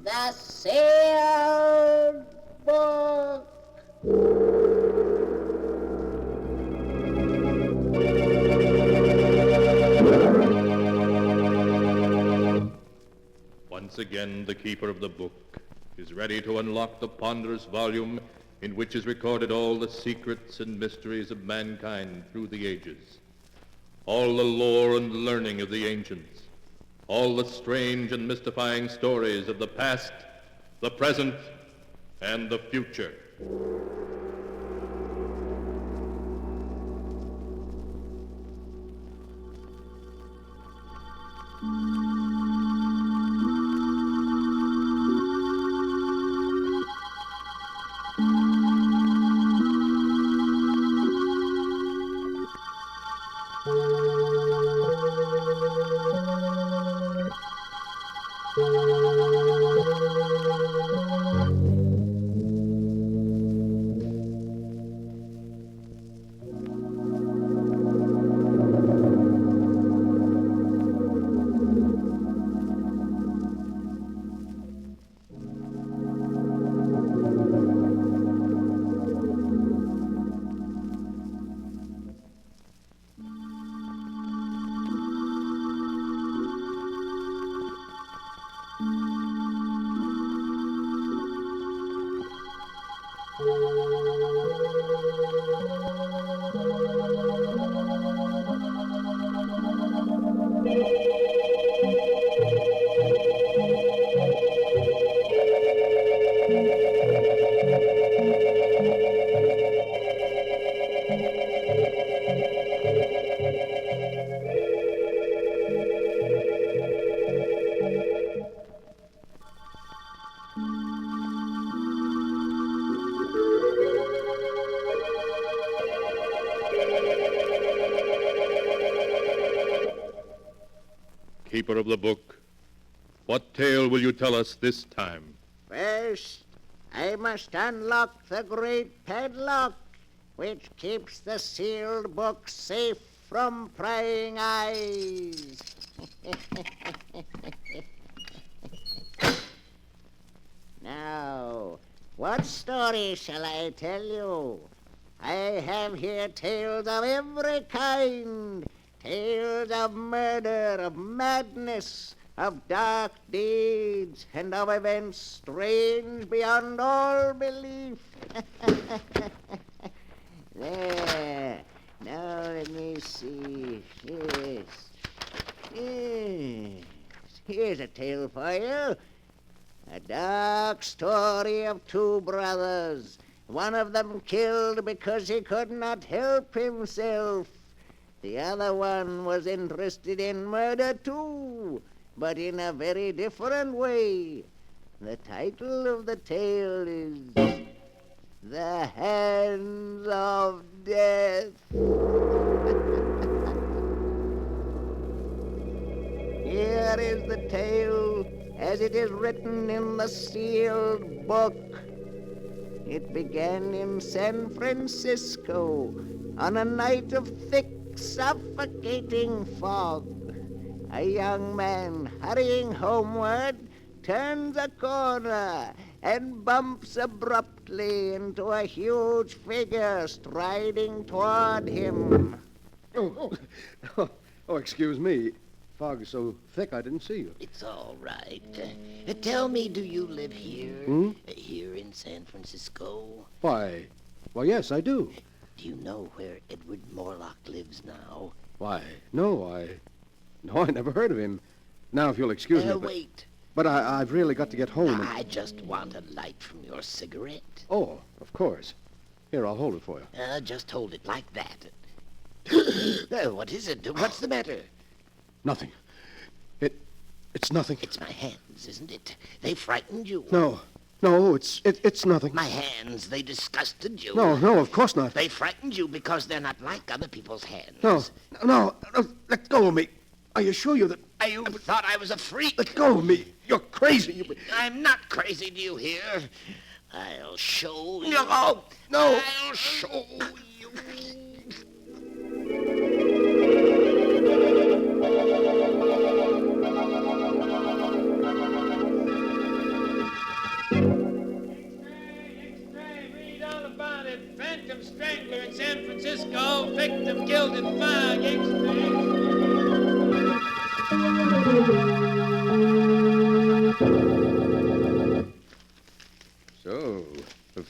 The sealed book. Once again, the keeper of the book is ready to unlock the ponderous volume in which is recorded all the secrets and mysteries of mankind through the ages, all the lore and learning of the ancients, all the strange and mystifying stories of the past, the present, and the future. Keeper of the book, what tale will you tell us this time? First, I must unlock the great padlock which keeps the sealed book safe from prying eyes. Now, what story shall I tell you? I have here tales of every kind. Tales of murder, of madness, of dark deeds, and of events strange beyond all belief. There. Now let me see. Yes. Here's a tale for you. A dark story of two brothers. One of them killed because he could not help himself. The other one was interested in murder too, but in a very different way. The title of the tale is The Hands of Death. Here is the tale as it is written in the sealed book. It began in San Francisco on a night of thick, suffocating fog. A young man hurrying homeward turns a corner and bumps abruptly into a huge figure striding toward him. Oh, excuse me. Fog is so thick I didn't see you. It's all right. Tell me, do you live here? Here in San Francisco? Why, yes, I do. Do you know where Edward Morlock lives now? Why, no, I never heard of him. Now, if you'll excuse me. Wait. But I've really got to get home. I just want a light from your cigarette. Oh, of course. Here, I'll hold it for you. Just hold it like that. What is it? What's the matter? Nothing. It's nothing. It's my hands, isn't it? They frightened you. No, it's nothing. My hands, they disgusted you. No, of course not. They frightened you because they're not like other people's hands. No, let go of me. Are you sure you're the... You thought I was a freak. Let go of me. You're crazy. I'm not crazy, do you hear? I'll show you. No. I'll show you.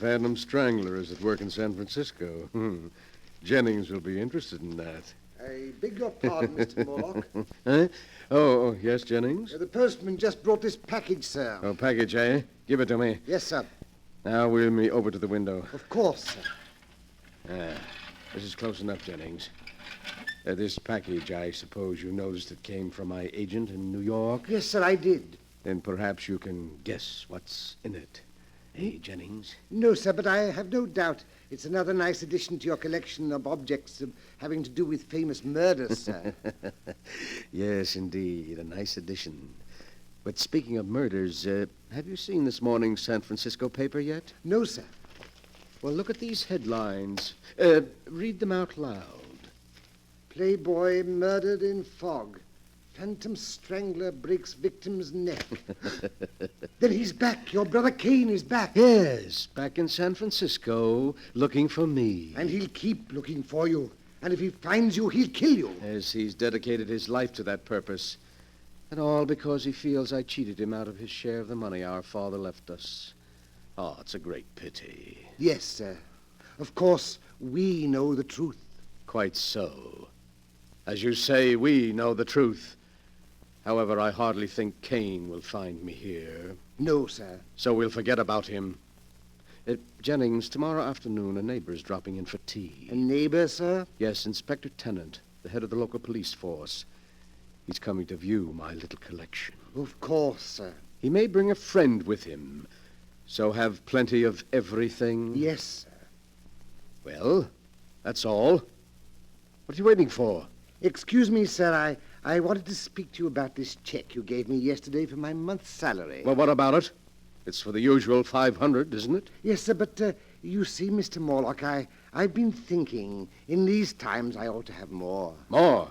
Phantom Strangler is at work in San Francisco. Jennings will be interested in that. I beg your pardon, Mr. Morlock. Huh? Oh, yes, Jennings? The postman just brought this package, sir. Oh, package, eh? Give it to me. Yes, sir. Now wheel me over to the window. Of course, sir. This is close enough, Jennings. This package, I suppose you noticed it came from my agent in New York? Yes, sir, I did. Then perhaps you can guess what's in it. Hey, Jennings? No, sir, but I have no doubt it's another nice addition to your collection of objects having to do with famous murders, sir. Yes, indeed. A nice addition. But speaking of murders, have you seen this morning's San Francisco paper yet? No, sir. Well, look at these headlines. Read them out loud. Playboy murdered in fog. Phantom strangler breaks victim's neck. Then he's back. Your brother Kane is back. Yes, back in San Francisco, looking for me. And he'll keep looking for you. And if he finds you, he'll kill you. Yes, he's dedicated his life to that purpose. And all because he feels I cheated him out of his share of the money our father left us. Oh, it's a great pity. Yes, sir. Of course, we know the truth. Quite so. As you say, we know the truth. However, I hardly think Kane will find me here. No, sir. So we'll forget about him. Jennings, tomorrow afternoon, a neighbor's dropping in for tea. A neighbor, sir? Yes, Inspector Tennant, the head of the local police force. He's coming to view my little collection. Of course, sir. He may bring a friend with him, so have plenty of everything. Yes, sir. Well, that's all. What are you waiting for? Excuse me, sir. I wanted to speak to you about this check you gave me yesterday for my month's salary. Well, what about it? It's for the usual 500, isn't it? Yes, sir, but you see, Mr. Morlock, I've been thinking in these times I ought to have more. More?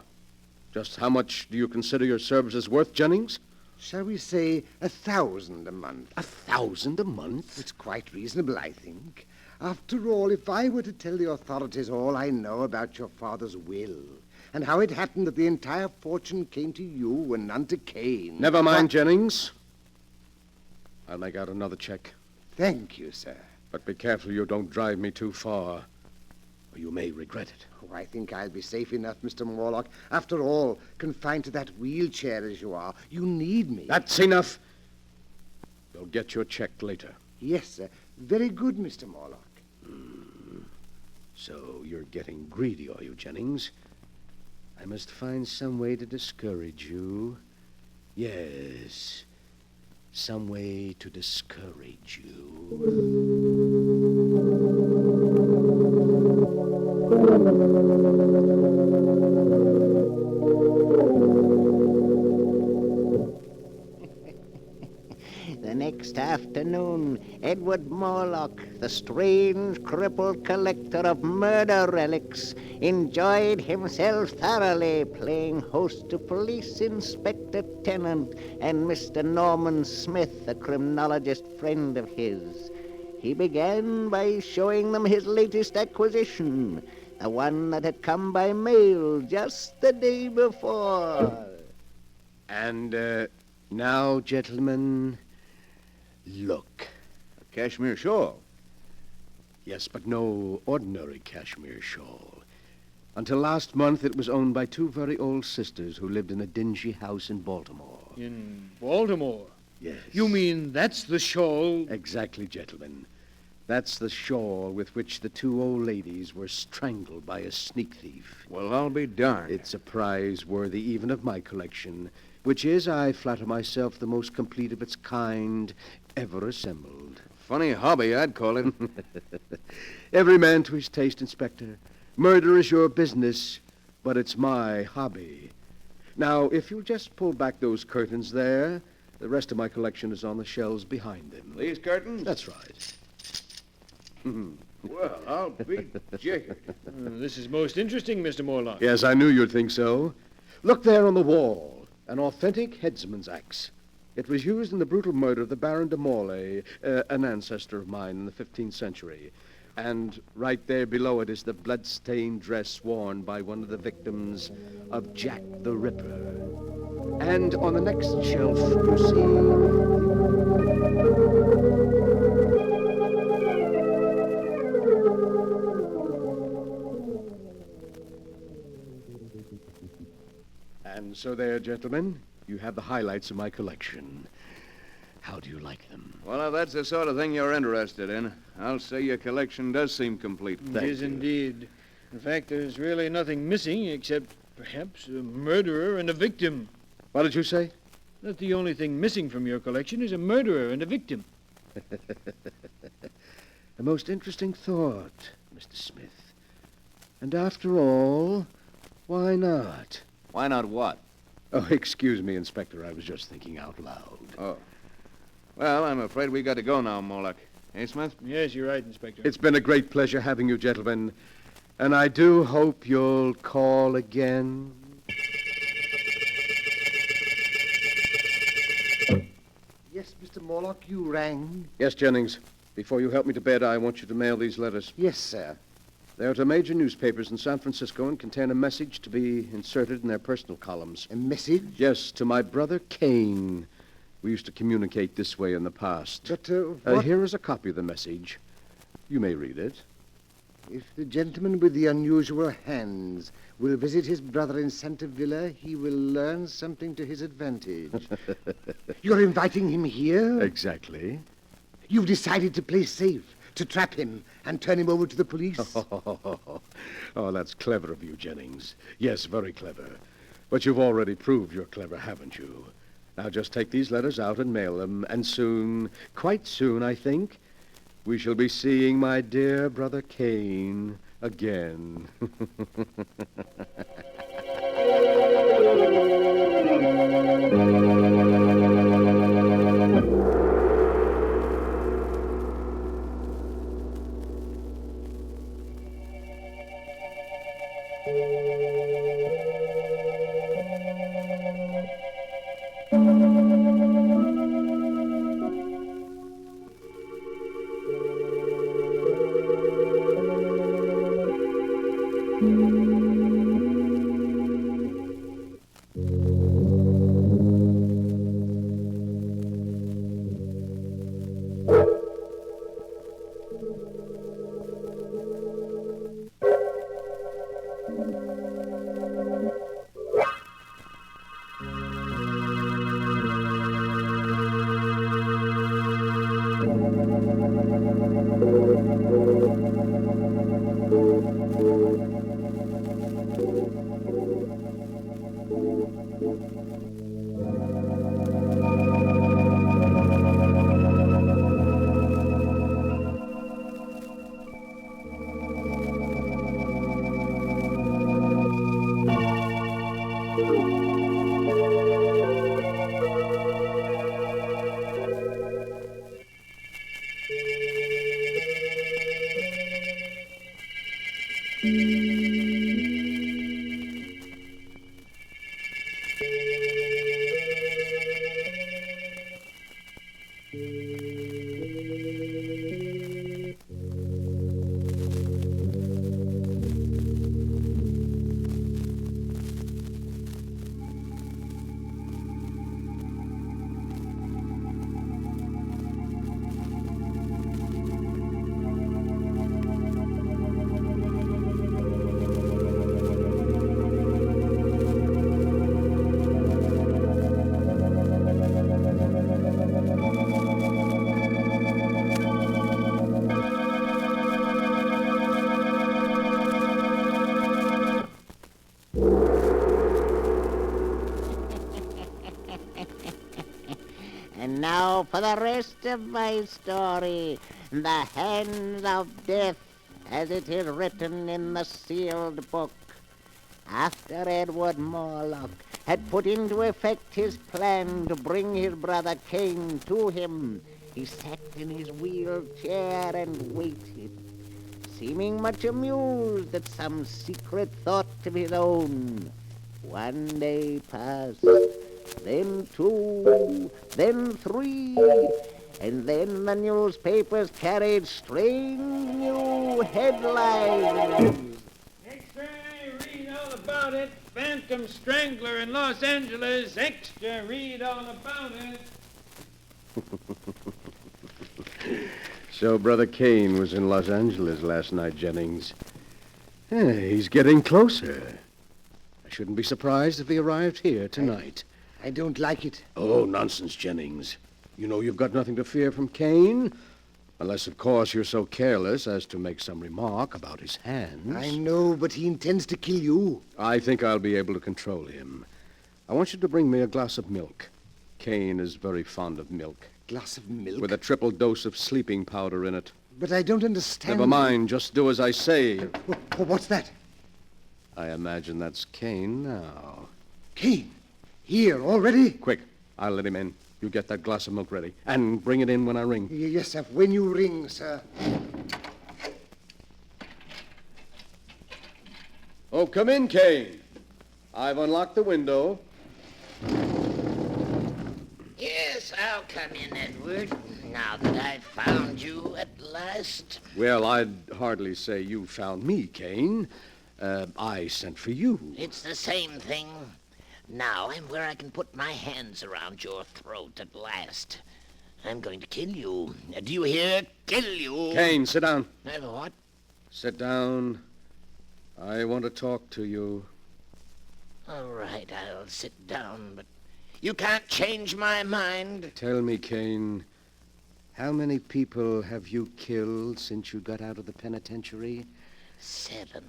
Just how much do you consider your services worth, Jennings? Shall we say 1,000 a month? 1,000 a month? It's quite reasonable, I think. After all, if I were to tell the authorities all I know about your father's will, and how it happened that the entire fortune came to you and none to Kane... Never mind, Jennings. I'll make out another check. Thank you, sir. But be careful you don't drive me too far, or you may regret it. Oh, I think I'll be safe enough, Mr. Morlock. After all, confined to that wheelchair as you are, you need me. That's enough. You'll get your check later. Yes, sir. Very good, Mr. Morlock. So you're getting greedy, are you, Jennings? I must find some way to discourage you. Yes, some way to discourage you. The next afternoon, Edward Morlock, the strange, crippled collector of murder relics, enjoyed himself thoroughly playing host to Police Inspector Tennant and Mr. Norman Smith, a criminologist friend of his. He began by showing them his latest acquisition, the one that had come by mail just the day before. And now, gentlemen, look. A cashmere shawl. Yes, but no ordinary cashmere shawl. Until last month, it was owned by two very old sisters who lived in a dingy house in Baltimore. In Baltimore? Yes. You mean that's the shawl? Exactly, gentlemen. That's the shawl with which the two old ladies were strangled by a sneak thief. Well, I'll be darned. It's a prize worthy even of my collection, which is, I flatter myself, the most complete of its kind ever assembled. Funny hobby, I'd call it. Every man to his taste, Inspector. Murder is your business, but it's my hobby. Now, if you'll just pull back those curtains there, the rest of my collection is on the shelves behind them. These curtains? That's right. Well, I'll be jiggered. This is most interesting, Mr. Morlock. Yes, I knew you'd think so. Look there on the wall. An authentic headsman's axe. It was used in the brutal murder of the Baron de Morlaix, an ancestor of mine in the 15th century. And right there below it is the blood-stained dress worn by one of the victims of Jack the Ripper. And on the next shelf, you see... And so there, gentlemen, you have the highlights of my collection. How do you like them? Well, if that's the sort of thing you're interested in, I'll say your collection does seem complete. It is indeed. In fact, there's really nothing missing except perhaps a murderer and a victim. What did you say? That the only thing missing from your collection is a murderer and a victim. A most interesting thought, Mr. Smith. And after all, why not? Why not what? Oh, excuse me, Inspector. I was just thinking out loud. Oh. Well, I'm afraid we got to go now, Morlock. Hey, Smith? Yes, you're right, Inspector. It's been a great pleasure having you, gentlemen. And I do hope you'll call again. Yes, Mr. Morlock, you rang? Yes, Jennings. Before you help me to bed, I want you to mail these letters. Yes, sir. They're to major newspapers in San Francisco and contain a message to be inserted in their personal columns. A message? Yes, to my brother Kane. We used to communicate this way in the past. But, what? Here is a copy of the message. You may read it. If the gentleman with the unusual hands will visit his brother in Santa Villa, he will learn something to his advantage. You're inviting him here? Exactly. You've decided to play safe, to trap him and turn him over to the police? Oh, that's clever of you, Jennings. Yes, very clever. But you've already proved you're clever, haven't you? Now just take these letters out and mail them, and soon, quite soon, I think, we shall be seeing my dear brother Kane again. And now for the rest of my story, the hands of death, as it is written in the sealed book. After Edward Morlock had put into effect his plan to bring his brother Kane to him, he sat in his wheelchair and waited, seeming much amused at some secret thought of his own. One day passed, then two, then three, and then the newspapers carried strange new headlines. Extra, read all about it. Phantom Strangler in Los Angeles. Extra, read all about it. So Brother Kane was in Los Angeles last night, Jennings. He's getting closer. A shouldn't be surprised if he arrived here tonight. I don't like it. Oh, nonsense, Jennings. You know you've got nothing to fear from Kane. Unless, of course, you're so careless as to make some remark about his hands. I know, but he intends to kill you. I think I'll be able to control him. I want you to bring me a glass of milk. Kane is very fond of milk. Glass of milk? With a triple dose of sleeping powder in it. But I don't understand. Never mind. Just do as I say. What's that? I imagine that's Kane now. Kane? Here, already? Quick. I'll let him in. You get that glass of milk ready. And bring it in when I ring. Yes, sir. When you ring, sir. Oh, come in, Kane. I've unlocked the window. Yes, I'll come in, Edward. Now that I've found you at last. Well, I'd hardly say you found me, Kane. I sent for you. It's the same thing. Now I'm where I can put my hands around your throat at last. I'm going to kill you. Do you hear? Kill you. Kane, sit down. What? Sit down. I want to talk to you. All right, I'll sit down, but you can't change my mind. Tell me, Kane, how many people have you killed since you got out of the penitentiary? 7.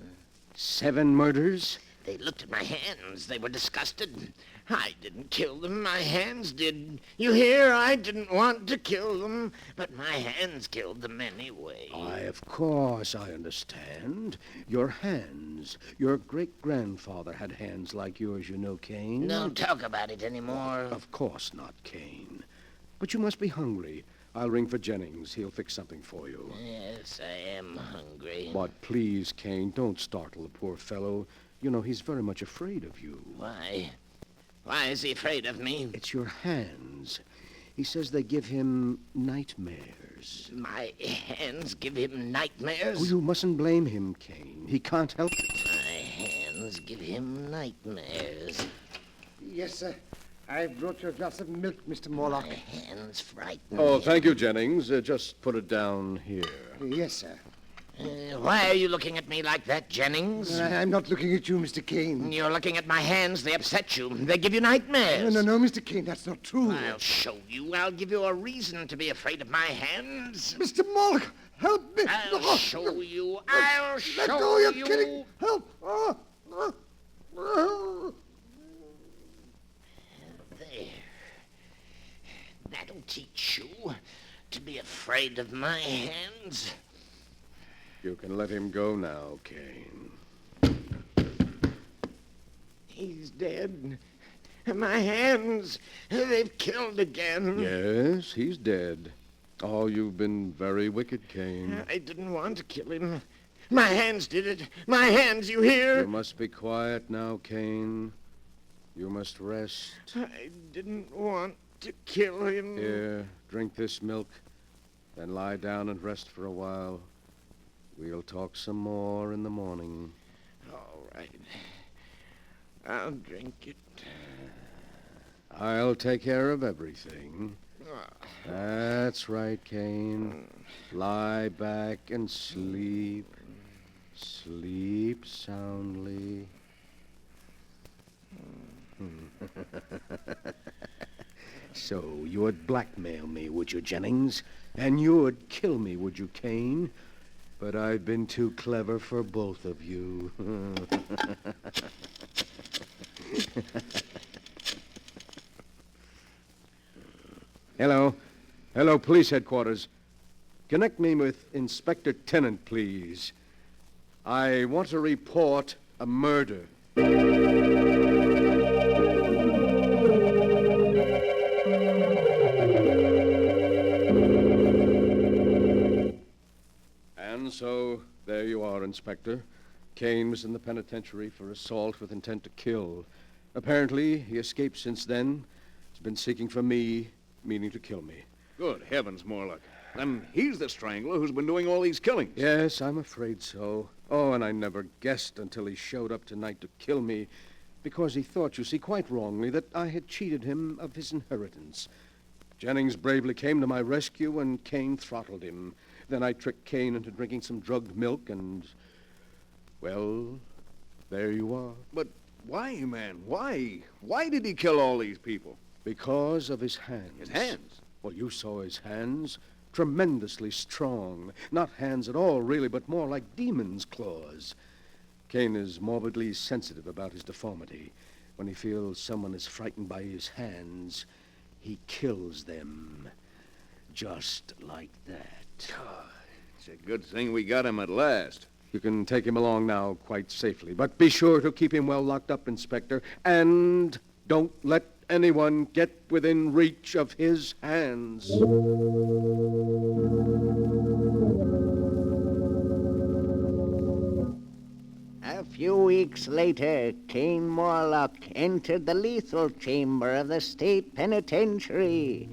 7 murders? They looked at my hands. They were disgusted. I didn't kill them. My hands did. You hear? I didn't want to kill them, but my hands killed them anyway. Why, of course, I understand. Your hands. Your great-grandfather had hands like yours, you know, Kane. Don't talk about it anymore. Of course not, Kane. But you must be hungry. I'll ring for Jennings. He'll fix something for you. Yes, I am hungry. But please, Kane, don't startle the poor fellow. You know, he's very much afraid of you. Why? Why is he afraid of me? It's your hands. He says they give him nightmares. My hands give him nightmares? Oh, you mustn't blame him, Kane. He can't help it. My hands give him nightmares. Yes, sir. I've brought you a glass of milk, Mr. Morlock. My hands frighten Oh, me. thank you, Jennings. Just put it down here. Yes, sir. Why are you looking at me like that, Jennings? I'm not looking at you, Mr. Kane. You're looking at my hands. They upset you. They give you nightmares. No, Mr. Kane, that's not true. I'll show you. I'll give you a reason to be afraid of my hands. Mr. Morlock, help me. I'll show you. I'll show Let go, you're you. kidding. Help. There. That'll teach you to be afraid of my hands. You can let him go now, Kane. He's dead. My hands, they've killed again. Yes, he's dead. Oh, you've been very wicked, Kane. I didn't want to kill him. My hands did it. My hands, you hear? You must be quiet now, Kane. You must rest. I didn't want to kill him. Here, drink this milk, then lie down and rest for a while. We'll talk some more in the morning. All right. I'll drink it. I'll take care of everything. Ah. That's right, Kane. Lie back and sleep. Sleep soundly. So you would blackmail me, would you, Jennings? And you would kill me, would you, Kane? But I've been too clever for both of you. Hello. Hello, police headquarters. Connect me with Inspector Tennant, please. I want to report a murder. And so, there you are, Inspector. Kane was in the penitentiary for assault with intent to kill. Apparently, he escaped since then. He's been seeking for me, meaning to kill me. Good heavens, Morlock. Then he's the strangler who's been doing all these killings. Yes, I'm afraid so. Oh, and I never guessed until he showed up tonight to kill me, because he thought, you see, quite wrongly, that I had cheated him of his inheritance. Jennings bravely came to my rescue, and Kane throttled him. Then I tricked Kane into drinking some drugged milk, and, well, there you are. But Why, man? Why? Why did he kill all these people? Because of his hands. His hands? Well, you saw his hands. Tremendously strong. Not hands at all, really, but more like demon's claws. Cain is morbidly sensitive about his deformity. When he feels someone is frightened by his hands, he kills them. Just like that. It's a good thing we got him at last. You can take him along now quite safely, but be sure to keep him well locked up, Inspector, and don't let anyone get within reach of his hands. A few weeks later, Cain Morlock entered the lethal chamber of the state penitentiary.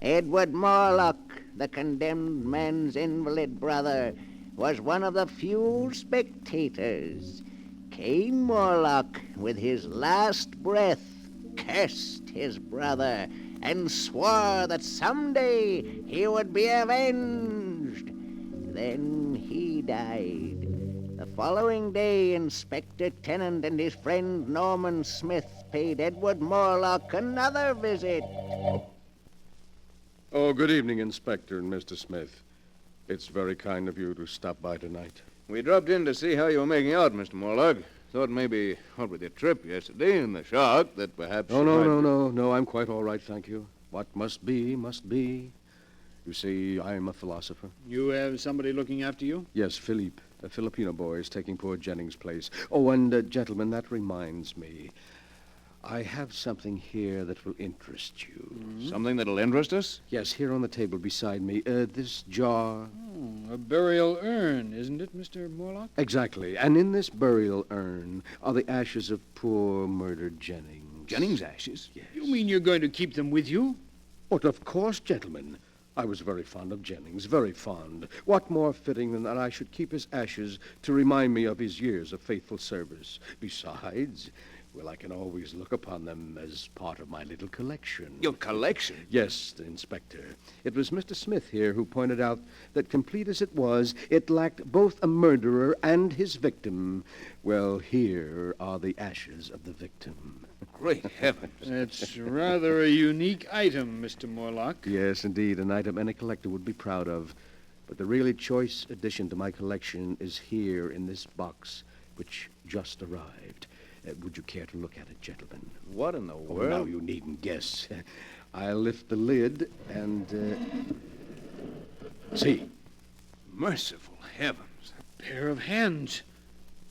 Edward Morlock, the condemned man's invalid brother, was one of the few spectators. Cain Morlock, with his last breath, cursed his brother and swore that someday he would be avenged. Then he died. The following day, Inspector Tennant and his friend Norman Smith paid Edward Morlock another visit. Oh, good evening, Inspector and Mr. Smith. It's very kind of you to stop by tonight. We dropped in to see how you were making out, Mr. Morlock. Thought maybe, what with your trip yesterday and the shock, that perhaps... Oh, no, I'm quite all right, thank you. What must be, must be. You see, I'm a philosopher. You have somebody looking after you? Yes, Philippe, a Filipino boy, is taking poor Jennings' place. Oh, and, gentlemen, that reminds me. I have something here that will interest you. Mm-hmm. Something that'll interest us? Yes, here on the table beside me. This jar. Oh, a burial urn, isn't it, Mr. Morlock? Exactly. And in this burial urn are the ashes of poor murdered Jennings. Jennings' ashes? Yes. You mean you're going to keep them with you? But of course, gentlemen. I was very fond of Jennings, very fond. What more fitting than that I should keep his ashes to remind me of his years of faithful service? Besides, well, I can always look upon them as part of my little collection. Your collection? Yes, the Inspector. It was Mr. Smith here who pointed out that, complete as it was, it lacked both a murderer and his victim. Well, here are the ashes of the victim. Great heavens. That's rather a unique item, Mr. Morlock. Yes, indeed, an item any collector would be proud of. But the really choice addition to my collection is here in this box, which just arrived. Would you care to look at it, gentlemen? What in the Oh, world? now you needn't guess. I'll lift the lid and, see. Merciful heavens. Pair of hands.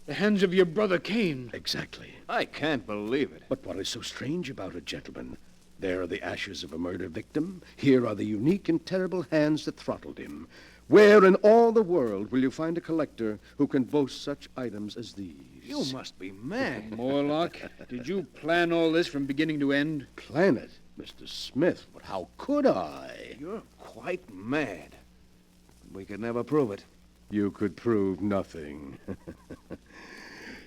The hands of your brother Cain. Exactly. I can't believe it. But what is so strange about it, gentlemen? There are the ashes of a murder victim. Here are the unique and terrible hands that throttled him. Where in all the world will you find a collector who can boast such items as these? You must be mad. Morlock, did you plan all this from beginning to end? Plan it, Mr. Smith, but how could I? You're quite mad. We could never prove it. You could prove nothing.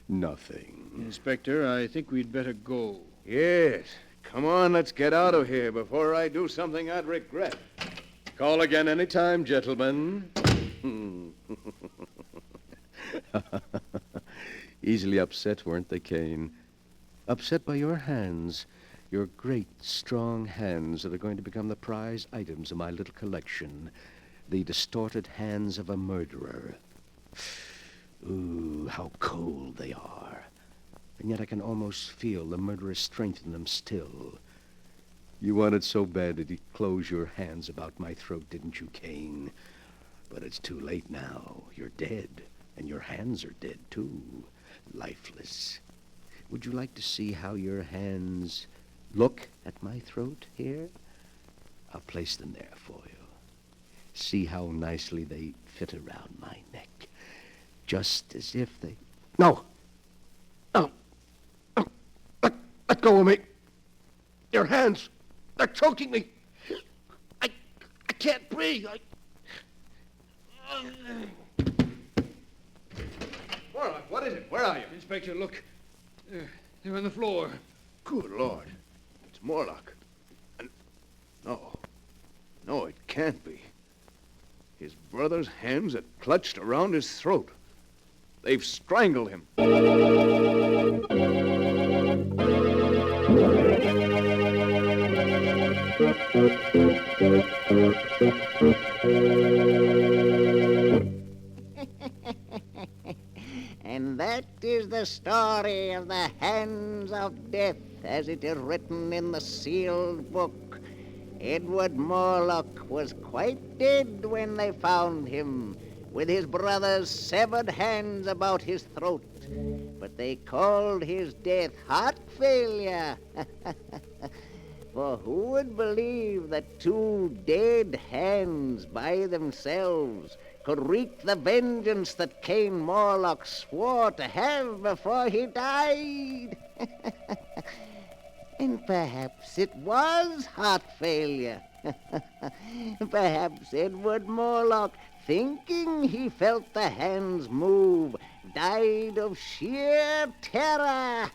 Nothing. Inspector, I think we'd better go. Yes. Come on, let's get out of here before I do something I'd regret. Call again any time, gentlemen. Easily upset, weren't they, Cain? Upset by your hands. Your great, strong hands that are going to become the prize items of my little collection. The distorted hands of a murderer. Ooh, how cold they are. And yet I can almost feel the murderous strength in them still. You wanted so bad that you'd close your hands about my throat, didn't you, Cain? But it's too late now. You're dead. And your hands are dead, too. Lifeless. Would you like to see how your hands look at my throat here? I'll place them there for you. See how nicely they fit around my neck. Just as if they... No! No! No! Let go of me! Your hands! They're choking me! I can't breathe! Morlock, what is it? Where are you? Inspector, look. They're on the floor. Good Lord. It's Morlock. And... No, it can't be. His brother's hands are clutched around his throat. They've strangled him. And that is the story of the Hands of Death as it is written in the sealed book. Edward Morlock was quite dead when they found him, with his brother's severed hands about his throat. But they called his death heart failure. For who would believe that two dead hands by themselves could wreak the vengeance that Cain Morlock swore to have before he died? And perhaps it was heart failure. Perhaps Edward Morlock, thinking he felt the hands move, died of sheer terror.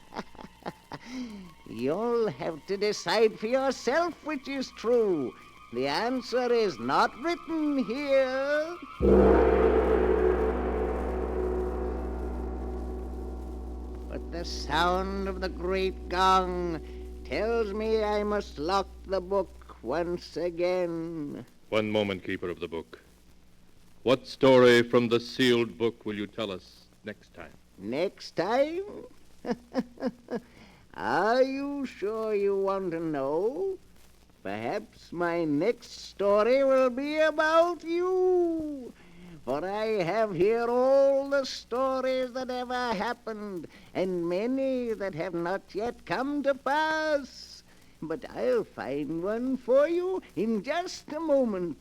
You'll have to decide for yourself which is true. The answer is not written here. But the sound of the great gong tells me I must lock the book once again. One moment, Keeper of the Book. What story from the sealed book will you tell us next time? Next time? Are you sure you want to know? Perhaps my next story will be about you. For I have here all the stories that ever happened, and many that have not yet come to pass. But I'll find one for you in just a moment.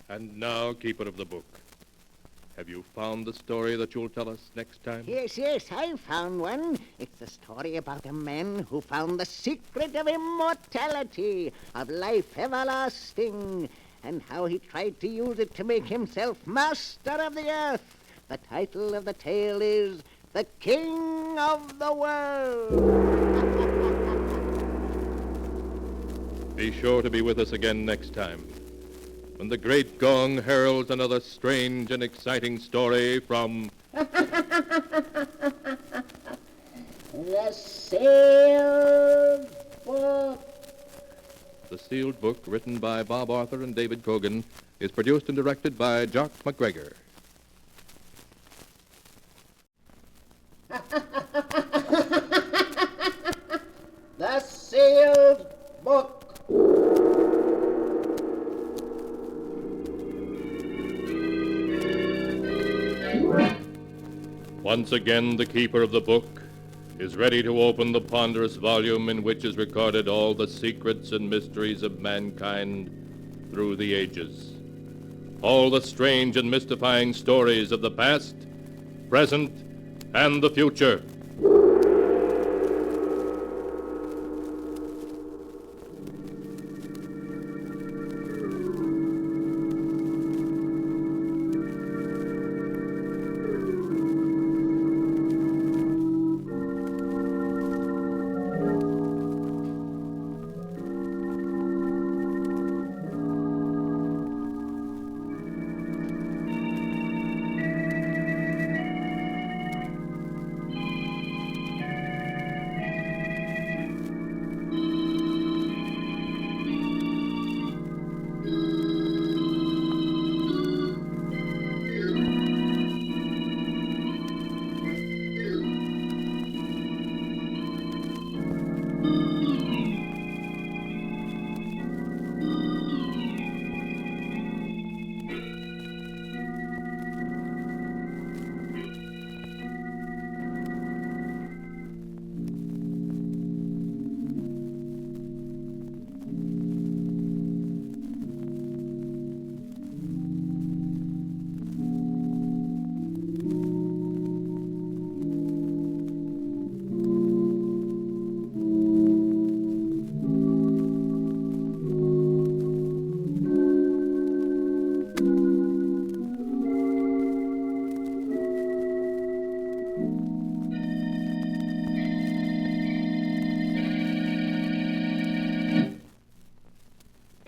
And now, Keeper of the Book, have you found the story that you'll tell us next time? Yes, I found one. It's the story about a man who found the secret of immortality, of life everlasting, and how he tried to use it to make himself master of the earth. The title of the tale is The King of the World. Be sure to be with us again next time, when the great gong heralds another strange and exciting story from The Sealed Book. The Sealed Book, written by Bob Arthur and David Cogan, is produced and directed by Jock McGregor. The Sealed Book. Once again, the Keeper of the Book is ready to open the ponderous volume in which is recorded all the secrets and mysteries of mankind through the ages. All the strange and mystifying stories of the past, present, and the future.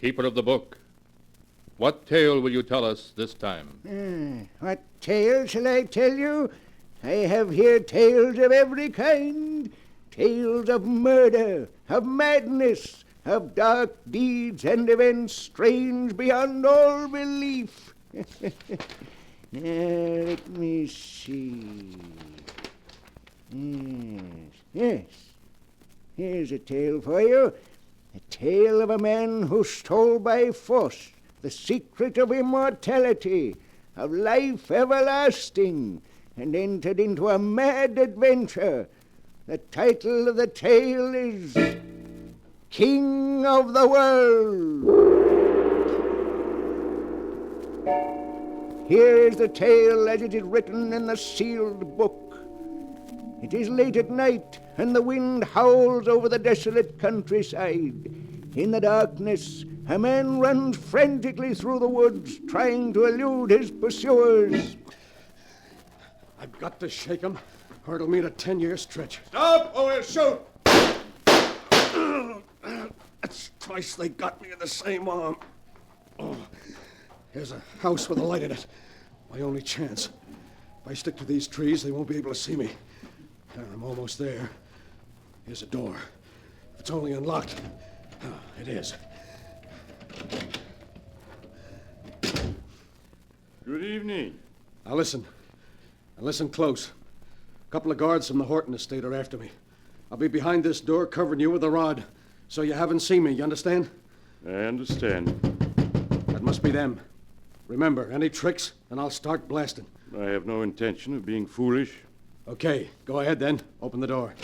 Keeper of the book, what tale will you tell us this time? What tale shall I tell you? I have here tales of every kind. Tales of murder, of madness, of dark deeds and events strange beyond all belief. Now, let me see. Yes. Here's a tale for you. A tale of a man who stole by force the secret of immortality, of life everlasting, and entered into a mad adventure. The title of the tale is King of the World. Here is the tale as it is written in the sealed book. It is late at night, and the wind howls over the desolate countryside. In the darkness, a man runs frantically through the woods, trying to elude his pursuers. I've got to shake him, or it'll mean a 10-year stretch. Stop, or we'll shoot! That's twice they got me in the same arm. Oh, here's a house with a light in it. My only chance. If I stick to these trees, they won't be able to see me. I'm almost there. Here's a door. If it's only unlocked. Oh, it is. Good evening. Now listen. And listen close. A couple of guards from the Horton estate are after me. I'll be behind this door covering you with a rod, so you haven't seen me, you understand? I understand. That must be them. Remember, any tricks, and I'll start blasting. I have no intention of being foolish. Okay, go ahead then. Open the door.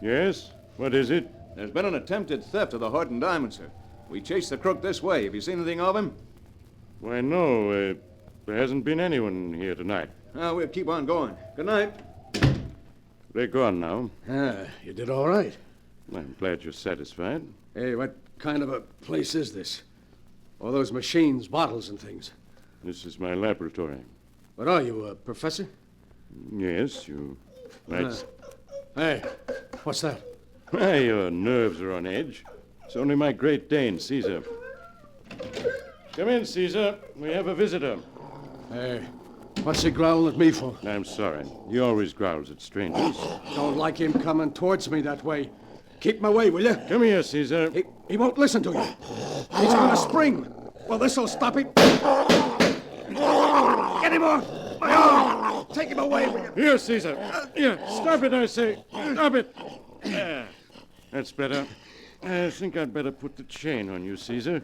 Yes? What is it? There's been an attempted theft of the Horton diamond, sir. We chased the crook this way. Have you seen anything of him? Why, no. There hasn't been anyone here tonight. We'll keep on going. Good night. They're gone now. You did all right. I'm glad you're satisfied. Hey, what kind of a place is this? All those machines, bottles, and things. This is my laboratory. What are you, a professor? Yes, you might... Hey, what's that? Why, your nerves are on edge. It's only my Great Dane, Caesar. Come in, Caesar. We have a visitor. Hey, what's he growling at me for? I'm sorry. He always growls at strangers. Don't like him coming towards me that way. Keep him away, will you? Come here, Caesar. He won't listen to you. He's going to spring. Well, this'll stop him. Get him off! My arm! Take him away, will you? Here, Caesar. Here, stop it, I say. Stop it. That's better. I think I'd better put the chain on you, Caesar.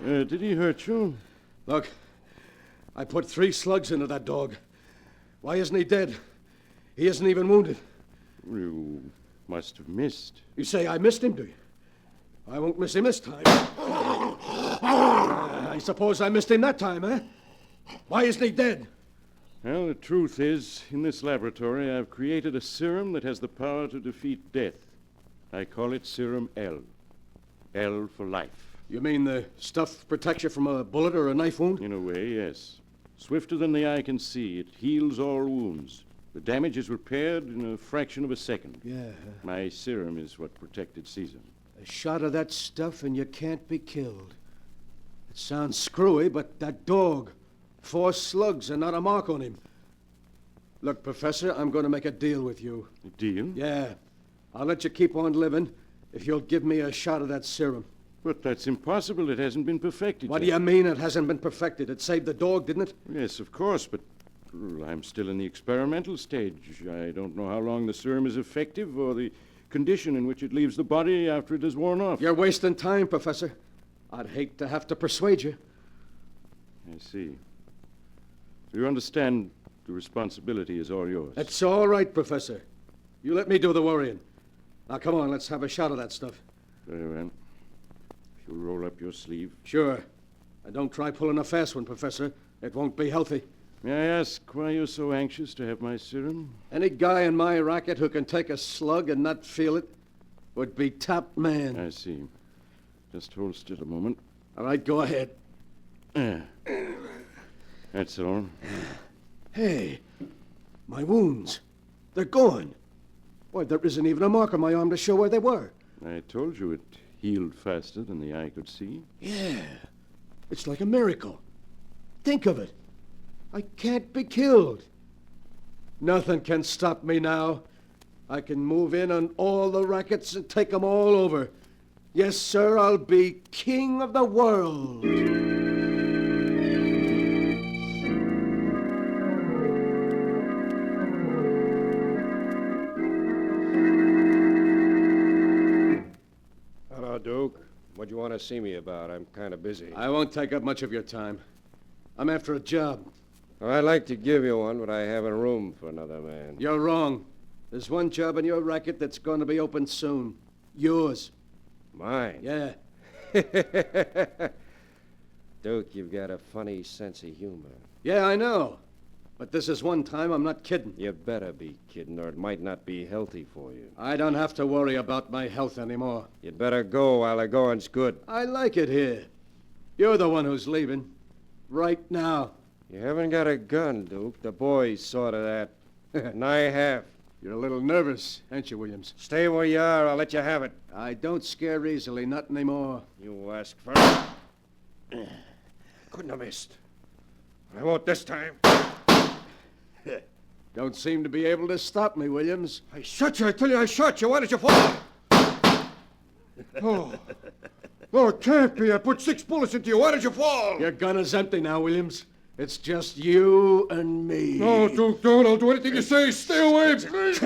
Did he hurt you? Look, I put 3 slugs into that dog. Why isn't he dead? He isn't even wounded. You must have missed. You say I missed him, do you? I won't miss him this time. I suppose I missed him that time, eh? Why isn't he dead? Well, the truth is, in this laboratory, I've created a serum that has the power to defeat death. I call it Serum L. L for life. You mean the stuff protects you from a bullet or a knife wound? In a way, yes. Swifter than the eye can see, it heals all wounds. The damage is repaired in a fraction of a second. Yeah. My serum is what protected Caesar. A shot of that stuff and you can't be killed. It sounds screwy, but that dog, 4 slugs and not a mark on him. Look, Professor, I'm going to make a deal with you. A deal? Yeah. I'll let you keep on living if you'll give me a shot of that serum. But that's impossible. It hasn't been perfected What do yet. you mean it hasn't been perfected? It saved the dog, didn't it? Yes, of course, but I'm still in the experimental stage. I don't know how long the serum is effective or the condition in which it leaves the body after it has worn off. You're wasting time, Professor. I'd hate to have to persuade you. I see. You understand the responsibility is all yours. It's all right, Professor. You let me do the worrying. Now, come on, let's have a shot of that stuff. Very well. If you'll roll up your sleeve. Sure. And don't try pulling a fast one, Professor. It won't be healthy. May I ask why you're so anxious to have my serum? Any guy in my racket who can take a slug and not feel it would be top man. I see. Just hold still a moment. All right, go ahead. That's all. Hey, my wounds. They're gone. Why, there isn't even a mark on my arm to show where they were. I told you it healed faster than the eye could see. Yeah. It's like a miracle. Think of it. I can't be killed. Nothing can stop me now. I can move in on all the rackets and take them all over. Yes, sir, I'll be king of the world. Hello, Duke. What do you want to see me about? I'm kind of busy. I won't take up much of your time. I'm after a job. Well, I'd like to give you one, but I haven't room for another man. You're wrong. There's one job in your racket that's going to be open soon. Yours. Mine? Yeah. Duke, you've got a funny sense of humor. Yeah, I know. But this is one time I'm not kidding. You better be kidding, or it might not be healthy for you. I don't have to worry about my health anymore. You'd better go while the going's good. I like it here. You're the one who's leaving. Right now. You haven't got a gun, Duke. The boys saw to that. And I have. You're a little nervous, ain't you, Williams? Stay where you are. I'll let you have it. I don't scare easily, not anymore. You asked for it. Couldn't have missed. I won't this time. Don't seem to be able to stop me, Williams. I shot you. I tell you I shot you. Why did you fall? Oh. Oh, it can't be. I put 6 bullets into you. Why did you fall? Your gun is empty now, Williams. It's just you and me. No, Duke, don't. I'll do anything you say. Stay away, please.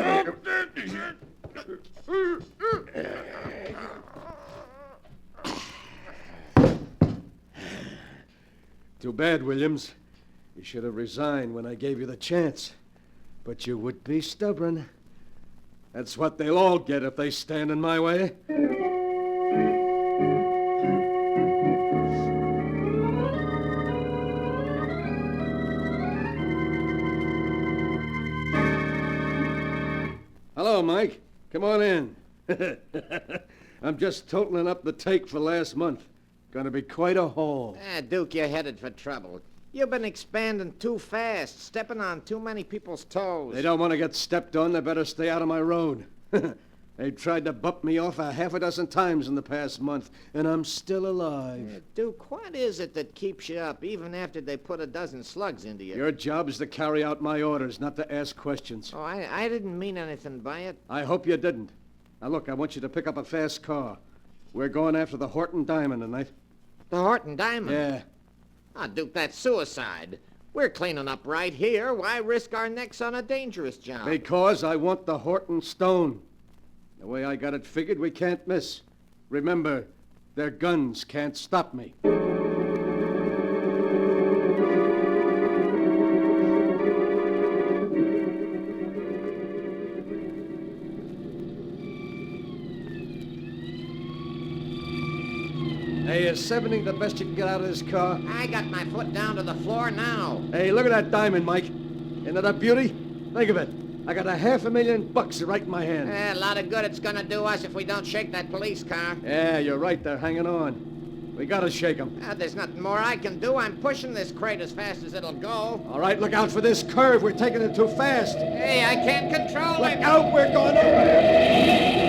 Too bad, Williams. You should have resigned when I gave you the chance. But you would be stubborn. That's what they'll all get if they stand in my way. Hello, Mike. Come on in. I'm just totaling up the take for last month. Gonna be quite a haul. Duke, you're headed for trouble. You've been expanding too fast, stepping on too many people's toes. They don't want to get stepped on. They better stay out of my road. They've tried to bump me off a half a dozen times in the past month, and I'm still alive. Duke, what is it that keeps you up even after they put a dozen slugs into you? Your job is to carry out my orders, not to ask questions. Oh, I didn't mean anything by it. I hope you didn't. Now, look, I want you to pick up a fast car. We're going after the Horton Diamond tonight. The Horton Diamond? Yeah. Ah, Duke, that's suicide. We're cleaning up right here. Why risk our necks on a dangerous job? Because I want the Horton Stone. The way I got it figured, we can't miss. Remember, their guns can't stop me. Hey, is 70 the best you can get out of this car? I got my foot down to the floor now. Hey, look at that diamond, Mike. Isn't it a beauty? Think of it. I got $500,000 right in my hand. A lot of good it's gonna do us if we don't shake that police car. Yeah, you're right. They're hanging on. We gotta shake them. There's nothing more I can do. I'm pushing this crate as fast as it'll go. All right, look out for this curve. We're taking it too fast. Hey, I can't control Look it. out, we're going over.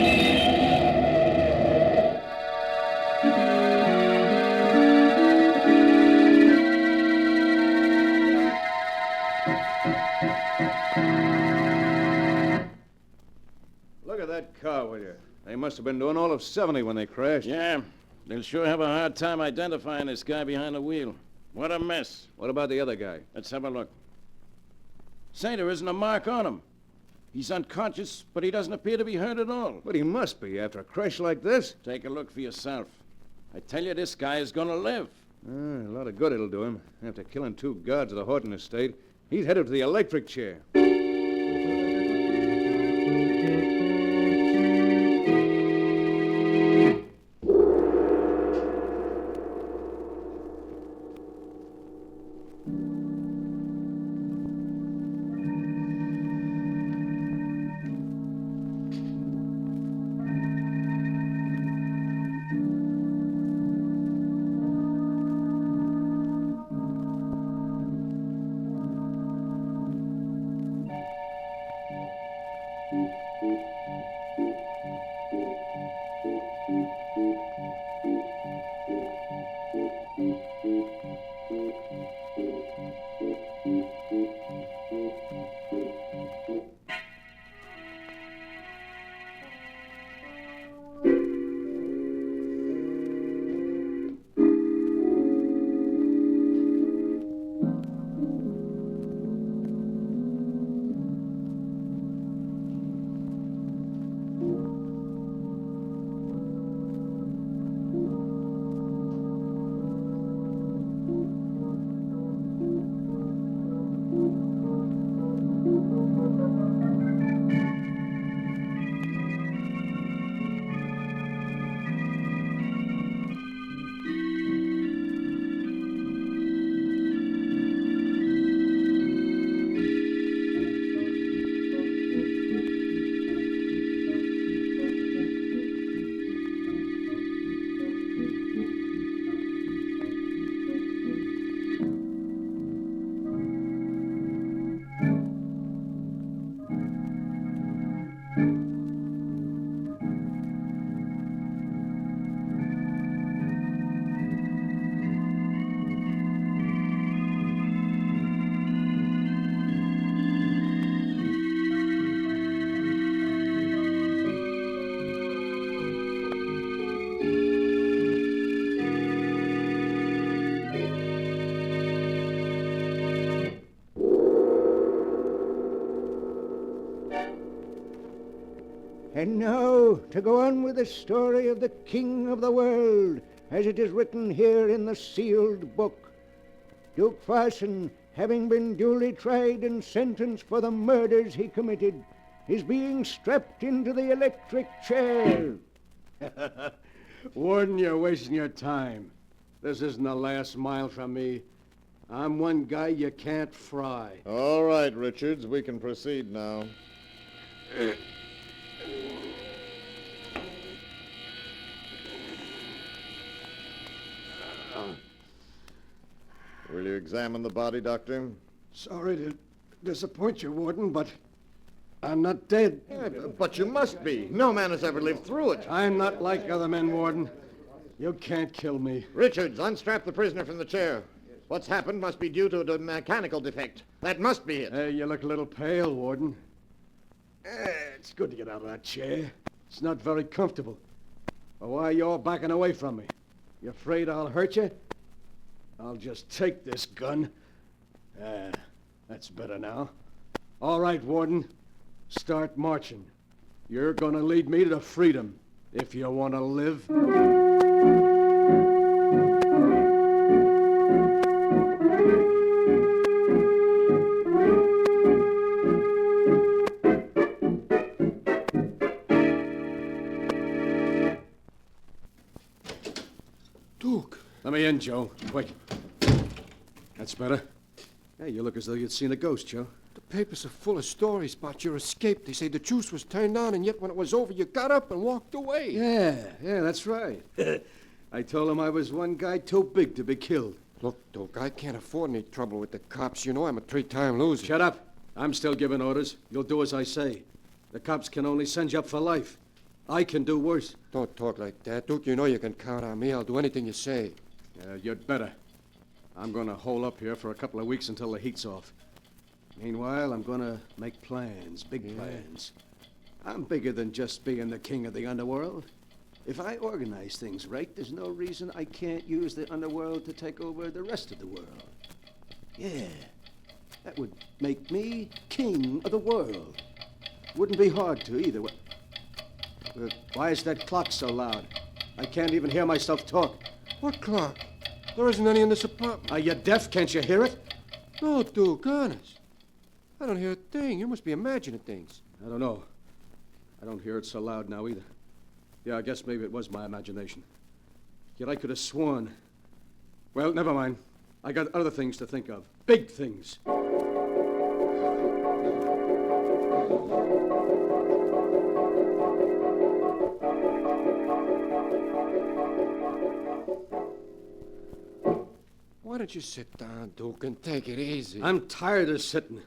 Look at that car, will you? They must have been doing all of 70 when they crashed. Yeah, they'll sure have a hard time identifying this guy behind the wheel. What a mess. What about the other guy? Let's have a look. Say, there isn't a mark on him. He's unconscious, but he doesn't appear to be hurt at all. But he must be after a crash like this. Take a look for yourself. I tell you, this guy is gonna live. A lot of good it'll do him. After killing 2 guards of the Horton estate, he's headed to the electric chair. And now, to go on with the story of the King of the World, as it is written here in the sealed book. Duke Farson, having been duly tried and sentenced for the murders he committed, is being strapped into the electric chair. Warden, you're wasting your time. This isn't the last mile from me. I'm one guy you can't fry. All right, Richards, we can proceed now. Will you examine the body, Doctor? Sorry to disappoint you, Warden, but I'm not dead. Yeah, but you must be. No man has ever lived through it. I'm not like other men, Warden. You can't kill me. Richards, unstrap the prisoner from the chair. What's happened must be due to a mechanical defect. That must be it. Hey, you look a little pale, Warden. It's good to get out of that chair. It's not very comfortable. But why are you all backing away from me? You afraid I'll hurt you? I'll just take this gun. That's better now. All right, Warden. Start marching. You're gonna lead me to freedom, if you want to live. Duke. Let me in, Joe. Quick. That's better. Hey, you look as though you'd seen a ghost, Joe. The papers are full of stories about your escape. They say the juice was turned on, and yet when it was over, you got up and walked away. Yeah, that's right. I told him I was one guy too big to be killed. Look, Duke, I can't afford any trouble with the cops. You know I'm a three-time loser. Shut up. I'm still giving orders. You'll do as I say. The cops can only send you up for life. I can do worse. Don't talk like that, Duke. You know you can count on me. I'll do anything you say. You'd better. I'm going to hole up here for a couple of weeks until the heat's off. Meanwhile, I'm going to make plans, big plans. I'm bigger than just being the king of the underworld. If I organize things right, there's no reason I can't use the underworld to take over the rest of the world. Yeah, that would make me king of the world. Wouldn't be hard to either. Why is that clock so loud? I can't even hear myself talk. What clock? There isn't any in this apartment. Are you deaf? Can't you hear it? No, Duke, honest. I don't hear a thing. You must be imagining things. I don't know. I don't hear it so loud now either. Yeah, I guess maybe it was my imagination. Yet I could have sworn. Well, never mind. I got other things to think of. Big things. Why don't you sit down, Duke, and take it easy? I'm tired of sitting.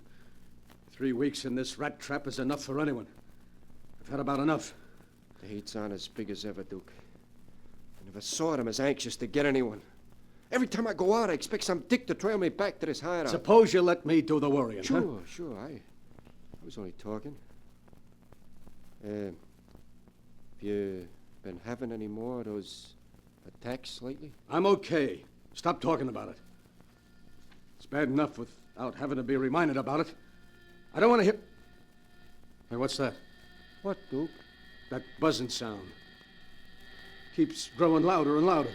3 weeks in this rat trap is enough for anyone. I've had about enough. The heat's on as big as ever, Duke. I never saw them as anxious to get anyone. Every time I go out, I expect some dick to trail me back to this hideout. Suppose you let me do the worrying, Sure, huh? sure. I was only talking. Have you been having any more of those attacks lately? I'm okay. Stop talking about it. It's bad enough without having to be reminded about it. I don't want to hear... Hey, what's that? What, Duke? That buzzing sound. Keeps growing louder and louder.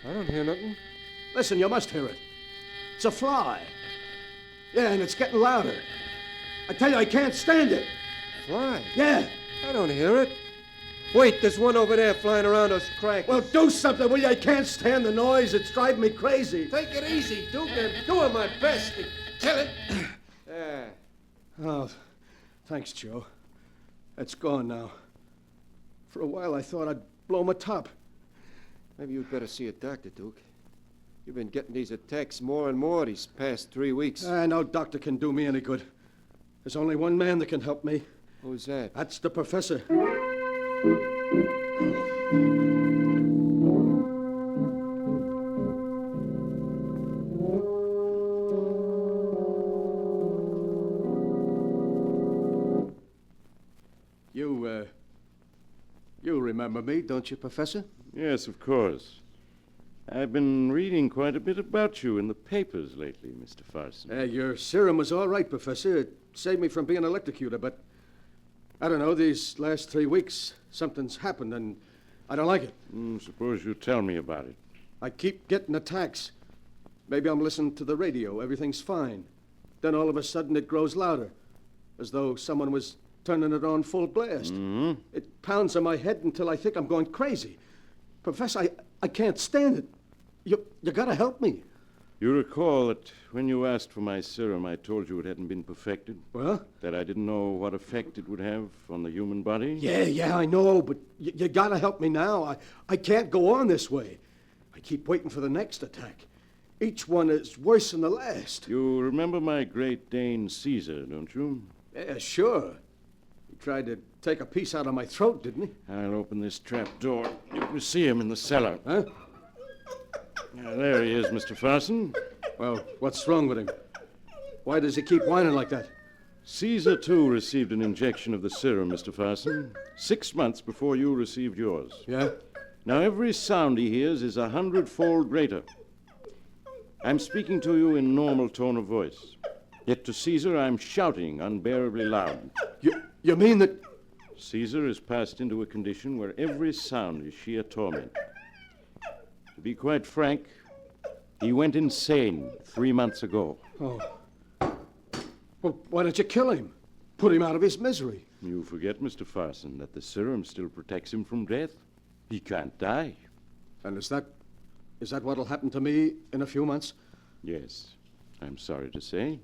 I don't hear nothing. Listen, you must hear it. It's a fly. Yeah, and it's getting louder. I tell you, I can't stand it. Fly? Yeah. I don't hear it. Wait, there's one over there flying around us cracks. Well, do something, will you? I can't stand the noise. It's driving me crazy. Take it easy, Duke. I'm doing my best to kill it. Oh, thanks, Joe. It's gone now. For a while, I thought I'd blow my top. Maybe you'd better see a doctor, Duke. You've been getting these attacks more and more these past 3 weeks. No doctor can do me any good. There's only one man that can help me. Who's that? That's the professor. You remember me, don't you, Professor? Yes, of course. I've been reading quite a bit about you in the papers lately, Mr. Farson. Your serum was all right, Professor. It saved me from being electrocuted, but I don't know, these last 3 weeks, something's happened, and I don't like it. Suppose you tell me about it. I keep getting attacks. Maybe I'm listening to the radio. Everything's fine. Then all of a sudden it grows louder, as though someone was turning it on full blast. Mm-hmm. It pounds on my head until I think I'm going crazy. Professor, I can't stand it. You gotta help me. You recall that when you asked for my serum, I told you it hadn't been perfected? Well? That I didn't know what effect it would have on the human body? Yeah, I know, but you gotta help me now. I can't go on this way. I keep waiting for the next attack. Each one is worse than the last. You remember my Great Dane Caesar, don't you? Yeah, sure. He tried to take a piece out of my throat, didn't he? I'll open this trap door. You can see him in the cellar. Huh? There he is, Mr. Farson. Well, what's wrong with him? Why does he keep whining like that? Caesar, too, received an injection of the serum, Mr. Farson, 6 months before you received yours. Yeah? Now, every sound he hears is 100-fold greater. I'm speaking to you in normal tone of voice. Yet to Caesar, I'm shouting unbearably loud. You mean that... Caesar has passed into a condition where every sound is sheer torment. To be quite frank, he went insane 3 months ago. Oh. Well, why don't you kill him? Put him out of his misery. You forget, Mr. Farson, that the serum still protects him from death. He can't die. And is that what'll happen to me in a few months? Yes, I'm sorry to say.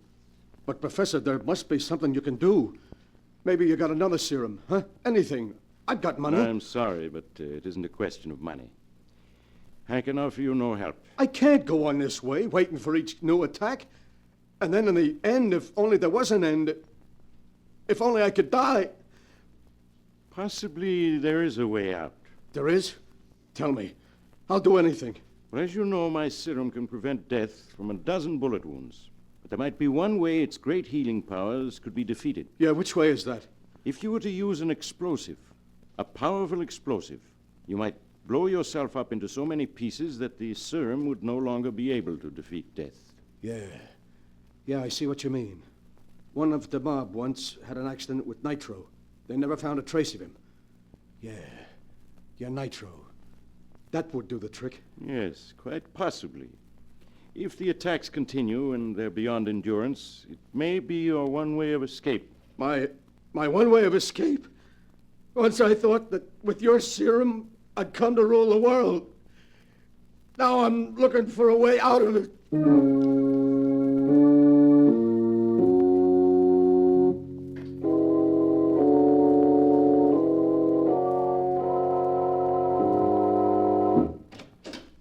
But, Professor, there must be something you can do. Maybe you got another serum, huh? Anything. I've got money. I'm sorry, but it isn't a question of money. I can offer you no help. I can't go on this way, waiting for each new attack. And then in the end, if only there was an end, if only I could die. Possibly there is a way out. There is? Tell me. I'll do anything. Well, as you know, my serum can prevent death from a dozen bullet wounds. But there might be one way its great healing powers could be defeated. Yeah, which way is that? If you were to use an explosive, a powerful explosive, you might blow yourself up into so many pieces that the serum would no longer be able to defeat death. Yeah, I see what you mean. One of the mob once had an accident with nitro. They never found a trace of him. Yeah, nitro. That would do the trick. Yes, quite possibly. If the attacks continue and they're beyond endurance, it may be your one way of escape. My one way of escape? Once I thought that with your serum, I'd come to rule the world. Now I'm looking for a way out of it.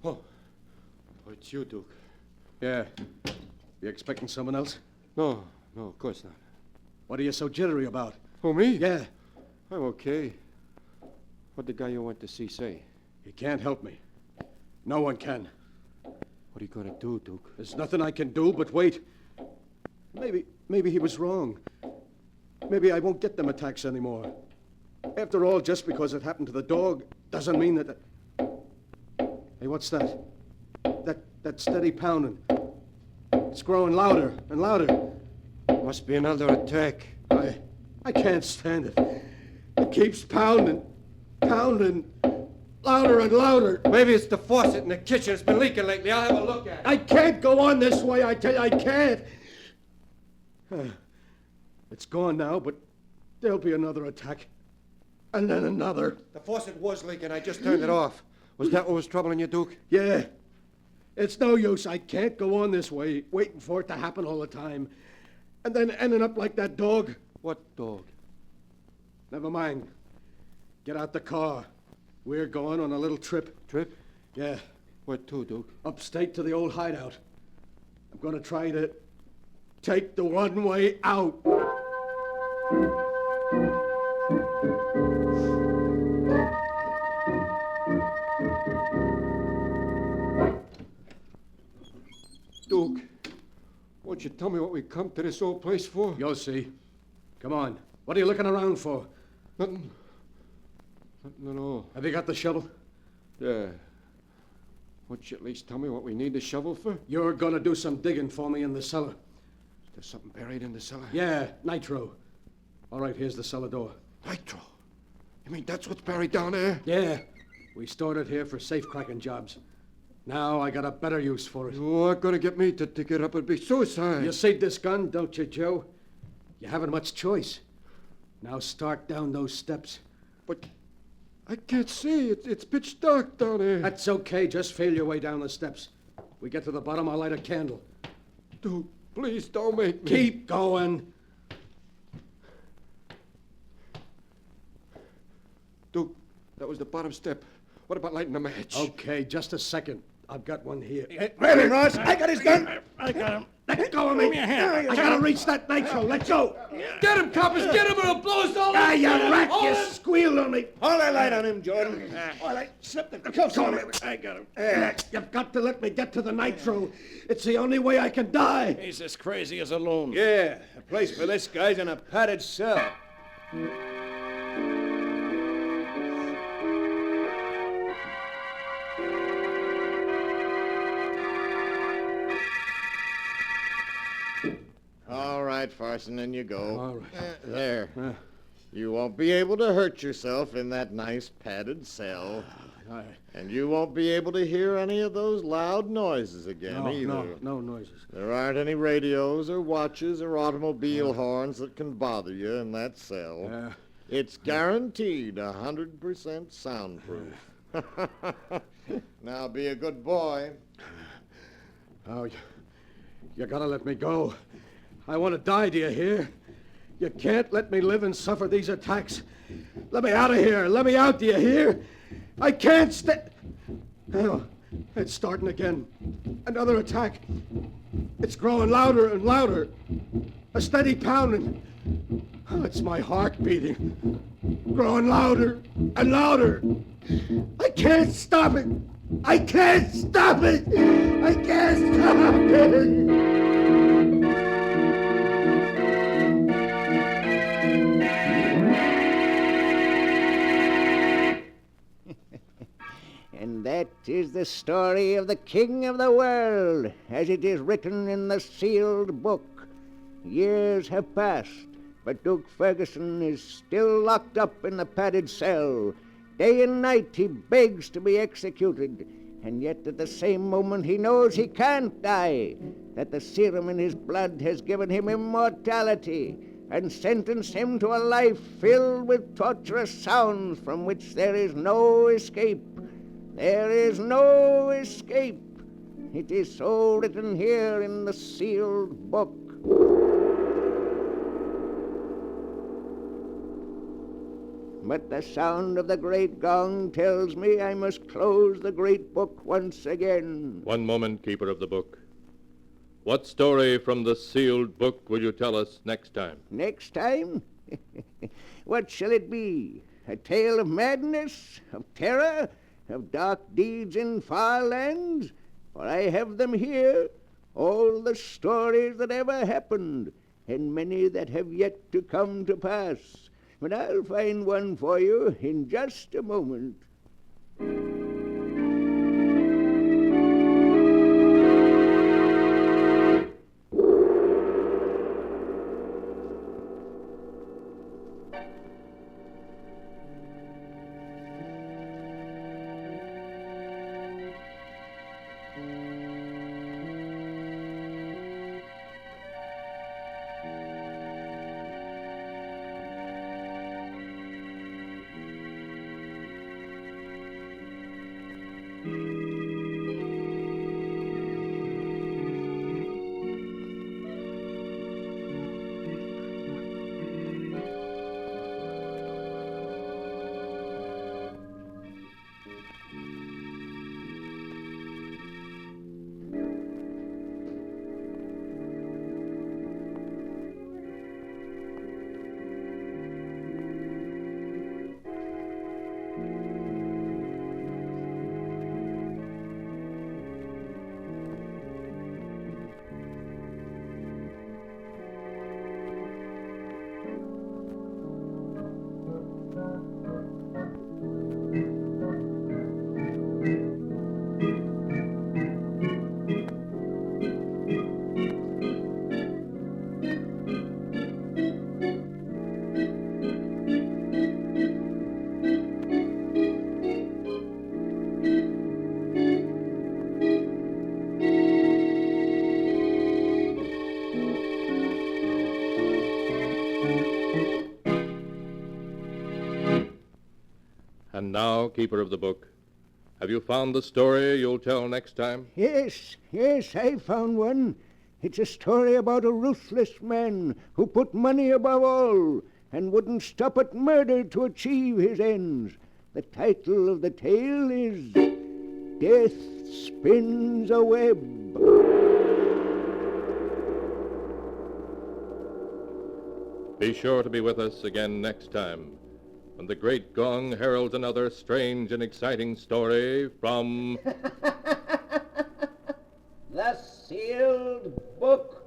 Oh, it's you, Duke. Yeah. You expecting someone else? No, of course not. What are you so jittery about? Oh, me? Yeah. I'm okay. What'd the guy you went to see say? He can't help me. No one can. What are you gonna do, Duke? There's nothing I can do but wait. Maybe he was wrong. Maybe I won't get them attacks anymore. After all, just because it happened to the dog doesn't mean that... Hey, what's that? That steady pounding. It's growing louder and louder. Must be another attack. I can't stand it. It keeps pounding, louder and louder. Maybe it's the faucet in the kitchen. It's been leaking lately. I'll have a look at it. I can't go on this way, I tell you, I can't. It's gone now, but there'll be another attack. And then another. The faucet was leaking. I just turned it off. Was that what was troubling you, Duke? Yeah. It's no use. I can't go on this way, waiting for it to happen all the time. And then ending up like that dog. What dog? Never mind. Get out the car. We're going on a little trip. Trip? Yeah. Where to, Duke? Upstate to the old hideout. I'm going to try to take the one way out. Duke, won't you tell me what we come to this old place for? You'll see. Come on. What are you looking around for? Nothing. Nothing at all. Have you got the shovel? Yeah. Won't you at least tell me what we need the shovel for? You're going to do some digging for me in the cellar. There's something buried in the cellar? Yeah, nitro. All right, here's the cellar door. Nitro. You mean that's what's buried down there? Yeah. We stored it here for safe-cracking jobs. Now I got a better use for it. You aren't going to get me to dig it up. It'd be suicide. You see this gun, don't you, Joe? You haven't much choice. Now start down those steps. But I can't see. It's pitch dark down there. That's okay. Just feel your way down the steps. We get to the bottom, I'll light a candle. Duke, please don't make me. Keep going. Duke, that was the bottom step. What about lighting a match? Okay, just a second. I've got one here. Grab him, Ross. I got his gun. I got him. Let go of me. I gotta reach that nitro. Let go. Get him, coppers! Get him or he'll blow us all Ah, up! you rat. You Hold squealed on me. Hold that light on him, Jordan. While I slip the cuffs on him. I got him. You've got to let me get to the nitro. It's the only way I can die. He's as crazy as a loon. Yeah, the place for this guy's in a padded cell. All right, Farson, in you go. All right. There. You won't be able to hurt yourself in that nice padded cell. And you won't be able to hear any of those loud noises again either. No noises. There aren't any radios or watches or automobile horns that can bother you in that cell. It's guaranteed 100% soundproof. Now be a good boy. Oh, you gotta let me go. I want to die, do you hear? You can't let me live and suffer these attacks. Let me out of here. Let me out, do you hear? I can't stay. Oh, it's starting again. Another attack. It's growing louder and louder. A steady pounding. Oh, it's my heart beating. Growing louder and louder. I can't stop it. I can't stop it. I can't stop it. And that is the story of the King of the World, as it is written in the sealed book. Years have passed, but Duke Ferguson is still locked up in the padded cell. Day and night he begs to be executed, and yet at the same moment he knows he can't die, that the serum in his blood has given him immortality and sentenced him to a life filled with torturous sounds from which there is no escape. There is no escape. It is so written here in the sealed book. But the sound of the great gong tells me I must close the great book once again. One moment, keeper of the book. What story from the sealed book will you tell us next time? Next time? What shall it be? A tale of madness, of terror, of dark deeds in far lands? For I have them here, all the stories that ever happened, and many that have yet to come to pass. But I'll find one for you in just a moment. And now, keeper of the book, have you found the story you'll tell next time? Yes, I found one. It's a story about a ruthless man who put money above all and wouldn't stop at murder to achieve his ends. The title of the tale is Death Spins a Web. Be sure to be with us again next time when the great gong heralds another strange and exciting story from The Sealed Book.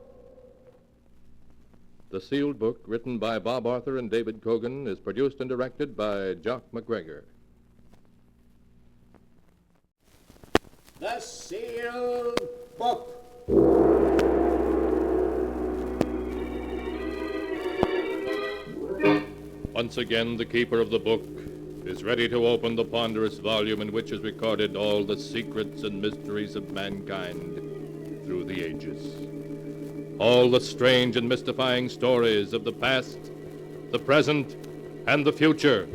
The Sealed Book, written by Bob Arthur and David Cogan, is produced and directed by Jock McGregor. The Sealed Book. Once again, the keeper of the book is ready to open the ponderous volume in which is recorded all the secrets and mysteries of mankind through the ages. All the strange and mystifying stories of the past, the present, and the future.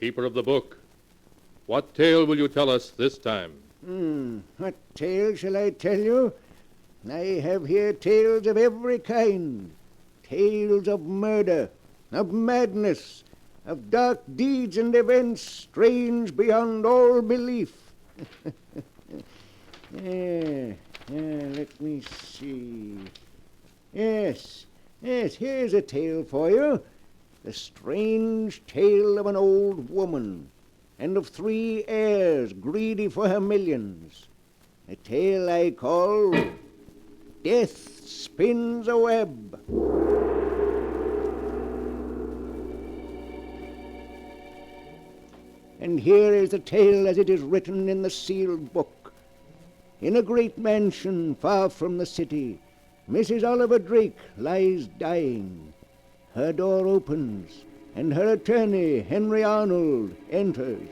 Keeper of the book, what tale will you tell us this time? What tale shall I tell you? I have here tales of every kind. Tales of murder, of madness, of dark deeds and events strange beyond all belief. Let me see. Yes, here's a tale for you. The strange tale of an old woman and of 3 heirs greedy for her millions. A tale I call Death Spins a Web. And here is the tale as it is written in the sealed book. In a great mansion far from the city, Mrs. Oliver Drake lies dying. Her door opens, and her attorney, Henry Arnold, enters.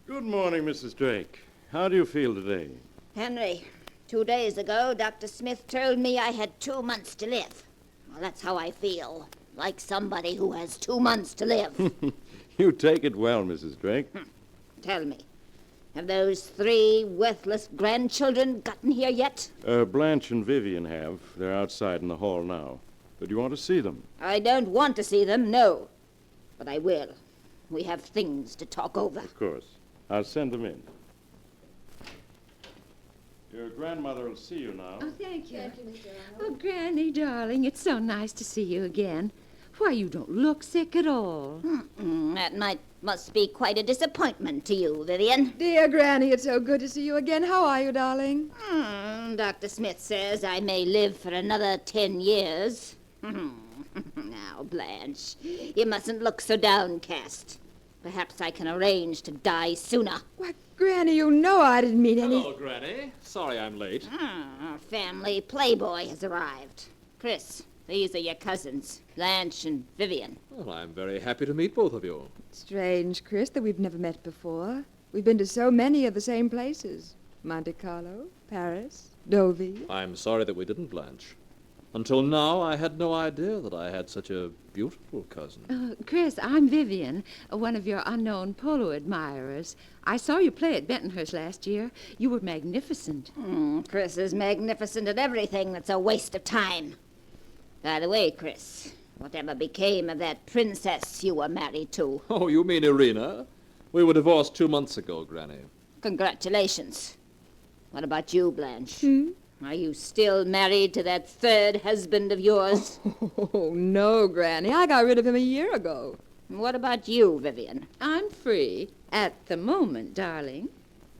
Good morning, Mrs. Drake. How do you feel today? Henry, 2 days ago, Dr. Smith told me I had 2 months to live. Well, that's how I feel, like somebody who has 2 months to live. You take it well, Mrs. Drake. Tell me, have those 3 worthless grandchildren gotten here yet? Blanche and Vivian have. They're outside in the hall now. Do you want to see them? I don't want to see them, no. But I will. We have things to talk over. Of course. I'll send them in. Your grandmother will see you now. Oh, thank you. Thank you, Mr. Arnold. Oh, Granny, darling, it's so nice to see you again. Why, you don't look sick at all. That must be quite a disappointment to you, Vivian. Dear Granny, it's so good to see you again. How are you, darling? Dr. Smith says I may live for another 10 years. Now, Blanche, you mustn't look so downcast. Perhaps I can arrange to die sooner. Why, Granny, you know I didn't mean any... Hello, Granny. Sorry I'm late. Our family playboy has arrived. Chris, these are your cousins, Blanche and Vivian. Well, I'm very happy to meet both of you. Strange, Chris, that we've never met before. We've been to so many of the same places. Monte Carlo, Paris, Deauville. I'm sorry that we didn't, Blanche. Until now, I had no idea that I had such a beautiful cousin. Chris, I'm Vivian, one of your unknown polo admirers. I saw you play at Bentonhurst last year. You were magnificent. Chris is magnificent at everything that's a waste of time. By the way, Chris, whatever became of that princess you were married to? Oh, you mean Irina? We were divorced 2 months ago, Granny. Congratulations. What about you, Blanche? Are you still married to that third husband of yours? Oh, no, Granny. I got rid of him a year ago. What about you, Vivian? I'm free at the moment, darling.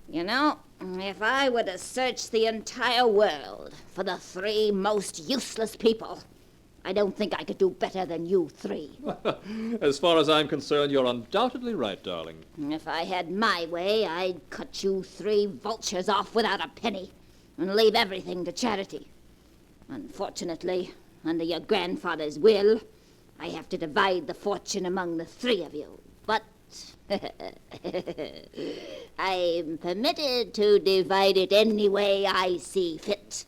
You know, if I were to search the entire world for the 3 most useless people, I don't think I could do better than you 3. As far as I'm concerned, you're undoubtedly right, darling. If I had my way, I'd cut you 3 vultures off without a penny and leave everything to charity. Unfortunately, under your grandfather's will, I have to divide the fortune among the 3 of you. But I'm permitted to divide it any way I see fit.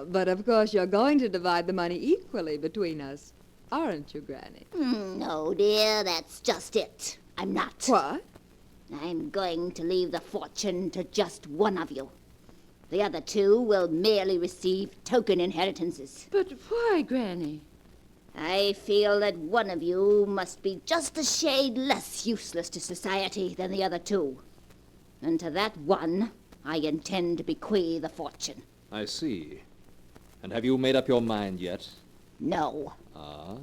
But of course you're going to divide the money equally between us, aren't you, Granny? No, dear, that's just it. I'm not. What? I'm going to leave the fortune to just one of you. The other 2 will merely receive token inheritances. But why, Granny? I feel that one of you must be just a shade less useless to society than the other 2. And to that one, I intend to bequeath the fortune. I see. And have you made up your mind yet? No. Ah?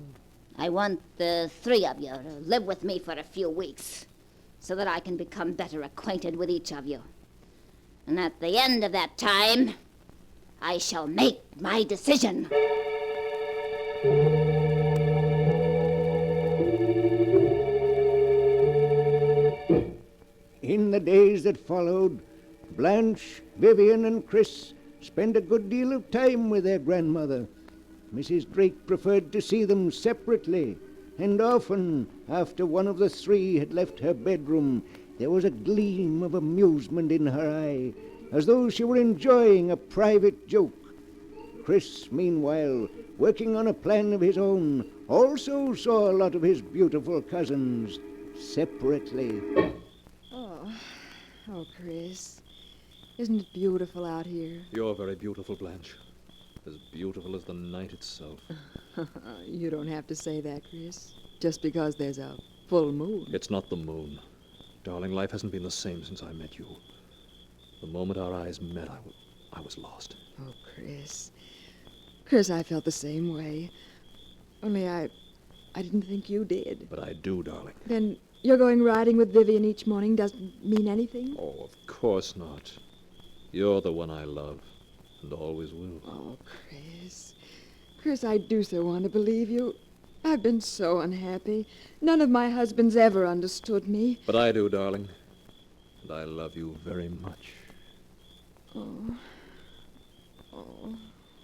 I want the 3 of you to live with me for a few weeks, so that I can become better acquainted with each of you. And at the end of that time, I shall make my decision. In the days that followed, Blanche, Vivian, and Chris spent a good deal of time with their grandmother. Mrs. Drake preferred to see them separately, and often, after one of the 3 had left her bedroom, there was a gleam of amusement in her eye, as though she were enjoying a private joke. Chris, meanwhile, working on a plan of his own, also saw a lot of his beautiful cousins separately. Oh, Chris. Isn't it beautiful out here? You're very beautiful, Blanche. As beautiful as the night itself. You don't have to say that, Chris. Just because there's a full moon. It's not the moon. Darling, life hasn't been the same since I met you. The moment our eyes met, I was lost. Oh, Chris. Chris, I felt the same way. Only I didn't think you did. But I do, darling. Then you're going riding with Vivian each morning doesn't mean anything? Oh, of course not. You're the one I love, and always will. Oh, Chris. Chris, I do so want to believe you. I've been so unhappy. None of my husbands ever understood me. But I do, darling. And I love you very much. Oh. Oh.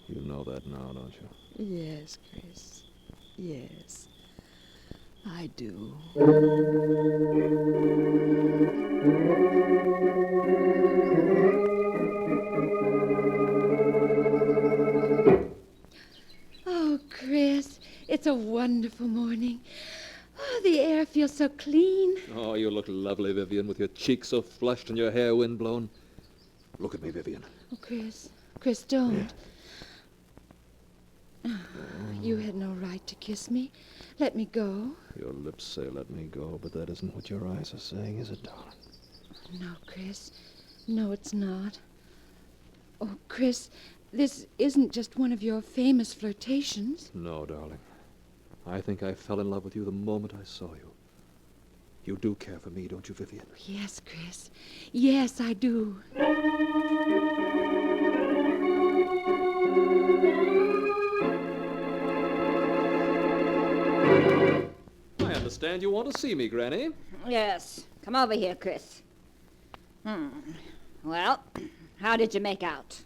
You know that now, don't you? Yes, Chris. Yes. I do. Oh, Chris, it's a wonderful morning. Oh, the air feels so clean. Oh, you look lovely, Vivian, with your cheeks so flushed and your hair windblown. Look at me, Vivian. Oh, Chris, don't. Oh, you had no right to kiss me. Let me go. Your lips say let me go, but that isn't what your eyes are saying, is it, darling? No, Chris. No, it's not. Oh, Chris, this isn't just one of your famous flirtations. No, darling. I think I fell in love with you the moment I saw you. You do care for me, don't you, Vivian? Yes, Chris. Yes, I do. I understand you want to see me, Granny. Yes. Come over here, Chris. Well, how did you make out?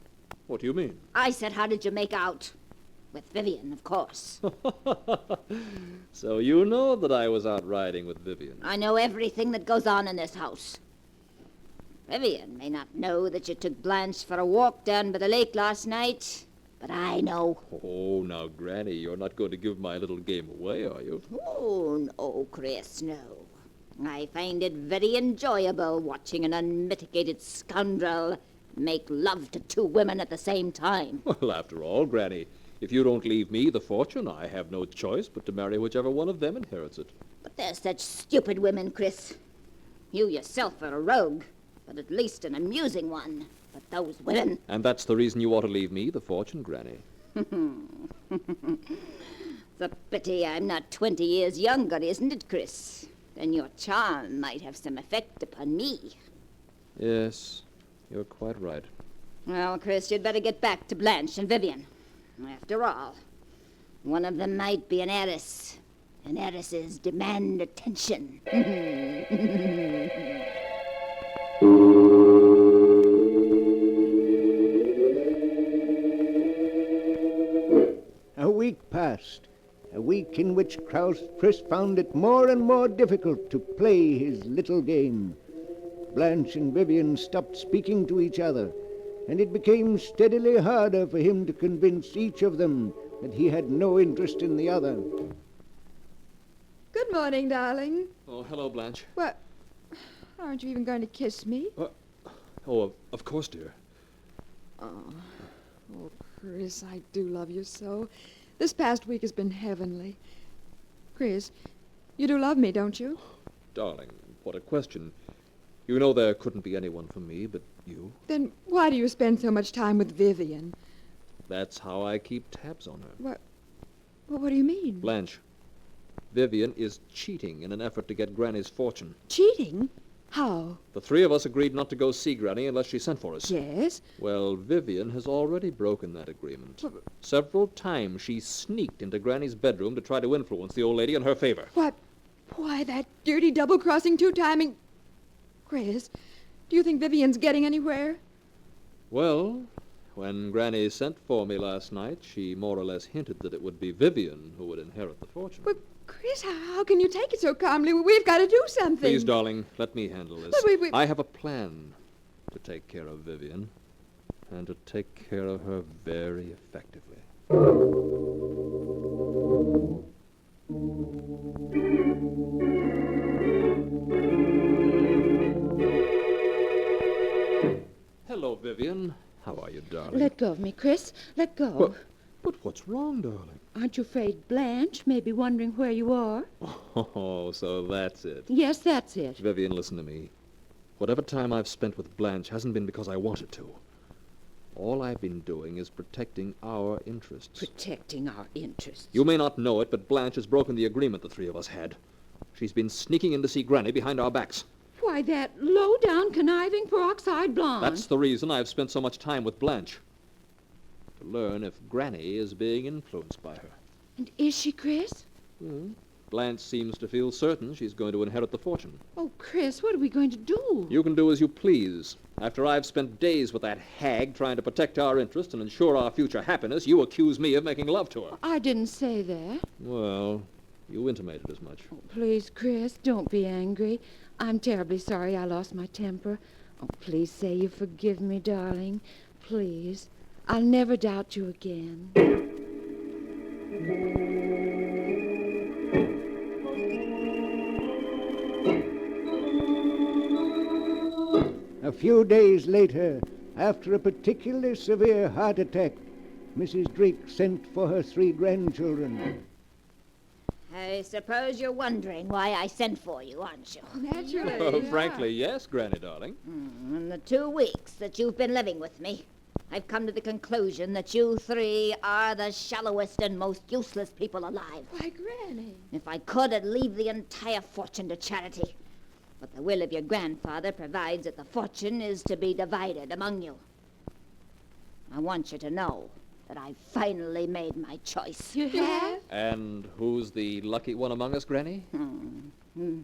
What do you mean? I said, how did you make out? With Vivian, of course. So you know that I was out riding with Vivian. I know everything that goes on in this house. Vivian may not know that you took Blanche for a walk down by the lake last night, but I know. Oh, now, Granny, you're not going to give my little game away, are you? Oh, no, Chris, no. I find it very enjoyable watching an unmitigated scoundrel make love to two women at the same time. Well, after all, Granny, if you don't leave me the fortune, I have no choice but to marry whichever one of them inherits it. But they're such stupid women, Chris. You yourself are a rogue, but at least an amusing one. But those women... And that's the reason you ought to leave me the fortune, Granny. It's a pity I'm not 20 years younger, isn't it, Chris? Then your charm might have some effect upon me. Yes, you're quite right. Well, Chris, you'd better get back to Blanche and Vivian. After all, one of them might be an heiress, and heiresses demand attention. A week passed, a week in which Chris found it more and more difficult to play his little game. Blanche and Vivian stopped speaking to each other, and it became steadily harder for him to convince each of them that he had no interest in the other. Good morning, darling. Oh, hello, Blanche. What? Aren't you even going to kiss me? Oh, of course, dear. Oh, Chris, I do love you so. This past week has been heavenly. Chris, you do love me, don't you? Darling, what a question. You know there couldn't be anyone for me but you. Then why do you spend so much time with Vivian? That's how I keep tabs on her. What? Well, what do you mean? Blanche, Vivian is cheating in an effort to get Granny's fortune. Cheating? How? The three of us agreed not to go see Granny unless she sent for us. Yes? Well, Vivian has already broken that agreement. Several times she sneaked into Granny's bedroom to try to influence the old lady in her favor. What? Why, that dirty double-crossing, two-timing... Chris, do you think Vivian's getting anywhere? Well, when Granny sent for me last night, she more or less hinted that it would be Vivian who would inherit the fortune. But, Chris, how can you take it so calmly? We've got to do something. Please, darling, let me handle this. But wait. I have a plan to take care of Vivian, and to take care of her very effectively. Hello, Vivian. How are you, darling? Let go of me, Chris. Let go. But what's wrong, darling? Aren't you afraid Blanche may be wondering where you are? Oh, so that's it. Yes, that's it. Vivian, listen to me. Whatever time I've spent with Blanche hasn't been because I wanted to. All I've been doing is protecting our interests. Protecting our interests? You may not know it, but Blanche has broken the agreement the three of us had. She's been sneaking in to see Granny behind our backs. Why, that low-down, conniving, peroxide blonde. That's the reason I've spent so much time with Blanche. To learn if Granny is being influenced by her. And is she, Chris? Blanche seems to feel certain she's going to inherit the fortune. Oh, Chris, what are we going to do? You can do as you please. After I've spent days with that hag trying to protect our interests and ensure our future happiness, you accuse me of making love to her. I didn't say that. Well, you intimated as much. Oh, please, Chris, don't be angry. I'm terribly sorry I lost my temper. Oh, please say you forgive me, darling. Please. I'll never doubt you again. A few days later, after a particularly severe heart attack, Mrs. Drake sent for her 3 grandchildren. I suppose you're wondering why I sent for you, aren't you? Naturally. Frankly, yes, Granny, darling. In the 2 weeks that you've been living with me, I've come to the conclusion that you 3 are the shallowest and most useless people alive. Why, Granny. If I could, I'd leave the entire fortune to charity. But the will of your grandfather provides that the fortune is to be divided among you. I want you to know that I've finally made my choice. You have? And who's the lucky one among us, Granny?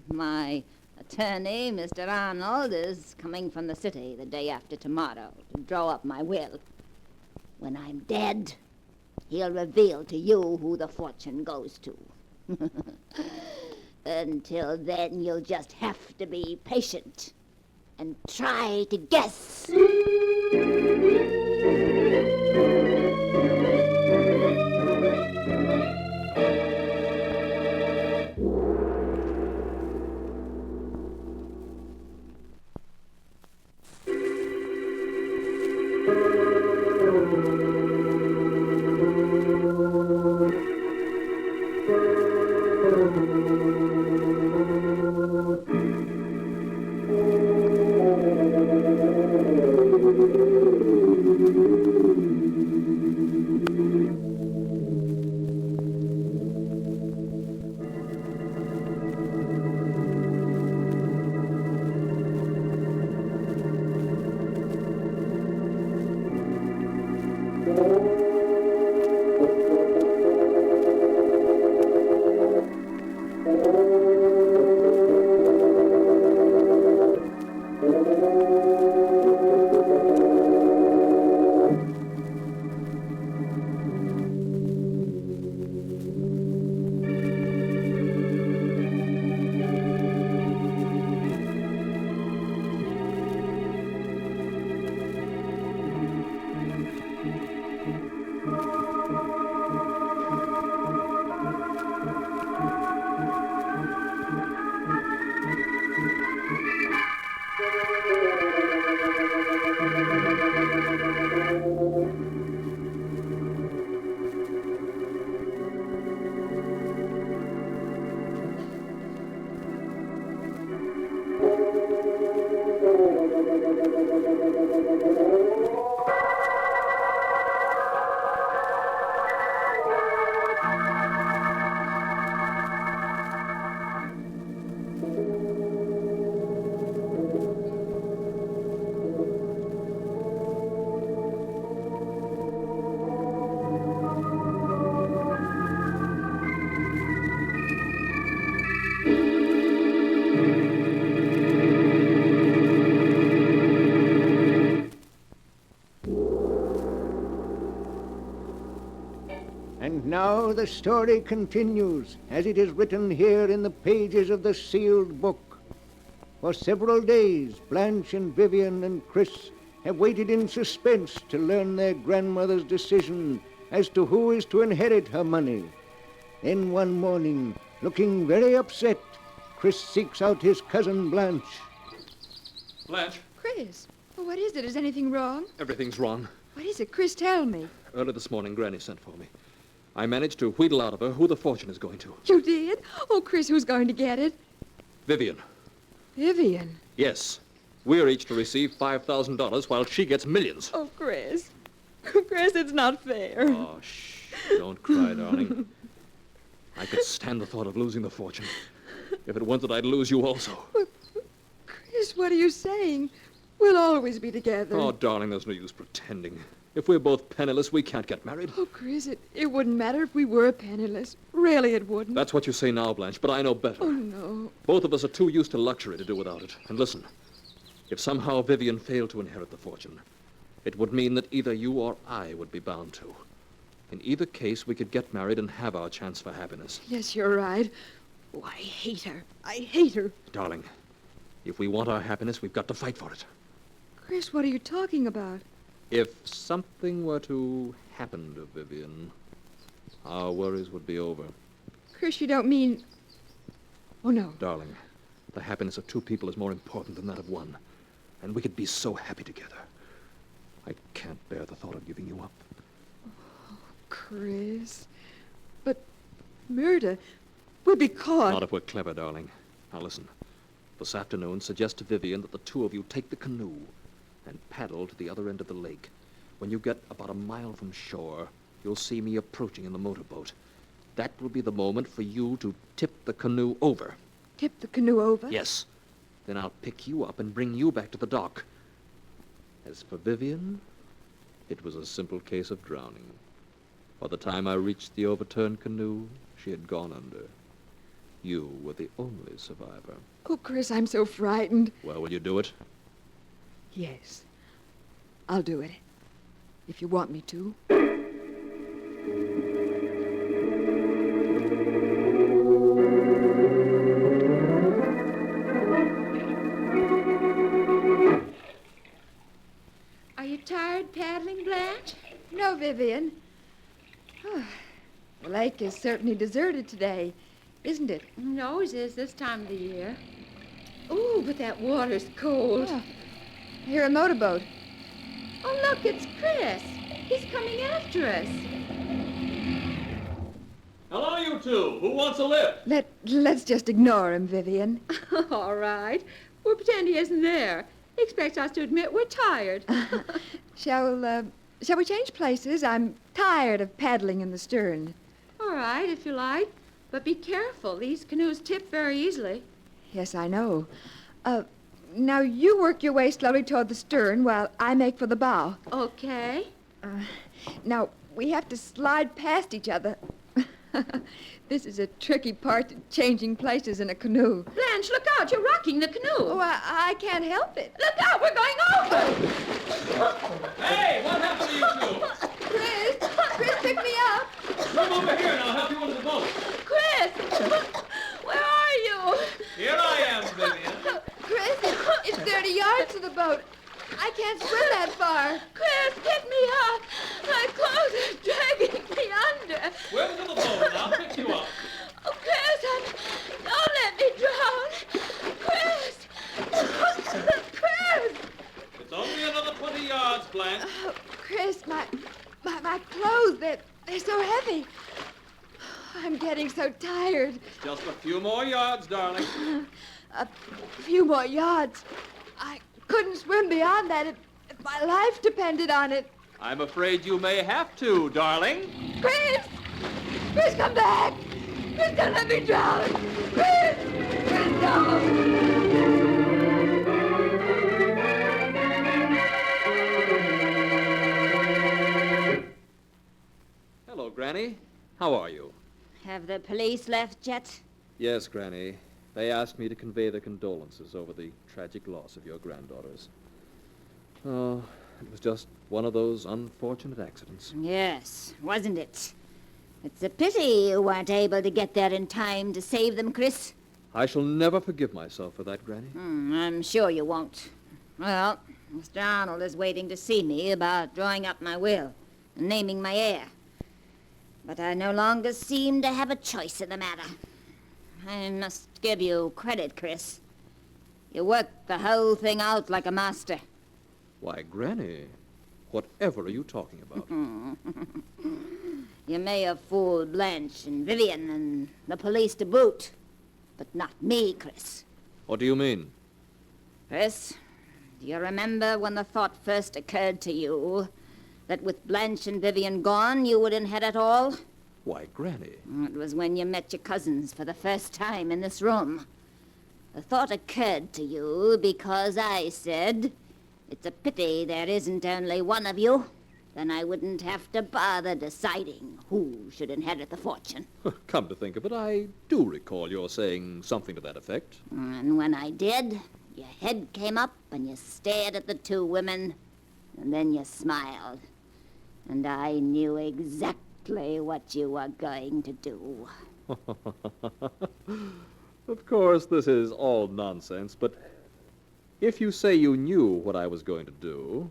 My attorney, Mr. Arnold, is coming from the city the day after tomorrow to draw up my will. When I'm dead, he'll reveal to you who the fortune goes to. Until then, you'll just have to be patient and try to guess. And now the story continues, as it is written here in the pages of the sealed book. For several days, Blanche and Vivian and Chris have waited in suspense to learn their grandmother's decision as to who is to inherit her money. Then one morning, looking very upset, Chris seeks out his cousin Blanche. Blanche? Chris, well, what is it? Is anything wrong? Everything's wrong. What is it? Chris, tell me. Early this morning, Granny sent for me. I managed to wheedle out of her who the fortune is going to. You did? Oh, Chris, who's going to get it? Vivian. Vivian? Yes. We're each to receive $5,000 while she gets millions. Oh, Chris. Chris, it's not fair. Oh, shh. Don't cry, darling. I could stand the thought of losing the fortune. If it weren't that I'd lose you also. But, Chris, what are you saying? We'll always be together. Oh, darling, there's no use pretending. If we're both penniless, we can't get married. Oh, Chris, it wouldn't matter if we were penniless. Really, it wouldn't. That's what you say now, Blanche, but I know better. Oh, no. Both of us are too used to luxury to do without it. And listen, if somehow Vivian failed to inherit the fortune, it would mean that either you or I would be bound to. In either case, we could get married and have our chance for happiness. Yes, you're right. Oh, I hate her. I hate her. Darling, if we want our happiness, we've got to fight for it. Chris, what are you talking about? If something were to happen to Vivian, our worries would be over. Chris, you don't mean... Oh, no. Darling, the happiness of two people is more important than that of one. And we could be so happy together. I can't bear the thought of giving you up. Oh, Chris. But murder... We'll be caught. Not if we're clever, darling. Now listen. This afternoon, suggest to Vivian that the two of you take the canoe and paddle to the other end of the lake. When you get about a mile from shore, you'll see me approaching in the motorboat. That will be the moment for you to tip the canoe over. Tip the canoe over? Yes. Then I'll pick you up and bring you back to the dock. As for Vivian, it was a simple case of drowning. By the time I reached the overturned canoe, she had gone under. You were the only survivor. Oh, Chris, I'm so frightened. Well, will you do it? Yes. I'll do it. If you want me to. lake is certainly deserted today, isn't it? It always is this time of the year. Ooh, but that water's cold. Oh, I hear a motorboat. Oh, look, it's Chris. He's coming after us. Hello, you two. Who wants a lift? Let's just ignore him, Vivian. All right. We'll pretend he isn't there. He expects us to admit we're tired. Shall we change places? I'm tired of paddling in the stern. All right, if you like. But be careful. These canoes tip very easily. Yes, I know. Now you work your way slowly toward the stern while I make for the bow. Okay. Now, we have to slide past each other. This is a tricky part to changing places in a canoe. Blanche, look out. You're rocking the canoe. Oh, I can't help it. Look out. We're going over. Hey, what happened to you two? Chris, pick me up. Come over here and I'll help you into the boat. Chris, where are you? Here I am, Vivian. Chris, it's 30 yards to the boat. I can't swim that far. Chris, pick me up. My clothes are dragging me under. Swim to the boat and I'll pick you up. Oh, Chris, don't let me drown. Chris! Chris! It's only another 20 yards, Blanche. Oh, Chris, my clothes, they're so heavy. I'm getting so tired. Just a few more yards, darling. A few more yards. I couldn't swim beyond that if my life depended on it. I'm afraid you may have to, darling. Chris! Chris, come back! Chris, don't let me drown! Chris! Chris, no! Hello, Granny. How are you? Have the police left yet? Yes, Granny. They asked me to convey their condolences over the tragic loss of your granddaughters. Oh, it was just one of those unfortunate accidents. Yes, wasn't it? It's a pity you weren't able to get there in time to save them, Chris. I shall never forgive myself for that, Granny. I'm sure you won't. Well, Mr. Arnold is waiting to see me about drawing up my will and naming my heir. But I no longer seem to have a choice in the matter. I must give you credit, Chris. You worked the whole thing out like a master. Why, Granny, whatever are you talking about? You may have fooled Blanche and Vivian and the police to boot, but not me, Chris. What do you mean? Chris, do you remember when the thought first occurred to you that with Blanche and Vivian gone, you would inherit all? Why, Granny. It was when you met your cousins for the first time in this room. The thought occurred to you because I said, it's a pity there isn't only one of you. Then I wouldn't have to bother deciding who should inherit the fortune. Come to think of it, I do recall your saying something to that effect. And when I did, your head came up and you stared at the two women, and then you smiled. And I knew exactly what you were going to do. Of course, this is all nonsense, but if you say you knew what I was going to do,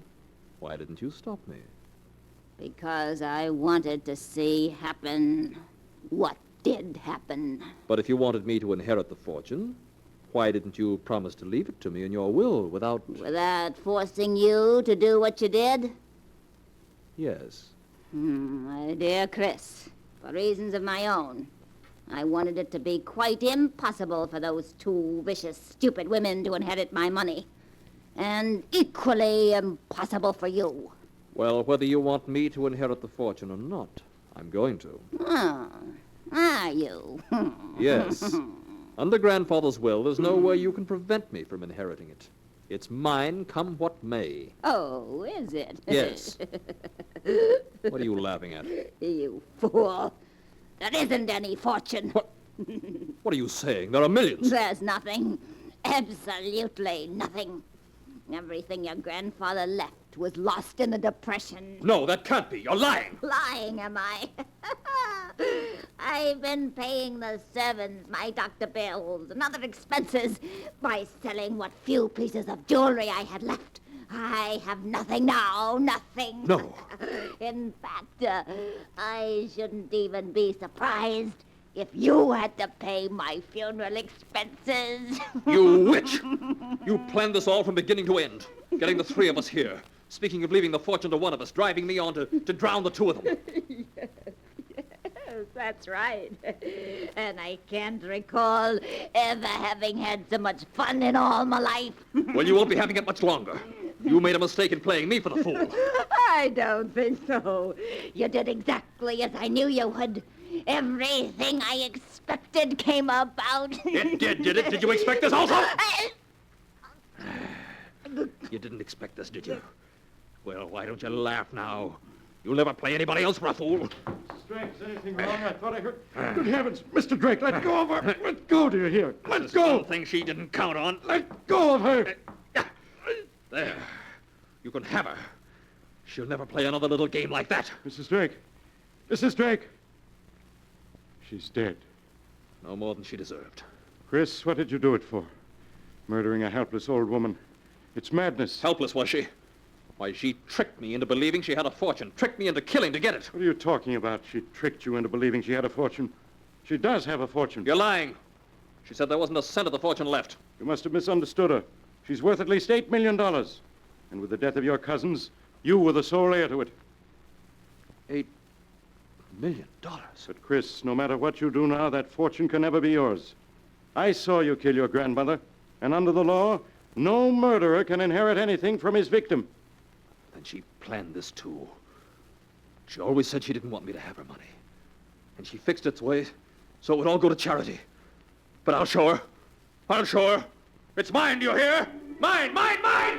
why didn't you stop me? Because I wanted to see happen what did happen. But if you wanted me to inherit the fortune, why didn't you promise to leave it to me in your will without... Without forcing you to do what you did? Yes. My dear Chris, for reasons of my own, I wanted it to be quite impossible for those two vicious, stupid women to inherit my money. And equally impossible for you. Well, whether you want me to inherit the fortune or not, I'm going to. Oh, are you? Yes. Under Grandfather's will, there's no way you can prevent me from inheriting it. It's mine, come what may. Oh, is it? Yes. What are you laughing at? You fool. There isn't any fortune. What are you saying? There are millions. There's nothing. Absolutely nothing. Everything your grandfather left was lost in the Depression. No, that can't be. You're lying. Lying, am I? I've been paying the servants my doctor bills and other expenses by selling what few pieces of jewelry I had left I have nothing now, nothing. No. In fact, I shouldn't even be surprised if you had to pay my funeral expenses. You witch! You planned this all from beginning to end, getting the three of us here. Speaking of leaving the fortune to one of us, driving me on to drown the two of them. Yes, that's right. And I can't recall ever having had so much fun in all my life. Well, you won't be having it much longer. You made a mistake in playing me for the fool. I don't think so. You did exactly as I knew you would. Everything I expected came about. It did it? Did you expect this also? You didn't expect this, did you? Well, why don't you laugh now? You'll never play anybody else for a fool. Drake, is anything wrong? I thought I heard... Good heavens, Mr. Drake, let go of her. Let go, do you hear? Let go. One thing she didn't count on. Let go of her. There. You can have her. She'll never play another little game like that. Mrs. Drake. Mrs. Drake. She's dead. No more than she deserved. Chris, what did you do it for? Murdering a helpless old woman. It's madness. Helpless, was she? Why, she tricked me into believing she had a fortune. Tricked me into killing to get it. What are you talking about? She tricked you into believing she had a fortune. She does have a fortune. You're lying. She said there wasn't a cent of the fortune left. You must have misunderstood her. She's worth at least $8 million. And with the death of your cousins, you were the sole heir to it. $8 million? But, Chris, no matter what you do now, that fortune can never be yours. I saw you kill your grandmother, and under the law, no murderer can inherit anything from his victim. Then she planned this, too. She always said she didn't want me to have her money. And she fixed its way so it would all go to charity. But I'll show her. I'll show her. It's mine, do you hear? Mine, mine, mine!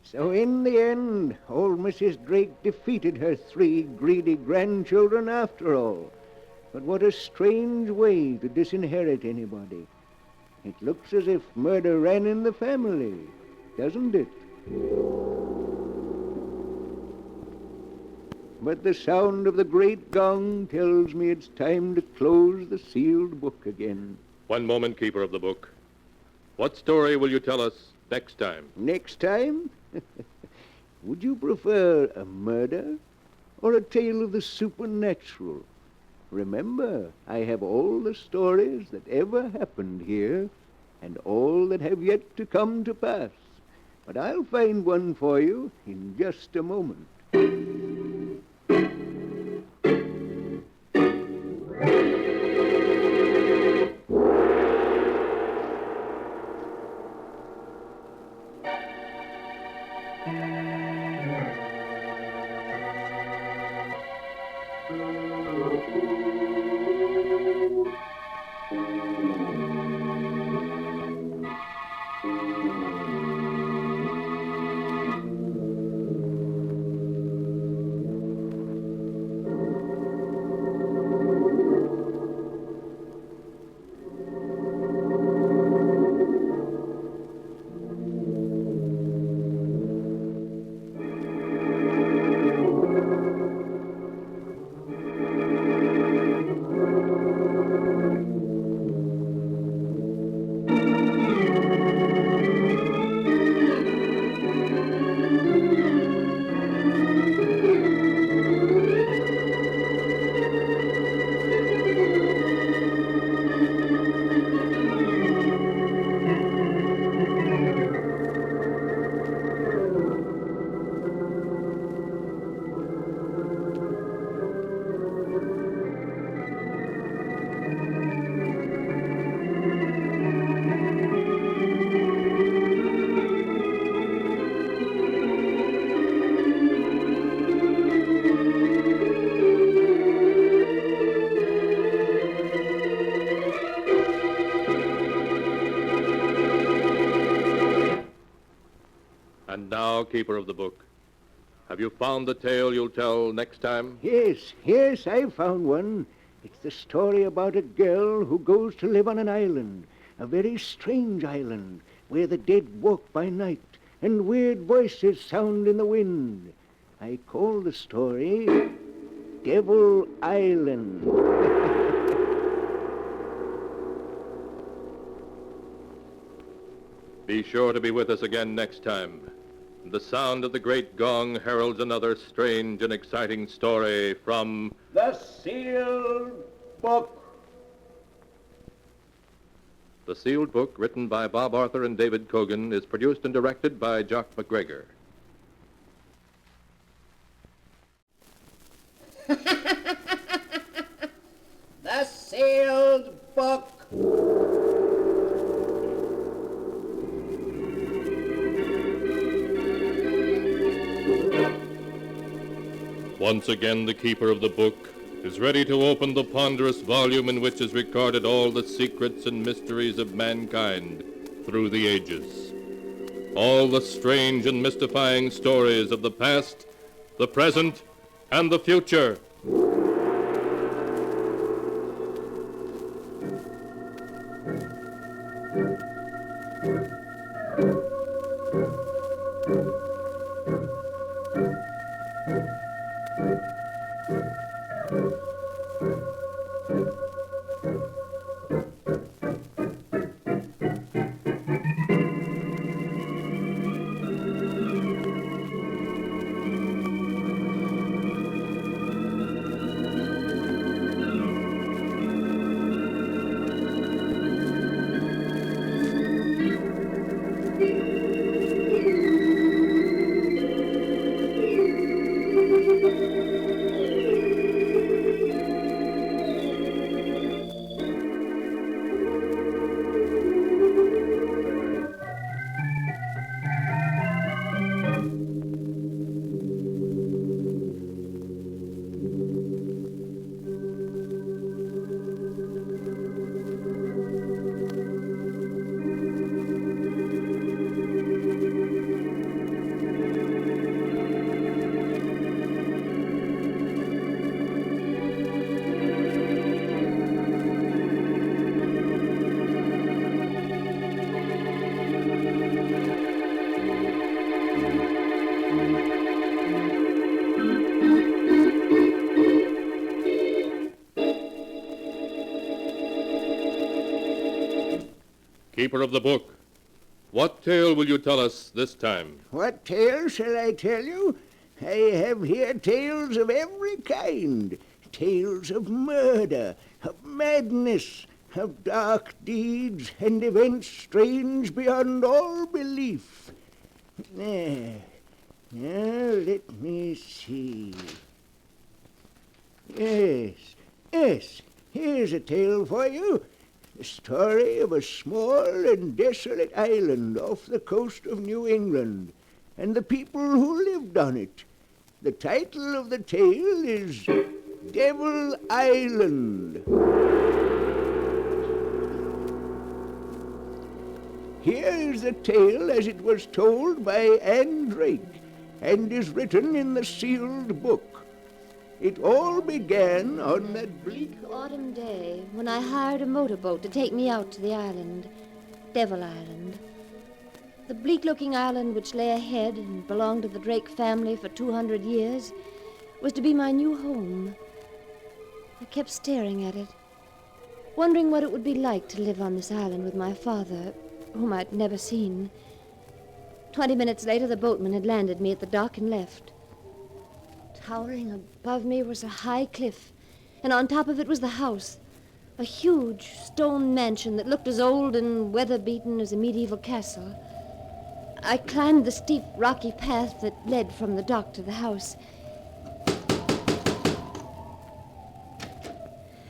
So in the end, old Mrs. Drake defeated her 3 greedy grandchildren after all. But what a strange way to disinherit anybody. It looks as if murder ran in the family, doesn't it? But the sound of the great gong tells me it's time to close the sealed book again. One moment, Keeper of the Book. What story will you tell us next time? Next time? Would you prefer a murder or a tale of the supernatural? Remember, I have all the stories that ever happened here and all that have yet to come to pass. But I'll find one for you in just a moment. And now, Keeper of the Book, have you found the tale you'll tell next time? Yes, I found one. It's the story about a girl who goes to live on an island, a very strange island, where the dead walk by night and weird voices sound in the wind. I call the story Devil Island. Be sure to be with us again next time. The sound of the great gong heralds another strange and exciting story from The Sealed Book. The Sealed Book, written by Bob Arthur and David Cogan, is produced and directed by Jock McGregor. The Sealed Book. Once again, the keeper of the book is ready to open the ponderous volume in which is recorded all the secrets and mysteries of mankind through the ages. All the strange and mystifying stories of the past, the present, and the future. Keeper of the book, what tale will you tell us this time? What tale shall I tell you? I have here tales of every kind. Tales of murder, of madness, of dark deeds and events strange beyond all belief. Now, let me see. Yes, here's a tale for you. The story of a small and desolate island off the coast of New England and the people who lived on it. The title of the tale is Devil Island. Here is the tale as it was told by Anne Drake and is written in the sealed book. It all began on that bleak autumn day when I hired a motorboat to take me out to the island, Devil Island. The bleak-looking island which lay ahead and belonged to the Drake family for 200 years was to be my new home. I kept staring at it, wondering what it would be like to live on this island with my father, whom I'd never seen. 20 minutes later, the boatman had landed me at the dock and left. Towering above me was a high cliff, and on top of it was the house, a huge stone mansion that looked as old and weather-beaten as a medieval castle. I climbed the steep, rocky path that led from the dock to the house.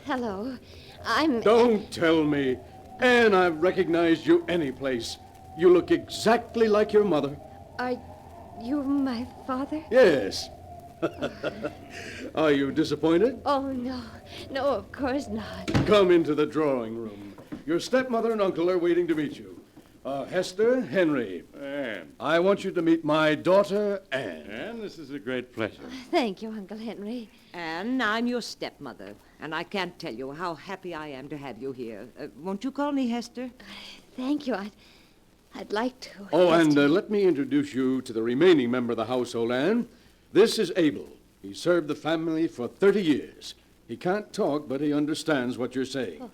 Hello, I'm... Don't tell me. Anne, I've recognized you any place. You look exactly like your mother. Are you my father? Yes. Are you disappointed? Oh, no. No, of course not. Come into the drawing room. Your stepmother and uncle are waiting to meet you. Hester, Henry. Anne. I want you to meet my daughter, Anne. Anne, this is a great pleasure. Thank you, Uncle Henry. Anne, I'm your stepmother, and I can't tell you how happy I am to have you here. Won't you call me Hester? Thank you. I'd like to. Oh, and let me introduce you to the remaining member of the household, Anne. This is Abel. He served the family for 30 years. He can't talk, but he understands what you're saying. Oh.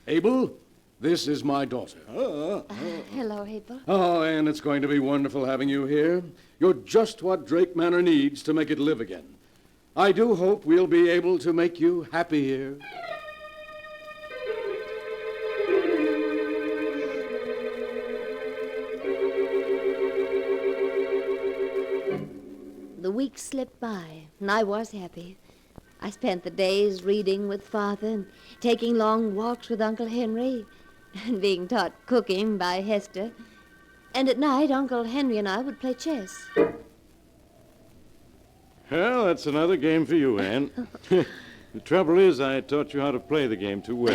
Abel, This is my daughter. Hello, Abel. Oh, Anne, it's going to be wonderful having you here. You're just what Drake Manor needs to make it live again. I do hope we'll be able to make you happy here. The weeks slipped by, and I was happy. I spent the days reading with Father and taking long walks with Uncle Henry and being taught cooking by Hester. And at night, Uncle Henry and I would play chess. Well, that's another game for you, Anne. The trouble is, I taught you how to play the game too well.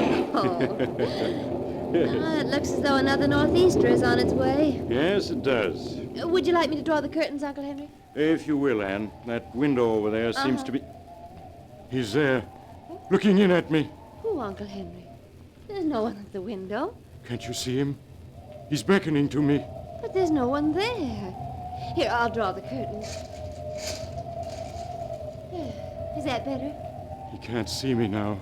It looks as though another northeaster is on its way. Yes, it does. Would you like me to draw the curtains, Uncle Henry? If you will, Anne. That window over there seems to be... He's there, looking in at me. Who, Uncle Henry? There's no one at the window. Can't you see him? He's beckoning to me. But there's no one there. Here, I'll draw the curtains. Is that better? He can't see me now,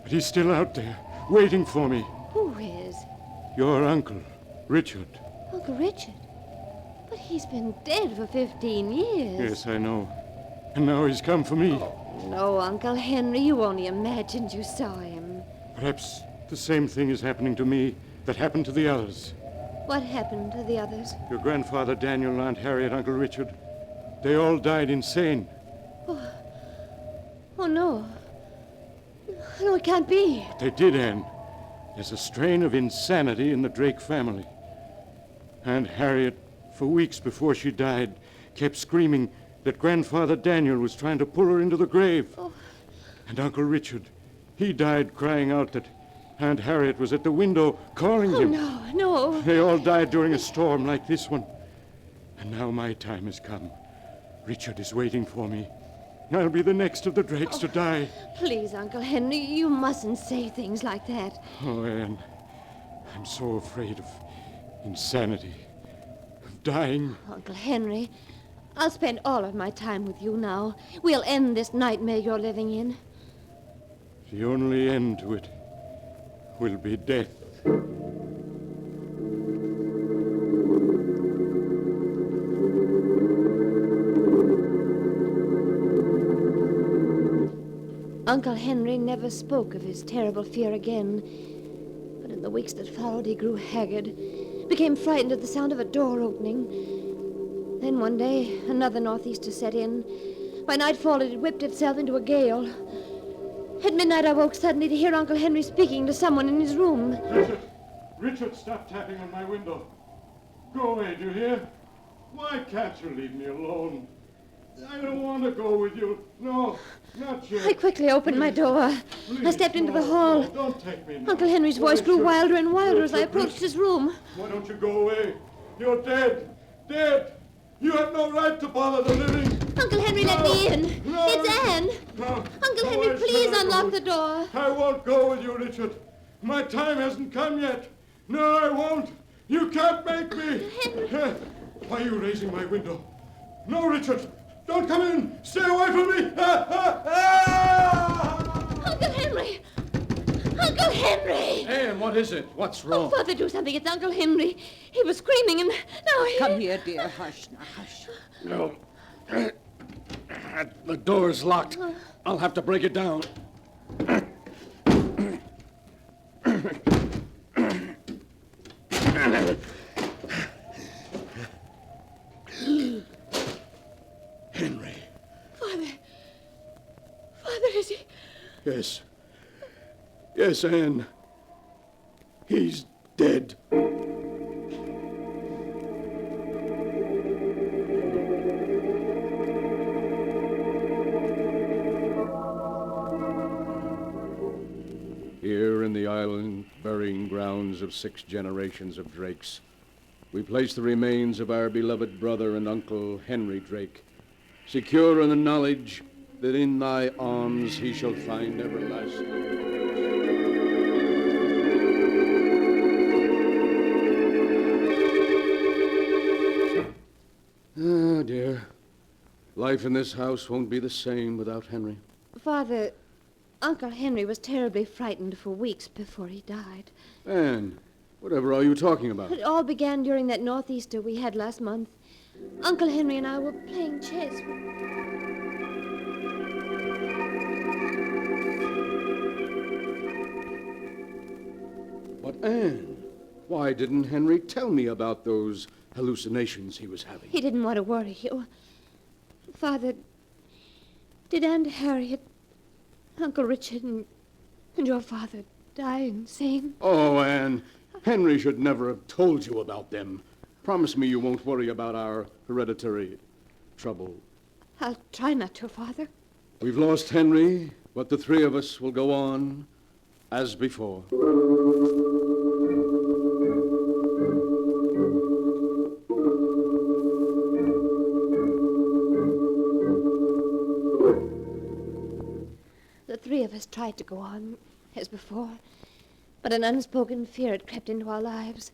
but he's still out there, waiting for me. Who is? Your uncle, Richard. Uncle Richard? But he's been dead for 15 years. Yes, I know. And now he's come for me. No, Uncle Henry, you only imagined you saw him. Perhaps the same thing is happening to me that happened to the others. What happened to the others? Your grandfather Daniel, Aunt Harriet, Uncle Richard. They all died insane. Oh, no. No, it can't be. They did, Anne. There's a strain of insanity in the Drake family. Aunt Harriet, for weeks before she died, kept screaming that Grandfather Daniel was trying to pull her into the grave. And Uncle Richard, he died crying out that Aunt Harriet was at the window calling him. No. They all died during a storm like this one. And now my time has come. Richard is waiting for me. I'll be the next of the Drakes to die. Please, Uncle Henry, you mustn't say things like that. Oh, Anne, I'm so afraid of insanity, of dying. Uncle Henry, I'll spend all of my time with you now. We'll end this nightmare you're living in. The only end to it will be death. Uncle Henry never spoke of his terrible fear again. But in the weeks that followed, he grew haggard, became frightened at the sound of a door opening. Then one day, another northeaster set in. By nightfall, it had whipped itself into a gale. At midnight, I woke suddenly to hear Uncle Henry speaking to someone in his room. Richard, stop tapping on my window. Go away, do you hear? Why can't you leave me alone? I don't want to go with you. No, not yet. I quickly opened my door. I stepped into the hall. Don't take me now. Uncle Henry's voice grew wilder and wilder as I approached his room. Why don't you go away? You're dead. Dead. You have no right to bother the living. Uncle Henry, let me in. It's Anne. No. Uncle Henry, please unlock the door. I won't go with you, Richard. My time hasn't come yet. No, I won't. You can't make me. Henry. Why are you raising my window? No, Richard. Don't come in! Stay away from me! Uncle Henry! Uncle Henry! Anne, what is it? What's wrong? Oh, Father, do something. It's Uncle Henry. He was screaming and now he... Come here, dear. Hush now, hush. No. The door's locked. I'll have to break it down. Henry. Father, is he... Yes. Yes, Anne. He's dead. Here in the island, burying grounds of 6 generations of Drakes, we place the remains of our beloved brother and uncle, Henry Drake, secure in the knowledge that in thy arms he shall find everlasting. Ah, dear. Life in this house won't be the same without Henry. Father, Uncle Henry was terribly frightened for weeks before he died. Anne, whatever are you talking about? It all began during that northeaster we had last month. Uncle Henry and I were playing chess. But Anne, why didn't Henry tell me about those hallucinations he was having? He didn't want to worry you. Father, did Aunt Harriet, Uncle Richard, and your father die insane? Oh, Anne, Henry should never have told you about them. Promise me you won't worry about our hereditary trouble. I'll try not to, Father. We've lost Henry, but the three of us will go on as before. The three of us tried to go on as before, but an unspoken fear had crept into our lives.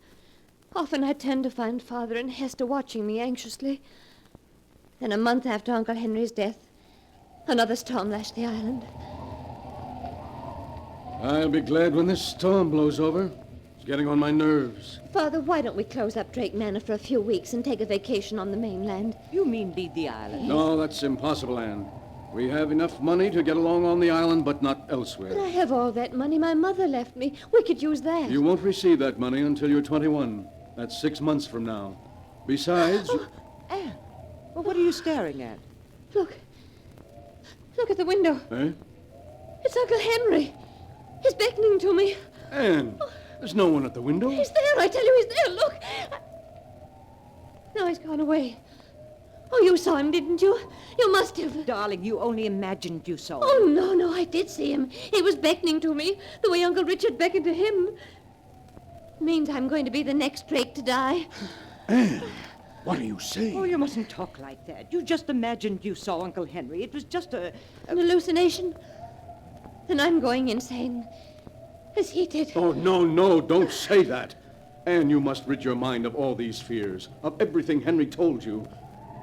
Often I turned to find Father and Hester watching me anxiously. Then a month after Uncle Henry's death, another storm lashed the island. I'll be glad when this storm blows over. It's getting on my nerves. Father, why don't we close up Drake Manor for a few weeks and take a vacation on the mainland? You mean leave the island? No, that's impossible, Anne. We have enough money to get along on the island, but not elsewhere. But I have all that money my mother left me. We could use that. You won't receive that money until you're 21. That's 6 months from now. Besides... Anne, well, what are you staring at? Look. Look at the window. Eh? It's Uncle Henry. He's beckoning to me. Anne, there's no one at the window. He's there. I tell you, he's there. Look. Now he's gone away. Oh, you saw him, didn't you? You must have. Darling, you only imagined you saw him. Oh, no, I did see him. He was beckoning to me, the way Uncle Richard beckoned to him. Means I'm going to be the next Drake to die. Anne, what are you saying? Oh, you mustn't talk like that. You just imagined you saw Uncle Henry. It was just an hallucination. Then I'm going insane. As he did. Oh, no, don't say that. Anne, you must rid your mind of all these fears, of everything Henry told you.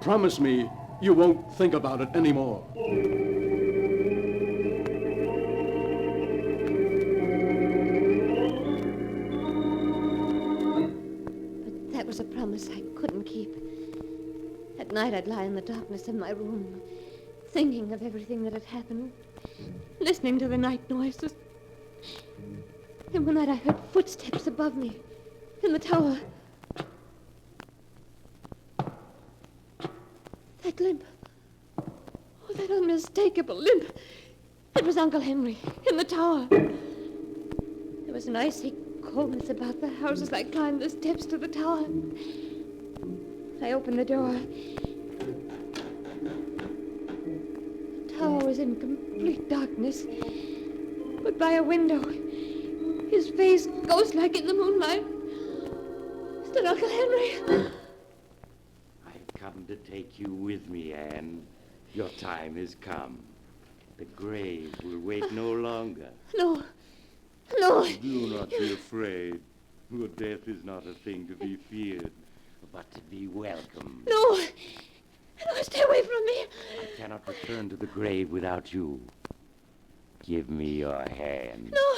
Promise me you won't think about it anymore. But that was a promise I couldn't keep. At night I'd lie in the darkness of my room, thinking of everything that had happened, listening to the night noises. Then one night I heard footsteps above me in the tower. That limp. Oh, that unmistakable limp. It was Uncle Henry in the tower. There was an icy coldness about the house as I climbed the steps to the tower. I opened the door. The tower was in complete darkness. But by a window, his face ghost-like in the moonlight, stood Uncle Henry. Come to take you with me, Anne. Your time has come. The grave will wait no longer. No. Do not be afraid. Your death is not a thing to be feared, but to be welcomed. No, stay away from me. I cannot return to the grave without you. Give me your hand. No.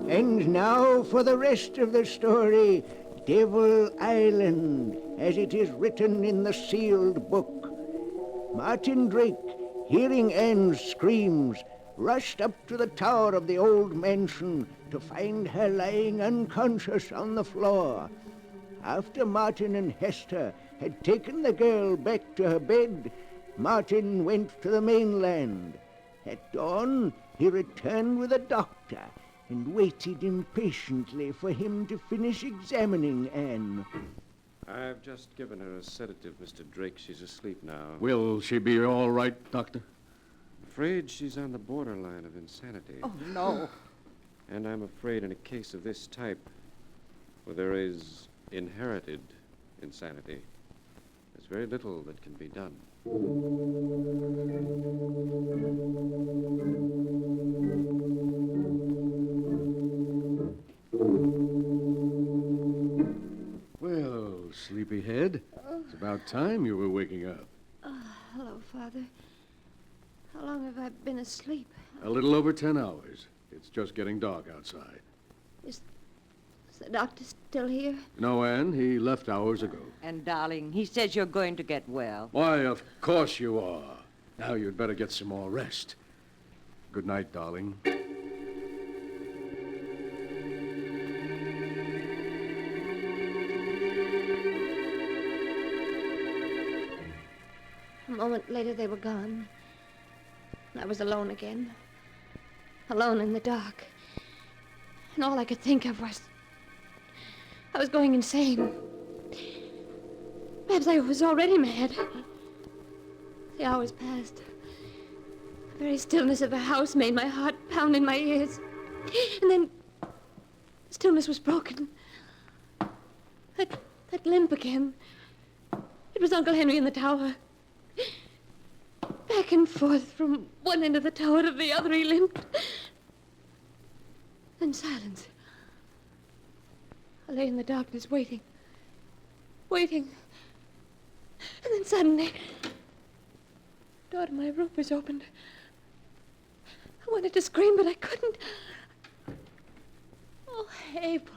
And now for the rest of the story, Devil Island, as it is written in the sealed book. Martin Drake, hearing Anne's screams, rushed up to the tower of the old mansion to find her lying unconscious on the floor. After Martin and Hester had taken the girl back to her bed, Martin went to the mainland. At dawn, he returned with a doctor and waited impatiently for him to finish examining Anne. I've just given her a sedative, Mr. Drake. She's asleep now. Will she be all right, Doctor? Afraid she's on the borderline of insanity. Oh, no. And I'm afraid in a case of this type, where there is inherited insanity, there's very little that can be done. Well, sleepyhead, it's about time you were waking up. Hello, Father. How long have I been asleep? A little over 10 hours. It's just getting dark outside. Is the doctor still here? No, Anne, he left hours ago. And, darling, he says you're going to get well. Why, of course you are. Now you'd better get some more rest. Good night, darling. A moment later, they were gone. I was alone again. Alone in the dark. And all I could think of was... I was going insane. Perhaps I was already mad. The hours passed. The very stillness of the house made my heart pound in my ears. And then... the stillness was broken. That limp again. It was Uncle Henry in the tower. Back and forth from one end of the tower to the other he limped. Then silence. I lay in the darkness waiting. Waiting. And then suddenly, the door to my room was opened. I wanted to scream, but I couldn't. Oh, Abel.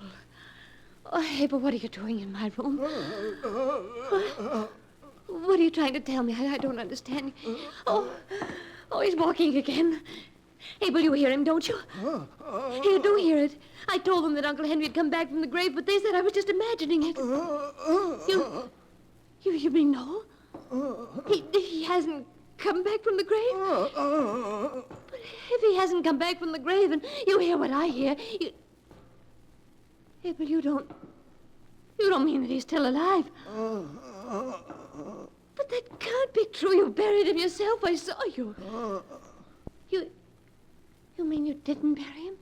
Oh, Abel, what are you doing in my room? What are you trying to tell me? I don't understand. Oh, he's walking again. Abel, you hear him, don't you? You do hear it. I told them that Uncle Henry had come back from the grave, but they said I was just imagining it. You mean no? He hasn't come back from the grave? But if he hasn't come back from the grave and you hear what I hear, Abel, you don't mean that he's still alive. But that can't be true. You buried him yourself. I saw you. You mean you didn't bury him?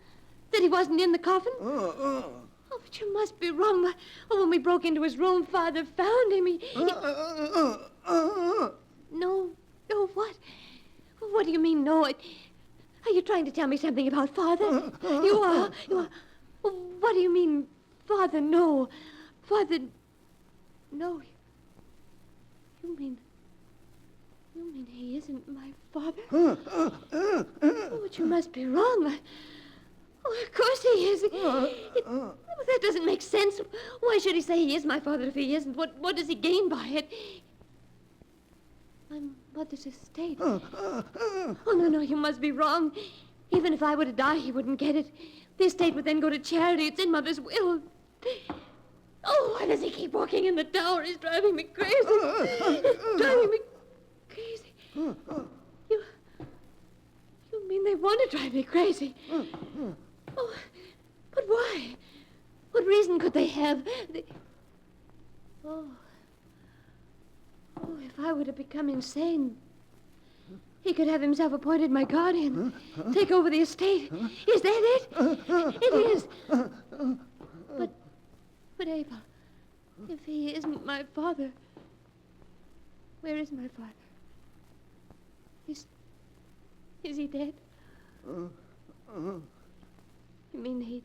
That he wasn't in the coffin? Oh, but you must be wrong. Oh, when we broke into his room, Father found him. No, what? What do you mean, no? Are you trying to tell me something about Father? You are. What do you mean, Father, no? Father, no. You mean he isn't my father? Oh, but you must be wrong. Oh, of course he is. That doesn't make sense. Why should he say he is my father if he isn't? What does he gain by it? My mother's estate. Oh, no, you must be wrong. Even if I were to die, he wouldn't get it. The estate would then go to charity. It's in Mother's will. Oh, why does he keep walking in the tower? He's driving me crazy. He's driving me crazy. You mean they want to drive me crazy? Oh, but why? What reason could they have? Oh, if I were to become insane, he could have himself appointed my guardian, take over the estate. Is that it? It is. But Abel, if he isn't my father, where is my father? Is he dead? You mean he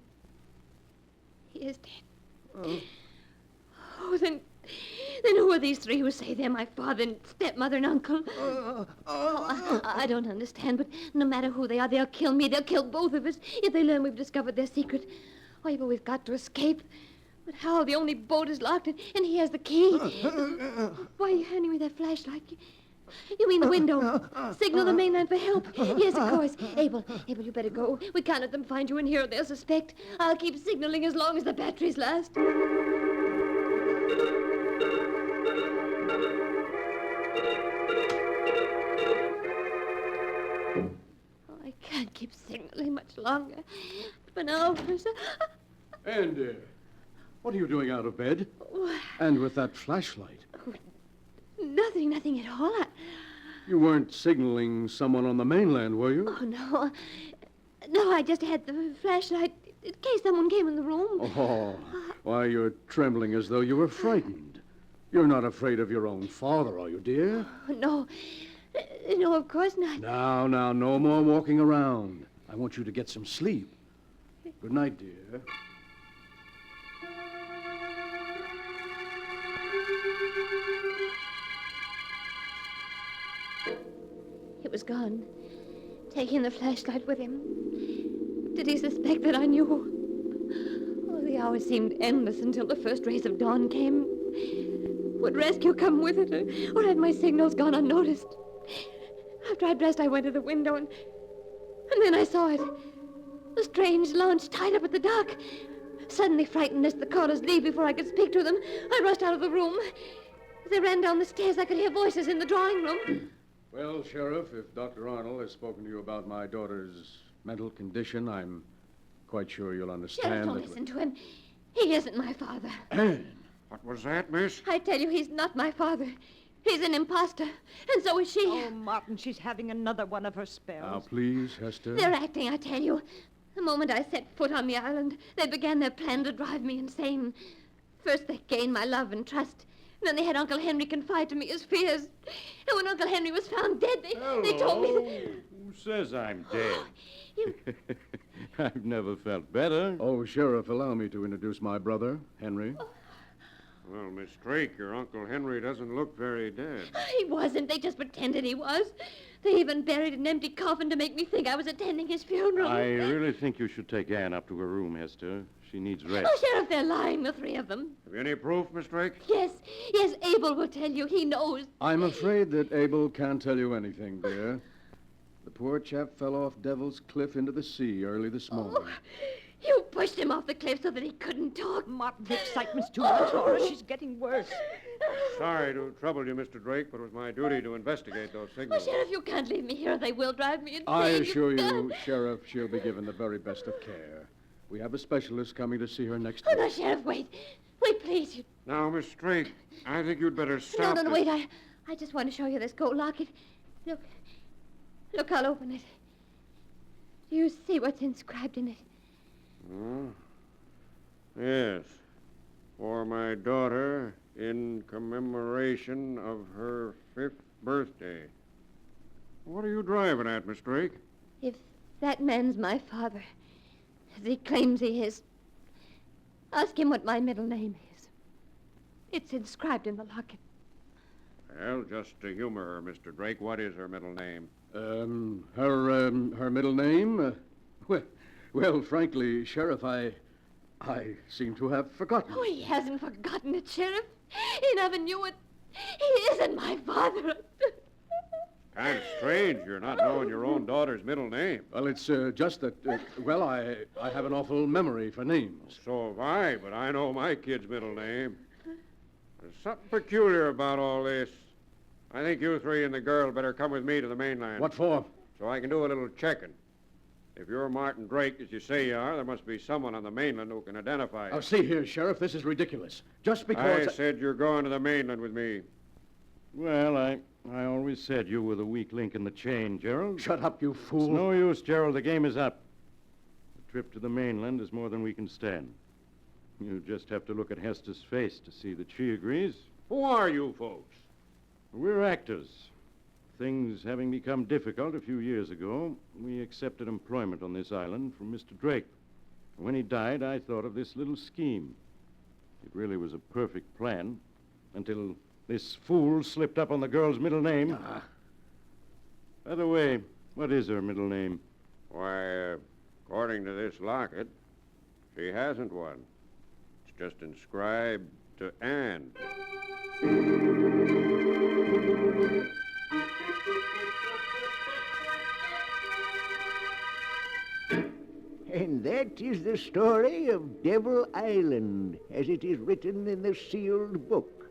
is dead? Oh, then Then who are these three who say they're my father and stepmother and uncle? I don't understand, but no matter who they are, they'll kill me. They'll kill both of us if they learn we've discovered their secret. Oh, but we've got to escape. But how? The only boat is locked, and he has the key. Why are you handing me that flashlight? You mean the window? Signal the mainland for help. Yes, of course. Abel, you better go. We can't let them find you in here or they'll suspect. I'll keep signaling as long as the batteries last. I can't keep signaling much longer. For now, And, what are you doing out of bed? And with that flashlight? Nothing at all. You weren't signaling someone on the mainland, were you? Oh, no. No, I just had the flashlight in case someone came in the room. Oh, why, you're trembling as though you were frightened. You're not afraid of your own father, are you, dear? No. No, of course not. Now, no more walking around. I want you to get some sleep. Good night, dear. He was gone, taking the flashlight with him. Did he suspect that I knew? Oh, the hours seemed endless until the first rays of dawn came. Would rescue come with it, or had my signals gone unnoticed? After I dressed, I went to the window, and then I saw it. A strange launch tied up at the dock. Suddenly frightened lest the callers leave before I could speak to them, I rushed out of the room. As I ran down the stairs, I could hear voices in the drawing room. Well, Sheriff, if Dr. Arnold has spoken to you about my daughter's mental condition, I'm quite sure you'll understand Sheriff, don't listen to him. He isn't my father. Anne! What was that, miss? I tell you, he's not my father. He's an imposter, and so is she. Oh, Martin, she's having another one of her spells. Now, please, Hester. They're acting, I tell you. The moment I set foot on the island, they began their plan to drive me insane. First, they gained my love and trust. Then they had Uncle Henry confide to me his fears. And when Uncle Henry was found dead, they told me that... Who says I'm dead? I've never felt better. Oh, Sheriff, allow me to introduce my brother, Henry. Well, Miss Drake, your Uncle Henry doesn't look very dead. He wasn't. They just pretended he was. They even buried an empty coffin to make me think I was attending his funeral. I really think you should take Anne up to her room, Hester. She needs rest. Oh, Sheriff, they're lying, the three of them. Have you any proof, Miss Drake? Yes, Abel will tell you. He knows. I'm afraid that Abel can't tell you anything, dear. The poor chap fell off Devil's Cliff into the sea early this morning. Oh, you pushed him off the cliff so that he couldn't talk. Martin, the excitement's too much for her. She's getting worse. Sorry to trouble you, Mr. Drake, but it was my duty to investigate those signals. Oh, Sheriff, you can't leave me here. They will drive me insane. I assure you, Sheriff, she'll be given the very best of care. We have a specialist coming to see her next week. Oh, no, Sheriff, wait. Wait, please. Now, Miss Drake, I think you'd better stop. No, wait. I just want to show you this gold locket. Look, I'll open it. Do you see what's inscribed in it? Yes. For my daughter, in commemoration of her 5th birthday. What are you driving at, Miss Drake? If that man's my father, as he claims he is, ask him what my middle name is. It's inscribed in the locket. Well, just to humor her, Mr. Drake, what is her middle name? Her middle name? Well, frankly, Sheriff, I seem to have forgotten. Oh, he hasn't forgotten it, Sheriff. He never knew it. He isn't my father. Kind of strange you're not knowing your own daughter's middle name. Well, it's just that, I have an awful memory for names. So have I, but I know my kid's middle name. There's something peculiar about all this. I think you three and the girl better come with me to the mainland. What for? So I can do a little checking. If you're Martin Drake, as you say you are, there must be someone on the mainland who can identify you. Oh, see here, Sheriff, this is ridiculous. Just because... I said you're going to the mainland with me. Well, I always said you were the weak link in the chain, Gerald. Shut up, you fool. It's no use, Gerald. The game is up. The trip to the mainland is more than we can stand. You just have to look at Hester's face to see that she agrees. Who are you folks? We're actors. Things having become difficult a few years ago, we accepted employment on this island from Mr. Drake. When he died, I thought of this little scheme. It really was a perfect plan. until this fool slipped up on the girl's middle name. By the way, what is her middle name? Why, according to this locket, she hasn't one. It's just inscribed to Anne. And that is the story of Devil Island, as it is written in the sealed book.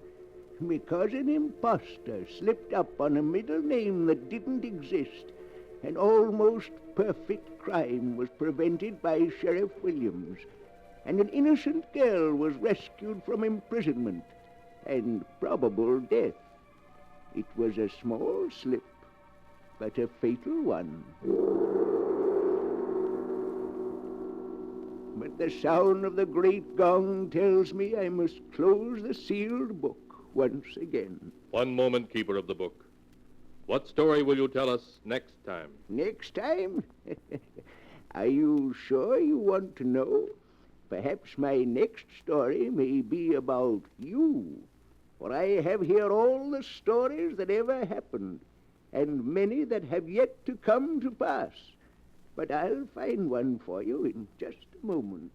Because an impostor slipped up on a middle name that didn't exist, an almost perfect crime was prevented by Sheriff Williams, and an innocent girl was rescued from imprisonment and probable death. It was a small slip, but a fatal one. But the sound of the great gong tells me I must close the sealed book once again. One moment, keeper of the book. What story will you tell us next time? Next time? Are you sure you want to know? Perhaps my next story may be about you. For I have here all the stories that ever happened, and many that have yet to come to pass. But I'll find one for you in just a moment.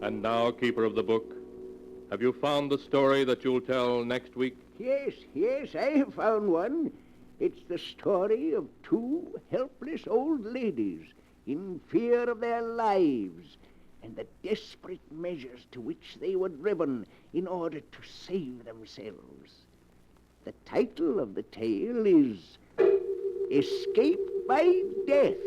And now, keeper of the book, have you found the story that you'll tell next week? Yes, I have found one. It's the story of two helpless old ladies in fear of their lives and the desperate measures to which they were driven in order to save themselves. The title of the tale is Escape by Death.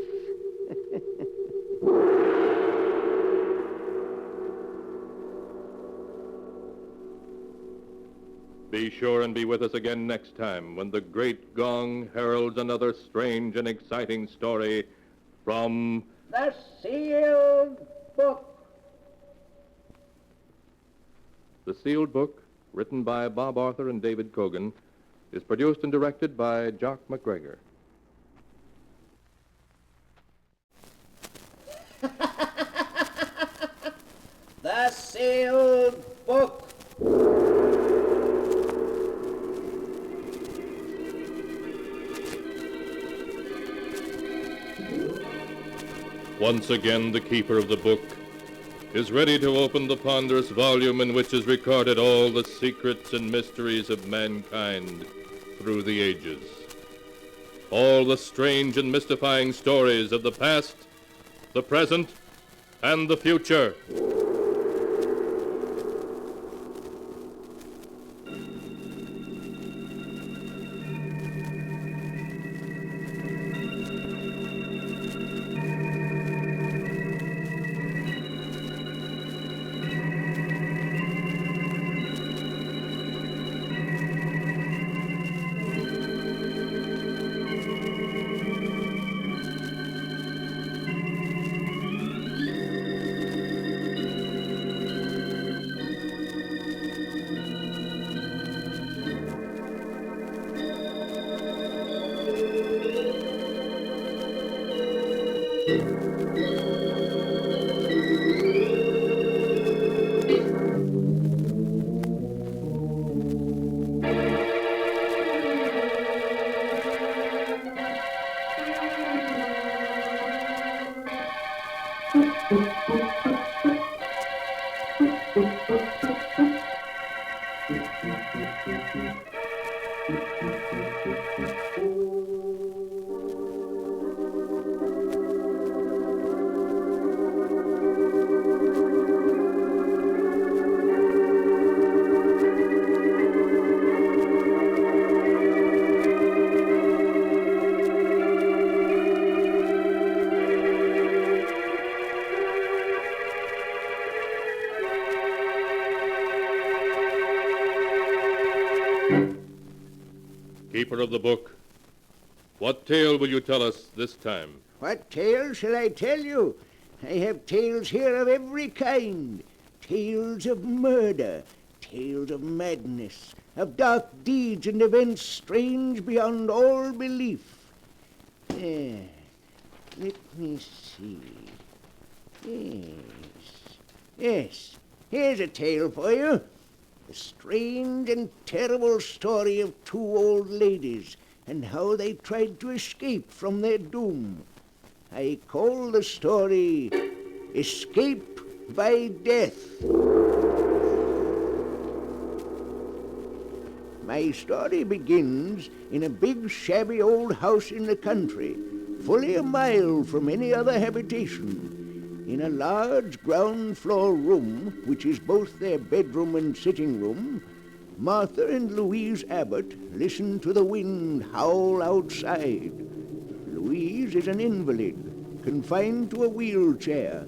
Be sure and be with us again next time when the great gong heralds another strange and exciting story from The Sealed Book. The Sealed Book, written by Bob Arthur and David Cogan, is produced and directed by Jock McGregor. The Sealed Book. Once again, the keeper of the book is ready to open the ponderous volume in which is recorded all the secrets and mysteries of mankind through the ages. All the strange and mystifying stories of the past, the present, and the future. Keeper of the book, what tale will you tell us this time? What tale shall I tell you? I have tales here of every kind. Tales of murder, tales of madness, of dark deeds and events strange beyond all belief. Let me see. Yes, here's a tale for you. The strange and terrible story of two old ladies and how they tried to escape from their doom. I call the story Escape by Death. My story begins in a big, shabby old house in the country, fully a mile from any other habitation. In a large ground-floor room, which is both their bedroom and sitting room, Martha and Louise Abbott listen to the wind howl outside. Louise is an invalid, confined to a wheelchair.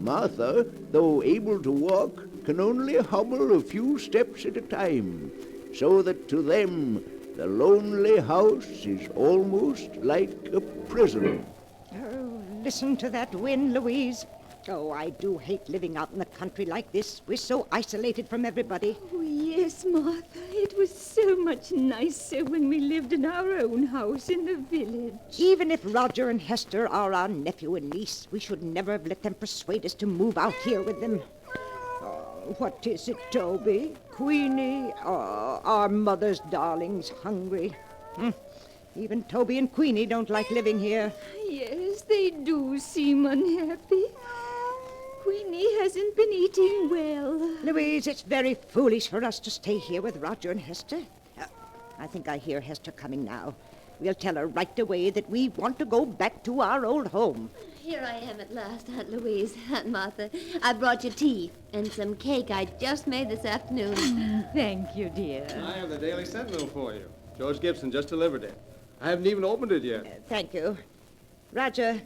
Martha, though able to walk, can only hobble a few steps at a time, so that to them the lonely house is almost like a prison. Oh, listen to that wind, Louise. Oh, I do hate living out in the country like this. We're so isolated from everybody. Oh, yes, Martha. It was so much nicer when we lived in our own house in the village. Even if Roger and Hester are our nephew and niece, we should never have let them persuade us to move out here with them. Oh, what is it, Toby? Queenie? Oh, our mother's darling's hungry. Even Toby and Queenie don't like living here. Yes, they do seem unhappy. Queenie hasn't been eating well. Louise, it's very foolish for us to stay here with Roger and Hester. I think I hear Hester coming now. We'll tell her right away that we want to go back to our old home. Here I am at last, Aunt Louise, Aunt Martha. I brought you tea and some cake I just made this afternoon. Thank you, dear. I have the Daily Sentinel for you. George Gibson just delivered it. I haven't even opened it yet. Thank you. Roger,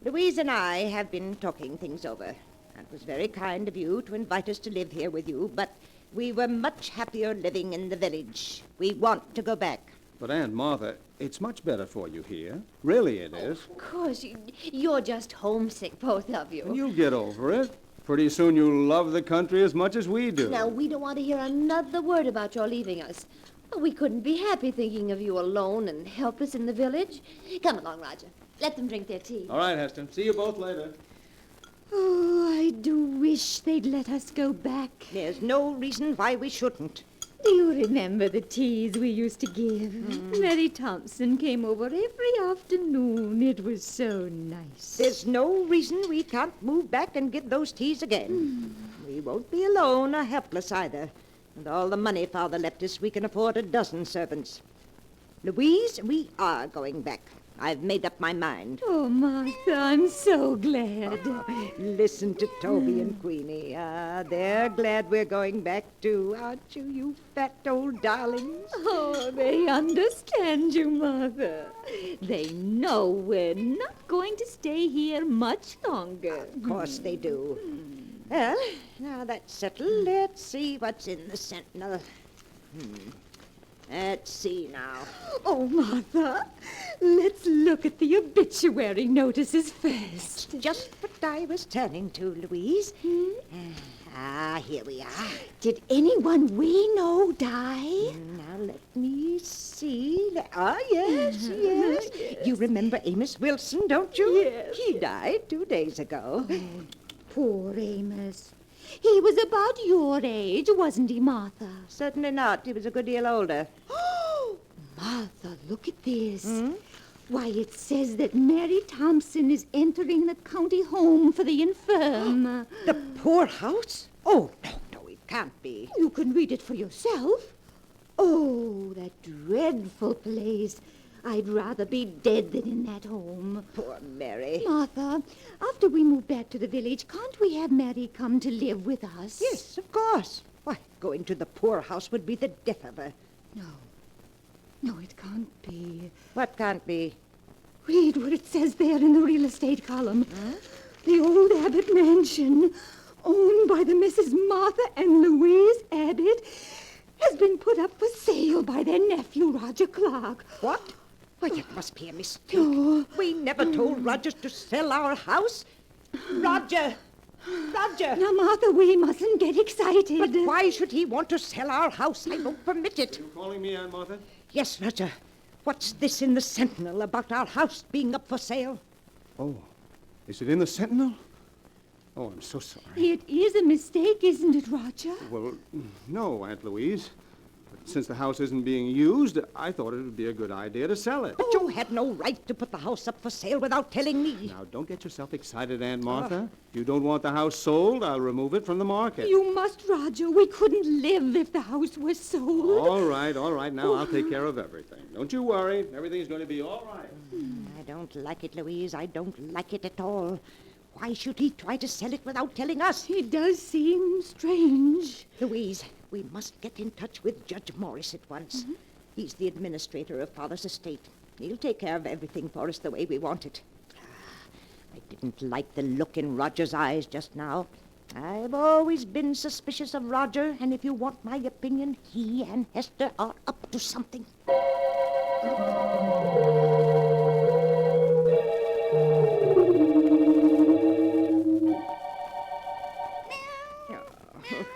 Louise and I have been talking things over. It was very kind of you to invite us to live here with you, but we were much happier living in the village. We want to go back. But, Aunt Martha, it's much better for you here. Really it is. Of course, you're just homesick, both of you. And you'll get over it. Pretty soon you'll love the country as much as we do. Now, we don't want to hear another word about your leaving us. We couldn't be happy thinking of you alone and helpless in the village. Come along, Roger. Let them drink their tea. All right, Heston. See you both later. Oh, I do wish they'd let us go back. There's no reason why we shouldn't. Do you remember the teas we used to give? Mary Thompson came over every afternoon. It was so nice. There's no reason we can't move back and get those teas again. We won't be alone or helpless either. With all the money Father left us, we can afford a dozen servants. Louise, we are going back. I've made up my mind. Oh, Martha, I'm so glad. Listen to Toby and Queenie. They're glad we're going back too, aren't you, you fat old darlings? Oh, they understand you, Mother. They know we're not going to stay here much longer. Of course they do. Well, now that's settled. Let's see what's in the Sentinel. Let's see now. Oh, Martha, let's look at the obituary notices first. Just what I was turning to, Louise. Ah, here we are. Did anyone we know die? Now let me see. Yes, yes. You remember Amos Wilson, don't you? Yes. He died 2 days ago. Poor Amos. He was about your age, wasn't he, Martha? Certainly not. He was a good deal older. Oh, Martha, look at this. Why, it says that Mary Thompson is entering the county home for the infirm. The poorhouse? Oh, no, it can't be. You can read it for yourself. Oh, that dreadful place. I'd rather be dead than in that home. Poor Mary. Martha, after we move back to the village, can't we have Mary come to live with us? Yes, of course. Why, going to the poorhouse would be the death of her. No, it can't be. What can't be? Read what it says there in the real estate column. The old Abbott mansion, owned by the Mrs. Martha and Louise Abbott, has been put up for sale by their nephew, Roger Clark. What? Why, that must be a mistake. We never told Roger to sell our house. Roger! Now, Martha, we mustn't get excited. But why should he want to sell our house? I won't permit it. You calling me, Aunt Martha? Yes, Roger. What's this in the Sentinel about our house being up for sale? Oh, is it in the Sentinel? Oh, I'm so sorry. It is a mistake, isn't it, Roger? Well, no, Aunt Louise. But since the house isn't being used, I thought it would be a good idea to sell it. But you had no right to put the house up for sale without telling me. Now, don't get yourself excited, Aunt Martha. If you don't want the house sold, I'll remove it from the market. You must, Roger. We couldn't live if the house was sold. All right. Now I'll take care of everything. Don't you worry. Everything's going to be all right. I don't like it, Louise. I don't like it at all. Why should he try to sell it without telling us? It does seem strange. Louise, we must get in touch with Judge Morris at once. He's the administrator of Father's estate. He'll take care of everything for us the way we want it. I didn't like the look in Roger's eyes just now. I've always been suspicious of Roger, and if you want my opinion, he and Hester are up to something.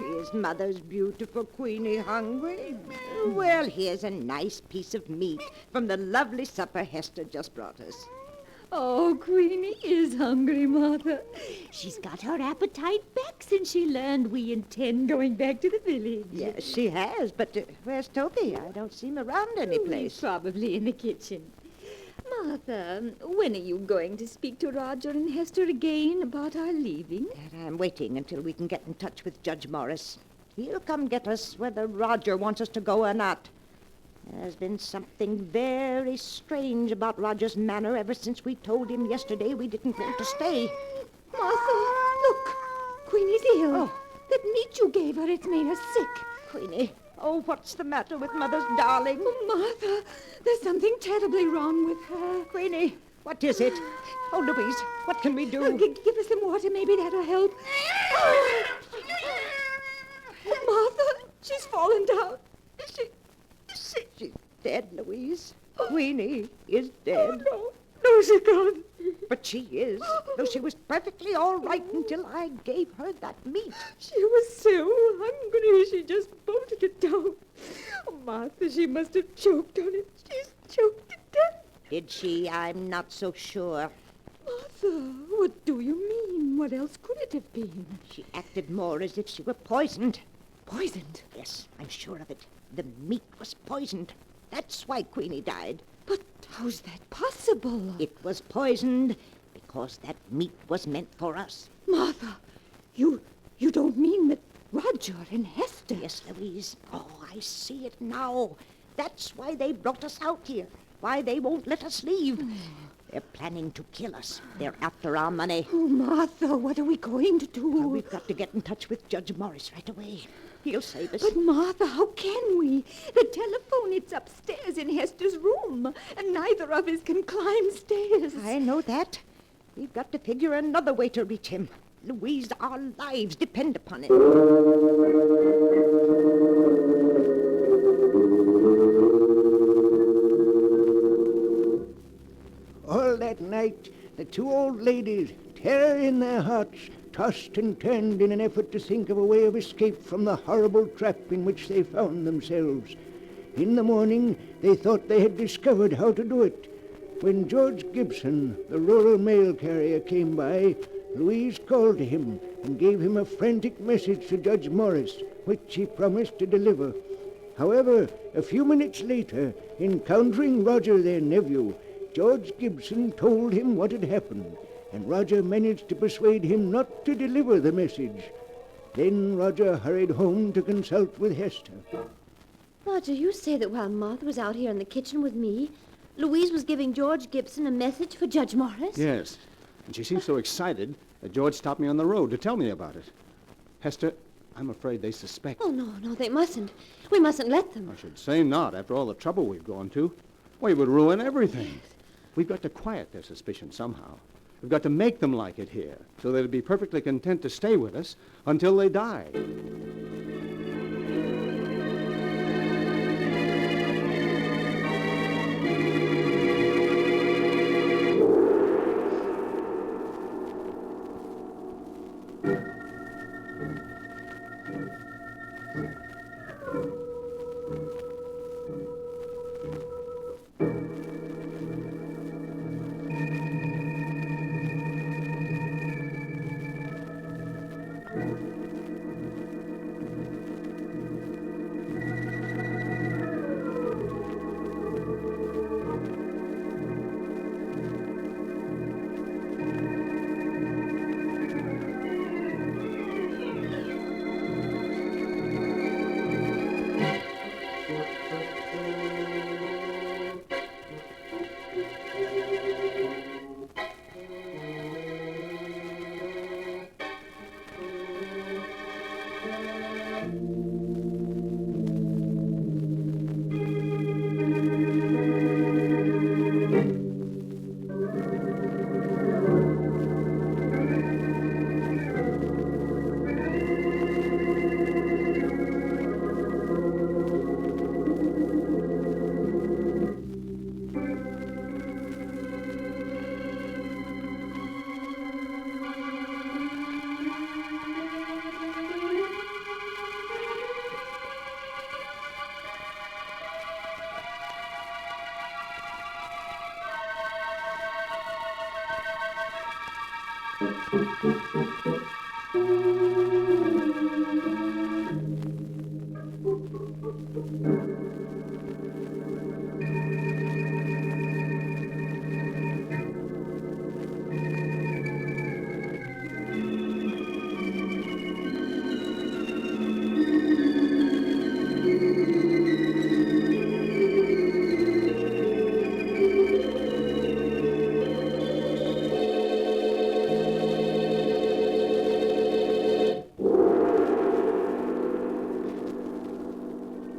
Is Mother's beautiful Queenie hungry? Well, here's a nice piece of meat from the lovely supper Hester just brought us. Oh, Queenie is hungry, Martha. She's got her appetite back since she learned we intend going back to the village. Yes, she has, but where's Toby? I don't see him around any place. Probably in the kitchen. Martha, when are you going to speak to Roger and Hester again about our leaving? I'm waiting until we can get in touch with Judge Morris. He'll come get us whether Roger wants us to go or not. There's been something very strange about Roger's manner ever since we told him yesterday we didn't want to stay. Martha, look. Queenie's ill. Oh. That meat you gave her, it's made her sick. Queenie, oh, what's the matter with Mother's darling? Oh, Martha, there's something terribly wrong with her. Queenie, what is it? Oh, Louise, what can we do? Give her some water, maybe that'll help. Martha, she's fallen down. Is she? She's dead, Louise. Queenie is dead. Oh, no, she can't. But she is, though she was perfectly all right until I gave her that meat. She was so hungry, she just bolted it down. Oh, Martha, she must have choked on it. She's choked to death. Did she? I'm not so sure. Martha, what do you mean? What else could it have been? She acted more as if she were poisoned. Poisoned? Yes, I'm sure of it. The meat was poisoned. That's why Queenie died. But how's that possible? It was poisoned because that meat was meant for us. Martha, you don't mean that Roger and Hester... Yes, Louise. Oh, I see it now. That's why they brought us out here. Why they won't let us leave. They're planning to kill us. They're after our money. Oh, Martha, what are we going to do? We've got to get in touch with Judge Morris right away. He'll save us. But, Martha, how can we? The telephone, it's upstairs in Hester's room, and neither of us can climb stairs. I know that. We've got to figure another way to reach him. Louise, our lives depend upon it. All that night, the two old ladies, terror in their hearts, tossed and turned in an effort to think of a way of escape from the horrible trap in which they found themselves. In the morning, they thought they had discovered how to do it. When George Gibson, the rural mail carrier, came by, Louise called to him and gave him a frantic message to Judge Morris, which he promised to deliver. However, a few minutes later, encountering Roger, their nephew, George Gibson told him what had happened, and Roger managed to persuade him not to deliver the message. Then Roger hurried home to consult with Hester. Roger, you say that while Martha was out here in the kitchen with me, Louise was giving George Gibson a message for Judge Morris? Yes, and she seemed so excited that George stopped me on the road to tell me about it. Hester, I'm afraid they suspect. Oh, no, they mustn't. We mustn't let them. I should say not, after all the trouble we've gone to. We would ruin everything. We've got to quiet their suspicion somehow. We've got to make them like it here, so they'll be perfectly content to stay with us until they die.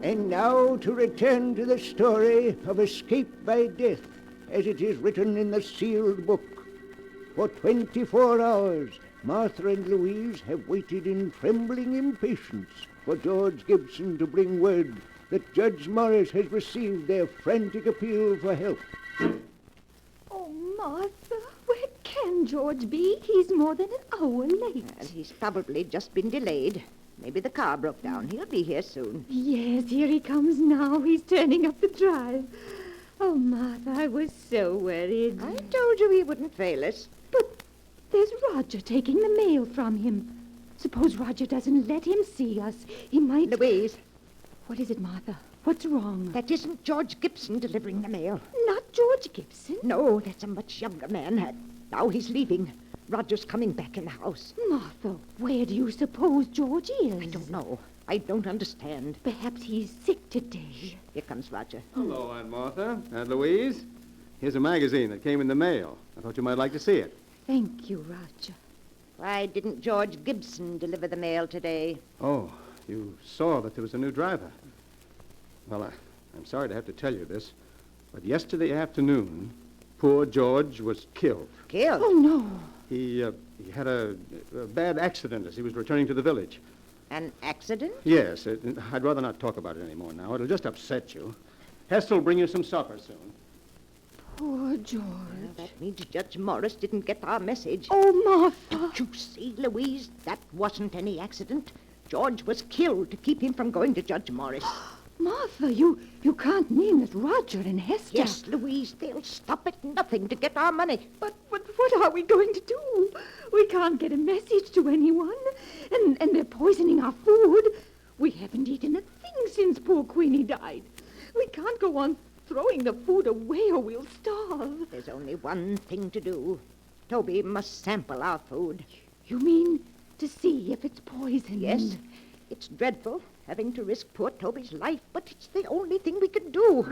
And now to return to the story of escape by death, as it is written in the sealed book. For 24 hours, Martha and Louise have waited in trembling impatience for George Gibson to bring word that Judge Morris has received their frantic appeal for help. Oh, Martha, where can George be? He's more than an hour late. Well, he's probably just been delayed. Maybe the car broke down. He'll be here soon. Yes, here he comes now. He's turning up the drive. Oh, Martha, I was so worried. I told you he wouldn't fail us. But there's Roger taking the mail from him. Suppose Roger doesn't let him see us. He might... Louise. What is it, Martha? What's wrong? That isn't George Gibson delivering the mail. Not George Gibson? No, that's a much younger man. Now he's leaving. Roger's coming back in the house. Martha, where do you suppose George is? I don't know. I don't understand. Perhaps he's sick today. Here comes Roger. Hello, Aunt Martha. Aunt Louise. Here's a magazine that came in the mail. I thought you might like to see it. Thank you, Roger. Why didn't George Gibson deliver the mail today? Oh, you saw that there was a new driver. Well, I'm sorry to have to tell you this, but yesterday afternoon, poor George was killed. Killed? Oh, no. He had a bad accident as he was returning to the village. An accident? Yes. I'd rather not talk about it anymore now. It'll just upset you. Hester will bring you some supper soon. Poor George. Well, that means Judge Morris didn't get our message. Oh, Martha. Don't you see, Louise? That wasn't any accident. George was killed to keep him from going to Judge Morris. Martha, you can't mean that Roger and Hester... Yes, Louise, they'll stop at nothing to get our money. But what are we going to do? We can't get a message to anyone. And they're poisoning our food. We haven't eaten a thing since poor Queenie died. We can't go on throwing the food away or we'll starve. There's only one thing to do. Toby must sample our food. You mean to see if it's poison? Yes. It's dreadful, having to risk poor Toby's life, but it's the only thing we can do.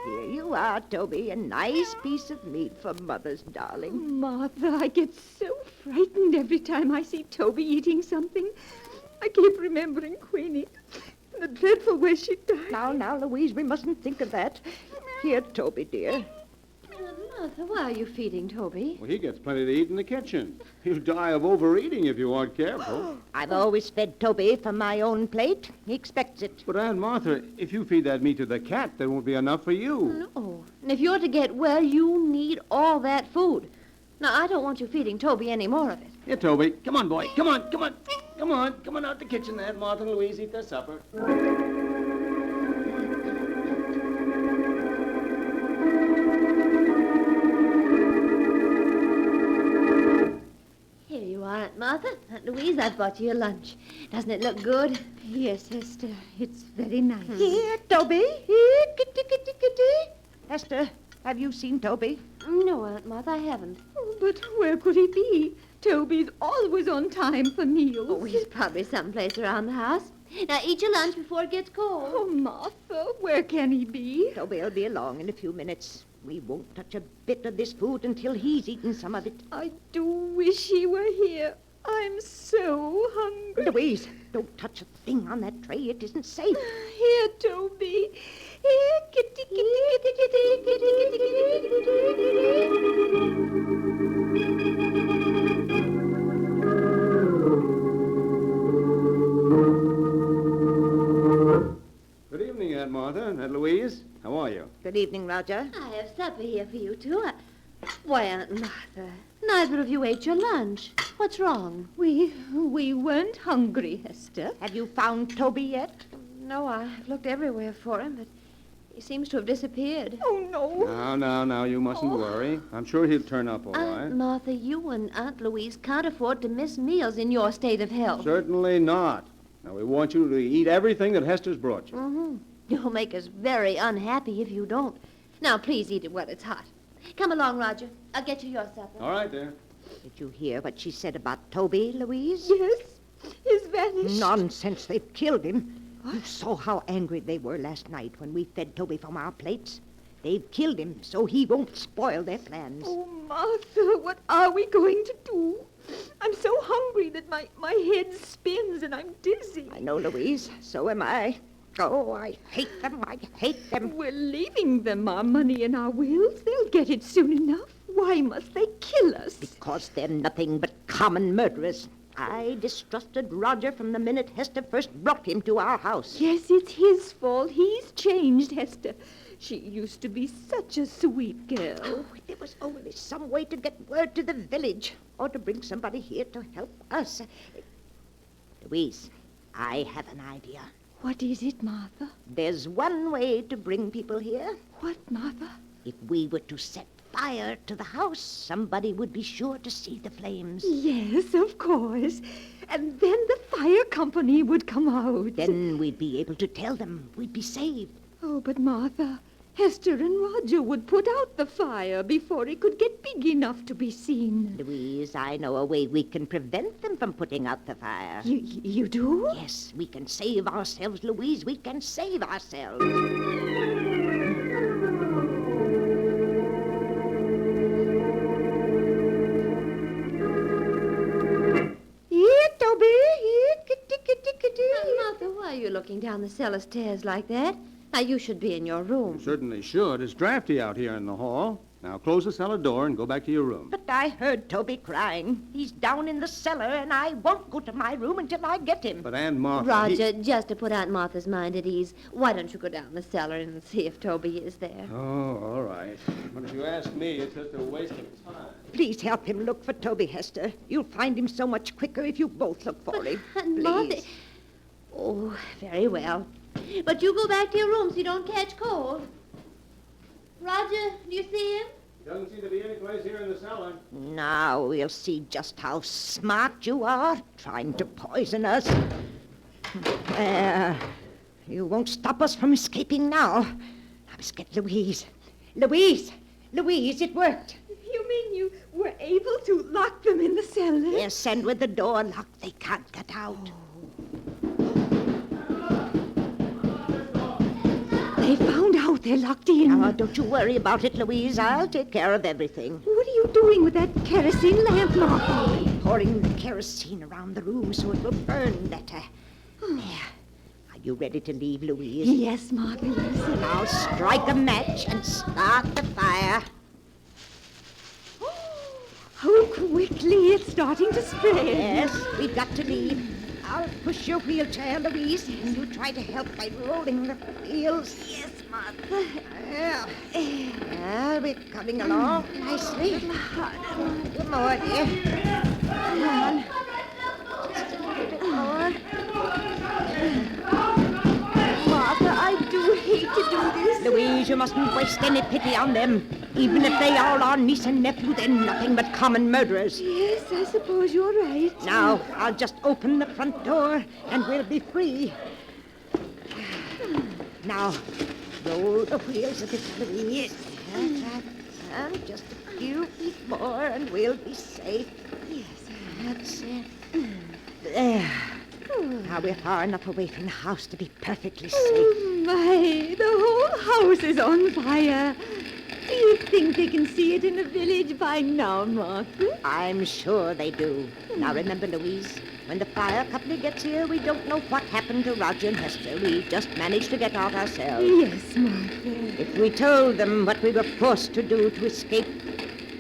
Here you are, Toby. A nice piece of meat for Mother's darling. Martha, I get so frightened every time I see Toby eating something. I keep remembering Queenie and the dreadful way she died. Now, Louise, we mustn't think of that. Here, Toby, dear. Martha, why are you feeding Toby? Well, he gets plenty to eat in the kitchen. He'll die of overeating if you aren't careful. I've always fed Toby from my own plate. He expects it. But Aunt Martha, if you feed that meat to the cat, there won't be enough for you. No. And if you're to get well, you need all that food. Now, I don't want you feeding Toby any more of it. Here, Toby. Come on, boy. Come on. Come on out the kitchen there. Martha and Louise eat their supper. Here you are, Aunt Martha. Aunt Louise, I've bought you your lunch. Doesn't it look good? Yes, Hester. It's very nice. Here, Toby. Here, kitty. Hester, have you seen Toby? No, Aunt Martha, I haven't. Oh, but where could he be? Toby's always on time for meals. Oh, he's probably someplace around the house. Now, eat your lunch before it gets cold. Oh, Martha, where can he be? Toby'll be along in a few minutes. We won't touch a bit of this food until he's eaten some of it. I do wish he were here. I'm so hungry. Louise, don't touch a thing on that tray. It isn't safe. Here, Toby. Here, kitty, Good evening, Aunt Martha and Aunt Louise. How are you? Good evening, Roger. I have supper here for you, too. Why, Aunt Martha, neither of you ate your lunch. What's wrong? We weren't hungry, Hester. Have you found Toby yet? No, I've looked everywhere for him, but he seems to have disappeared. Oh, no. Now, you mustn't worry. I'm sure he'll turn up all right. Aunt Martha, you and Aunt Louise can't afford to miss meals in your state of health. Certainly not. Now, we want you to eat everything that Hester's brought you. Mm-hmm. You'll make us very unhappy if you don't. Now, please eat it while it's hot. Come along, Roger. I'll get you your supper. All right, there. Did you hear what she said about Toby, Louise? Yes. He's vanished. Nonsense. They've killed him. What? You saw how angry they were last night when we fed Toby from our plates. They've killed him so he won't spoil their plans. Oh, Martha, what are we going to do? I'm so hungry that my head spins and I'm dizzy. I know, Louise. So am I. Oh, I hate them. I hate them. We're leaving them our money and our wills. They'll get it soon enough. Why must they kill us? Because they're nothing but common murderers. I distrusted Roger from the minute Hester first brought him to our house. Yes, it's his fault. He's changed Hester. She used to be such a sweet girl. Oh, there was only some way to get word to the village or to bring somebody here to help us. Louise, I have an idea. What is it, Martha? There's one way to bring people here. What, Martha? If we were to set fire to the house, somebody would be sure to see the flames. Yes, of course. And then the fire company would come out. Then we'd be able to tell them we'd be saved. Oh, but Martha, Hester and Roger would put out the fire before it could get big enough to be seen. Louise, I know a way we can prevent them from putting out the fire. You do? Yes, we can save ourselves, Louise. We can save ourselves. Here, Toby. Here, kitty. Martha, why are you looking down the cellar stairs like that? Now, you should be in your room. Certainly should. It's drafty out here in the hall. Now close the cellar door and go back to your room. But I heard Toby crying. He's down in the cellar, and I won't go to my room until I get him. But Aunt Martha... Roger, just to put Aunt Martha's mind at ease, why don't you go down the cellar and see if Toby is there? Oh, all right. But if you ask me, it's just a waste of time. Please help him look for Toby, Hester. You'll find him so much quicker if you both look for him. Aunt Martha... Please. Oh, very well. But you go back to your room so you don't catch cold. Roger, do you see him? Doesn't seem to be any place here in the cellar. Now we'll see just how smart you are, trying to poison us. You won't stop us from escaping now. I must get Louise. Louise! Louise, it worked. You mean you were able to lock them in the cellar? Yes, and with the door locked, they can't get out. They found out they're locked in. Now, don't you worry about it, Louise. I'll take care of everything. What are you doing with that kerosene lamp, Martha? Pouring the kerosene around the room so it will burn better. There. Are you ready to leave, Louise? Yes, Martha, yes. Now strike a match and start the fire. How quickly it's starting to spread. Yes, we've got to leave. I'll push your wheelchair, Louise, and you try to help by rolling the wheels. Yes, Martha. We're coming along nicely. Good more, dear. Come on. Just a little bit more. Martha, I do hate to do this. Louise, you mustn't waste any pity on them. Even if they are our niece and nephew, they're nothing but common murderers. Yes, I suppose you're right. Now, I'll just open the front door, and we'll be free. Now, roll the wheels a bit, Louise. That's right. And just a few feet more, and we'll be safe. Yes, that's it. There. Now we're far enough away from the house to be perfectly safe. Oh, my. The whole house is on fire. Do you think they can see it in the village by now, Martha? I'm sure they do. Now remember, Louise, when the fire company gets here, we don't know what happened to Roger and Hester. We just managed to get out ourselves. Yes, Martha. If we told them what we were forced to do to escape,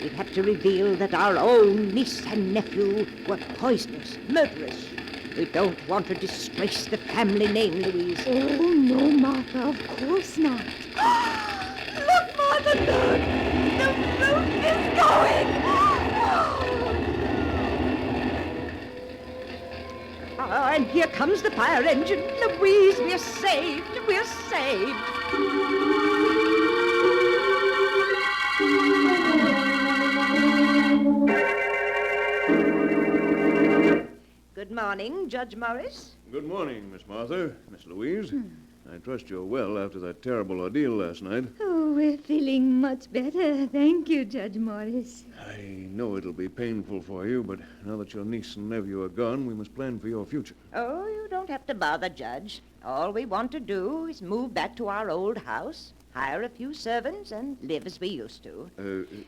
we'd have to reveal that our own niece and nephew were poisoners, murderers. We don't want to disgrace the family name, Louise. Oh, no, Martha, of course not. Look, Martha, look! The boat is going! Oh, and here comes the fire engine. Louise, we're saved. We're saved. Good morning, Judge Morris. Good morning, Miss Martha, Miss Louise. I trust you're well after that terrible ordeal last night. Oh, we're feeling much better. Thank you, Judge Morris. I know it'll be painful for you, but now that your niece and nephew are gone, we must plan for your future. Oh, you don't have to bother, Judge. All we want to do is move back to our old house, hire a few servants, and live as we used to.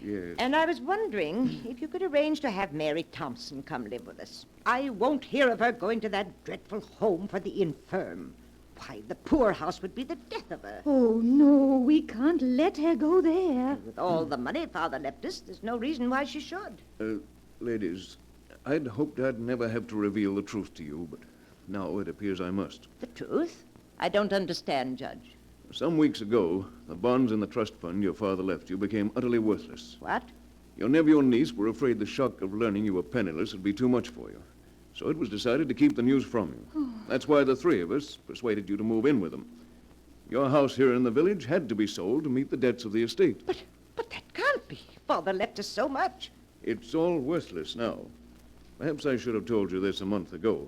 Yes. And I was wondering if you could arrange to have Mary Thompson come live with us. I won't hear of her going to that dreadful home for the infirm. Why, the poorhouse would be the death of her. Oh, no, we can't let her go there. With all the money Father left us, there's no reason why she should. Ladies, I'd hoped I'd never have to reveal the truth to you, but now it appears I must. The truth? I don't understand, Judge. Some weeks ago, the bonds in the trust fund your father left you became utterly worthless. What? Your nephew and niece were afraid the shock of learning you were penniless would be too much for you. So it was decided to keep the news from you. That's why the three of us persuaded you to move in with them. Your house here in the village had to be sold to meet the debts of the estate. But that can't be. Father left us so much. It's all worthless now. Perhaps I should have told you this a month ago.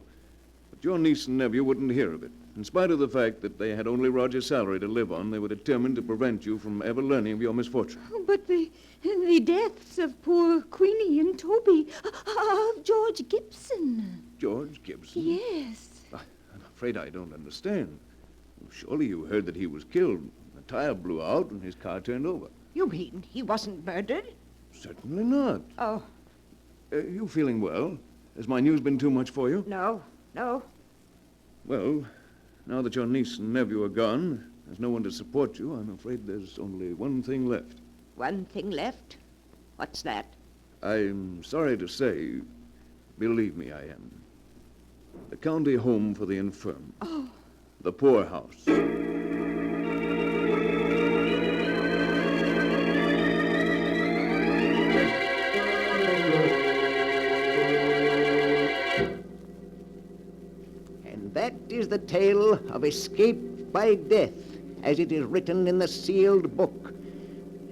But your niece and nephew wouldn't hear of it. In spite of the fact that they had only Roger's salary to live on, they were determined to prevent you from ever learning of your misfortune. But the deaths of poor Queenie and Toby, of George Gibson. George Gibson? Yes. I'm afraid I don't understand. Surely you heard that he was killed. The tire blew out and his car turned over. You mean he wasn't murdered? Certainly not. Oh. You feeling well? Has my news been too much for you? No. Well, now that your niece and nephew are gone, there's no one to support you, I'm afraid there's only one thing left. One thing left. What's that? I'm sorry to say, believe me, I am. The county home for the infirm. Oh. The poorhouse. And that is the tale of escape by death, as it is written in the sealed book.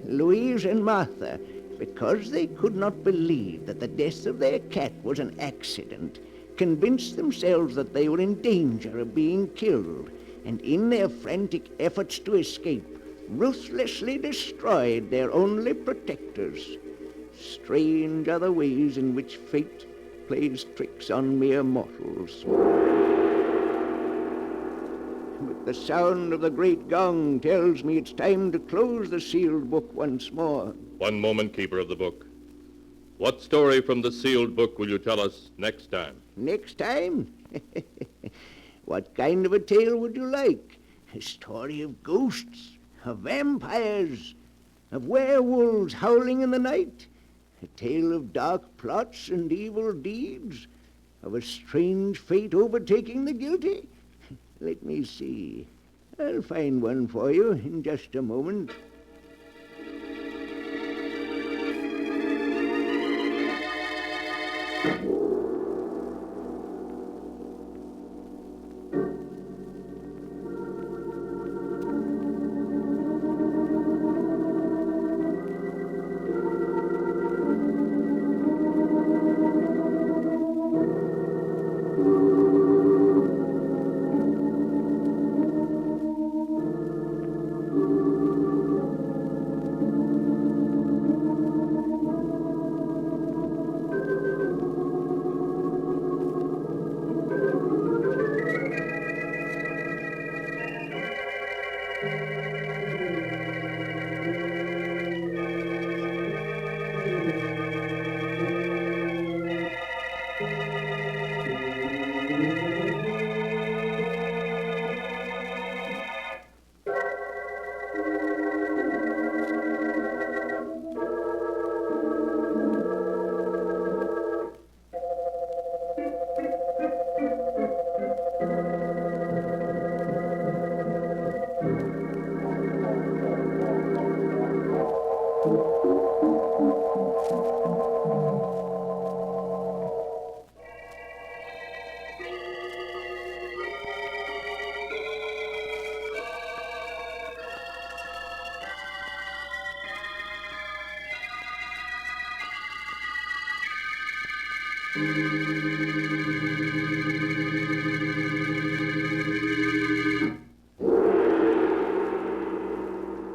Louise and Martha, because they could not believe that the death of their cat was an accident, convinced themselves that they were in danger of being killed, and in their frantic efforts to escape, ruthlessly destroyed their only protectors. Strange are the ways in which fate plays tricks on mere mortals. But the sound of the great gong tells me it's time to close the sealed book once more. One moment, Keeper of the Book. What story from the sealed book will you tell us next time? Next time? What kind of a tale would you like? A story of ghosts, of vampires, of werewolves howling in the night? A tale of dark plots and evil deeds? Of a strange fate overtaking the guilty? Let me see. I'll find one for you in just a moment.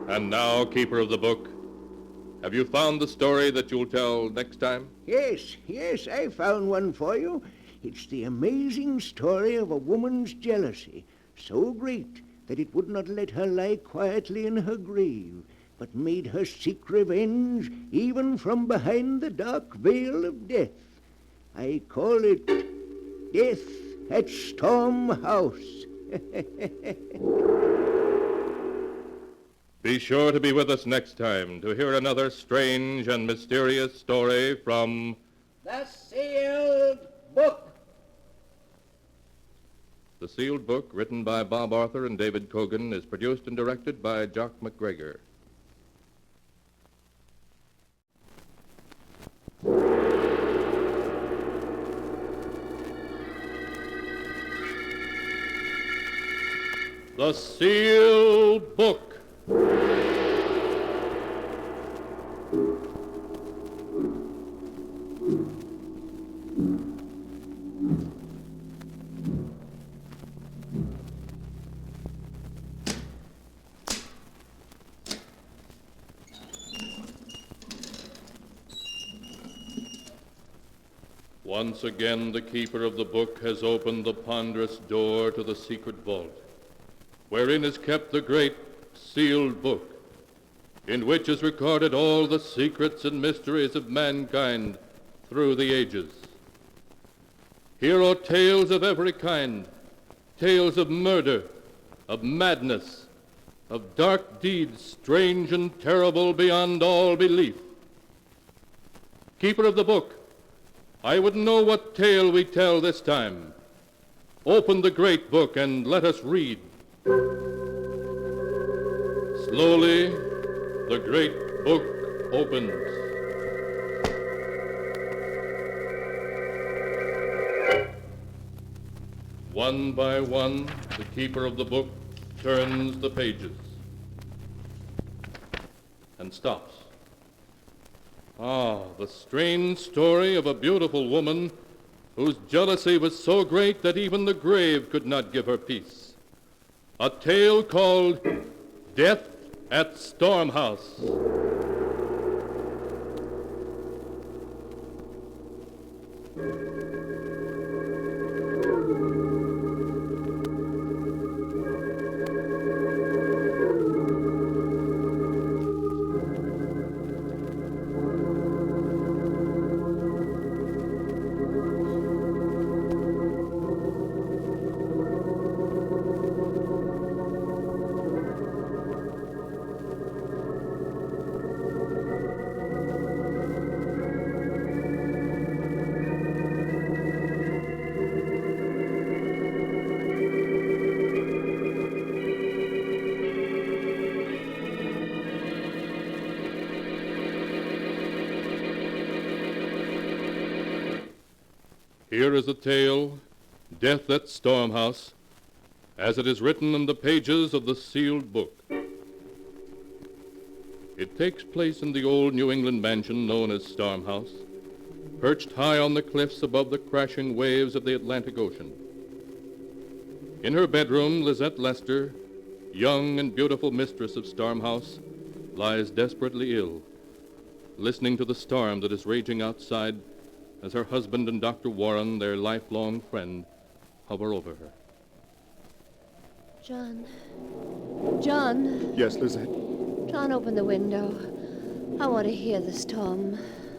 And now, Keeper of the Book, have you found the story that you'll tell next time? Yes, I found one for you. It's the amazing story of a woman's jealousy, so great that it would not let her lie quietly in her grave, but made her seek revenge even from behind the dark veil of death. I call it Death at Stormhouse. Be sure to be with us next time to hear another strange and mysterious story from The Sealed Book. The Sealed Book, written by Bob Arthur and David Cogan, is produced and directed by Jock McGregor. The Sealed Book. Once again, the keeper of the book has opened the ponderous door to the secret vault, wherein is kept the great sealed book, in which is recorded all the secrets and mysteries of mankind through the ages. Here are tales of every kind, tales of murder, of madness, of dark deeds strange and terrible beyond all belief. Keeper of the book, I would know what tale we tell this time. Open the great book and let us read. Slowly, the great book opens. One by one, the keeper of the book turns the pages and stops. Ah, the strange story of a beautiful woman whose jealousy was so great that even the grave could not give her peace. A tale called Death at Stormhouse. Here is the tale, Death at Stormhouse, as it is written in the pages of the sealed book. It takes place in the old New England mansion known as Stormhouse, perched high on the cliffs above the crashing waves of the Atlantic Ocean. In her bedroom, Lizette Lester, young and beautiful mistress of Stormhouse, lies desperately ill, listening to the storm that is raging outside as her husband and Dr. Warren, their lifelong friend, hover over her. John. John. Yes, Lizette? John, open the window. I want to hear the storm.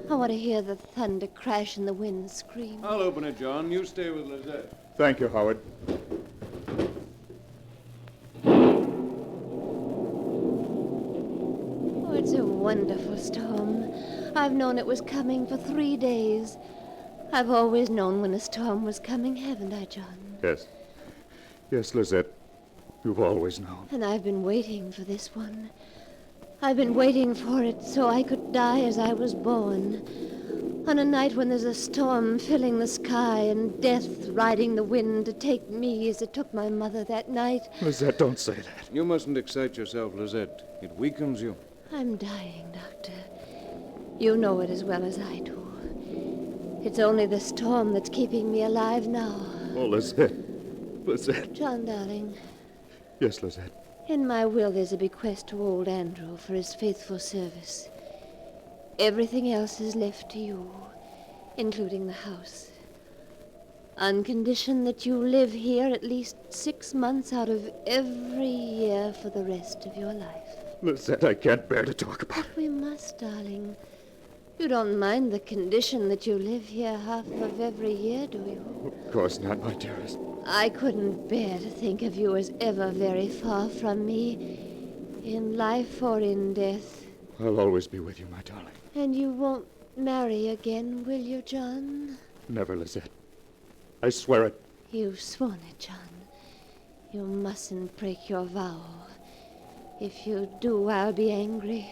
I want to hear the thunder crash and the wind scream. I'll open it, John. You stay with Lizette. Thank you, Howard. Oh, it's a wonderful storm. I've known it was coming for 3 days. I've always known when a storm was coming, haven't I, John? Yes. Yes, Lizette. You've always known. And I've been waiting for this one. I've been waiting for it so I could die as I was born. On a night when there's a storm filling the sky and death riding the wind to take me as it took my mother that night. Lizette, don't say that. You mustn't excite yourself, Lizette. It weakens you. I'm dying, Doctor. You know it as well as I do. It's only the storm that's keeping me alive now. Oh, Lizette. Lizette. John, darling, Yes, Lizette. in my will there's a bequest to old Andrew for his faithful service. Everything else is left to you, including the house. On condition that you live here at least 6 months out of every year for the rest of your life. Lizette, I can't bear to talk about it. We must, darling. You don't mind the condition that you live here half of every year, do you? Of course not, my dearest. I couldn't bear to think of you as ever very far from me, in life or in death. I'll always be with you, my darling. And you won't marry again, will you, John? Never, Lizette. I swear it. You've sworn it, John. You mustn't break your vow. If you do, I'll be angry.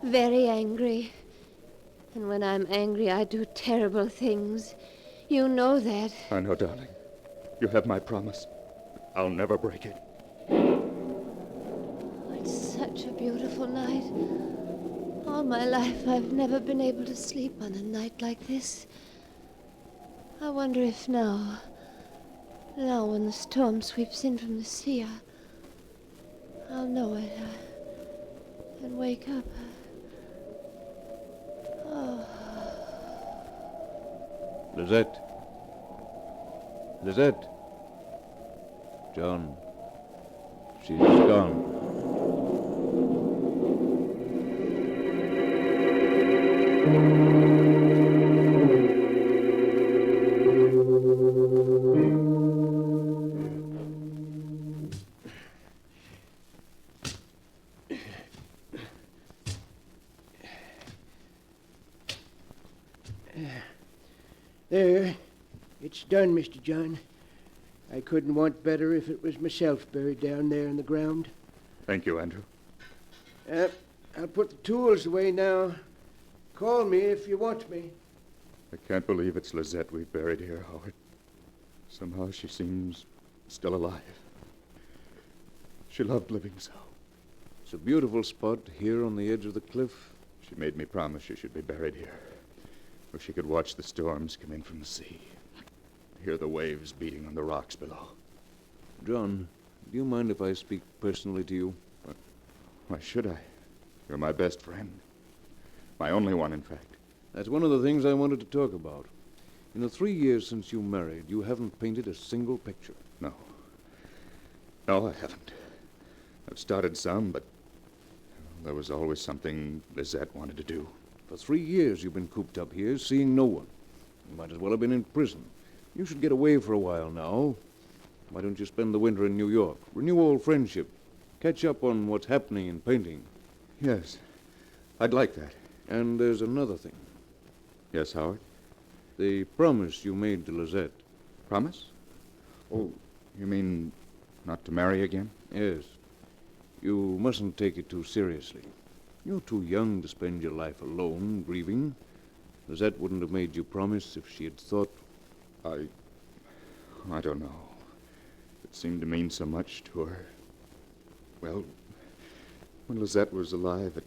Very angry. And when I'm angry, I do terrible things. You know that. I know, darling. You have my promise. I'll never break it. It's such a beautiful night. All my life, I've never been able to sleep on a night like this. I wonder if now when the storm sweeps in from the sea, I'll know it and wake up. Oh. Lizette. Lizette. John. She's gone. There. It's done, Mr. John. I couldn't want better if it was myself buried down there in the ground. Thank you, Andrew. I'll put the tools away now. Call me if you want me. I can't believe it's Lizette we've buried here, Howard. Somehow she seems still alive. She loved living so. It's a beautiful spot here on the edge of the cliff. She made me promise she should be buried here, where she could watch the storms come in from the sea, hear the waves beating on the rocks below. John, do you mind if I speak personally to you? Why should I? You're my best friend. My only one, in fact. That's one of the things I wanted to talk about. In the 3 years since you married, you haven't painted a single picture. No. No, I haven't. I've started some, but there was always something Lizette wanted to do. For 3 years you've been cooped up here, seeing no one. You might as well have been in prison. You should get away for a while now. Why don't you spend the winter in New York? Renew old friendship. Catch up on what's happening in painting. Yes, I'd like that. And there's another thing. Yes, Howard? The promise you made to Lizette. Promise? Oh, you mean not to marry again? Yes. You mustn't take it too seriously. You're too young to spend your life alone, grieving. Lizette wouldn't have made you promise if she had thought... I don't know. It seemed to mean so much to her. Well, when Lizette was alive, it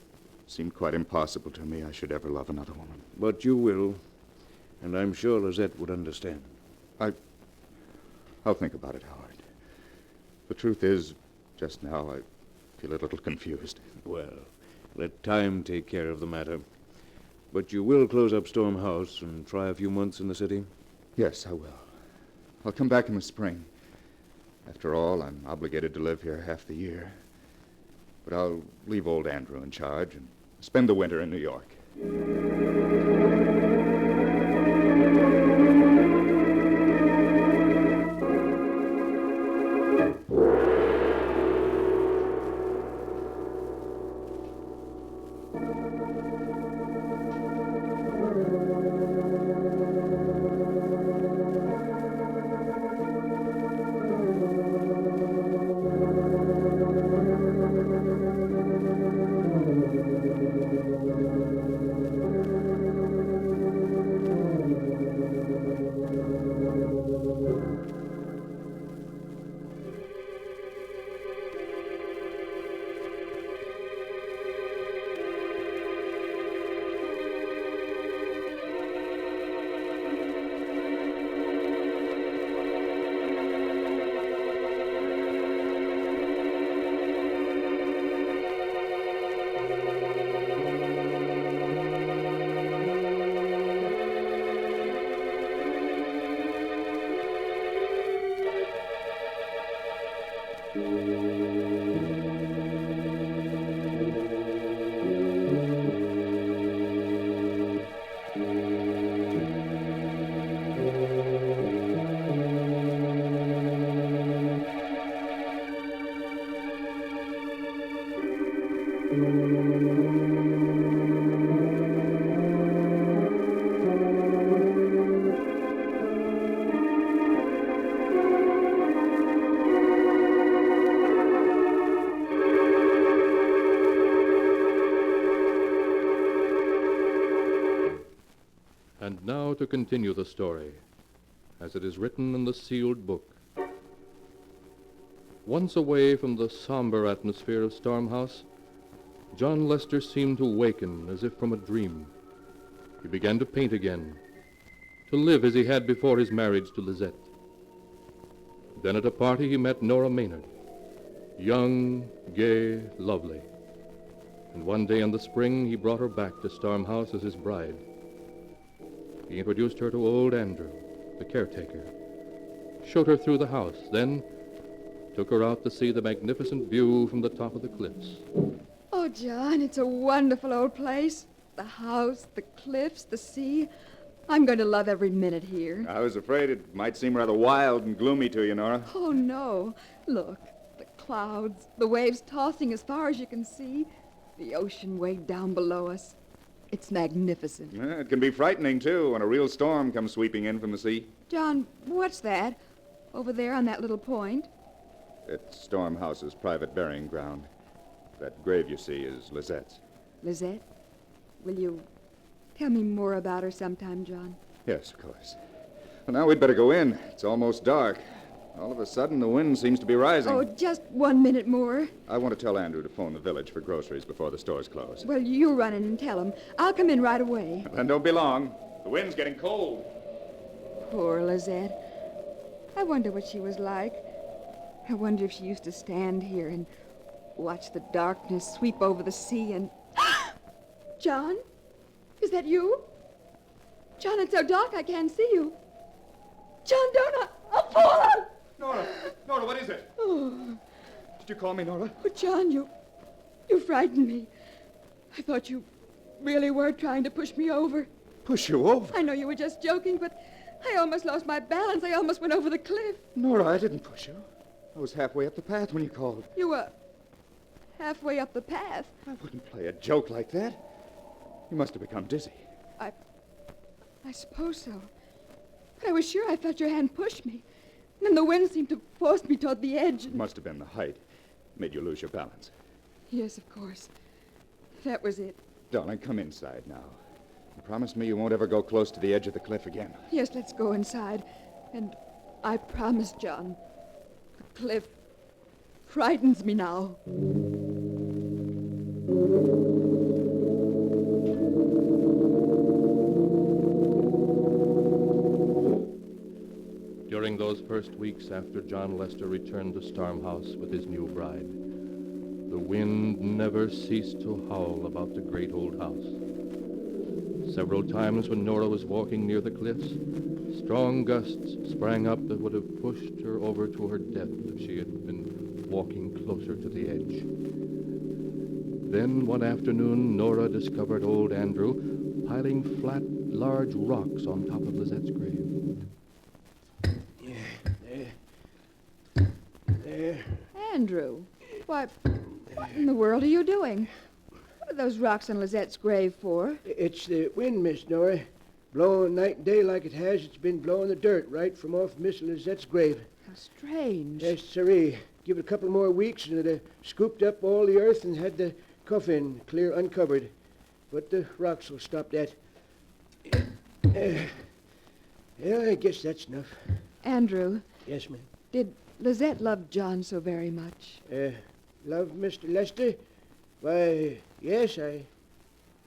seemed quite impossible to me I should ever love another woman. But you will, and I'm sure Lizette would understand. I'll think about it, Howard. The truth is, just now I feel a little confused. Well, let time take care of the matter. But you will close up Stormhouse and try a few months in the city? Yes, I will. I'll come back in the spring. After all, I'm obligated to live here half the year. But I'll leave old Andrew in charge and spend the winter in New York. And now to continue the story, as it is written in the sealed book. Once away from the somber atmosphere of Stormhouse, John Lester seemed to waken as if from a dream. He began to paint again, to live as he had before his marriage to Lizette. Then at a party he met Nora Maynard, young, gay, lovely. And one day in the spring he brought her back to Stormhouse as his bride. He introduced her to old Andrew, the caretaker, showed her through the house, then took her out to see the magnificent view from the top of the cliffs. Oh, John, it's a wonderful old place. The house, the cliffs, the sea. I'm going to love every minute here. I was afraid it might seem rather wild and gloomy to you, Nora. Oh, no. Look, the clouds, the waves tossing as far as you can see, the ocean way down below us. It's magnificent. Yeah, it can be frightening, too, when a real storm comes sweeping in from the sea. John, what's that? Over there on that little point? It's Stormhouse's private burying ground. That grave you see is Lizette's. Lizette? Will you tell me more about her sometime, John? Yes, of course. Well, now we'd better go in. It's almost dark. All of a sudden, the wind seems to be rising. Oh, just 1 minute more. I want to tell Andrew to phone the village for groceries before the stores close. Well, you run in and tell him. I'll come in right away. Then don't be long. The wind's getting cold. Poor Lizette. I wonder what she was like. I wonder if she used to stand here and watch the darkness sweep over the sea and... John? Is that you? John, it's so dark I can't see you. John, don't I'll fall! Nora, what is it? Oh. Did you call me, Nora? Oh, John, you frightened me. I thought you really were trying to push me over. Push you over? I know you were just joking, but I almost lost my balance. I almost went over the cliff. Nora, I didn't push you. I was halfway up the path when you called. You were halfway up the path. I wouldn't play a joke like that. You must have become dizzy. I suppose so. But I was sure I felt your hand push me. And then the wind seemed to force me toward the edge. It must have been the height. Made you lose your balance. Yes, of course. That was it. Darling, come inside now. And promise me you won't ever go close to the edge of the cliff again. Yes, let's go inside. And I promise, John, the cliff frightens me now. During those first weeks after John Lester returned to Stormhouse with his new bride, the wind never ceased to howl about the great old house. Several times when Nora was walking near the cliffs, strong gusts sprang up that would have pushed her over to her death if she had been walking closer to the edge. Then one afternoon, Nora discovered old Andrew piling flat, large rocks on top of Lizette's grave. There. Andrew, what in the world are you doing? What are those rocks on Lizette's grave for? It's the wind, Miss Nora. Blowing night and day like it has, it's been blowing the dirt right from off Miss Lizette's grave. How strange. Yes, sirree. Give it a couple more weeks and it'd have scooped up all the earth and had the coffin clear uncovered. But the rocks will stop that. Yeah, I guess that's enough. Andrew. Yes, ma'am. Did Lizette love John so very much? Love Mr. Lester? Why, yes, I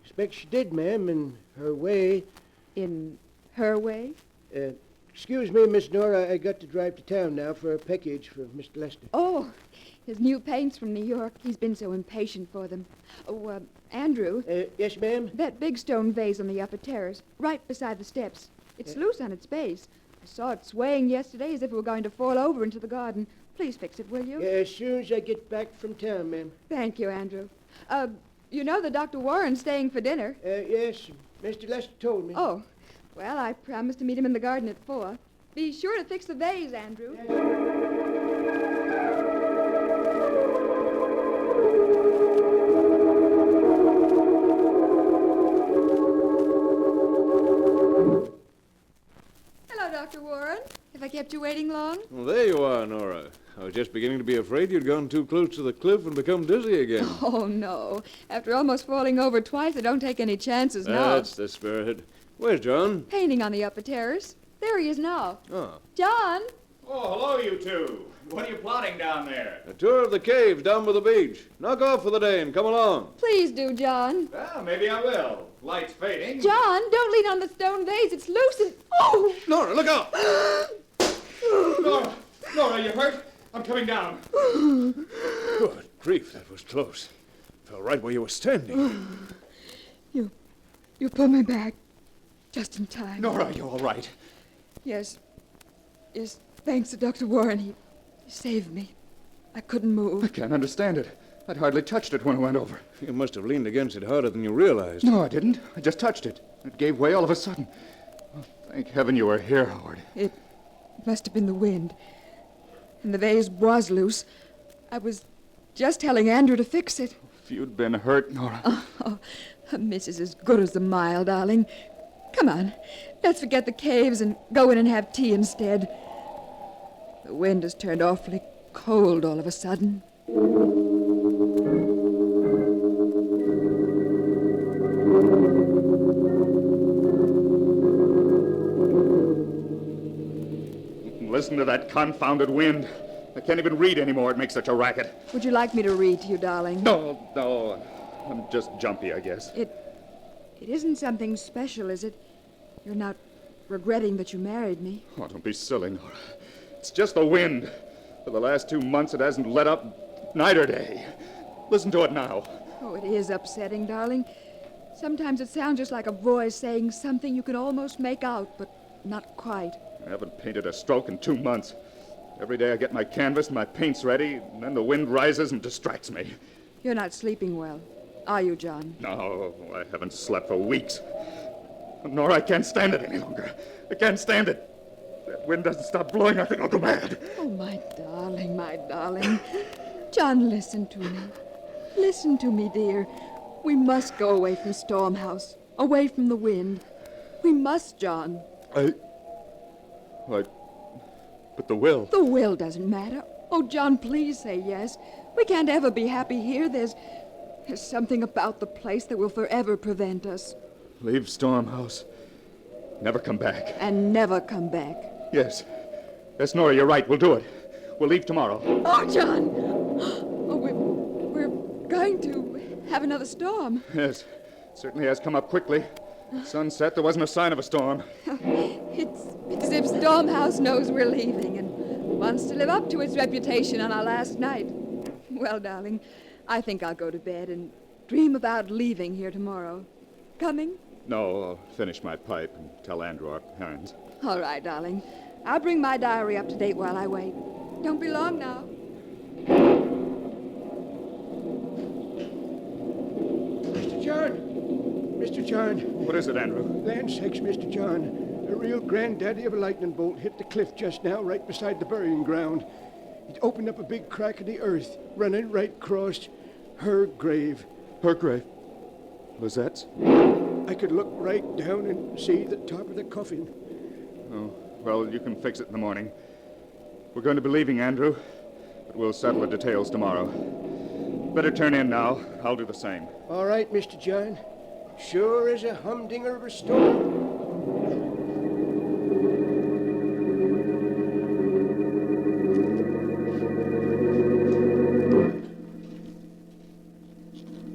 expect she did, ma'am, in her way. In her way? Excuse me, Miss Nora, I got to drive to town now for a package for Mr. Lester. Oh, his new paints from New York. He's been so impatient for them. Oh, Andrew. Yes, ma'am? That big stone vase on the upper terrace, right beside the steps. It's loose on its base. I saw it swaying yesterday as if it were going to fall over into the garden. Please fix it, will you? As soon as I get back from town, ma'am. Thank you, Andrew. You know that Dr. Warren's staying for dinner? Yes, Mr. Lester told me. Oh, well, I promised to meet him in the garden at 4. Be sure to fix the vase, Andrew. Hello, Dr. Warren. Have I kept you waiting long? Well, there you are, Nora. I was just beginning to be afraid you'd gone too close to the cliff and become dizzy again. Oh, no. After almost falling over twice, I don't take any chances now. That's the spirit. Where's John? Painting on the upper terrace. There he is now. Oh. John! Oh, hello, you two. What are you plotting down there? A tour of the caves down by the beach. Knock off for the day and come along. Please do, John. Well, maybe I will. Light's fading. John, don't lean on the stone vase. It's loose and... Oh! Nora, look out! Nora, you hurt? I'm coming down. Good grief, that was close. Fell right where you were standing. You pulled me back just in time. Nora, you all right? Yes. Yes, thanks to Dr. Warren. He saved me. I couldn't move. I can't understand it. I'd hardly touched it when it went over. You must have leaned against it harder than you realized. No, I didn't. I just touched it. It gave way all of a sudden. Oh, thank heaven you were here, Howard. It must have been the wind. And the vase was loose. I was just telling Andrew to fix it. If you'd been hurt, Nora. Oh, a miss is as good as a mile, darling. Come on, let's forget the caves and go in and have tea instead. The wind has turned awfully cold all of a sudden. Listen to that confounded wind. I can't even read anymore. It makes such a racket. Would you like me to read to you, darling? No. I'm just jumpy, I guess. It isn't something special, is it? You're not regretting that you married me? Oh, don't be silly, Nora. It's just the wind. For the last 2 months, it hasn't let up night or day. Listen to it now. Oh, it is upsetting, darling. Sometimes it sounds just like a voice saying something you can almost make out, but not quite. I haven't painted a stroke in 2 months. Every day I get my canvas and my paints ready, and then the wind rises and distracts me. You're not sleeping well, are you, John? No, I haven't slept for weeks. Nora, I can't stand it any longer. I can't stand it. That wind doesn't stop blowing, I think I'll go mad. Oh, my darling, my darling. John, listen to me. Listen to me, dear. We must go away from Stormhouse, away from the wind. We must, John. But the will. The will doesn't matter. Oh, John, please say yes. We can't ever be happy here. There's something about the place that will forever prevent us. Leave Stormhouse. Never come back. And never come back. Yes. Yes, Nora, you're right. We'll do it. We'll leave tomorrow. Oh, John! Oh, we're going to have another storm. Yes. It certainly has come up quickly. Sunset, there wasn't a sign of a storm. It's as if Stormhouse knows we're leaving and wants to live up to its reputation on our last night. Well, darling, I think I'll go to bed and dream about leaving here tomorrow. Coming? No, I'll finish my pipe and tell Andrew our plans. All right, darling. I'll bring my diary up to date while I wait. Don't be long now. Mr. John! Mr. John! What is it, Andrew? Land sakes, Mr. John. A real granddaddy of a lightning bolt hit the cliff just now, right beside the burying ground. It opened up a big crack in the earth, running right across her grave. Her grave? Lizette's? I could look right down and see the top of the coffin. Oh, well, you can fix it in the morning. We're going to be leaving, Andrew, but we'll settle the details tomorrow. Better turn in now. I'll do the same. All right, Mr. John. Sure is a humdinger of a storm.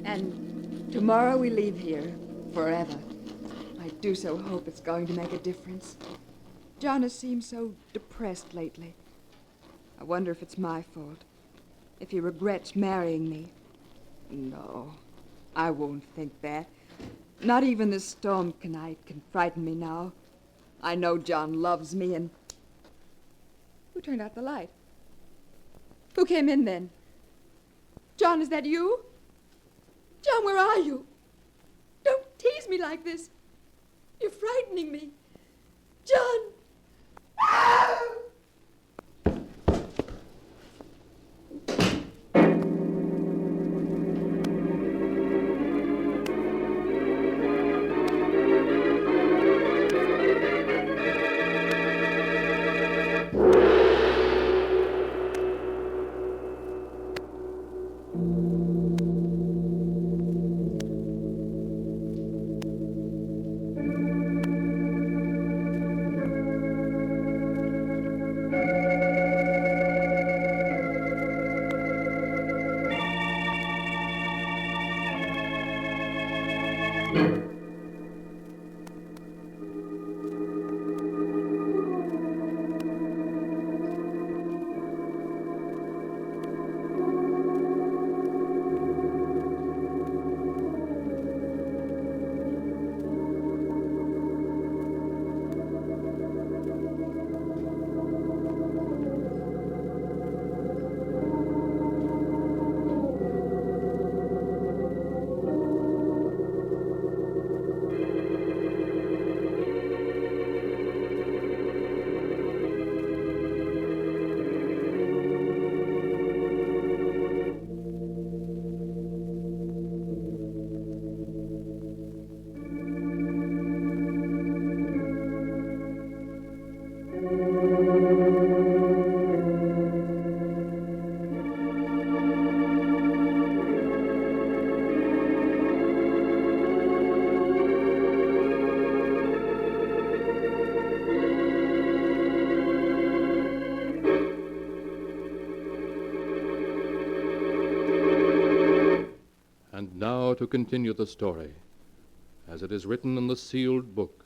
And tomorrow we leave here forever. I do so hope it's going to make a difference. John has seemed so depressed lately. I wonder if it's my fault. If he regrets marrying me. No, I won't think that. Not even this storm tonight can frighten me now. I know John loves me and... Who turned out the light? Who came in then? John, is that you? John, where are you? Don't tease me like this. You're frightening me. John! Ah! Now to continue the story, as it is written in the sealed book.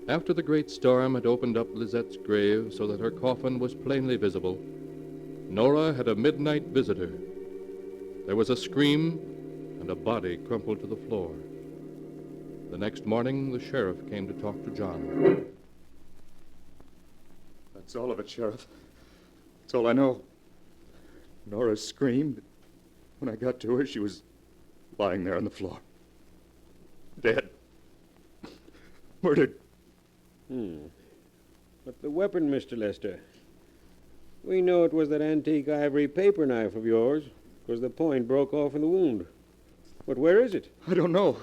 After the great storm had opened up Lizette's grave so that her coffin was plainly visible, Nora had a midnight visitor. There was a scream, and a body crumpled to the floor. The next morning, the sheriff came to talk to John. That's all of it, Sheriff. That's all I know. Nora screamed. When I got to her, she was lying there on the floor. Dead. Murdered. But the weapon, Mr. Lester. We know it was that antique ivory paper knife of yours, because the point broke off in the wound. But where is it? I don't know.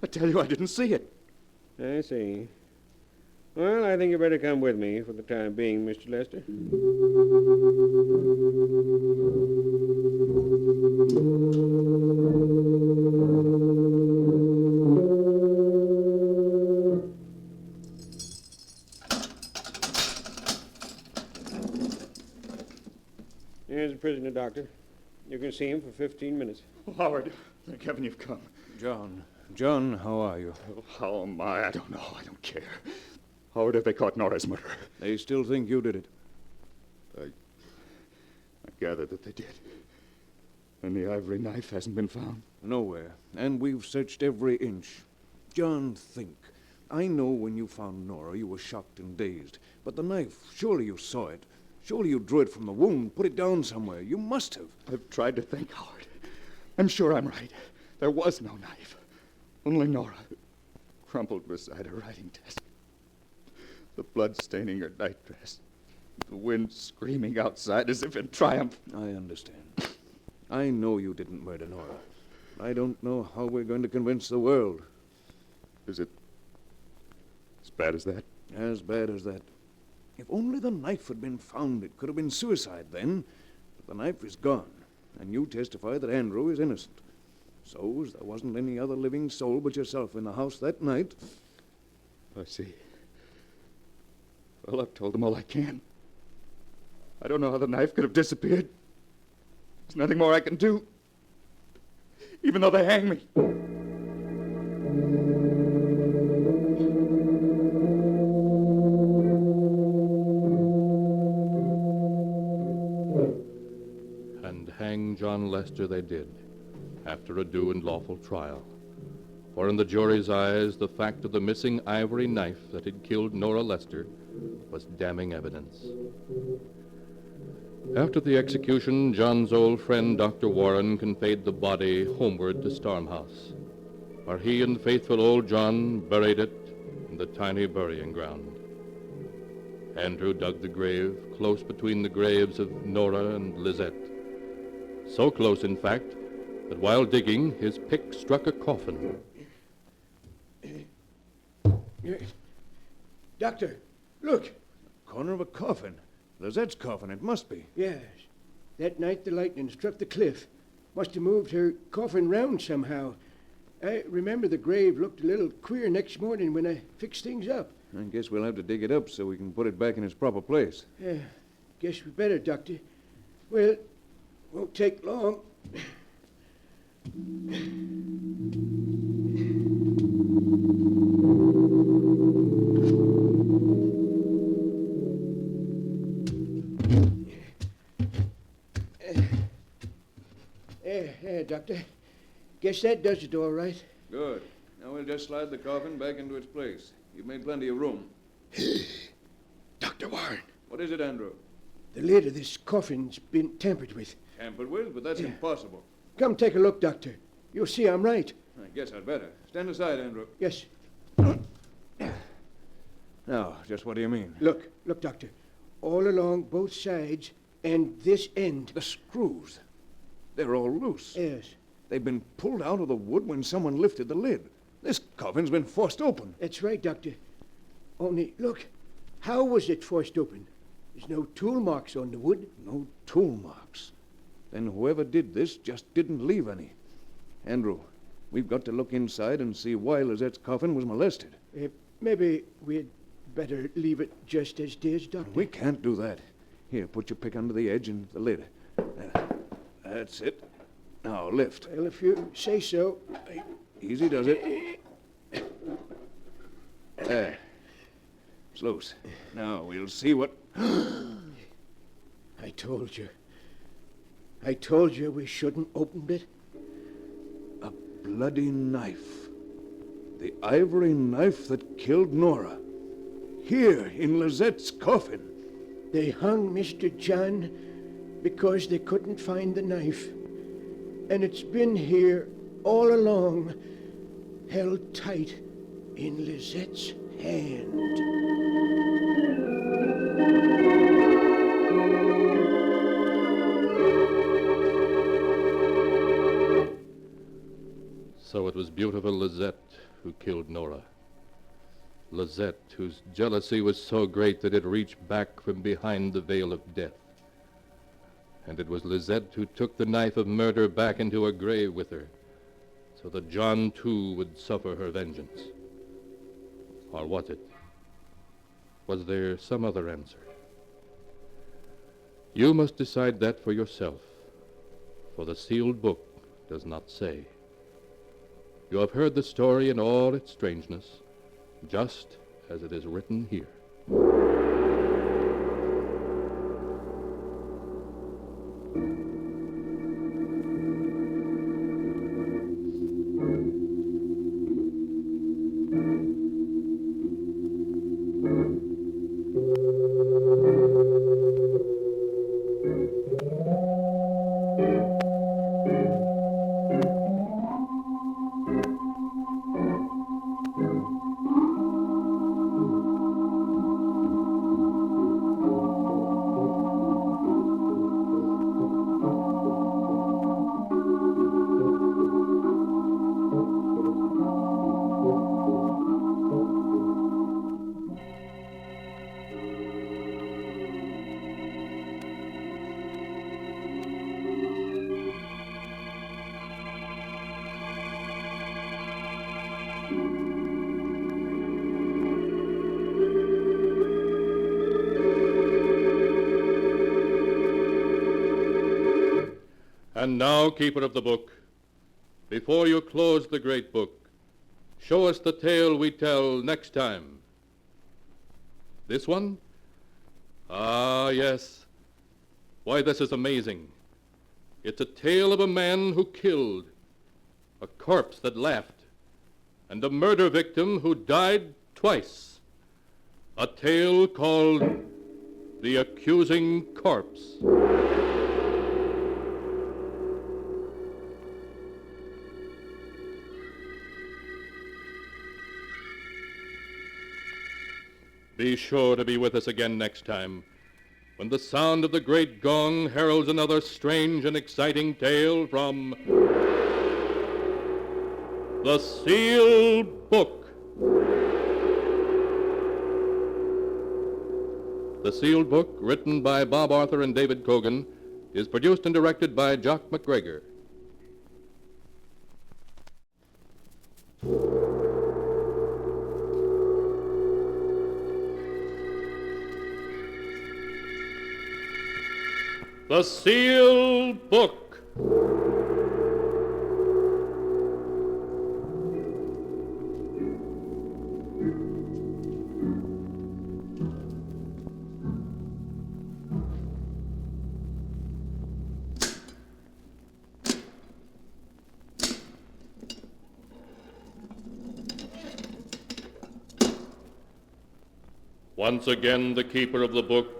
I tell you, I didn't see it. I see. Well, I think you better come with me for the time being, Mr. Lester. Here's the prisoner, Doctor. You can see him for 15 minutes. Oh, Howard, thank heaven you've come. John, how are you? Oh, how am I? I don't know. I don't care. Howard, have they caught Nora's murderer? They still think you did it. I gather that they did. And the ivory knife hasn't been found? Nowhere. And we've searched every inch. John, think. I know when you found Nora, you were shocked and dazed. But the knife, surely you saw it. Surely you drew it from the wound, put it down somewhere. You must have. I've tried to think, Howard. I'm sure I'm right. There was no knife. Only Nora, crumpled beside her writing desk. The blood staining her nightdress. The wind screaming outside as if in triumph. I understand. I know you didn't murder Nora. I don't know how we're going to convince the world. Is it as bad as that? As bad as that. If only the knife had been found, it could have been suicide then. But the knife is gone, and you testify that Andrew is innocent. So, as there wasn't any other living soul but yourself in the house that night... I see. Well, I've told them all I can. I don't know how the knife could have disappeared. There's nothing more I can do. Even though they hang me. And hang John Lester they did, after a due and lawful trial. For in the jury's eyes, the fact of the missing ivory knife that had killed Nora Lester was damning evidence. After the execution, John's old friend, Dr. Warren, conveyed the body homeward to Stormhouse, where he and faithful old John buried it in the tiny burying ground. Andrew dug the grave close between the graves of Nora and Lizette. So close, in fact, that while digging, his pick struck a coffin. Doctor, look. Corner of a coffin. Lizette's coffin, it must be. Yes. That night the lightning struck the cliff. Must have moved her coffin round somehow. I remember the grave looked a little queer next morning when I fixed things up. I guess we'll have to dig it up so we can put it back in its proper place. Yeah, guess we better, Doctor. Well, won't take long. Doctor. Guess that does it all right. Good. Now we'll just slide the coffin back into its place. You've made plenty of room. Dr. Warren. What is it, Andrew? The lid of this coffin's been tampered with. Tampered with? But that's impossible. Come take a look, Doctor. You'll see I'm right. I guess I'd better. Stand aside, Andrew. Yes. Now, just what do you mean? Look, Doctor. All along both sides and this end. The screws. They're all loose. Yes. They've been pulled out of the wood when someone lifted the lid. This coffin's been forced open. That's right, Doctor. Only, look, how was it forced open? There's no tool marks on the wood. No tool marks. Then whoever did this just didn't leave any. Andrew, we've got to look inside and see why Lizette's coffin was molested. Maybe we'd better leave it just as it is, Doctor. We can't do that. Here, put your pick under the edge and the lid. That's it. Now, lift. Well, if you say so. Easy does it. There. It's loose. Now, we'll see what... I told you. I told you we shouldn't opened it. A bloody knife. The ivory knife that killed Nora. Here, in Lizette's coffin. They hung Mr. John because they couldn't find the knife. And it's been here all along, held tight in Lizette's hand. So it was beautiful Lizette who killed Nora. Lizette, whose jealousy was so great that it reached back from behind the veil of death. And it was Lizette who took the knife of murder back into her grave with her, so that John, too, would suffer her vengeance. Or was it? Was there some other answer? You must decide that for yourself, for the sealed book does not say. You have heard the story in all its strangeness, just as it is written here. And now, keeper of the book, before you close the great book, show us the tale we tell next time. This one? Ah, yes. Why, this is amazing. It's a tale of a man who killed, a corpse that laughed, and a murder victim who died twice. A tale called The Accusing Corpse. Be sure to be with us again next time, when the sound of the great gong heralds another strange and exciting tale from The Sealed Book. The Sealed Book, written by Bob Arthur and David Cogan, is produced and directed by Jock McGregor. The Sealed Book. Once again, the keeper of the book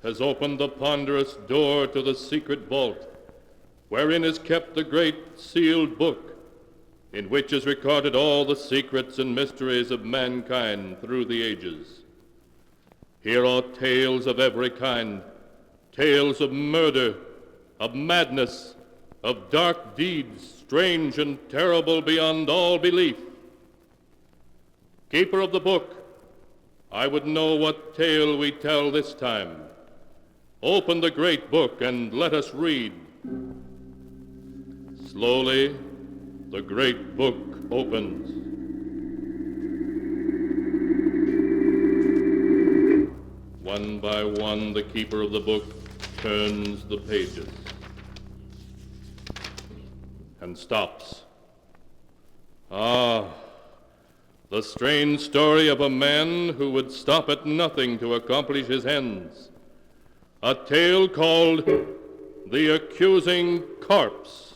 has opened the ponderous door to the secret vault, wherein is kept the great sealed book, in which is recorded all the secrets and mysteries of mankind through the ages. Here are tales of every kind, tales of murder, of madness, of dark deeds, strange and terrible beyond all belief. Keeper of the book, I would know what tale we tell this time. Open the great book and let us read. Slowly, the great book opens. One by one, the keeper of the book turns the pages. and stops. Ah, the strange story of a man who would stop at nothing to accomplish his ends. A tale called The Accusing Corpse.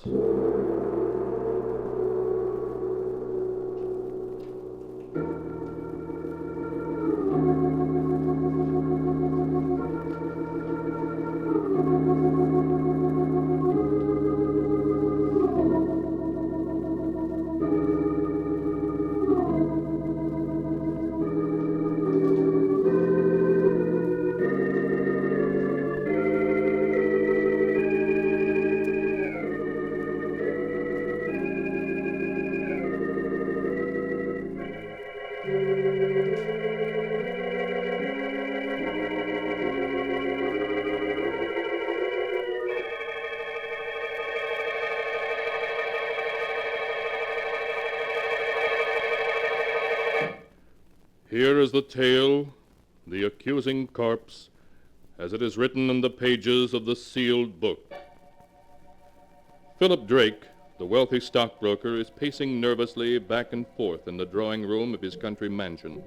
Here is the tale, The Accusing Corpse, as it is written in the pages of the sealed book. Philip Drake, the wealthy stockbroker, is pacing nervously back and forth in the drawing room of his country mansion.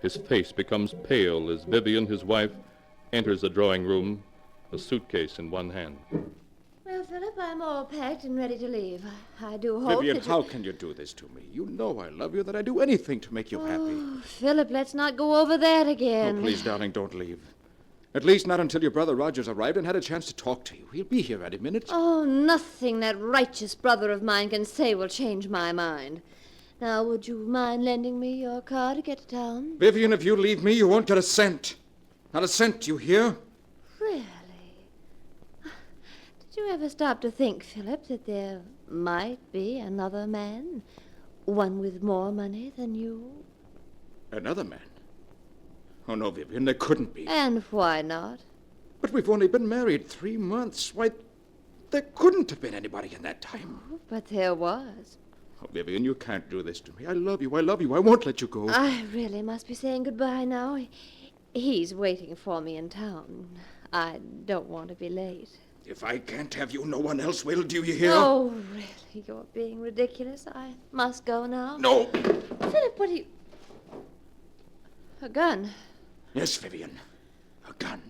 His face becomes pale as Vivian, his wife, enters the drawing room, a suitcase in one hand. Well, Philip, I'm all packed and ready to leave. I do hope Vivian, that how can you do this to me? You know I love you, that I'd do anything to make you happy. Oh, Philip, let's not go over that again. Oh, please, darling, don't leave. At least not until your brother Roger's arrived and had a chance to talk to you. He'll be here any minute. Oh, nothing that righteous brother of mine can say will change my mind. Now, would you mind lending me your car to get to town? Vivian, if you leave me, you won't get a cent. Not a cent, you hear? Really? Did you ever stop to think, Philip, that there might be another man? One with more money than you? Another man? Oh, no, Vivian, there couldn't be. And why not? But we've only been married 3 months. Why, there couldn't have been anybody in that time. Oh, but there was. Oh, Vivian, you can't do this to me. I love you. I love you. I won't let you go. I really must be saying goodbye now. He's waiting for me in town. I don't want to be late. If I can't have you, no one else will. Do you hear? Oh, really? You're being ridiculous. I must go now. No. Philip, what are you... A gun? Yes, Vivian. A gun.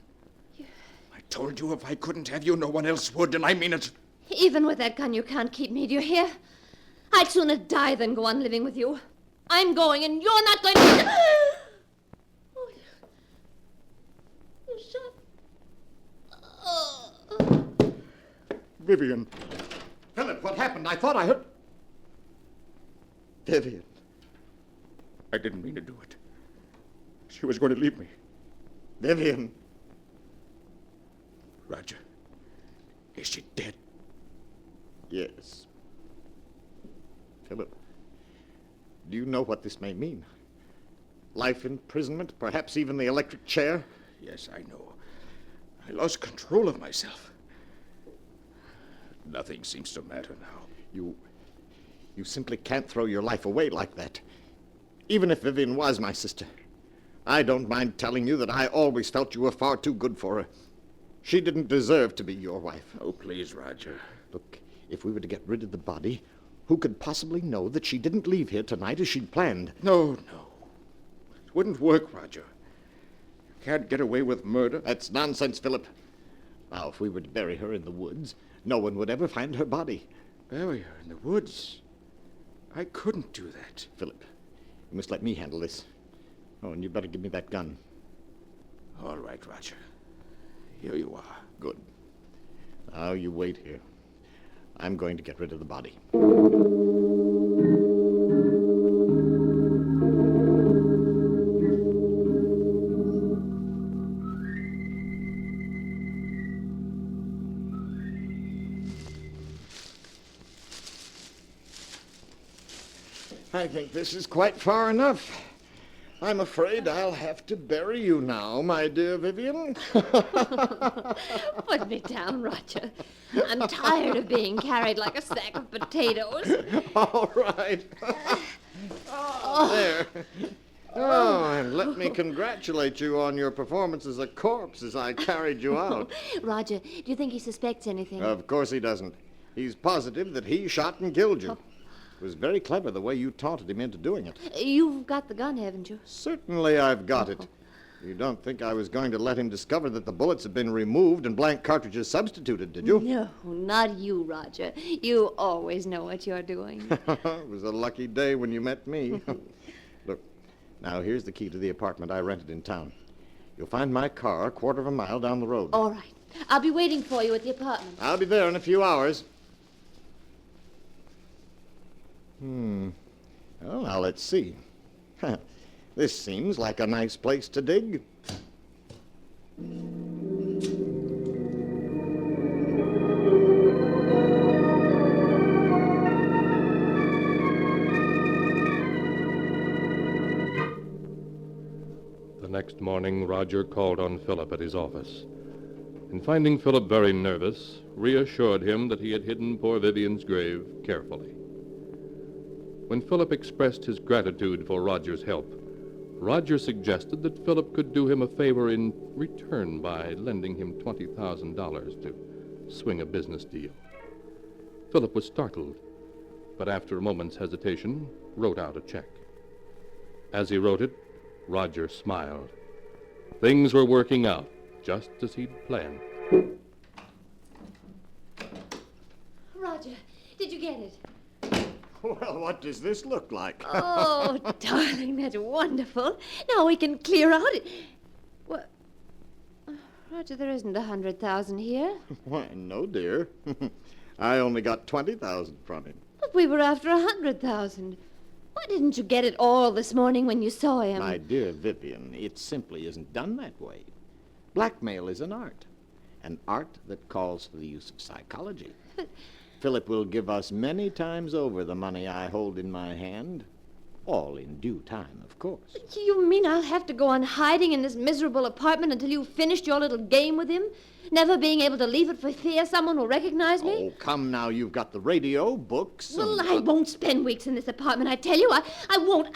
I told you if I couldn't have you, no one else would, and I mean it. Even with that gun, you can't keep me, do you hear? I'd sooner die than go on living with you. I'm going, and you're not going to... Oh, you shot... Vivian. Philip, what happened? I thought I heard... Vivian. I didn't mean to do it. She was going to leave me. Vivian. Roger. Is she dead? Yes. Philip, do you know what this may mean? Life imprisonment, perhaps even the electric chair? Yes, I know. I lost control of myself. Nothing seems to matter now. You simply can't throw your life away like that. Even if Vivian was my sister. I don't mind telling you that I always felt you were far too good for her. She didn't deserve to be your wife. Oh, please, Roger. Look, if we were to get rid of the body, who could possibly know that she didn't leave here tonight as she'd planned? No. It wouldn't work, Roger. You can't get away with murder. That's nonsense, Philip. Now, if we were to bury her in the woods, no one would ever find her body. Bury her in the woods? I couldn't do that. Philip, you must let me handle this. Oh, and you better give me that gun. All right, Roger. Here you are. Good. Now you wait here. I'm going to get rid of the body. I think this is quite far enough. I'm afraid I'll have to bury you now, my dear Vivian. Put me down, Roger. I'm tired of being carried like a sack of potatoes. All right. There. Oh, and let me congratulate you on your performance as a corpse as I carried you out. Roger, do you think he suspects anything? Of course he doesn't. He's positive that he shot and killed you. It was very clever the way you taunted him into doing it. You've got the gun, haven't you? Certainly I've got it. You don't think I was going to let him discover that the bullets had been removed and blank cartridges substituted, did you? No, not you, Roger. You always know what you're doing. It was a lucky day when you met me. Look, now here's the key to the apartment I rented in town. You'll find my car a quarter of a mile down the road. All right. I'll be waiting for you at the apartment. I'll be there in a few hours. Well, now let's see. This seems like a nice place to dig. The next morning, Roger called on Philip at his office, and finding Philip very nervous, reassured him that he had hidden poor Vivian's grave carefully. When Philip expressed his gratitude for Roger's help, Roger suggested that Philip could do him a favor in return by lending him $20,000 to swing a business deal. Philip was startled, but after a moment's hesitation, wrote out a check. As he wrote it, Roger smiled. Things were working out just as he'd planned. Roger, did you get it? Well, what does this look like? Oh, darling, that's wonderful. Now we can clear out it. What? Roger, there isn't 100,000 here. Why, no, dear. I only got 20,000 from him. But we were after 100,000. Why didn't you get it all this morning when you saw him? My dear Vivian, it simply isn't done that way. Blackmail is an art that calls for the use of psychology. Philip will give us many times over the money I hold in my hand, all in due time, of course. You mean I'll have to go on hiding in this miserable apartment until you've finished your little game with him? Never being able to leave it for fear someone will recognize me? Oh, come now, you've got the radio, books... Well, I won't spend weeks in this apartment, I tell you. I won't.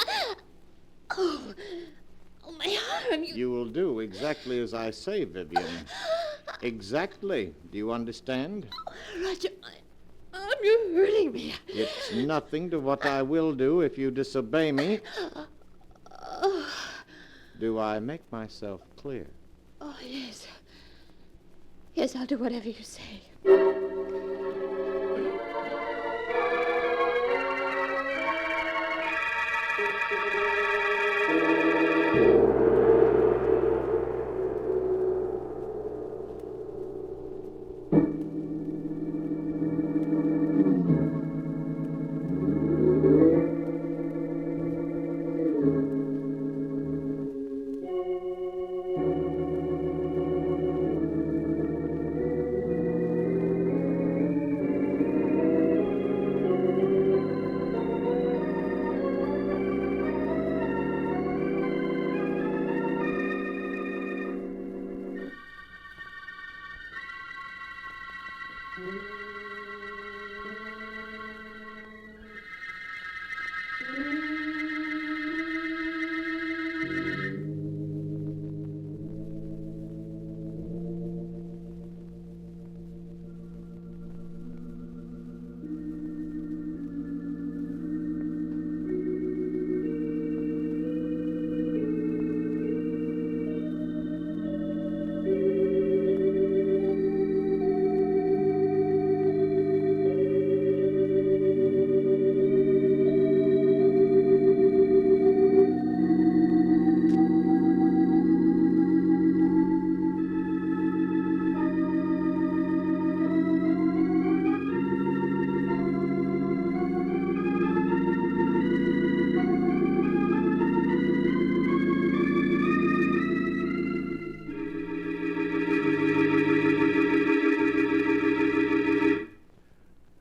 Oh, my arm. You will do exactly as I say, Vivian. Exactly. Do you understand? Roger, you're hurting me. It's nothing to what I will do if you disobey me. Do I make myself clear? Oh, yes. Yes, I'll do whatever you say.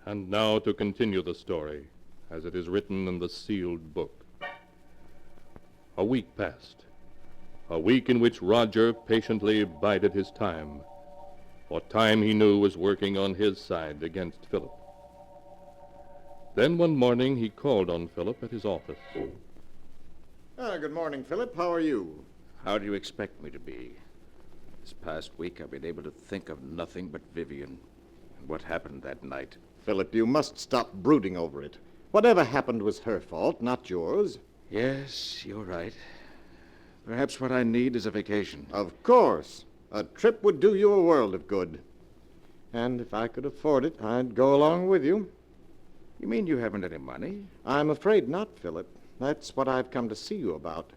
And now to continue the story, as it is written in the sealed book. A week passed. A week in which Roger patiently bided his time. For time he knew was working on his side against Philip. Then one morning he called on Philip at his office. Good morning, Philip. How are you? How do you expect me to be? This past week I've been able to think of nothing but Vivian. What happened that night? Philip, you must stop brooding over it. Whatever happened was her fault, not yours. Yes, you're right. Perhaps what I need is a vacation. Of course. A trip would do you a world of good. And if I could afford it, I'd go along with you. You mean you haven't any money? I'm afraid not, Philip. That's what I've come to see you about.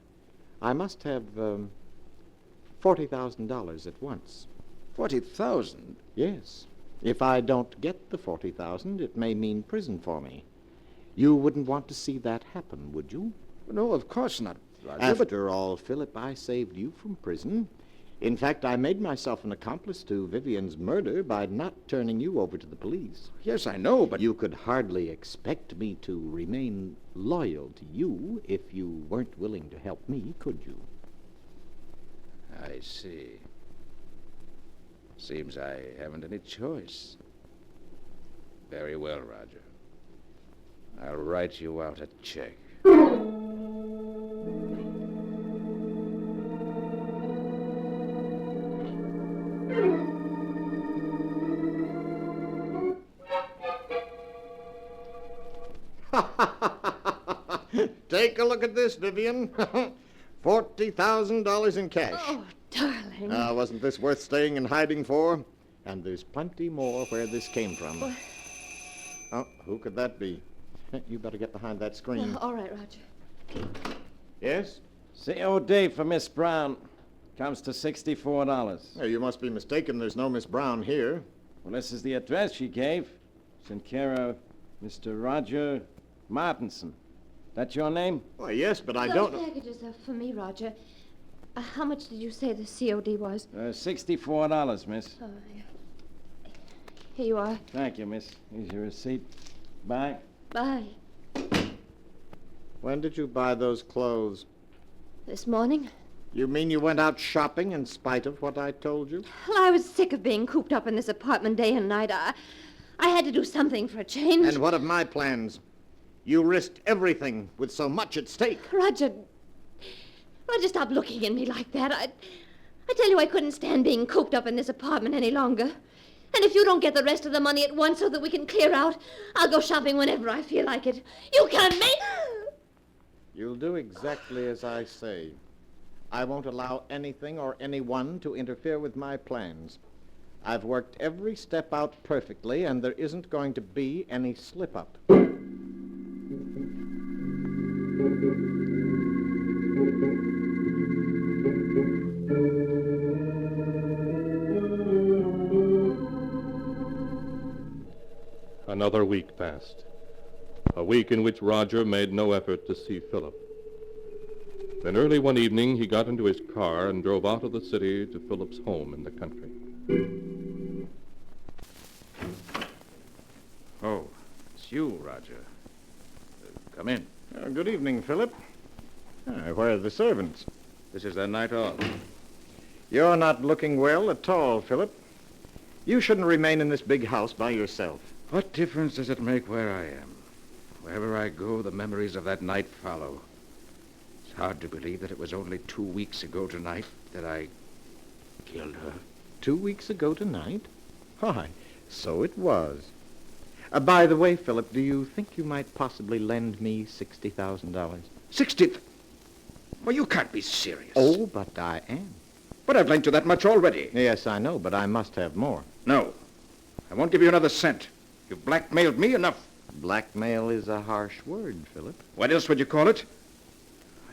I must have $40,000 at once. 40,000? Yes. If I don't get the 40,000, it may mean prison for me. You wouldn't want to see that happen, would you? No, of course not, Roger. After all, Philip, I saved you from prison. In fact, I made myself an accomplice to Vivian's murder by not turning you over to the police. Yes, I know, but... You could hardly expect me to remain loyal to you if you weren't willing to help me, could you? I see. Seems I haven't any choice. Very well, Roger. I'll write you out a check. Take a look at this, Vivian. $40,000 in cash. Oh, darling. Wasn't this worth staying in hiding for? And there's plenty more where this came from. What? Oh, who could that be? You better get behind that screen. All right, Roger. Yes? COD for Miss Brown. Comes to $64. Oh, you must be mistaken. There's no Miss Brown here. Well, this is the address she gave. It's in care of Mr. Roger Martinson. That your name? Why, yes, but I Those don't know. packages are for me, Roger. How much did you say the COD was? $64, miss. Oh, yeah. Here you are. Thank you, miss. Here's your receipt. Bye. Bye. When did you buy those clothes? This morning? You mean you went out shopping in spite of what I told you? Well, I was sick of being cooped up in this apartment day and night. I had to do something for a change. And what of my plans? You risked everything with so much at stake. Roger, stop looking at me like that. I tell you, I couldn't stand being cooped up in this apartment any longer. And if you don't get the rest of the money at once so that we can clear out, I'll go shopping whenever I feel like it. You can't make... You'll do exactly as I say. I won't allow anything or anyone to interfere with my plans. I've worked every step out perfectly, and there isn't going to be any slip-up. Another week passed. A week in which Roger made no effort to see Philip. Then early one evening, he got into his car and drove out of the city to Philip's home in the country. Oh, it's you, Roger. Come in. Good evening, Philip. Where are the servants? This is their night off. You're not looking well at all, Philip. You shouldn't remain in this big house by yourself. What difference does it make where I am? Wherever I go, the memories of that night follow. It's hard to believe that it was only 2 weeks ago tonight that I killed her. 2 weeks ago tonight? Why, so it was. By the way, Philip, do you think you might possibly lend me $60,000? 60? Well, you can't be serious. Oh, but I am. But I've lent you that much already. Yes, I know, but I must have more. No. I won't give you another cent. You've blackmailed me enough. Blackmail is a harsh word, Philip. What else would you call it?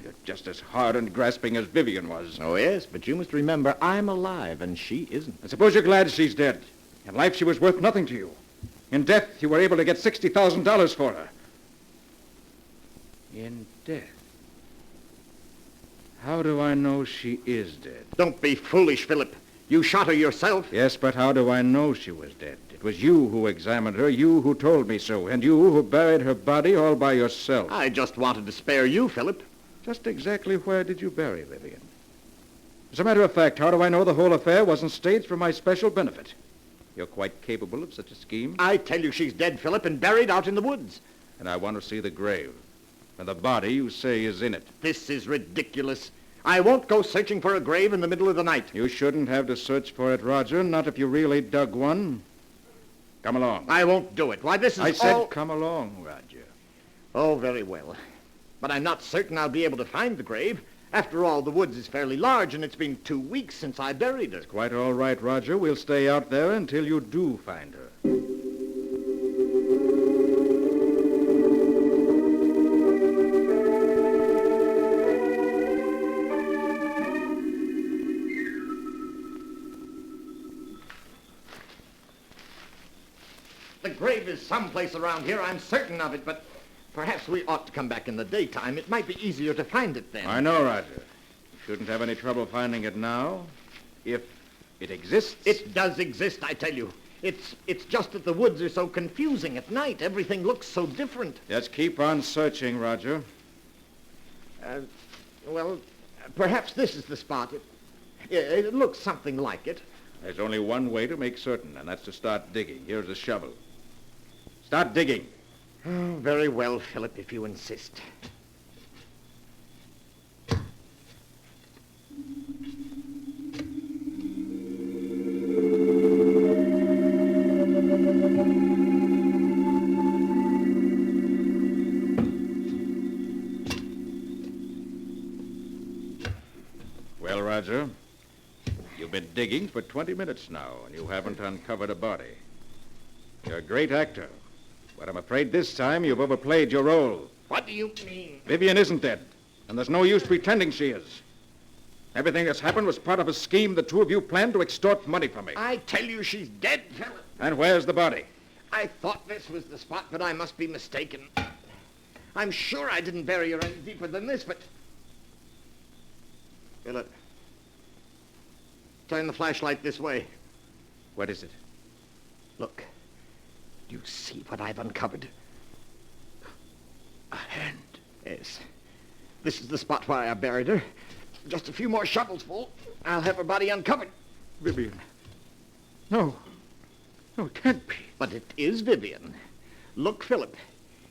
You're just as hard and grasping as Vivian was. Oh, yes, but you must remember I'm alive and she isn't. I suppose you're glad she's dead. In life, she was worth nothing to you. In death, you were able to get $60,000 for her. In death? How do I know she is dead? Don't be foolish, Philip. You shot her yourself. Yes, but how do I know she was dead? It was you who examined her, you who told me so, and you who buried her body all by yourself. I just wanted to spare you, Philip. Just exactly where did you bury Vivian? As a matter of fact, how do I know the whole affair wasn't staged for my special benefit? You're quite capable of such a scheme? I tell you she's dead, Philip, and buried out in the woods. And I want to see the grave. And the body, you say, is in it. This is ridiculous. I won't go searching for a grave in the middle of the night. You shouldn't have to search for it, Roger, not if you really dug one. Come along. I won't do it. Why, this is I said all... come along, Roger. Oh, very well. But I'm not certain I'll be able to find the grave. After all, the woods is fairly large, and it's been 2 weeks since I buried her. It's quite all right, Roger. We'll stay out there until you do find her. The grave is someplace around here, I'm certain of it, but perhaps we ought to come back in the daytime. It might be easier to find it then. I know, Roger. You shouldn't have any trouble finding it now, if it exists. It does exist, I tell you. It's just that the woods are so confusing at night. Everything looks so different. Just keep on searching, Roger. Well, perhaps this is the spot. It looks something like it. There's only one way to make certain, and that's to start digging. Here's a shovel. Start digging. Oh, very well, Philip, if you insist. Well, Roger, you've been digging for 20 minutes now, and you haven't uncovered a body. You're a great actor, but I'm afraid this time you've overplayed your role. What do you mean? Vivian isn't dead, and there's no use pretending she is. Everything that's happened was part of a scheme the two of you planned to extort money from me. I tell you she's dead, Philip. And where's the body? I thought this was the spot, but I must be mistaken. I'm sure I didn't bury her any deeper than this, but... Philip, turn the flashlight this way. What is it? Look. Do you see what I've uncovered? A hand. Yes. This is the spot where I buried her. Just a few more shovels full. I'll have her body uncovered. Vivian. No. No, it can't be. But it is Vivian. Look, Philip.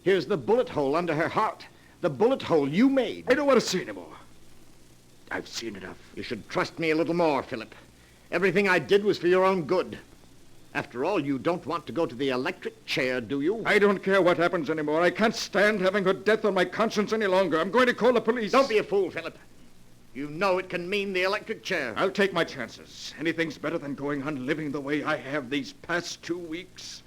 Here's the bullet hole under her heart. The bullet hole you made. I don't want to see any more. I've seen enough. You should trust me a little more, Philip. Everything I did was for your own good. After all, you don't want to go to the electric chair, do you? I don't care what happens anymore. I can't stand having her death on my conscience any longer. I'm going to call the police. Don't be a fool, Philip. You know it can mean the electric chair. I'll take my chances. Anything's better than going on living the way I have these past 2 weeks.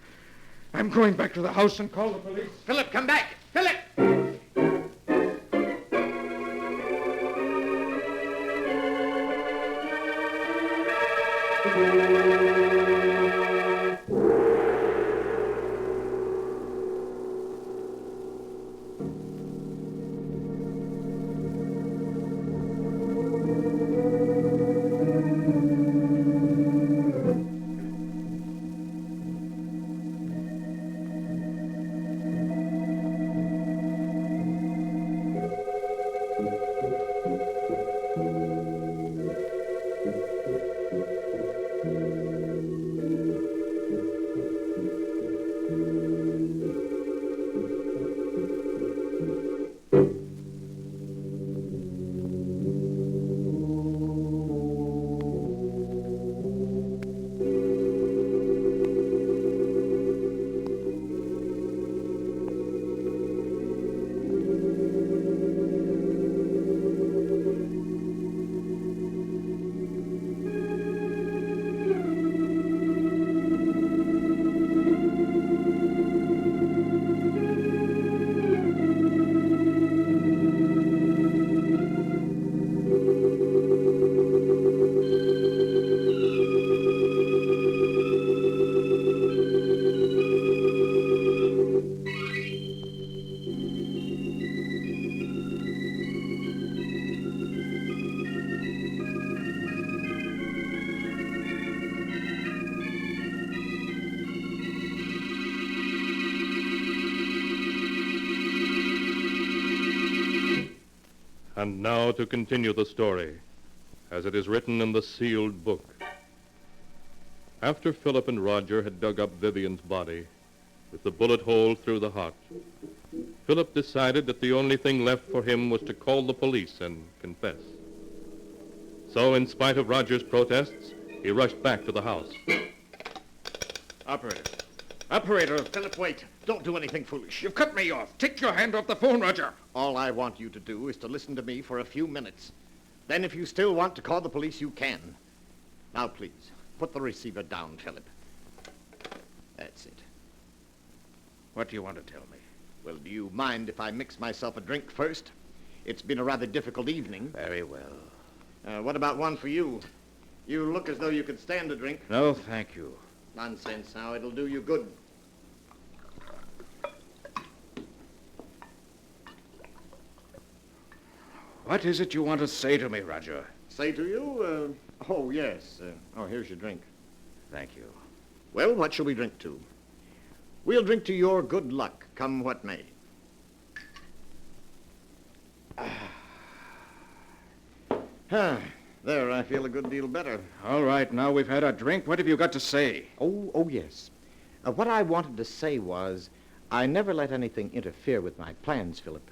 I'm going back to the house and call the police. Philip, come back! Philip! And now to continue the story, as it is written in the sealed book. After Philip and Roger had dug up Vivian's body, with the bullet hole through the heart, Philip decided that the only thing left for him was to call the police and confess. So, in spite of Roger's protests, he rushed back to the house. Operator, Operator. Philip, wait. Don't do anything foolish. You've cut me off. Take your hand off the phone, Roger. All I want you to do is to listen to me for a few minutes. Then if you still want to call the police, you can. Now, please, put the receiver down, Philip. That's it. What do you want to tell me? Well, do you mind if I mix myself a drink first? It's been a rather difficult evening. Very well. What about one for you? You look as though you could stand a drink. No, thank you. Nonsense now. It'll do you good. What is it you want to say to me, Roger? Say to you? Oh, yes. Here's your drink. Thank you. Well, what shall we drink to? We'll drink to your good luck, come what may. There, I feel a good deal better. All right, now we've had a drink. What have you got to say? Oh, yes. What I wanted to say was, I never let anything interfere with my plans, Philip.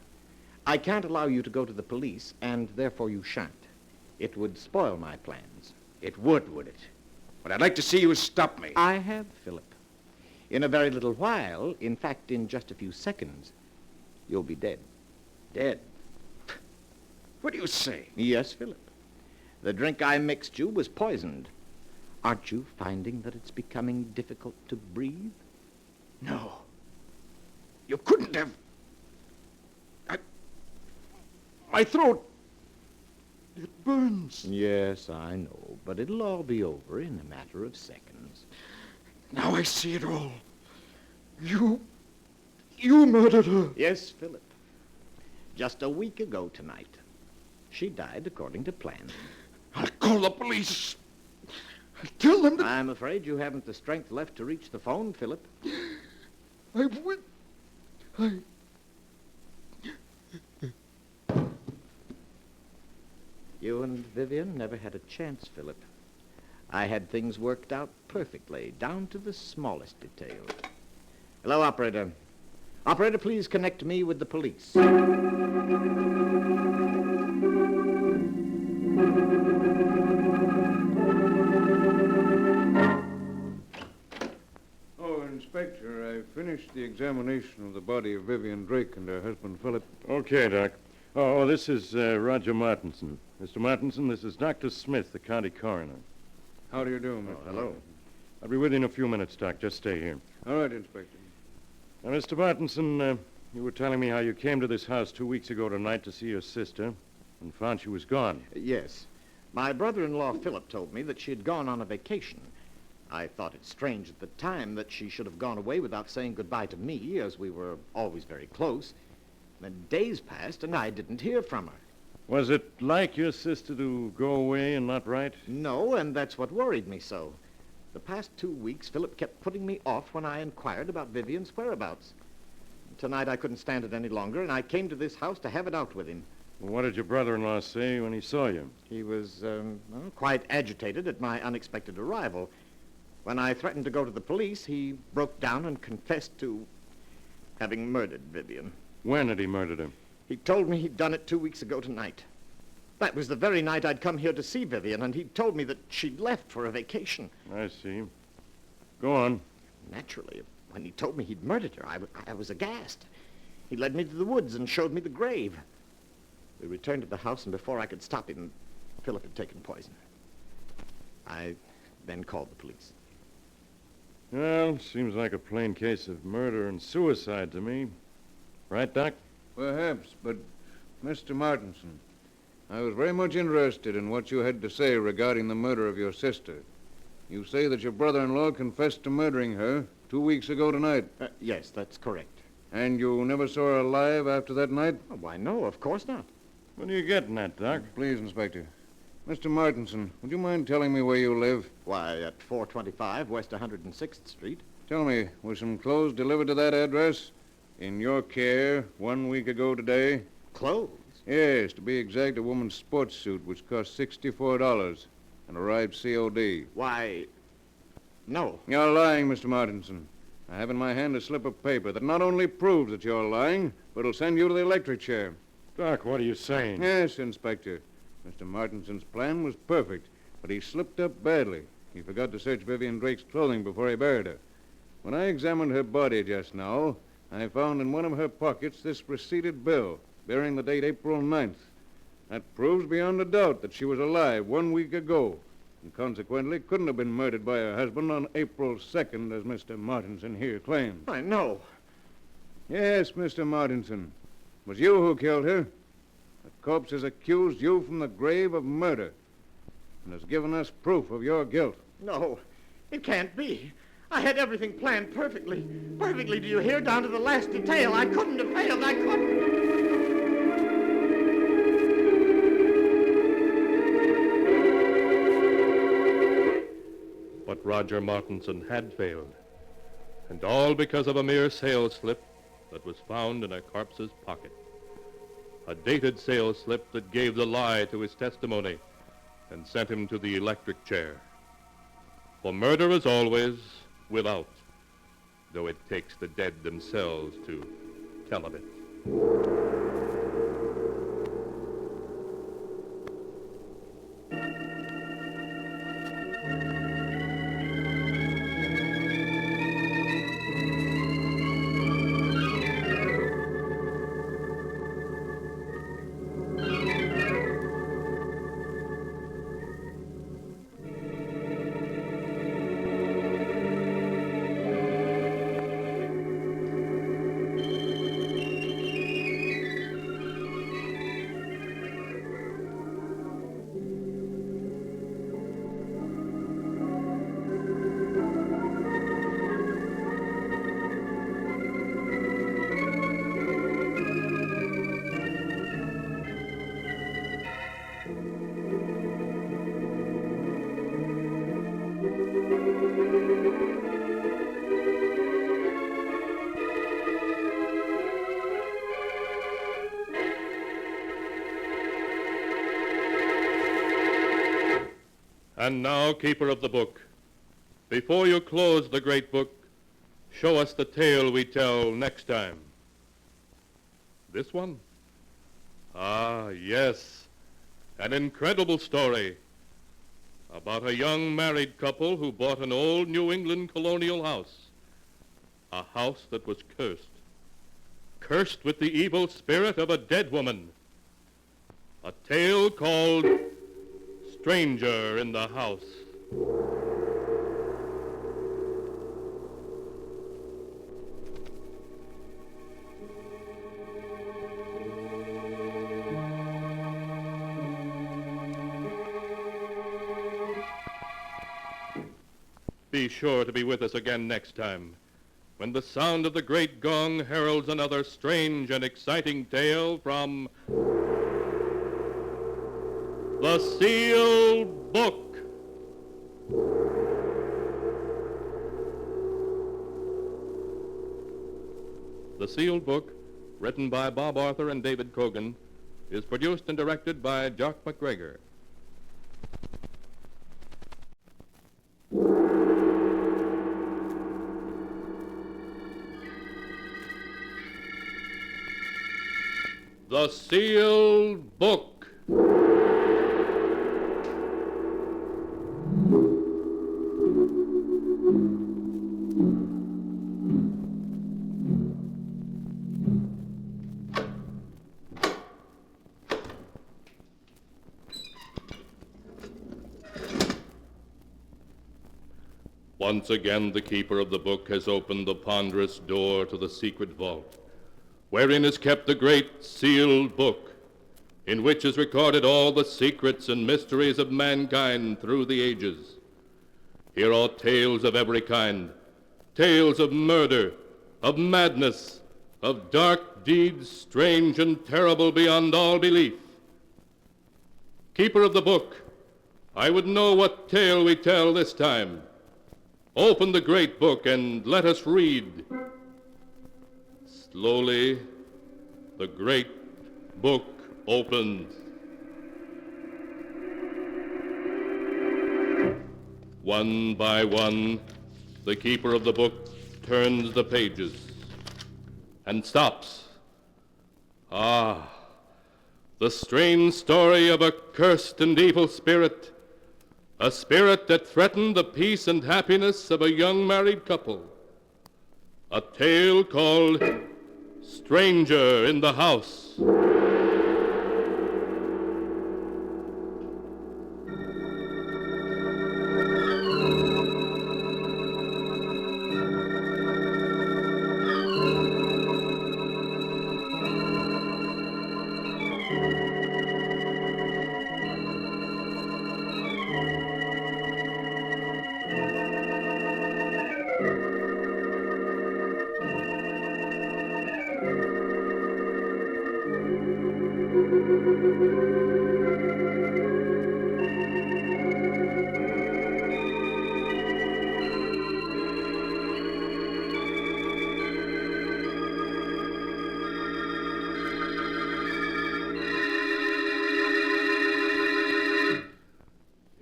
I can't allow you to go to the police, and therefore you shan't. It would spoil my plans. It would it? But I'd like to see you stop me. I have, Philip. In a very little while, in fact, in just a few seconds, you'll be dead. Dead? What do you say? Yes, Philip. The drink I mixed you was poisoned. Aren't you finding that it's becoming difficult to breathe? No. You couldn't have... My throat... It burns. Yes, I know, but it'll all be over in a matter of seconds. Now I see it all. You murdered her. Yes, Philip. Just a week ago tonight. She died according to plan. I'll call the police. I'll tell them that... I'm afraid you haven't the strength left to reach the phone, Philip. I would... You and Vivian never had a chance, Philip. I had things worked out perfectly, down to the smallest detail. Hello, operator. Operator, please connect me with the police. Oh, Inspector, I finished the examination of the body of Vivian Drake and her husband, Philip. Okay, Doc. Oh, this is Roger Martinson. Mr. Martinson, this is Dr. Smith, the county coroner. How do you do, Mr. Hello. I'll be with you in a few minutes, Doc. Just stay here. All right, Inspector. Now, Mr. Martinson, you were telling me how you came to this house 2 weeks ago tonight to see your sister and found she was gone. Yes. My brother-in-law, Philip, told me that she had gone on a vacation. I thought it strange at the time that she should have gone away without saying goodbye to me, as we were always very close. Then days passed, and I didn't hear from her. Was it like your sister to go away and not write? No, and that's what worried me so. The past 2 weeks, Philip kept putting me off when I inquired about Vivian's whereabouts. Tonight I couldn't stand it any longer, and I came to this house to have it out with him. Well, what did your brother-in-law say when he saw you? He was quite agitated at my unexpected arrival. When I threatened to go to the police, he broke down and confessed to having murdered Vivian. When had he murdered her? He told me he'd done it 2 weeks ago tonight. That was the very night I'd come here to see Vivian, and he'd told me that she'd left for a vacation. I see. Go on. Naturally, when he told me he'd murdered her, I was aghast. He led me to the woods and showed me the grave. We returned to the house, and before I could stop him, Philip had taken poison. I then called the police. Well, seems like a plain case of murder and suicide to me. Right, Doc? Perhaps, but Mr. Martinson, I was very much interested in what you had to say regarding the murder of your sister. You say that your brother-in-law confessed to murdering her 2 weeks ago tonight. Yes, that's correct. And you never saw her alive after that night? Oh, why, no, of course not. What are you getting at, Doc? Please, Inspector. Mr. Martinson, would you mind telling me where you live? Why, at 425 West 106th Street. Tell me, were some clothes delivered to that address? In your care 1 week ago today? Clothes? Yes, to be exact, a woman's sports suit, which cost $64 and arrived COD. Why, no. You're lying, Mr. Martinson. I have in my hand a slip of paper that not only proves that you're lying, but will send you to the electric chair. Doc, what are you saying? Yes, Inspector. Mr. Martinson's plan was perfect, but he slipped up badly. He forgot to search Vivian Drake's clothing before he buried her. When I examined her body just now, I found in one of her pockets this receipted bill bearing the date April 9th. That proves beyond a doubt that she was alive 1 week ago, and consequently couldn't have been murdered by her husband on April 2nd, as Mr. Martinson here claims. I know. Yes, Mr. Martinson. It was you who killed her. The corpse has accused you from the grave of murder and has given us proof of your guilt. No, it can't be. I had everything planned perfectly. Perfectly, do you hear? Down to the last detail. I couldn't have failed. I couldn't. But Roger Martinson had failed, and all because of a mere sales slip that was found in a corpse's pocket. A dated sales slip that gave the lie to his testimony and sent him to the electric chair. For murder is always without, though it takes the dead themselves to tell of it. And now, keeper of the book, before you close the great book, show us the tale we tell next time. This one? Ah, yes, an incredible story about a young married couple who bought an old New England colonial house, a house that was cursed with the evil spirit of a dead woman. A tale called Stranger in the House. Be sure to be with us again next time, when the sound of the great gong heralds another strange and exciting tale from The Sealed Book. The Sealed Book, written by Bob Arthur and David Cogan, is produced and directed by Jock McGregor. The Sealed Book. Once again, the keeper of the book has opened the ponderous door to the secret vault, wherein is kept the great sealed book, in which is recorded all the secrets and mysteries of mankind through the ages. Here are tales of every kind, tales of murder, of madness, of dark deeds strange and terrible beyond all belief. Keeper of the book, I would know what tale we tell this time. Open the great book and let us read. Slowly, the great book opens. One by one, the keeper of the book turns the pages and stops. Ah, the strange story of a cursed and evil spirit, a spirit that threatened the peace and happiness of a young married couple. A tale called Stranger in the House.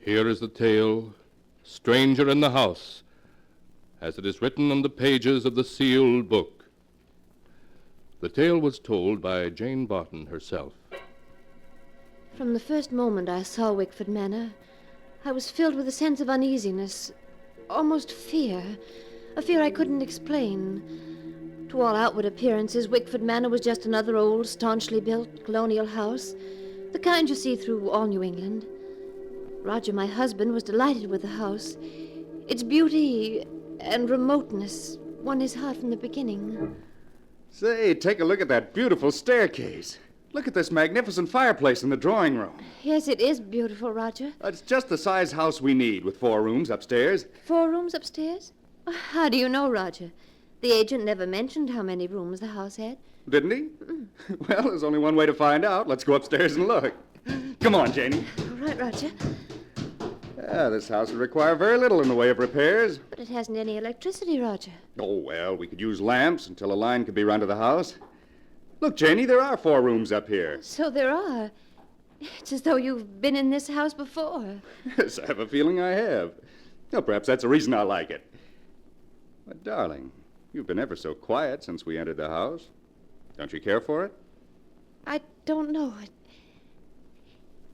Here is the tale, Stranger in the House, as it is written on the pages of the sealed book. The tale was told by Jane Barton herself. From the first moment I saw Wickford Manor, I was filled with a sense of uneasiness, almost fear, a fear I couldn't explain. To all outward appearances, Wickford Manor was just another old, staunchly built colonial house, the kind you see through all New England. Roger, my husband, was delighted with the house. Its beauty and remoteness won his heart from the beginning. Say, take a look at that beautiful staircase. Look at this magnificent fireplace in the drawing room. Yes, it is beautiful, Roger. It's just the size house we need, with 4 rooms upstairs. 4 rooms upstairs? How do you know, Roger? The agent never mentioned how many rooms the house had. Didn't he? Well, there's only one way to find out. Let's go upstairs and look. Come on, Janie. All right, Roger. This house would require very little in the way of repairs. But it hasn't any electricity, Roger. Oh, well, we could use lamps until a line could be run to the house. Look, Janie, there are 4 rooms up here. So there are. It's as though you've been in this house before. Yes, I have a feeling I have. Well, perhaps that's the reason I like it. But, darling, you've been ever so quiet since we entered the house. Don't you care for it? I don't know.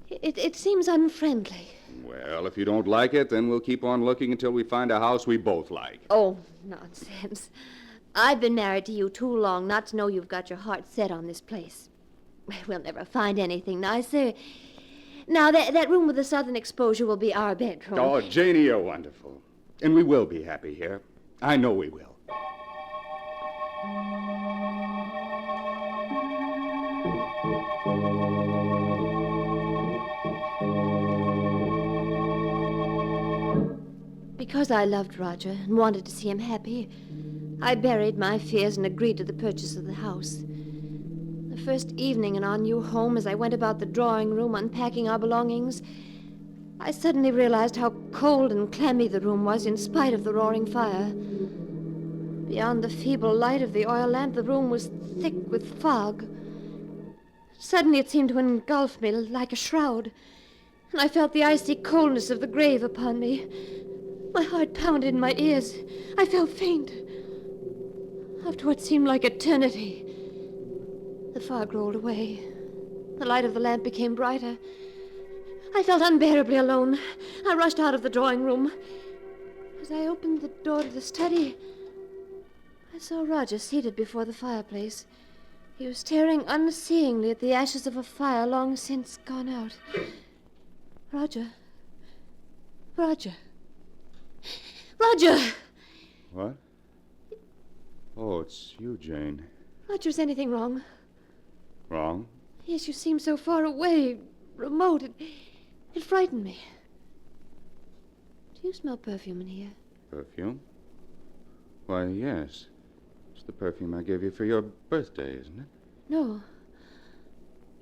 It seems unfriendly. Well, if you don't like it, then we'll keep on looking until we find a house we both like. Oh, nonsense. I've been married to you too long not to know you've got your heart set on this place. We'll never find anything nicer. Now, that room with the southern exposure will be our bedroom. Oh, Janie, you're wonderful. And we will be happy here. I know we will. Because I loved Roger and wanted to see him happy, I buried my fears and agreed to the purchase of the house. The first evening in our new home, as I went about the drawing room unpacking our belongings, I suddenly realized how cold and clammy the room was in spite of the roaring fire. Beyond the feeble light of the oil lamp, the room was thick with fog. Suddenly it seemed to engulf me like a shroud, and I felt the icy coldness of the grave upon me. My heart pounded in my ears. I felt faint. After what seemed like eternity, the fog rolled away. The light of the lamp became brighter. I felt unbearably alone. I rushed out of the drawing room. As I opened the door to the study, I saw Roger seated before the fireplace. He was staring unseeingly at the ashes of a fire long since gone out. Roger. Roger. Roger! What? Oh, it's you, Jane. Roger, is anything wrong? Wrong? Yes, you seem so far away, remote. It frightened me. Do you smell perfume in here? Perfume? Why, yes. It's the perfume I gave you for your birthday, isn't it? No.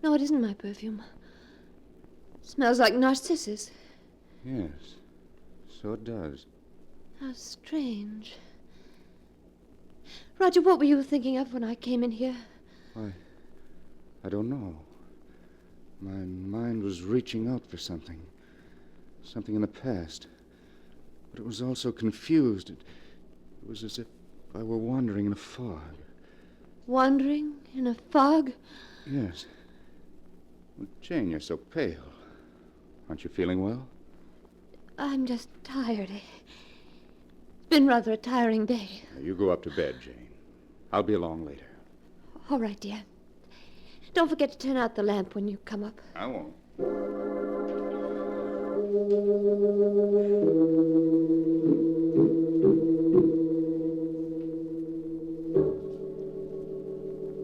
No, it isn't my perfume. It smells like narcissus. Yes, so it does. How strange. Roger, what were you thinking of when I came in here? Why, I don't know. My mind was reaching out for something. Something in the past. But it was also confused. It was as if I were wandering in a fog. Wandering in a fog? Yes. Well, Jane, you're so pale. Aren't you feeling well? I'm just tired. been rather a tiring day. Now, you go up to bed, Jane. I'll be along later. All right, dear. Don't forget to turn out the lamp when you come up. I won't.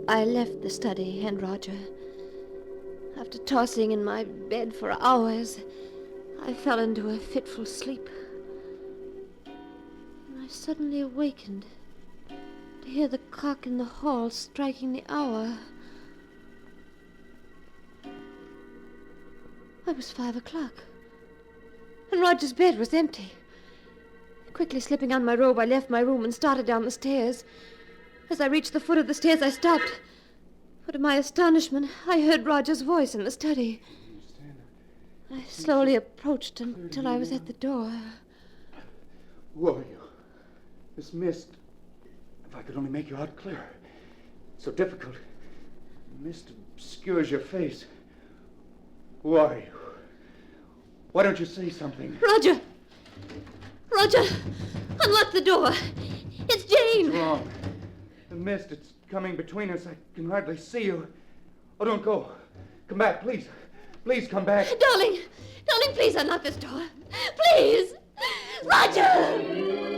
I left the study and Roger. After tossing in my bed for hours, I fell into a fitful sleep. And I suddenly awakened to hear the clock in the hall striking the hour. It was 5 o'clock, and Roger's bed was empty. Quickly slipping on my robe, I left my room and started down the stairs. As I reached the foot of the stairs, I stopped. For to my astonishment, I heard Roger's voice in the study. I slowly approached until I was at the door. Who are you? This mist. If I could only make you out clearer. It's so difficult. The mist obscures your face. Who are you? Why don't you say something? Roger! Roger! Unlock the door! It's Jane! What's wrong? The mist, it's coming between us. I can hardly see you. Oh, don't go. Come back, please. Please come back. Darling! Darling, please unlock this door. Please! Roger!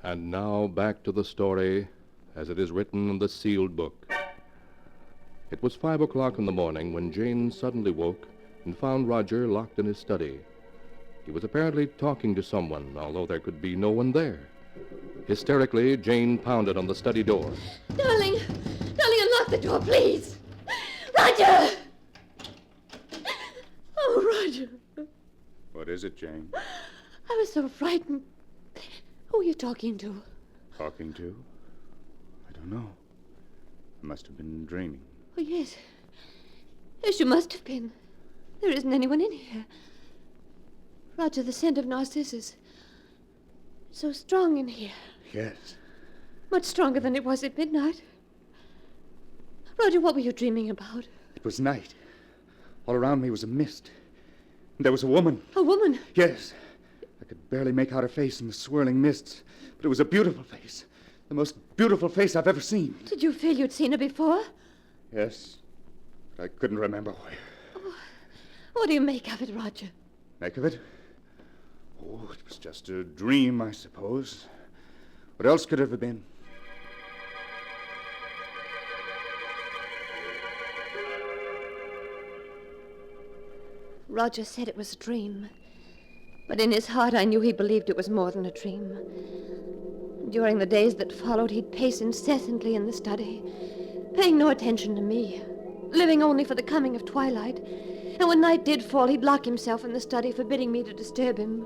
And now back to the story as it is written in the sealed book. It was 5 o'clock in the morning when Jane suddenly woke and found Roger locked in his study. He was apparently talking to someone, although there could be no one there. Hysterically, Jane pounded on the study door. Darling! Darling, unlock the door, please! Roger! Oh, Roger. What is it, Jane? I was so frightened. Who are you talking to? Talking to? I don't know. I must have been dreaming. Oh, yes. Yes, you must have been. There isn't anyone in here. Roger, the scent of narcissus. So strong in here. Yes. Much stronger than it was at midnight. Roger, what were you dreaming about? It was night. All around me was a mist. And there was a woman. A woman? Yes. I could barely make out her face in the swirling mists, but it was a beautiful face. The most beautiful face I've ever seen. Did you feel you'd seen her before? Yes, but I couldn't remember where. Oh, what do you make of it, Roger? Make of it? Oh, it was just a dream, I suppose. What else could it have been? Roger said it was a dream. But in his heart, I knew he believed it was more than a dream. During the days that followed, he'd pace incessantly in the study, paying no attention to me, living only for the coming of twilight. And when night did fall, he'd lock himself in the study, forbidding me to disturb him.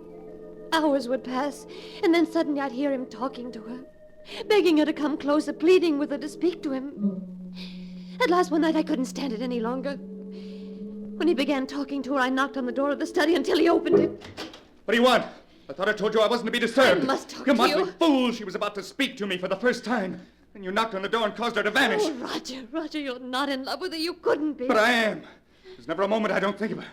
Hours would pass, and then suddenly I'd hear him talking to her. begging her to come closer, pleading with her to speak to him. At last one night I couldn't stand it any longer. When he began talking to her, I knocked on the door of the study until he opened it. What do you want? I thought I told you I wasn't to be disturbed. I must talk you to must you. be fool. She was about to speak to me for the first time. And you knocked on the door and caused her to vanish. Oh, Roger, you're not in love with her. You couldn't be. But I am. There's never a moment I don't think of her.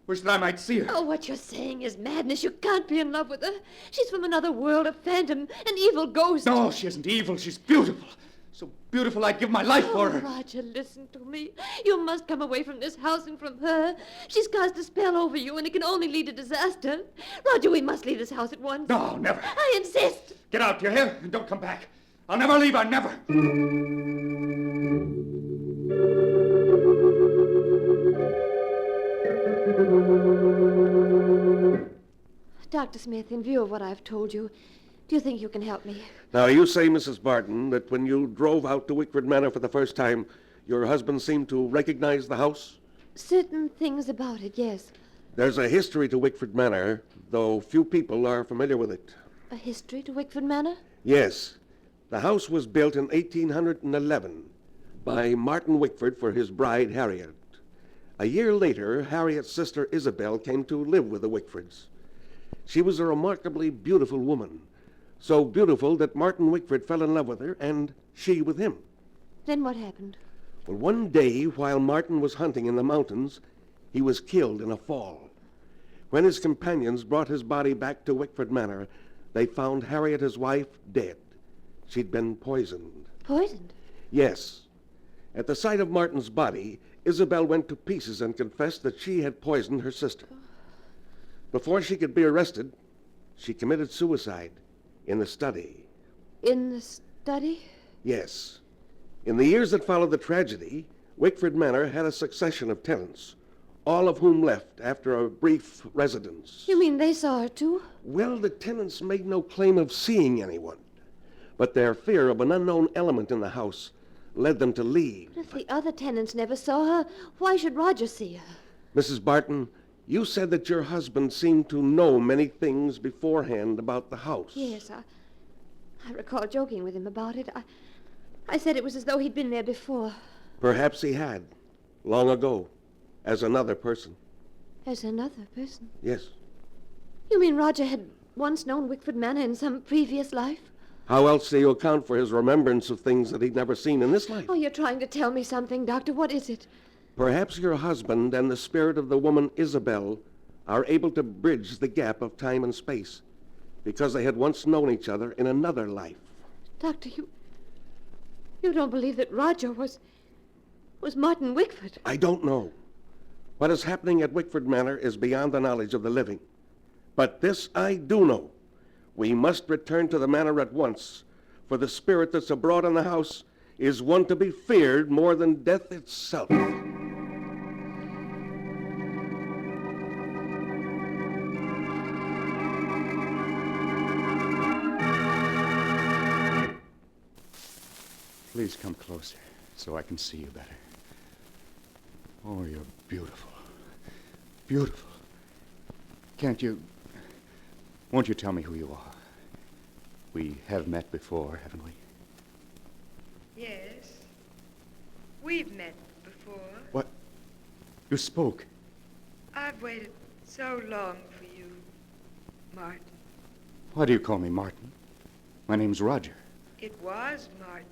Wish that I might see her. Oh, what you're saying is madness. You can't be in love with her. She's from another world, a phantom, an evil ghost. No, she isn't evil. She's beautiful. So beautiful I'd give my life for her. Roger, listen to me. You must come away from this house and from her. She's cast a spell over you, and it can only lead to disaster. Roger, we must leave this house at once. No, never. I insist. Get out, do you hear? And don't come back. I'll never leave her, never. Dr. Smith, in view of what I've told you, do you think you can help me? Now, you say, Mrs. Barton, that when you drove out to Wickford Manor for the first time, your husband seemed to recognize the house? Certain things about it, yes. There's a history to Wickford Manor, though few people are familiar with it. A history to Wickford Manor? Yes. The house was built in 1811 by Martin Wickford for his bride, Harriet. A year later, Harriet's sister Isabel came to live with the Wickfords. She was a remarkably beautiful woman, so beautiful that Martin Wickford fell in love with her, and she with him. Then what happened? Well, one day, while Martin was hunting in the mountains, he was killed in a fall. When his companions brought his body back to Wickford Manor, they found Harriet, his wife, dead. She'd been poisoned. Poisoned? Yes. At the sight of Martin's body, Isabel went to pieces and confessed that she had poisoned her sister. Before she could be arrested, she committed suicide in the study. In the study? Yes. In the years that followed the tragedy, Wickford Manor had a succession of tenants, all of whom left after a brief residence. You mean they saw her too? Well, the tenants made no claim of seeing anyone, but their fear of an unknown element in the house led them to leave. But if the other tenants never saw her, why should Roger see her? Mrs. Barton, you said that your husband seemed to know many things beforehand about the house. Yes, I recall joking with him about it. I said it was as though he'd been there before. Perhaps he had, long ago, as another person. As another person? Yes. You mean Roger had once known Wickford Manor in some previous life? How else do you account for his remembrance of things that he'd never seen in this life? Oh, you're trying to tell me something, Doctor. What is it? Perhaps your husband and the spirit of the woman Isabel are able to bridge the gap of time and space because they had once known each other in another life. Doctor, you don't believe that Roger was Martin Wickford? I don't know. What is happening at Wickford Manor is beyond the knowledge of the living. But this I do know. We must return to the manor at once, for the spirit that's abroad in the house is one to be feared more than death itself. Please come closer so I can see you better. Oh, you're beautiful. Beautiful. Won't you tell me who you are? We have met before, haven't we? Yes. We've met before. What? You spoke. I've waited so long for you, Martin. Why do you call me Martin? My name's Roger. It was Martin.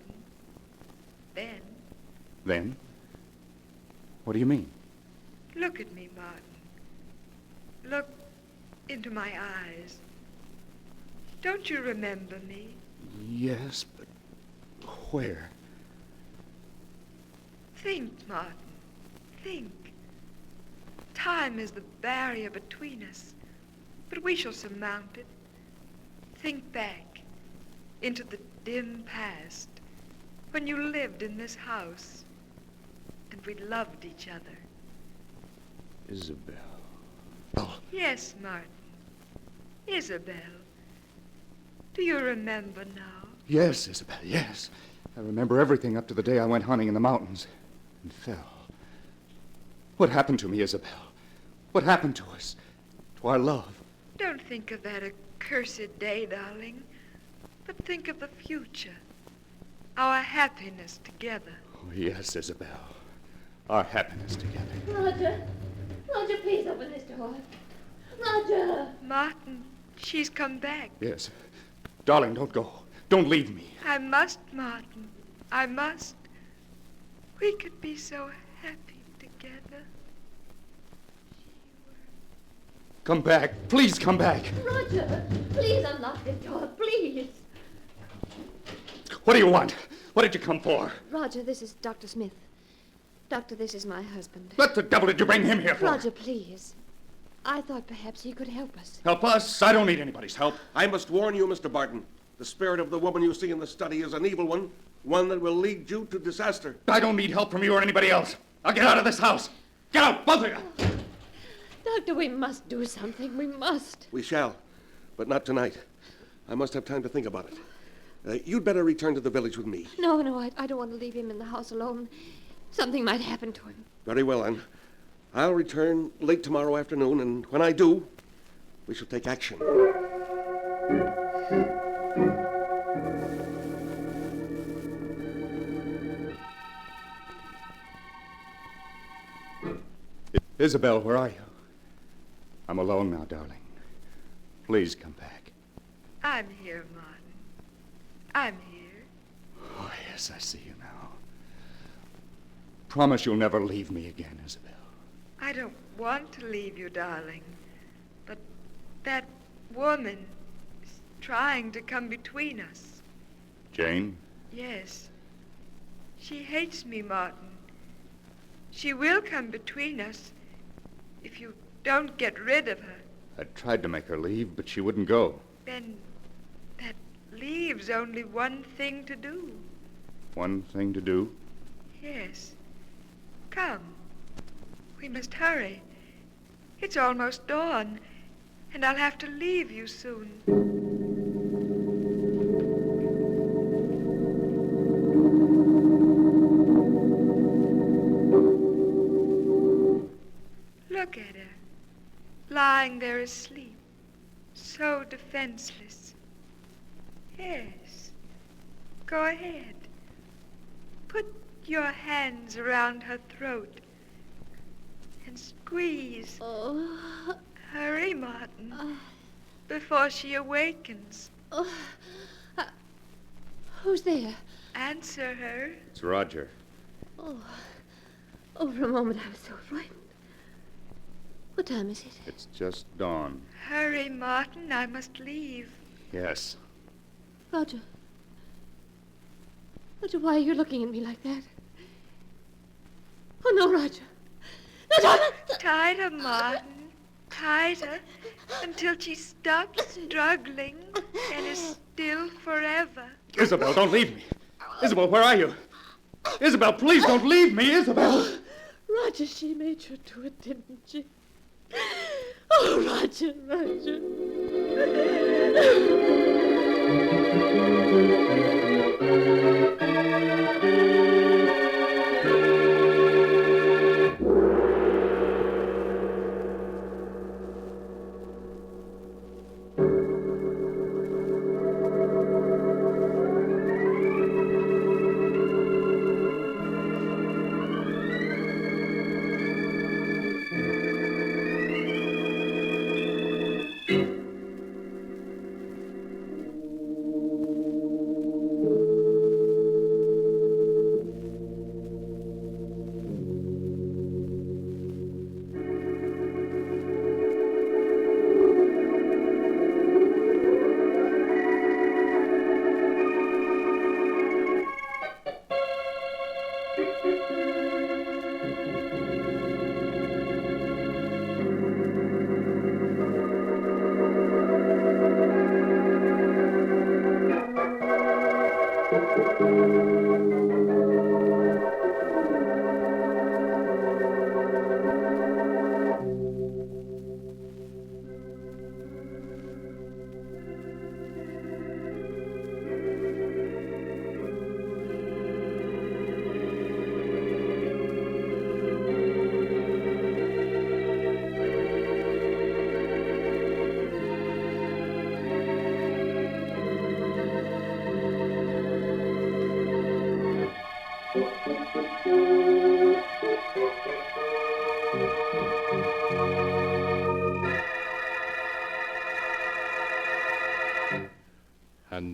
Then. Then? What do you mean? Look at me, Martin. Look into my eyes. Don't you remember me? Yes, but where? Think, Martin. Think. Time is the barrier between us, but we shall surmount it. Think back into the dim past when you lived in this house and we loved each other. Isabel. Yes, Martin. Isabel. Do you remember now? Yes, Isabel, yes. I remember everything up to the day I went hunting in the mountains and fell. What happened to me, Isabel? What happened to us? To our love? Don't think of that accursed day, darling. But think of the future. Our happiness together. Oh, yes, Isabel. Our happiness together. Roger! Roger, please open this door. Roger! Martin, she's come back. Yes. Darling, don't go. Don't leave me. I must, Martin. I must. We could be so happy together. Come back. Please come back. Roger! Please unlock this door, please! What do you want? What did you come for? Roger, this is Dr. Smith. Doctor, this is my husband. What the devil did you bring him here for? Roger, please. I thought perhaps he could help us. Help us? I don't need anybody's help. I must warn you, Mr. Barton. The spirit of the woman you see in the study is an evil one that will lead you to disaster. I don't need help from you or anybody else. I'll get out of this house. Get out, both of you! Doctor, we must do something. We must. We shall, but not tonight. I must have time to think about it. You'd better return to the village with me. No, I don't want to leave him in the house alone. Something might happen to him. Very well, then. I'll return late tomorrow afternoon, and when I do, we shall take action. Isabel, where are you? I'm alone now, darling. Please come back. I'm here, Martin. I'm here. Oh, yes, I see you now. Promise you'll never leave me again, Isabel. I don't want to leave you, darling. But that woman is trying to come between us. Jane? Yes. She hates me, Martin. She will come between us if you don't get rid of her. I tried to make her leave, but she wouldn't go. Then that leaves only one thing to do. One thing to do? Yes. Come. We must hurry. It's almost dawn, and I'll have to leave you soon. Look at her, lying there asleep, so defenseless. Yes, go ahead. Put your hands around her throat and squeeze. Oh. Hurry, Martin, before she awakens. Who's there? Answer her. It's Roger. Oh, for a moment I was so frightened. What time is it? It's just dawn. Hurry, Martin, I must leave. Yes. Roger. Roger, why are you looking at me like that? Oh, no, Roger. No, Roger! Tighter, Martin. Tighter until she stops struggling and is still forever. Isabel, don't leave me. Isabel, where are you? Isabel, please don't leave me, Isabel. Roger, she made you do it, didn't she? Oh, Roger, Roger.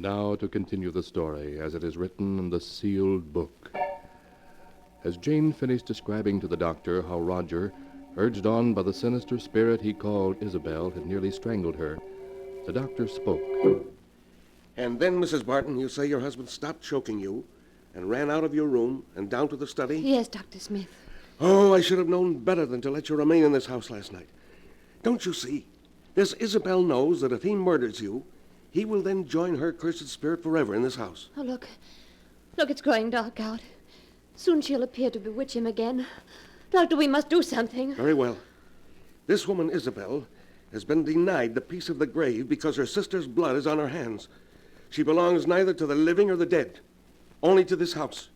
now to continue the story as it is written in the sealed book. As Jane finished describing to the doctor how Roger, urged on by the sinister spirit he called Isabel, had nearly strangled her, the doctor spoke. And then, Mrs. Barton, you say your husband stopped choking you and ran out of your room and down to the study? Yes, Dr. Smith. Oh, I should have known better than to let you remain in this house last night. Don't you see? This Isabel knows that if he murders you, he will then join her cursed spirit forever in this house. Oh, look. Look, it's growing dark out. Soon she'll appear to bewitch him again. Doctor, we must do something. Very well. This woman, Isabel, has been denied the peace of the grave because her sister's blood is on her hands. She belongs neither to the living or the dead, only to this house.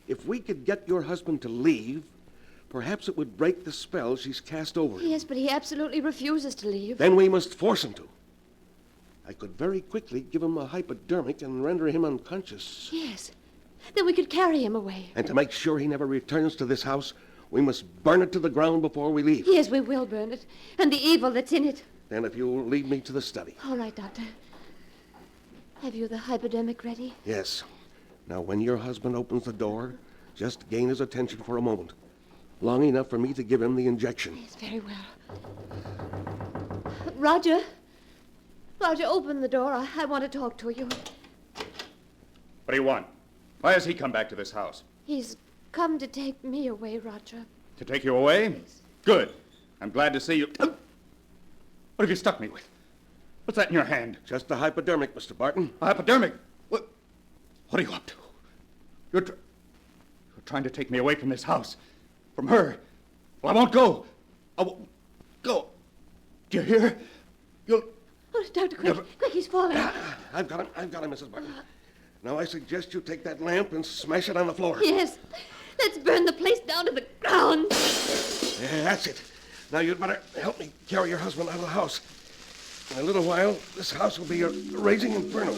If we could get your husband to leave, perhaps it would break the spell she's cast over him. Yes, but he absolutely refuses to leave. Then we must force him to. I could very quickly give him a hypodermic and render him unconscious. Yes. Then we could carry him away. And to make sure he never returns to this house, we must burn it to the ground before we leave. Yes, we will burn it. And the evil that's in it. Then if you'll lead me to the study. All right, Doctor. Have you the hypodermic ready? Yes. Now, when your husband opens the door, just gain his attention for a moment. Long enough for me to give him the injection. Yes, very well. Roger. Roger, open the door. I want to talk to you. What do you want? Why has he come back to this house? He's come to take me away, Roger. To take you away? Yes. Good. I'm glad to see you. What have you stuck me with? What's that in your hand? Just a hypodermic, Mr. Barton. A hypodermic? What are you up to? You're trying to take me away from this house. From her. Well, I won't go. I won't go. Do you hear? You'll... Oh, Doctor, quick, quick, he's falling. I've got him, Mrs. Barton. Now, I suggest you take that lamp and smash it on the floor. Yes. Let's burn the place down to the ground. Yeah, that's it. Now, you'd better help me carry your husband out of the house. In a little while, this house will be a raging inferno.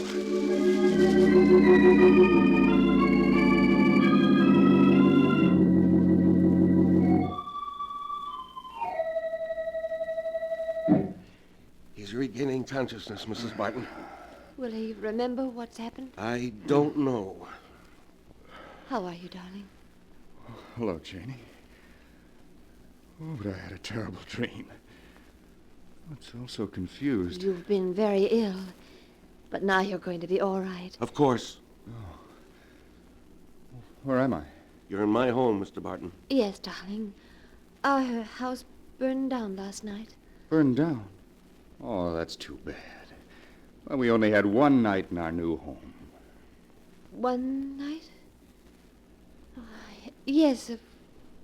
He's regaining consciousness, Mrs. Barton. Will he remember what's happened? I don't know. How are you, darling? Hello, Janie. Oh, but I had a terrible dream. I'm so confused. You've been very ill, but now you're going to be all right. Of course. Oh. Where am I? You're in my home, Mr. Barton. Yes, darling. Our house burned down last night. Burned down? Oh, that's too bad. Well, we only had one night in our new home. One night? Oh, yes,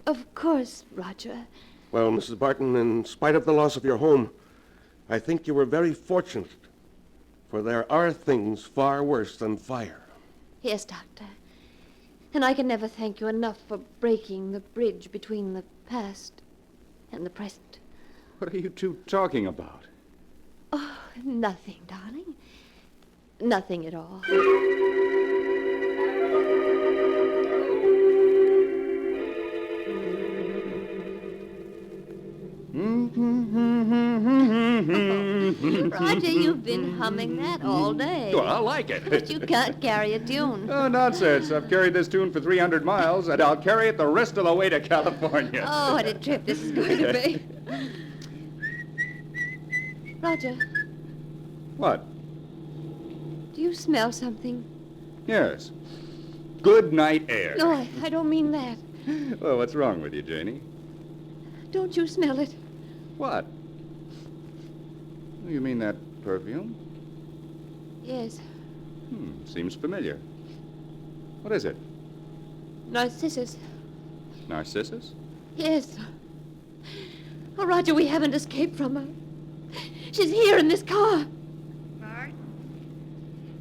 of course, Roger. Well, Mrs. Barton, in spite of the loss of your home, I think you were very fortunate, for there are things far worse than fire. Yes, Doctor. And I can never thank you enough for breaking the bridge between the past and the present. What are you two talking about? Oh, nothing, darling. Nothing at all. Roger, you've been humming that all day. Well, I like it. But you can't carry a tune. Oh, nonsense. I've carried this tune for 300 miles, and I'll carry it the rest of the way to California. Oh, what a trip this is going to be. Roger. What? Do you smell something? Yes. Good night air. No, I don't mean that. Well, what's wrong with you, Janie? Don't you smell it? What? You mean that perfume? Yes. Seems familiar. What is it? Narcissus. Narcissus? Yes. Oh, Roger, we haven't escaped from her. She's here in this car. Bart,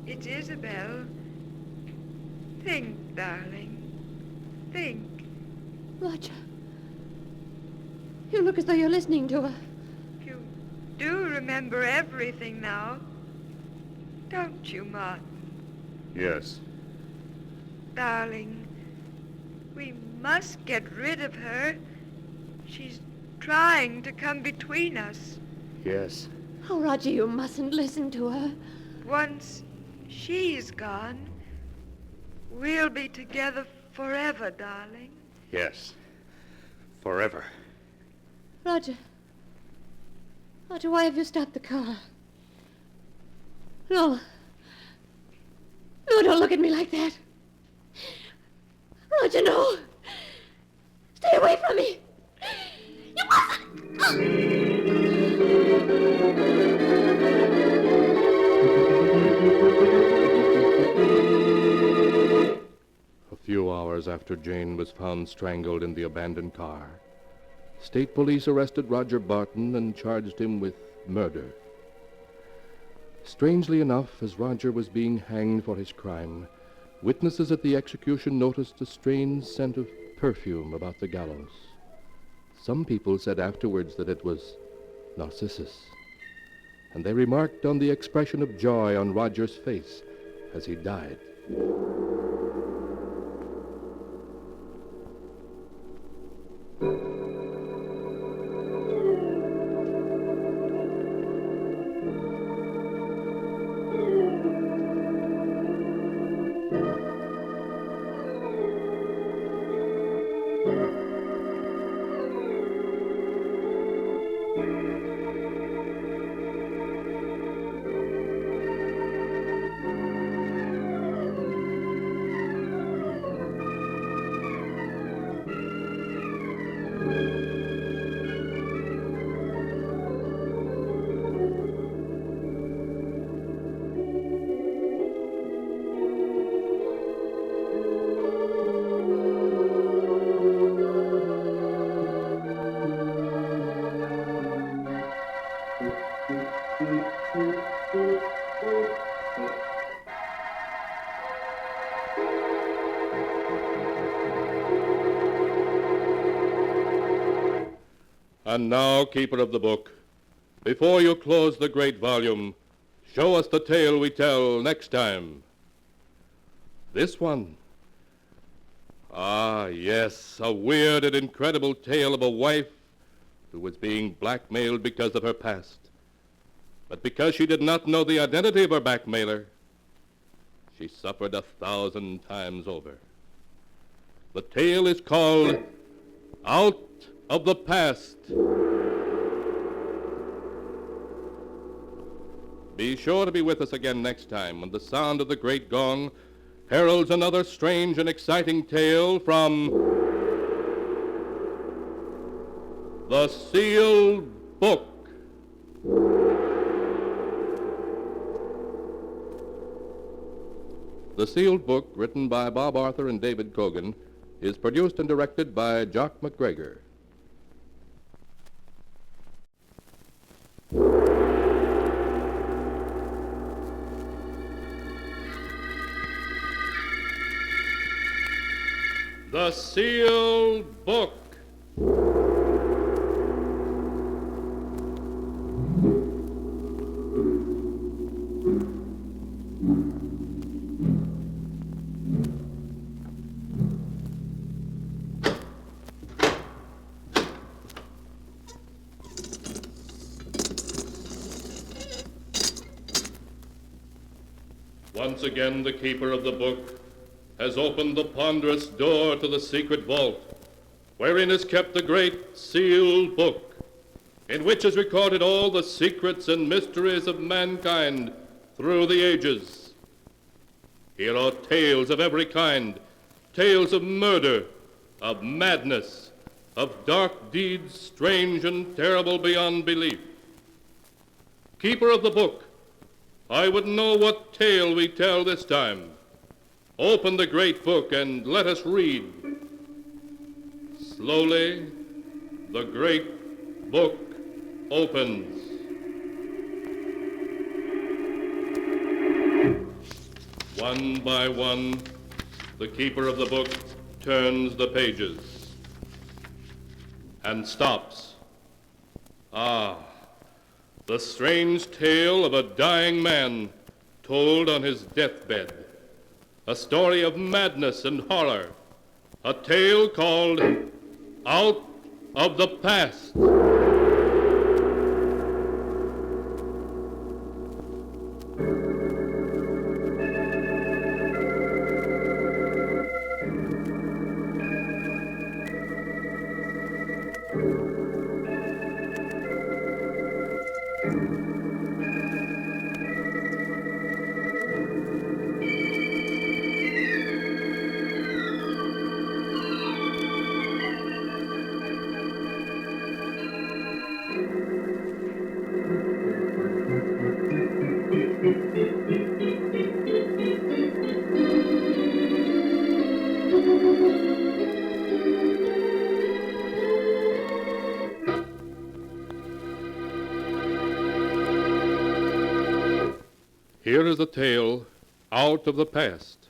it's Isabel. Think, darling. Think. Roger. You look as though you're listening to her. You do remember everything now. Don't you, Martin? Yes. Darling, we must get rid of her. She's trying to come between us. Yes. Oh, Roger, you mustn't listen to her. Once She's gone. We'll be together forever, darling. Yes. Forever. Roger. Roger, why have you stopped the car? No. No, don't look at me like that. Roger, no. Stay away from me. You A few hours after Jane was found strangled in the abandoned car, state police arrested Roger Barton and charged him with murder. Strangely enough, as Roger was being hanged for his crime, witnesses at the execution noticed a strange scent of perfume about the gallows. Some people said afterwards that it was Narcissus, and they remarked on the expression of joy on Roger's face as he died. And now, keeper of the book, before you close the great volume, show us the tale we tell next time. This one. Ah, yes, a weird and incredible tale of a wife who was being blackmailed because of her past. But because she did not know the identity of her blackmailer, she suffered 1,000 times over. The tale is called Out of the Past. Be sure to be with us again next time when the sound of the great gong heralds another strange and exciting tale from The Sealed Book. The Sealed Book, written by Bob Arthur and David Cogan, is produced and directed by Jock McGregor. The Sealed Book. Once again, the keeper of the book has opened the ponderous door to the secret vault, wherein is kept the great sealed book, in which is recorded all the secrets and mysteries of mankind through the ages. Here are tales of every kind, tales of murder, of madness, of dark deeds strange and terrible beyond belief. Keeper of the book, I would know what tale we tell this time. Open the great book and let us read. Slowly, the great book opens. One by one, the keeper of the book turns the pages and stops. Ah, the strange tale of a dying man told on his deathbed. A story of madness and horror. A tale called Out of the Past. Here is a tale out of the past,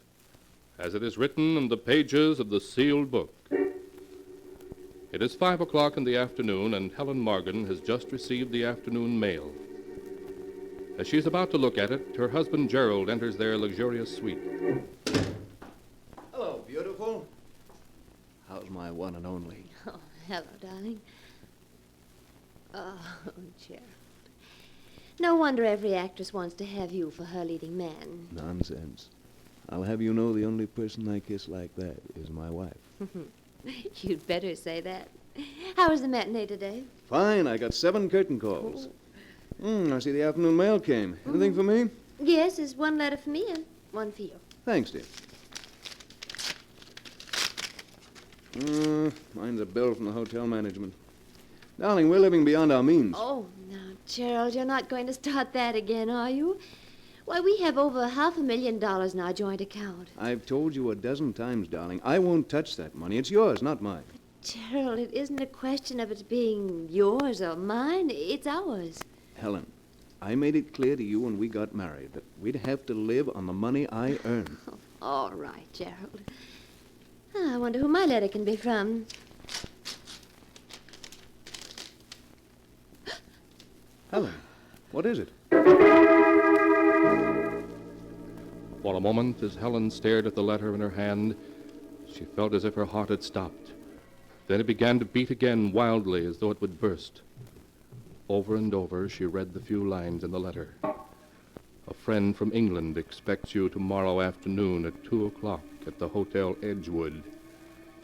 as it is written in the pages of the sealed book. It is 5 o'clock in the afternoon, and Helen Morgan has just received the afternoon mail. As she's about to look at it, her husband Gerald enters their luxurious suite. Hello, beautiful. How's my one and only? Oh, hello, darling. Oh, Gerald. No wonder every actress wants to have you for her leading man. Nonsense. I'll have you know the only person I kiss like that is my wife. You'd better say that. How was the matinee today? Fine, I got 7 curtain calls. I see the afternoon mail came. Anything for me? Yes, there's one letter for me and one for you. Thanks, dear. Mine's a bill from the hotel management. Darling, we're living beyond our means. Oh, now, Gerald, you're not going to start that again, are you? Why, we have over $500,000 in our joint account. I've told you a dozen times, darling, I won't touch that money. It's yours, not mine. Gerald, it isn't a question of it being yours or mine. It's ours. Helen, I made it clear to you when we got married that we'd have to live on the money I earn. All right, Gerald. I wonder who my letter can be from. Helen, what is it? For a moment, as Helen stared at the letter in her hand, she felt as if her heart had stopped. Then it began to beat again wildly, as though it would burst. Over and over, she read the few lines in the letter. A friend from England expects you tomorrow afternoon at 2 o'clock at the Hotel Edgewood.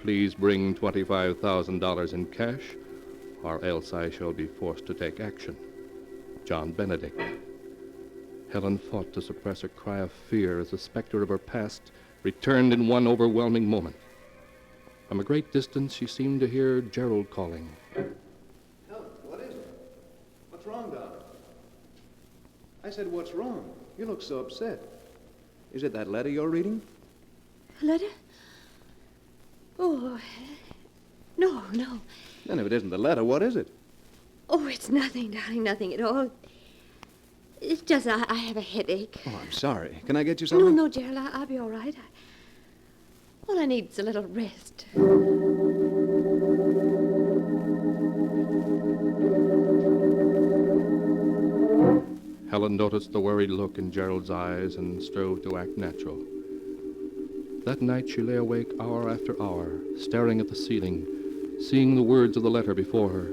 Please bring $25,000 in cash, or else I shall be forced to take action. John Benedict. Helen fought to suppress a cry of fear as the specter of her past returned in one overwhelming moment. From a great distance, she seemed to hear Gerald calling. Helen, what is it? What's wrong, darling? I said, what's wrong? You look so upset. Is it that letter you're reading? A letter? Oh, no. Then if it isn't the letter, what is it? Oh, it's nothing, darling, nothing at all. It's just I have a headache. Oh, I'm sorry. Can I get you something? No, Gerald, I'll be all right. All I need is a little rest. Helen noticed the worried look in Gerald's eyes and strove to act natural. That night she lay awake hour after hour, staring at the ceiling, seeing the words of the letter before her,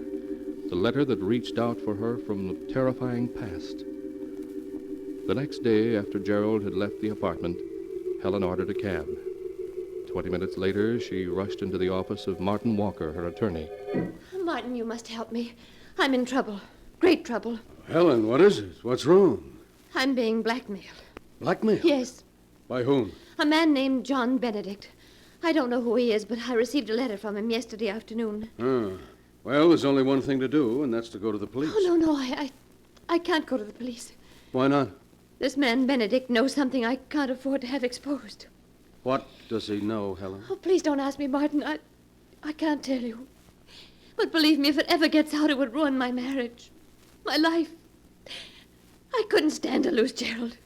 the letter that reached out for her from the terrifying past. The next day, after Gerald had left the apartment, Helen ordered a cab. 20 minutes later, she rushed into the office of Martin Walker, her attorney. Martin, you must help me. I'm in trouble. Great trouble. Helen, what is it? What's wrong? I'm being blackmailed. Blackmailed? Yes. By whom? A man named John Benedict. I don't know who he is, but I received a letter from him yesterday afternoon. Well, there's only one thing to do, and that's to go to the police. Oh, no, I can't go to the police. Why not? This man Benedict knows something I can't afford to have exposed. What does he know, Helen? Oh, please don't ask me, Martin. I can't tell you. But believe me, if it ever gets out, it would ruin my marriage. My life. I couldn't stand to lose Gerald.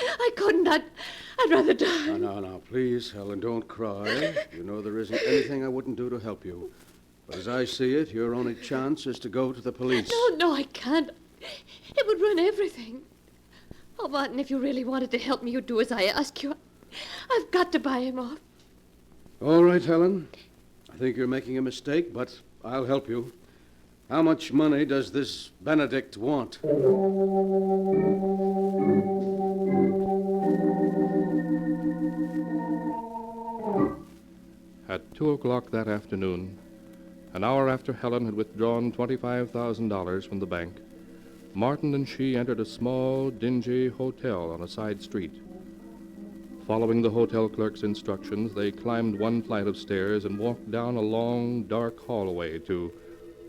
I couldn't. I'd rather die. No, please, Helen, don't cry. You know there isn't anything I wouldn't do to help you. But as I see it, your only chance is to go to the police. No, I can't. It would ruin everything. Oh, Martin, if you really wanted to help me, you'd do as I ask you. I've got to buy him off. All right, Helen. I think you're making a mistake, but I'll help you. How much money does this Benedict want? At 2 o'clock that afternoon, an hour after Helen had withdrawn $25,000 from the bank, Martin and she entered a small, dingy hotel on a side street. Following the hotel clerk's instructions, they climbed one flight of stairs and walked down a long, dark hallway to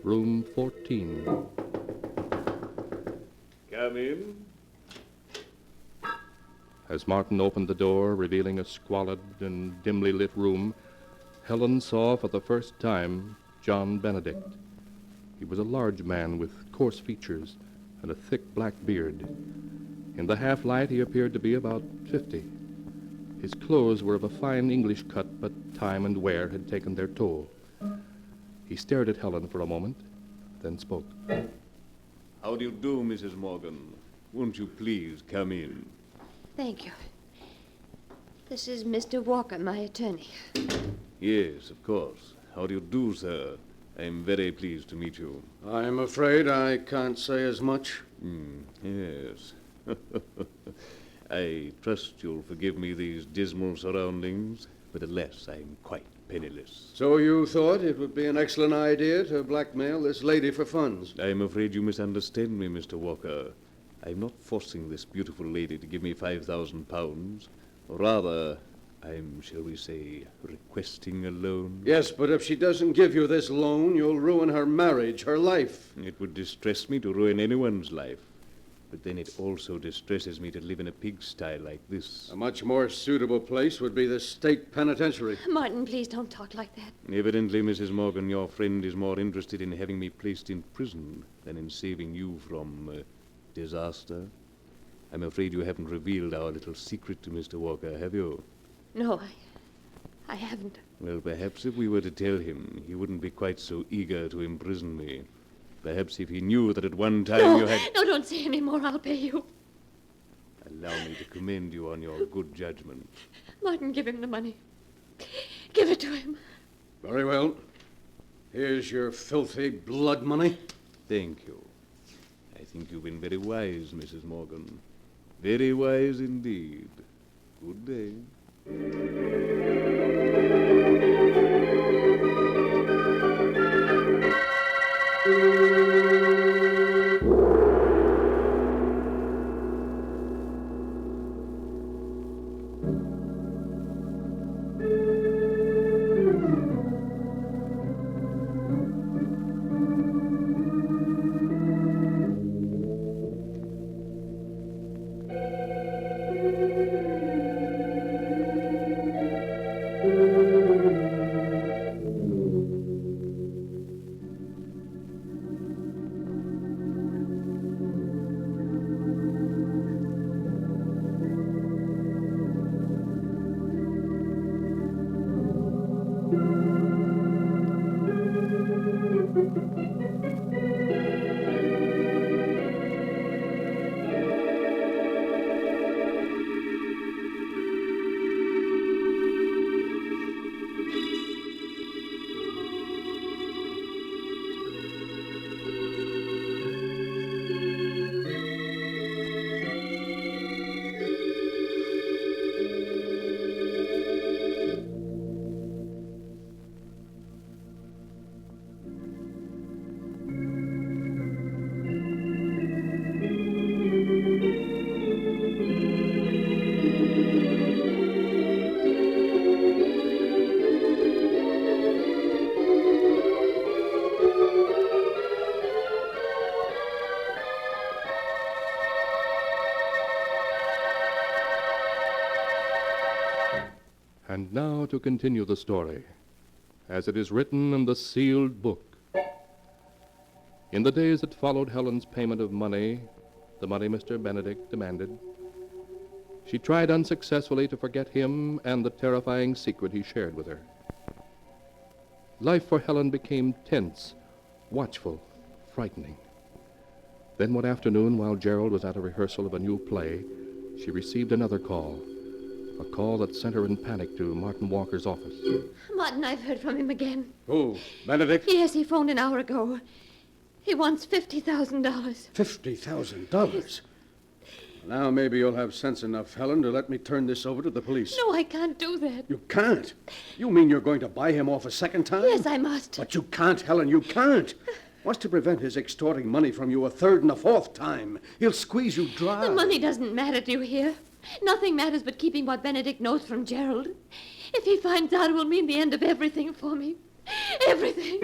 room 14. Come in. As Martin opened the door, revealing a squalid and dimly lit room, Helen saw for the first time John Benedict. He was a large man with coarse features and a thick black beard. In the half-light, he appeared to be about 50. His clothes were of a fine English cut, but time and wear had taken their toll. He stared at Helen for a moment, then spoke. How do you do, Mrs. Morgan? Won't you please come in? Thank you. This is Mr. Walker, my attorney. Yes, of course. How do you do, sir? I'm very pleased to meet you. I'm afraid I can't say as much. Yes. I trust you'll forgive me these dismal surroundings, but alas, I'm quite penniless. So you thought it would be an excellent idea to blackmail this lady for funds? I'm afraid you misunderstand me, Mr. Walker. I'm not forcing this beautiful lady to give me £5,000. Rather, I'm, shall we say, requesting a loan. Yes, but if she doesn't give you this loan, you'll ruin her marriage, her life. It would distress me to ruin anyone's life. But then it also distresses me to live in a pigsty like this. A much more suitable place would be the state penitentiary. Martin, please don't talk like that. Evidently, Mrs. Morgan, your friend is more interested in having me placed in prison than in saving you from disaster. I'm afraid you haven't revealed our little secret to Mr. Walker, have you? No, I haven't. Well, perhaps if we were to tell him, he wouldn't be quite so eager to imprison me. Perhaps if he knew that at one time you had... No, don't say any more. I'll pay you. Allow me to commend you on your good judgment. Martin, give him the money. Give it to him. Very well. Here's your filthy blood money. Thank you. I think you've been very wise, Mrs. Morgan. Very wise indeed. Good day. And now to continue the story, as it is written in the sealed book. In the days that followed Helen's payment of money, the money Mr. Benedict demanded, she tried unsuccessfully to forget him and the terrifying secret he shared with her. Life for Helen became tense, watchful, frightening. Then one afternoon, while Gerald was at a rehearsal of a new play, she received another call. A call that sent her in panic to Martin Walker's office. Martin, I've heard from him again. Who? Benedict? Yes, he phoned an hour ago. He wants $50,000. $50,000? Now maybe you'll have sense enough, Helen, to let me turn this over to the police. No, I can't do that. You can't? You mean you're going to buy him off a second time? Yes, I must. But you can't, Helen, you can't. What's to prevent his extorting money from you a third and a fourth time? He'll squeeze you dry. The money doesn't matter, do you hear? Nothing matters but keeping what Benedict knows from Gerald. If he finds out, it will mean the end of everything for me. Everything.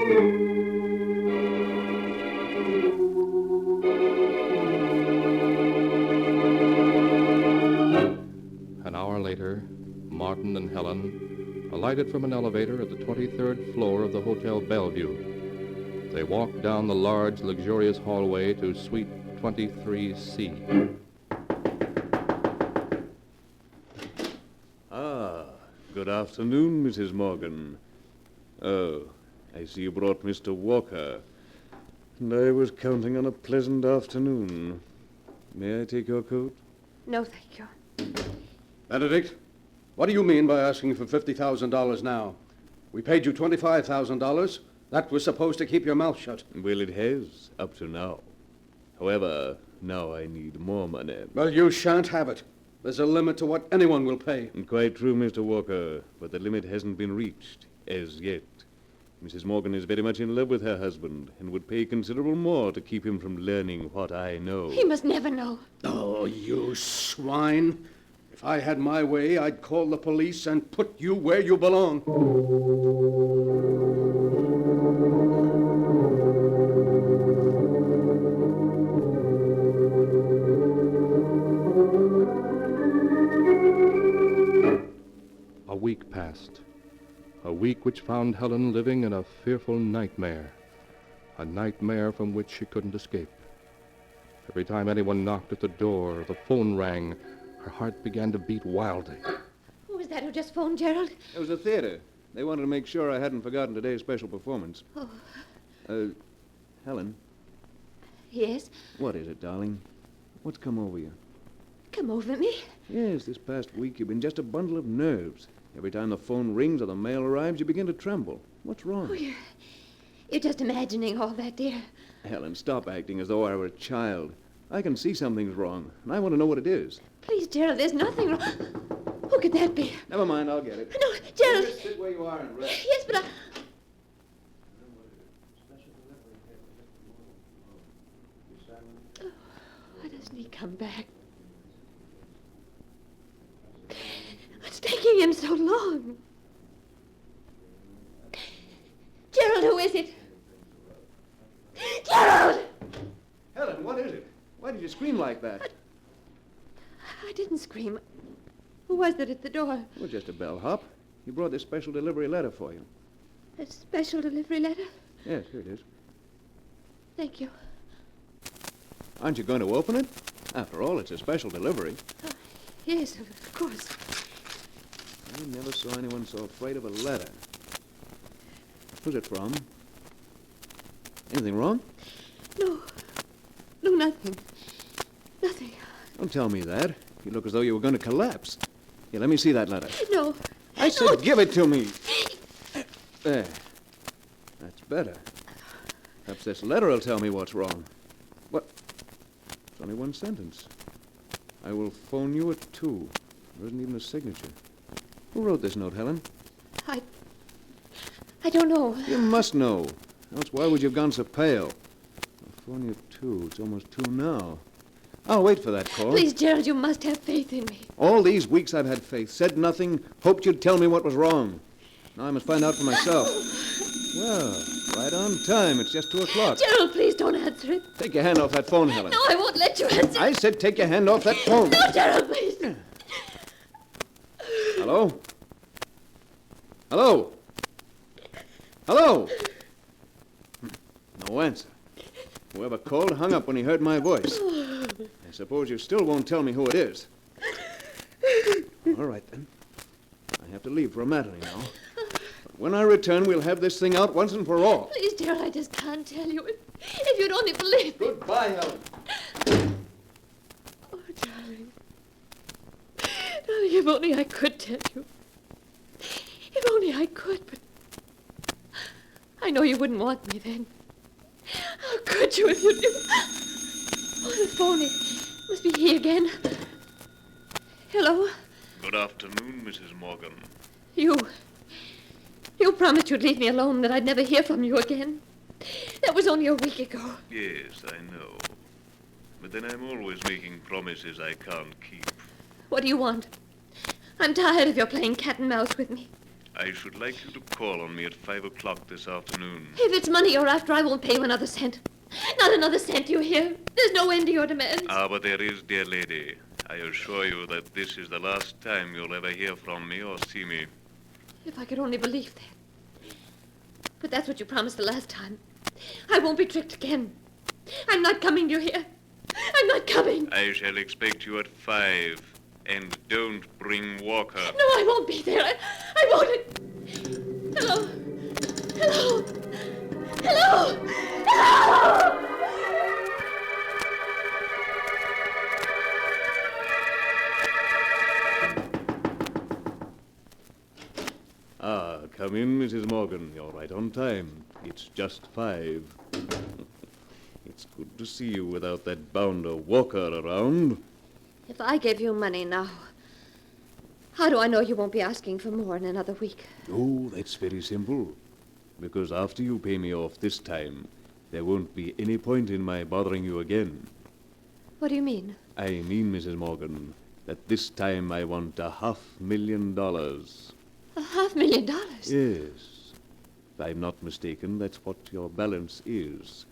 Helen and Helen alighted from an elevator at the 23rd floor of the Hotel Bellevue. They walked down the large, luxurious hallway to Suite 23C. Ah, good afternoon, Mrs. Morgan. Oh, I see you brought Mr. Walker. And I was counting on a pleasant afternoon. May I take your coat? No, thank you. Benedict, what do you mean by asking for $50,000 now? We paid you $25,000. That was supposed to keep your mouth shut. Well, it has, up to now. However, now I need more money. Well, you shan't have it. There's a limit to what anyone will pay. Quite true, Mr. Walker, but the limit hasn't been reached, as yet. Mrs. Morgan is very much in love with her husband and would pay considerable more to keep him from learning what I know. He must never know. Oh, you swine. If I had my way, I'd call the police and put you where you belong. A week passed. A week which found Helen living in a fearful nightmare. A nightmare from which she couldn't escape. Every time anyone knocked at the door or the phone rang, her heart began to beat wildly. Who was that who just phoned, Gerald? It was the theater. They wanted to make sure I hadn't forgotten today's special performance. Oh. Helen, Yes? what is it, darling? What's come over you? Come over me? Yes, this past week you've been just a bundle of nerves. Every time the phone rings or the mail arrives, you begin to tremble. What's wrong? Oh, you're just imagining all that, dear. Helen, stop acting as though I were a child. I can see something's wrong, and I want to know what it is. Please, Gerald, there's nothing wrong. Who could that be? Never mind, I'll get it. No, Gerald. Just sit where you are and rest. Yes, but I... Oh, why doesn't he come back? What's taking him so long? Gerald, who is it? Gerald! Helen, what is it? Why did you scream like that? I didn't scream. Who was it at the door? Well, just a bellhop. He brought this special delivery letter for you. A special delivery letter? Yes, here it is. Thank you. Aren't you going to open it? After all, it's a special delivery. Yes, of course. I never saw anyone so afraid of a letter. Who's it from? Anything wrong? No. No, nothing. Nothing. Don't tell me that. You look as though you were going to collapse. Here, let me see that letter. No. I said give it to me. There. That's better. Perhaps this letter will tell me what's wrong. What? It's only one sentence. I will phone you at 2. There isn't even a signature. Who wrote this note, Helen? I don't know. You must know. Else why would you have gone so pale? I'll phone you at 2. It's almost 2 now. I'll wait for that call. Please, Gerald, you must have faith in me. All these weeks I've had faith, said nothing, hoped you'd tell me what was wrong. Now I must find out for myself. Well, right on time. It's just 2 o'clock. Gerald, please don't answer it. Take your hand off that phone, Helen. No, I won't let you answer. I said take your hand off that phone. No, Gerald, please. Hello? Hello? Hello? No answer. Whoever called hung up when he heard my voice. I suppose you still won't tell me who it is. All right, then. I have to leave for a matinee now. But when I return, we'll have this thing out once and for all. Please, Gerald, I just can't tell you. If you'd only believe me. Goodbye, Helen. Oh, darling. Darling, if only I could tell you. If only I could, but I know you wouldn't want me then. How could you if you knew? Oh, the phone. It must be he again. Hello? Good afternoon, Mrs. Morgan. You promised you'd leave me alone, that I'd never hear from you again. That was only a week ago. Yes, I know. But then I'm always making promises I can't keep. What do you want? I'm tired of your playing cat and mouse with me. I should like you to call on me at 5 o'clock this afternoon. If it's money you're after, I won't pay you another cent. Not another cent, you hear? There's no end to your demands. Ah, but there is, dear lady. I assure you that this is the last time you'll ever hear from me or see me. If I could only believe that. But that's what you promised the last time. I won't be tricked again. I'm not coming, do you hear? I'm not coming. I shall expect you at 5. And don't bring Walker. No, I won't be there. I won't. Hello. Hello. Hello. Hello. Ah, come in, Mrs. Morgan. You're right on time. It's just 5. It's good to see you without that bounder Walker around. If I gave you money now, how do I know you won't be asking for more in another week? Oh, that's very simple. Because after you pay me off this time, there won't be any point in my bothering you again. What do you mean? I mean, Mrs. Morgan, that this time I want $500,000. $500,000? Yes. If I'm not mistaken, that's what your balance is.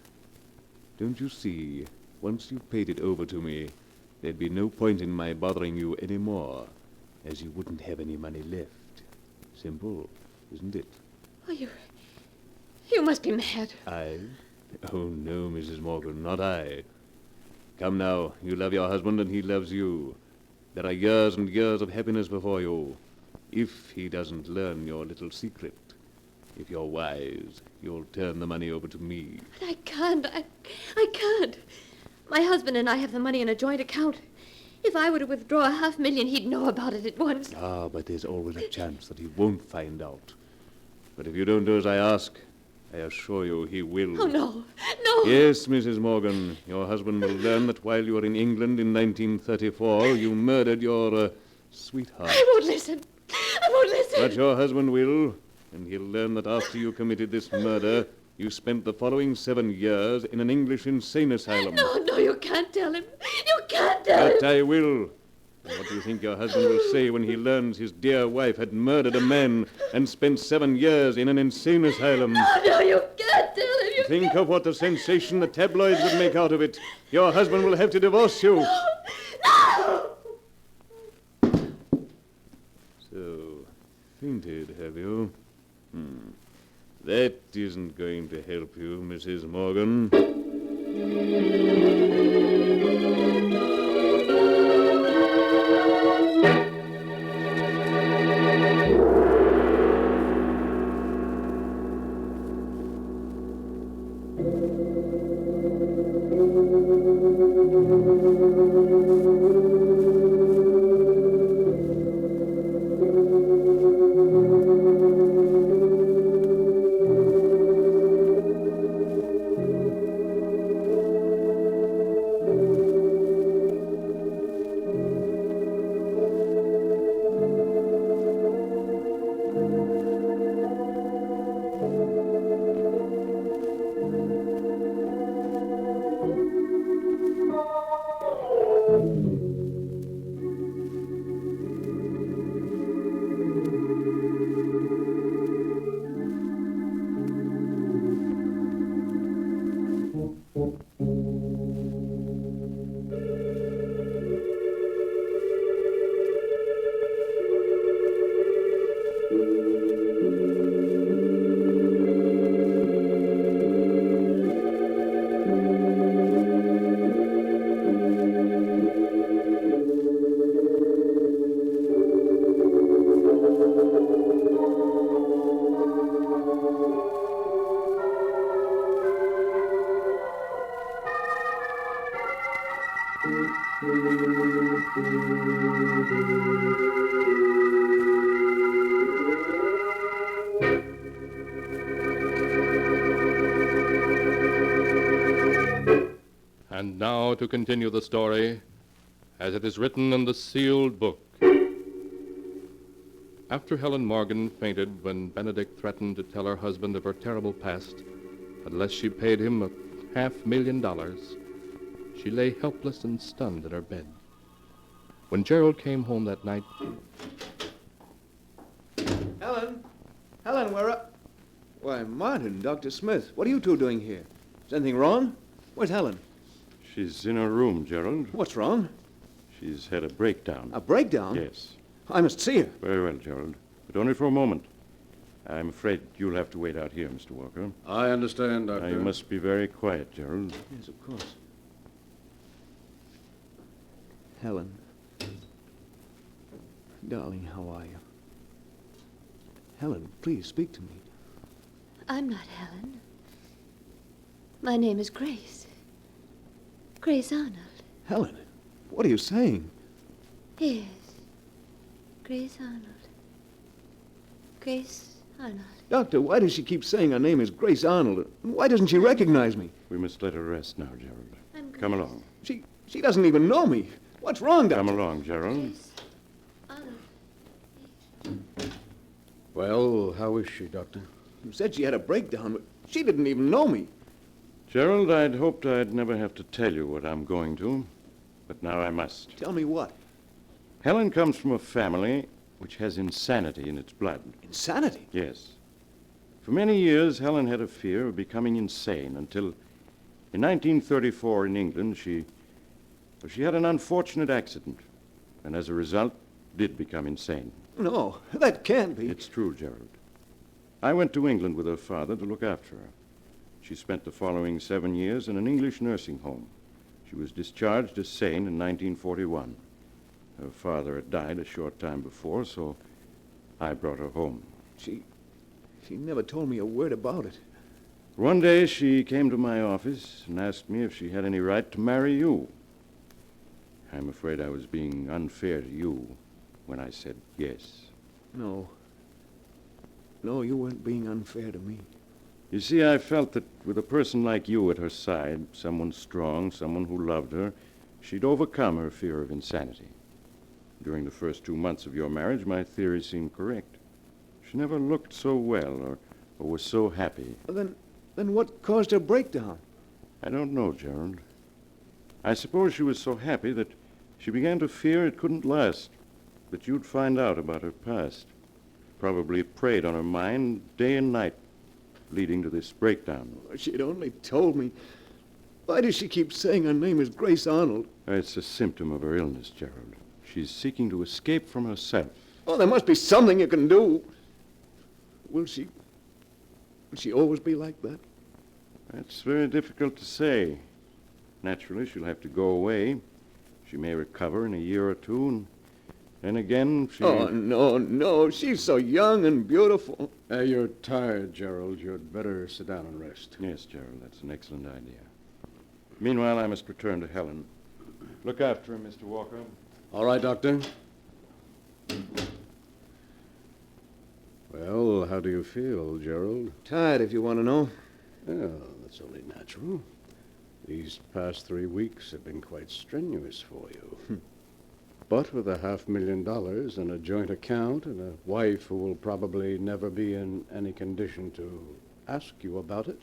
Don't you see, once you've paid it over to me, there'd be no point in my bothering you any more, as you wouldn't have any money left. Simple, isn't it? Oh, you must be mad. I? Oh, no, Mrs. Morgan, not I. Come now, you love your husband and he loves you. There are years and years of happiness before you. If he doesn't learn your little secret, if you're wise, you'll turn the money over to me. But I can't. I can't. My husband and I have the money in a joint account. If I were to withdraw $500,000, he'd know about it at once. Ah, but there's always a chance that he won't find out. But if you don't do as I ask, I assure you he will. Oh, no. No. Yes, Mrs. Morgan, your husband will learn that while you were in England in 1934, you murdered your sweetheart. I won't listen. I won't listen. But your husband will, and he'll learn that after you committed this murder, you spent the following 7 years in an English insane asylum. No, you can't tell him. You can't tell him. But I will. And what do you think your husband will say when he learns his dear wife had murdered a man and spent 7 years in an insane asylum? No, you can't tell him. You Think of what a sensation the tabloids would make out of it. Your husband will have to divorce you. No! So, fainted, have you? That isn't going to help you, Mrs. Morgan. And now to continue the story as it is written in the sealed book. After Helen Morgan fainted when Benedict threatened to tell her husband of her terrible past unless she paid him $500,000, she lay helpless and stunned in her bed. When Gerald came home that night... Helen, where are... Why, Martin, Dr. Smith, what are you two doing here? Is anything wrong? Where's Helen? She's in her room, Gerald. What's wrong? She's had a breakdown. A breakdown? Yes. I must see her. Very well, Gerald. But only for a moment. I'm afraid you'll have to wait out here, Mr. Walker. I understand, Doctor. Now, you must be very quiet, Gerald. Yes, of course. Helen. Darling, how are you? Helen, please speak to me. I'm not Helen. My name is Grace. Grace Arnold. Helen, what are you saying? Yes. Grace Arnold. Grace Arnold. Doctor, why does she keep saying her name is Grace Arnold? Why doesn't she recognize me? We must let her rest now, Gerald. Come along. She doesn't even know me. What's wrong, Doctor? Come along, Gerald. Well, how is she, Doctor? You said she had a breakdown, but she didn't even know me. Gerald, I'd hoped I'd never have to tell you what I'm going to, but now I must. Tell me what? Helen comes from a family which has insanity in its blood. Insanity? Yes. For many years, Helen had a fear of becoming insane until, in 1934 in England, she had an unfortunate accident, and as a result, did become insane. No, that can't be. It's true, Gerald. I went to England with her father to look after her. She spent the following 7 years in an English nursing home. She was discharged as sane in 1941. Her father had died a short time before, so I brought her home. She never told me a word about it. One day she came to my office and asked me if she had any right to marry you. I'm afraid I was being unfair to you when I said yes. No. No, you weren't being unfair to me. You see, I felt that with a person like you at her side, someone strong, someone who loved her, she'd overcome her fear of insanity. During the first 2 months of your marriage, my theory seemed correct. She never looked so well or was so happy. Then what caused her breakdown? I don't know, Gerald. I suppose she was so happy that she began to fear it couldn't last, that you'd find out about her past. Probably preyed on her mind day and night, leading to this breakdown. She'd only told me. Why does she keep saying her name is Grace Arnold? It's a symptom of her illness, Gerald. She's seeking to escape from herself. Oh, there must be something you can do. Will she always be like that? That's very difficult to say. Naturally, she'll have to go away. She may recover in a year or two, and then again she... Oh, no. She's so young and beautiful. You're tired, Gerald. You'd better sit down and rest. Yes, Gerald, that's an excellent idea. Meanwhile, I must return to Helen. Look after her, Mr. Walker. All right, Doctor. Well, how do you feel, Gerald? Tired, if you want to know. Well, that's only natural. These past 3 weeks have been quite strenuous for you. But with $500,000 and a joint account and a wife who will probably never be in any condition to ask you about it,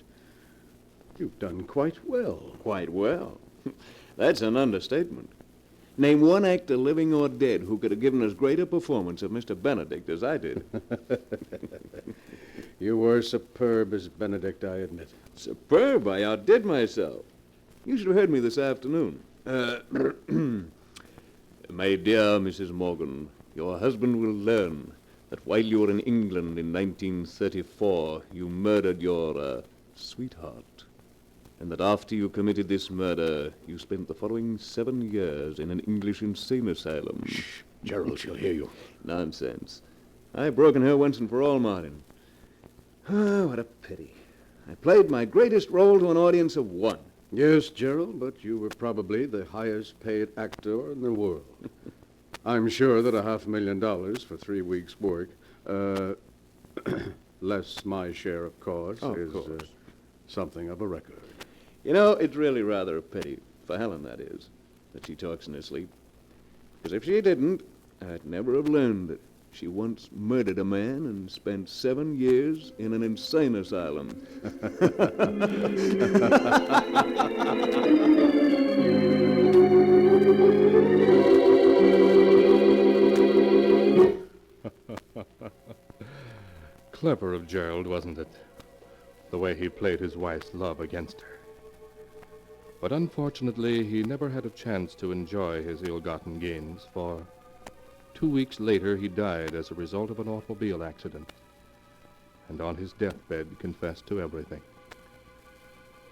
you've done quite well. Quite well? That's an understatement. Name one actor, living or dead, who could have given as great a performance of Mr. Benedict as I did. You were superb as Benedict, I admit. Superb? I outdid myself. You should have heard me this afternoon. My dear Mrs. Morgan, your husband will learn that while you were in England in 1934, you murdered your sweetheart. And that after you committed this murder, you spent the following 7 years in an English insane asylum. Shh, Gerald, she'll hear you. Nonsense. I've broken her once and for all, Martin. Ah, what a pity. I played my greatest role to an audience of 1. Yes, Gerald, but you were probably the highest paid actor in the world. I'm sure that $500,000 for 3 weeks' work, less my share, of course, is something of a record. You know, it's really rather a pity, for Helen, that is, that she talks in her sleep. Because if she didn't, I'd never have learned that she once murdered a man and spent 7 years in an insane asylum. Clever of Gerald, wasn't it? The way he played his wife's love against her. But unfortunately, he never had a chance to enjoy his ill-gotten gains, for 2 weeks later he died as a result of an automobile accident, and on his deathbed confessed to everything.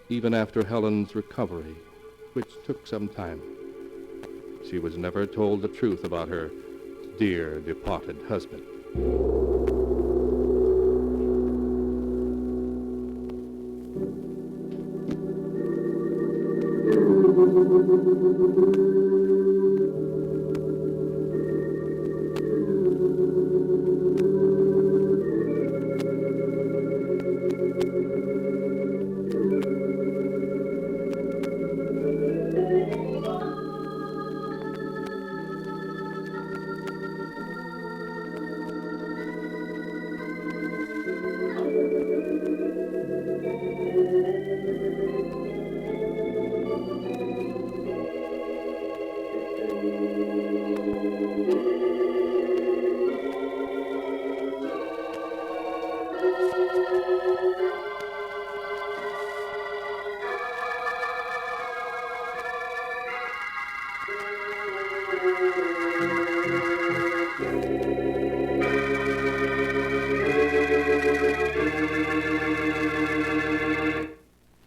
Even after Helen's recovery, which took some time, she was never told the truth about her dear departed husband.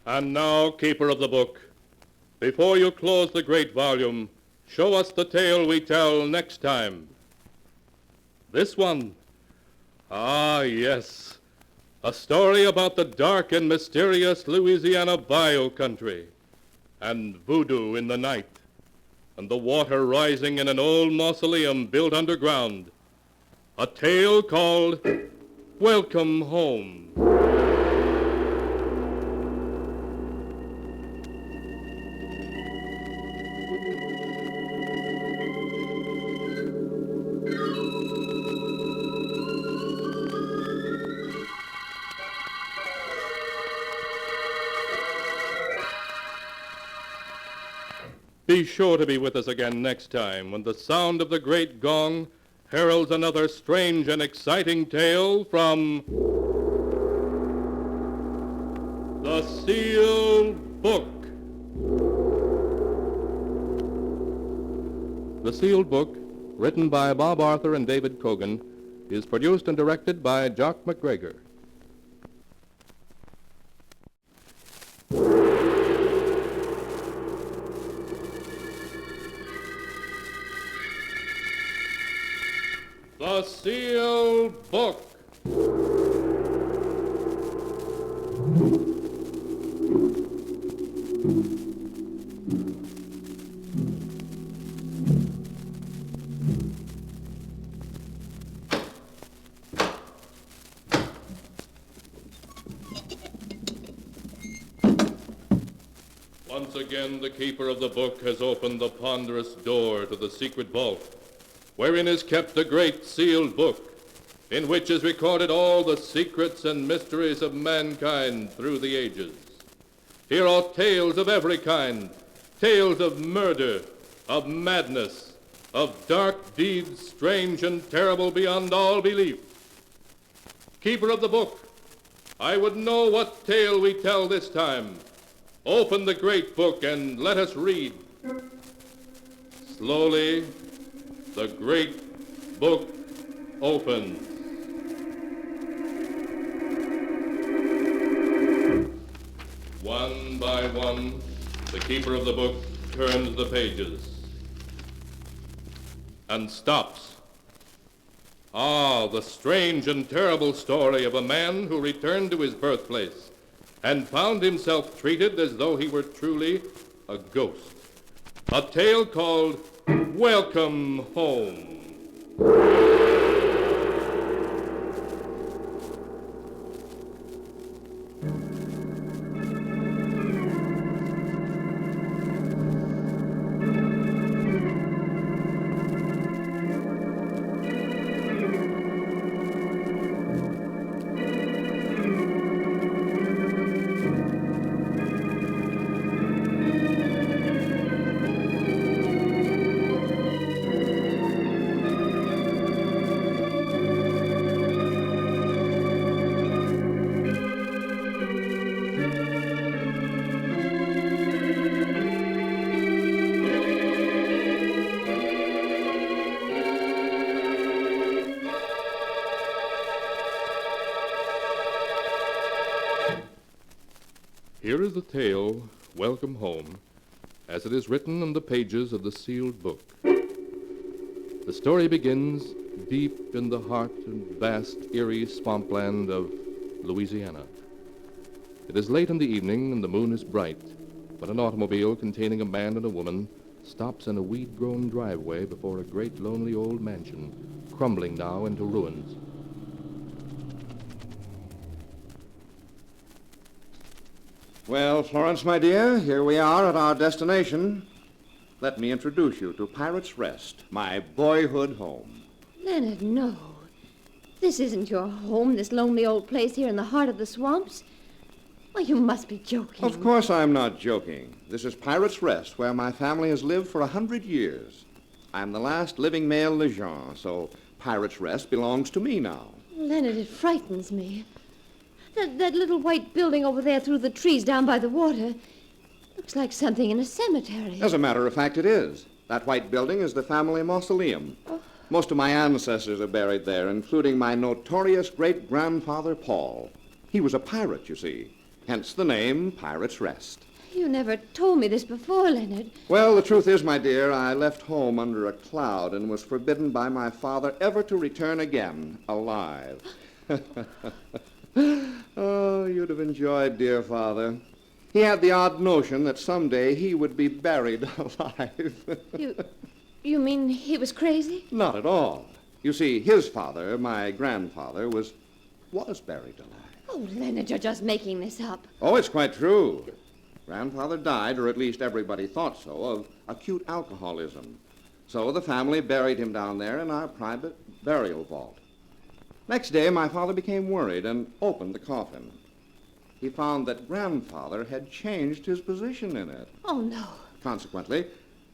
And now, keeper of the book, before you close the great volume, show us the tale we tell next time. This one. Ah, yes. A story about the dark and mysterious Louisiana bayou country, and voodoo in the night, and the water rising in an old mausoleum built underground. A tale called Welcome Home. Be sure to be with us again next time when the sound of the great gong heralds another strange and exciting tale from The Sealed Book. The Sealed Book, written by Bob Arthur and David Cogan, is produced and directed by Jock McGregor. The Sealed Book. Once again, the keeper of the book has opened the ponderous door to the secret vault, wherein is kept the great sealed book, in which is recorded all the secrets and mysteries of mankind through the ages. Here are tales of every kind, tales of murder, of madness, of dark deeds strange and terrible beyond all belief. Keeper of the book, I would know what tale we tell this time. Open the great book and let us read. Slowly, the great book opens. One by one, the keeper of the book turns the pages and stops. Ah, the strange and terrible story of a man who returned to his birthplace and found himself treated as though he were truly a ghost. A tale called Welcome Home. Here is the tale, Welcome Home, as it is written in the pages of the sealed book. The story begins deep in the heart and vast, eerie swampland of Louisiana. It is late in the evening and the moon is bright when an automobile containing a man and a woman stops in a weed-grown driveway before a great lonely old mansion, crumbling now into ruins. Well, Florence, my dear, here we are at our destination. Let me introduce you to Pirate's Rest, my boyhood home. Leonard, no. This isn't your home, this lonely old place here in the heart of the swamps. Why, you must be joking. Of course I'm not joking. This is Pirate's Rest, where my family has lived for 100 years. I'm the last living male Lejean, so Pirate's Rest belongs to me now. Leonard, it frightens me. That little white building over there through the trees down by the water looks like something in a cemetery. As a matter of fact, it is. That white building is the family mausoleum. Oh. Most of my ancestors are buried there, including my notorious great-grandfather, Paul. He was a pirate, you see. Hence the name Pirate's Rest. You never told me this before, Leonard. Well, the truth is, my dear, I left home under a cloud and was forbidden by my father ever to return again, alive. Oh, you'd have enjoyed dear father. He had the odd notion that someday he would be buried alive. You mean he was crazy? Not at all. You see, his father, my grandfather, was buried alive. Oh, Leonard, you're just making this up. Oh, it's quite true. Grandfather died, or at least everybody thought so, of acute alcoholism. So the family buried him down there in our private burial vault. Next day, my father became worried and opened the coffin. He found that Grandfather had changed his position in it. Oh, no. Consequently,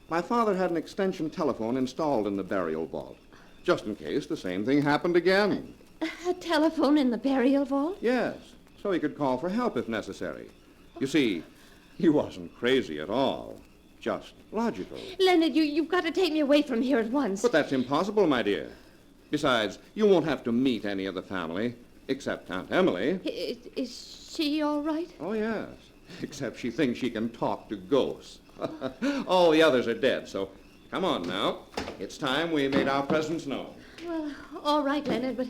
my father had an extension telephone installed in the burial vault, just in case the same thing happened again. A telephone in the burial vault? Yes, so he could call for help if necessary. You see, he wasn't crazy at all, just logical. Leonard, you've got to take me away from here at once. But that's impossible, my dear. Besides, you won't have to meet any of the family, except Aunt Emily. Is she all right? Oh, yes, except she thinks she can talk to ghosts. All the others are dead, so come on now. It's time we made our presence known. Well, all right, Leonard, but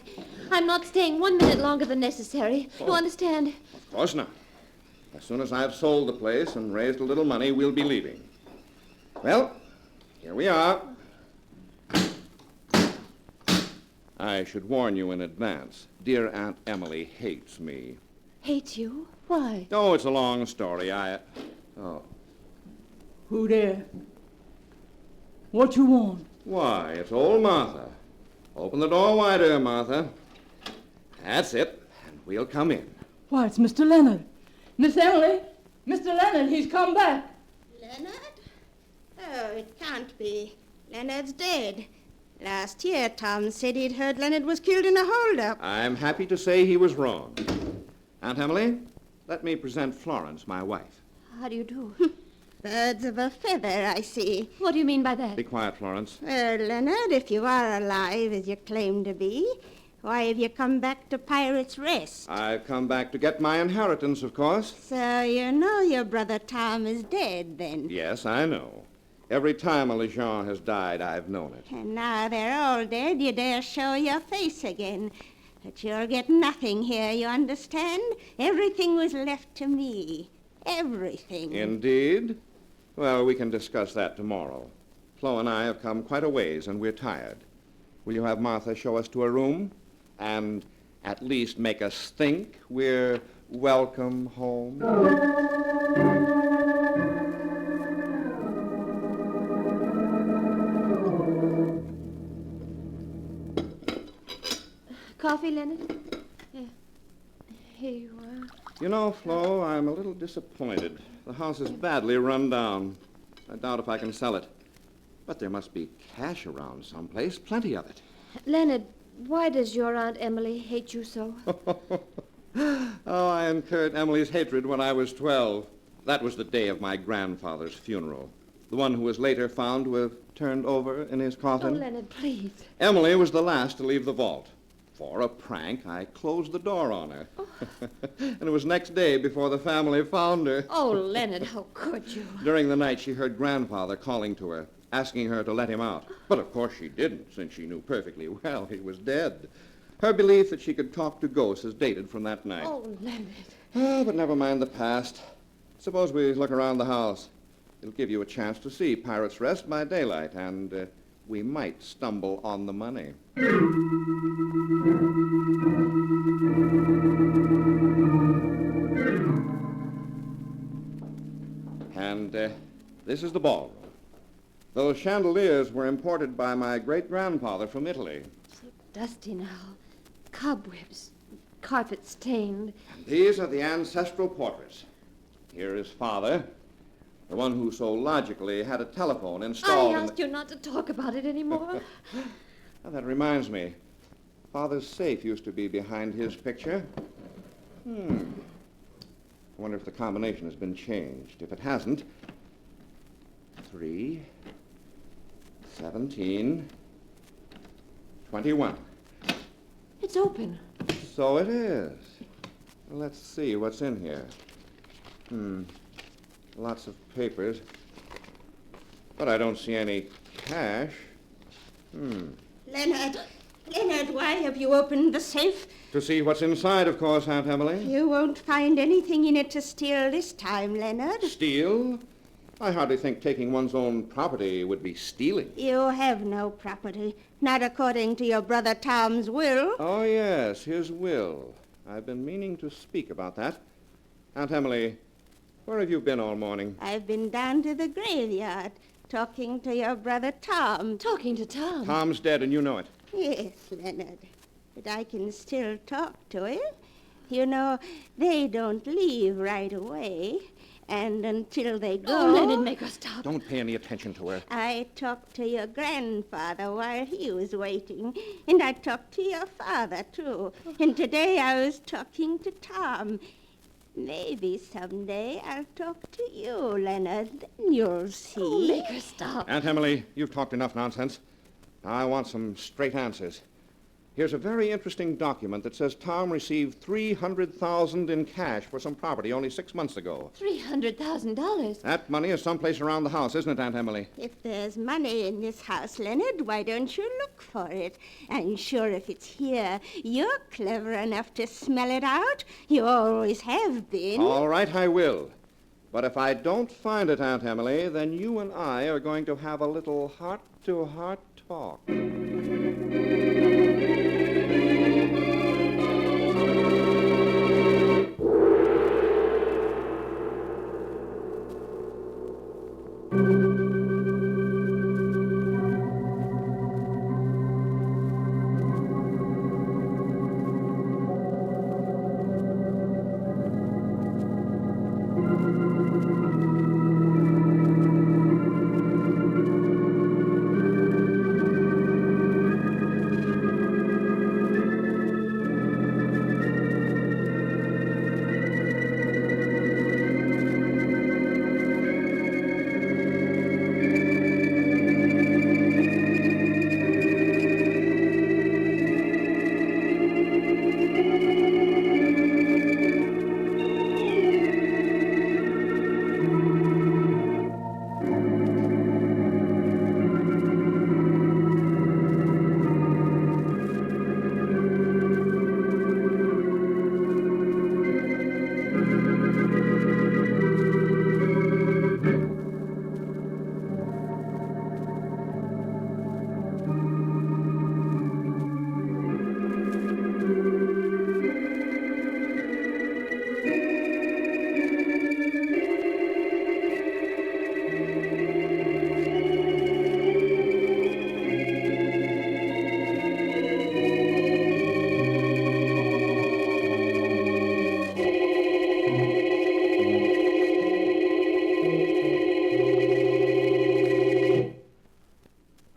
I'm not staying 1 minute longer than necessary. Oh. You understand? Of course not. As soon as I've sold the place and raised a little money, we'll be leaving. Well, here we are. I should warn you in advance. Dear Aunt Emily hates me. Hates you? Why? Oh, it's a long story. Who there? What you want? Why, it's old Martha. Open the door wider, Martha. That's it, and we'll come in. Why, it's Mr. Leonard. Miss Emily, Mr. Leonard, he's come back. Leonard? Oh, it can't be. Leonard's dead. Last year, Tom said he'd heard Leonard was killed in a holdup. I'm happy to say he was wrong. Aunt Emily, let me present Florence, my wife. How do you do? Birds of a feather, I see. What do you mean by that? Be quiet, Florence. Well, Leonard, if you are alive as you claim to be, why have you come back to Pirate's Rest? I've come back to get my inheritance, of course. So you know your brother Tom is dead, then? Yes, I know. Every time a Lejean has died, I've known it. And now they're all dead, you dare show your face again. But you'll get nothing here, you understand? Everything was left to me. Everything. Indeed? Well, we can discuss that tomorrow. Flo and I have come quite a ways, and we're tired. Will you have Martha show us to a room? And at least make us think we're welcome home? Coffee, Leonard? Yeah. Here you are. You know, Flo, I'm a little disappointed. The house is badly run down. I doubt if I can sell it. But there must be cash around someplace, plenty of it. Leonard, why does your Aunt Emily hate you so? Oh, I incurred Emily's hatred when I was 12. That was the day of my grandfather's funeral. The one who was later found to have turned over in his Oh, coffin. Leonard, please. Emily was the last to leave the vault. For a prank, I closed the door on her. And it was next day before the family found her. Oh, Leonard, how could you? During the night, she heard Grandfather calling to her, asking her to let him out. But of course she didn't, since she knew perfectly well he was dead. Her belief that she could talk to ghosts is dated from that night. Oh, Leonard. Oh, but never mind the past. Suppose we look around the house. It'll give you a chance to see Pirates Rest by daylight, and we might stumble on the money. And this is the ballroom. Those chandeliers were imported by my great-grandfather from Italy. So dusty now. Cobwebs. Carpet stained. These are the ancestral portraits. Here is Father, the one who so logically had a telephone installed. I asked you not to talk about it anymore. Now, that reminds me. Father's safe used to be behind his picture. I wonder if the combination has been changed. If it hasn't, 3, 17, 21. It's open. So it is. Let's see what's in here. Lots of papers. But I don't see any cash. Leonard, why have you opened the safe? To see what's inside, of course, Aunt Emily. You won't find anything in it to steal this time, Leonard. Steal? I hardly think taking one's own property would be stealing. You have no property, not according to your brother Tom's will. Oh, yes, his will. I've been meaning to speak about that. Aunt Emily, where have you been all morning? I've been down to the graveyard, talking to your brother Tom. Talking to Tom? Tom's dead, and you know it. Yes, Leonard, but I can still talk to him. You know, they don't leave right away. And until they go... Oh, Leonard, make her stop. Don't pay any attention to her. I talked to your grandfather while he was waiting. And I talked to your father, too. And today I was talking to Tom. Maybe someday I'll talk to you, Leonard. Then you'll see. Oh, make her stop. Aunt Emily, you've talked enough nonsense. I want some straight answers. Here's a very interesting document that says Tom received $300,000 in cash for some property only 6 months ago. $300,000? That money is someplace around the house, isn't it, Aunt Emily? If there's money in this house, Leonard, why don't you look for it? I'm sure if it's here, you're clever enough to smell it out. You always have been. All right, I will. But if I don't find it, Aunt Emily, then you and I are going to have a little heart-to-heart talk.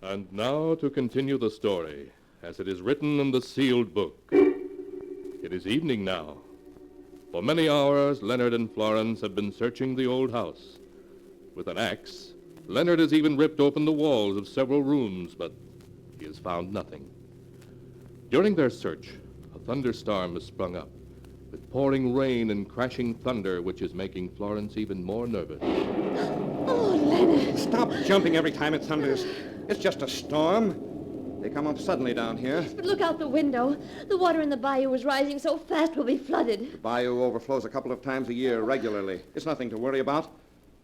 And now to continue the story, as it is written in the sealed book. It is evening now. For many hours, Leonard and Florence have been searching the old house. With an axe, Leonard has even ripped open the walls of several rooms, but he has found nothing. During their search, a thunderstorm has sprung up, with pouring rain and crashing thunder, which is making Florence even more nervous. Oh, Leonard. Stop jumping every time it thunders. It's just a storm. They come up suddenly down here. But look out the window. The water in the bayou is rising so fast we'll be flooded. The bayou overflows a couple of times a year regularly. It's nothing to worry about.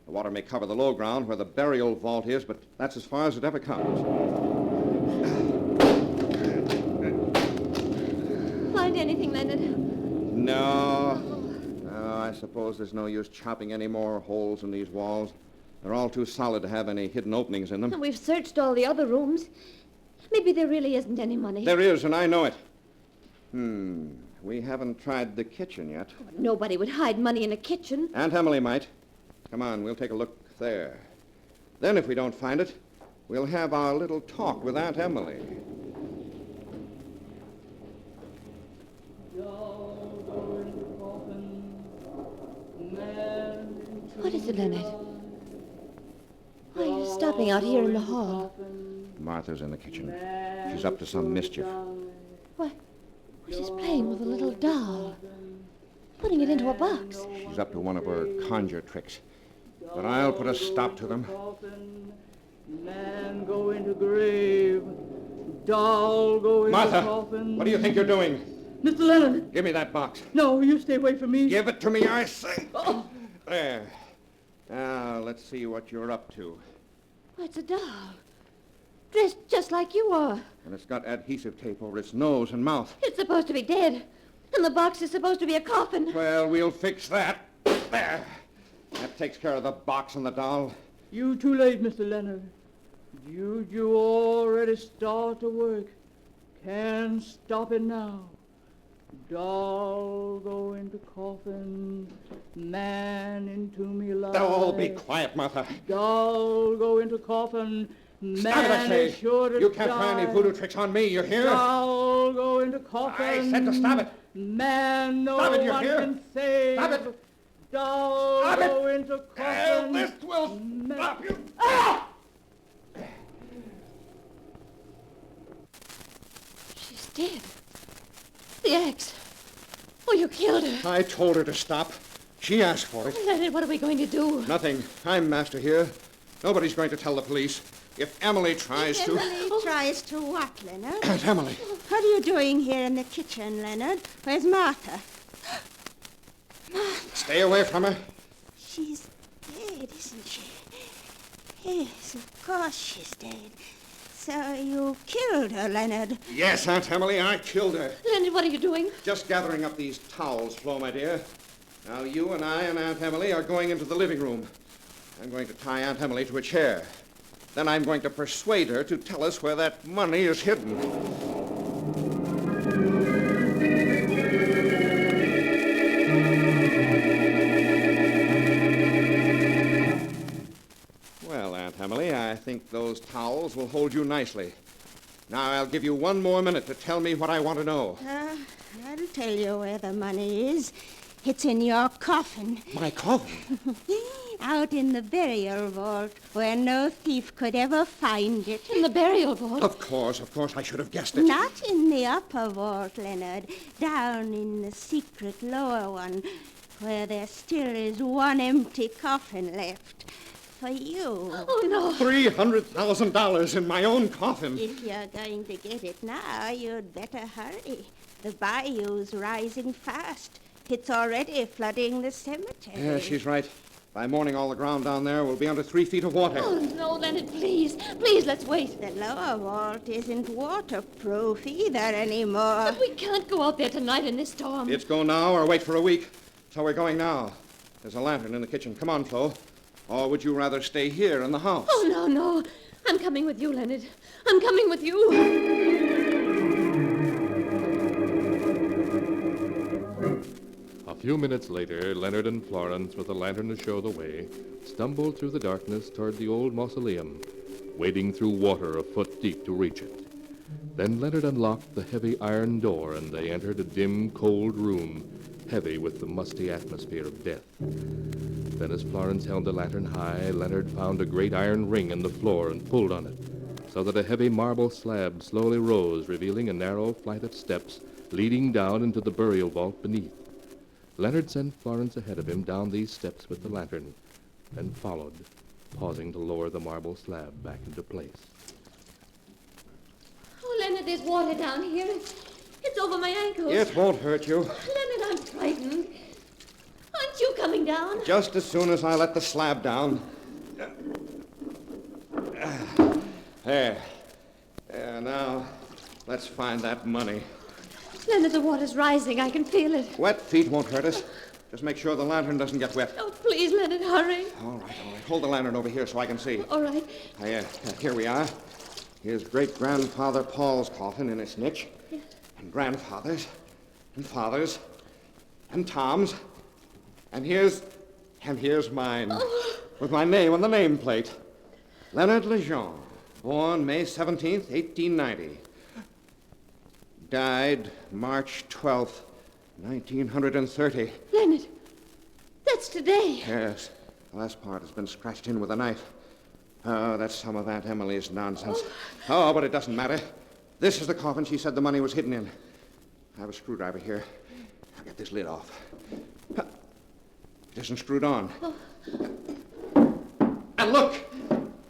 The water may cover the low ground where the burial vault is, but that's as far as it ever comes. Find anything, Leonard? No. No, I suppose there's no use chopping any more holes in these walls. They're all too solid to have any hidden openings in them. And we've searched all the other rooms. Maybe there really isn't any money. There is, and I know it. We haven't tried the kitchen yet. Nobody would hide money in a kitchen. Aunt Emily might. Come on, we'll take a look there. Then if we don't find it, we'll have our little talk with Aunt Emily. What is it, Leonard? Why are you stopping out here in the hall? Martha's in the kitchen. She's up to some mischief. What? She's playing with a little doll. Putting it into a box. She's up to one of her conjure tricks. But I'll put a stop to them. Man go into grave. Doll go into Martha, coffin. what do you think you're doing? Mr. Leonard. Give me that box. No, you stay away from me. Give it to me, I say. Oh. There. Now, let's see what you're up to. Why, it's a doll. Dressed just like you are. And it's got adhesive tape over its nose and mouth. It's supposed to be dead. And the box is supposed to be a coffin. Well, we'll fix that. There. That takes care of the box and the doll. You too late, Mr. Leonard. Juju already start to work. Can't stop it now. Doll go into coffin. Man into me alive. Oh, be quiet, Martha. Doll go into coffin. Stop it, I say. Is sure to You can't die. try any voodoo tricks on me, you hear? Doll go into coffin. I said to stop it. Man no Stop it, you one hear? can save. Stop it. Doll Stop go it. into coffin. This will stop you. Ah! She's dead. The axe. Oh, you killed her. I told her to stop. She asked for it. Leonard, what are we going to do? Nothing. I'm master here. Nobody's going to tell the police. If Emily tries to... Emily tries to what, Leonard? Aunt Emily. What are you doing here in the kitchen, Leonard? Where's Martha? Stay away from her. She's dead, isn't she? Yes, of course she's dead. So you killed her, Leonard. Yes, Aunt Emily, I killed her. Leonard, what are you doing? Just gathering up these towels, Flo, my dear. Now, you and I and Aunt Emily are going into the living room. I'm going to tie Aunt Emily to a chair. Then I'm going to persuade her to tell us where that money is hidden. Well, Aunt Emily, I think those towels will hold you nicely. Now, I'll give you one more minute to tell me what I want to know. I'll tell you where the money is. It's in your coffin. My coffin? Out in the burial vault, where no thief could ever find it. In the burial vault? Of course, I should have guessed it. Not in the upper vault, Leonard. Down in the secret lower one, where there still is one empty coffin left. For you. Oh, no. $300,000 in my own coffin. If you're going to get it now, you'd better hurry. The bayou's rising fast. It's already flooding the cemetery. Yeah, she's right. By morning, all the ground down there will be under 3 feet of water. Oh, no, Leonard, please. Please, let's wait. The lower vault isn't waterproof either anymore. But we can't go out there tonight in this storm. It's go now or wait for a week. So we're going now. There's a lantern in the kitchen. Come on, Flo. Or would you rather stay here in the house? Oh, no, no. I'm coming with you, Leonard. I'm coming with you. A few minutes later, Leonard and Florence, with a lantern to show the way, stumbled through the darkness toward the old mausoleum, wading through water a foot deep to reach it. Then Leonard unlocked the heavy iron door, and they entered a dim, cold room, heavy with the musty atmosphere of death. Then as Florence held the lantern high, Leonard found a great iron ring in the floor and pulled on it. so that a heavy marble slab slowly rose, revealing a narrow flight of steps leading down into the burial vault beneath. Leonard sent Florence ahead of him down these steps with the lantern, then followed, pausing to lower the marble slab back into place. Oh, Leonard, there's water down here. It's over my ankles. It won't hurt you. Leonard, I'm frightened. Aren't you coming down? Just as soon as I let the slab down. There. Now, let's find that money. Leonard, the water's rising. I can feel it. Wet feet won't hurt us. Just make sure the lantern doesn't get wet. Oh, please, Leonard, hurry. All right. Hold the lantern over here so I can see. All right. Here we are. Here's great-grandfather Paul's coffin in its niche. Yes. And grandfather's. And father's. And Tom's. And here's mine. Oh. With my name on the nameplate. Leonard Lejeune. Born May 17th, 1890. Died March 12th, 1930. Leonard, that's today. Yes. The last part has been scratched in with a knife. Oh, that's some of Aunt Emily's nonsense. Oh, but it doesn't matter. This is the coffin she said the money was hidden in. I have a screwdriver here. I'll get this lid off. It isn't screwed on. And look!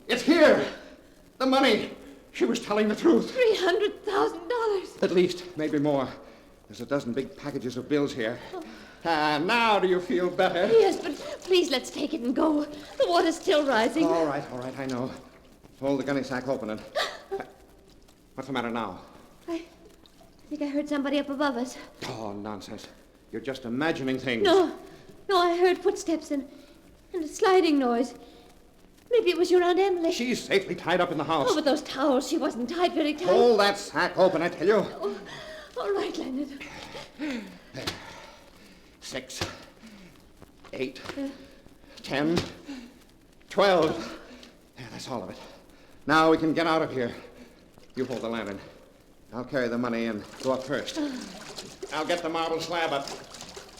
It's here! The money! She was telling the truth. $300,000. At least, maybe more. There's a dozen big packages of bills here. Now do you feel better? Yes, but please let's take it and go. The water's still rising. All right, I know. Hold the gunny sack open and... What's the matter now? I think I heard somebody up above us. Oh, nonsense. You're just imagining things. No, I heard footsteps and a sliding noise. Maybe it was your Aunt Emily. She's safely tied up in the house. Oh, with those towels, she wasn't tied very tight. Hold that sack open, I tell you. Oh, all right, Leonard. 6, 8, 10, 12. Yeah, that's all of it. Now we can get out of here. You hold the lantern. I'll carry the money and go up first. I'll get the marble slab up.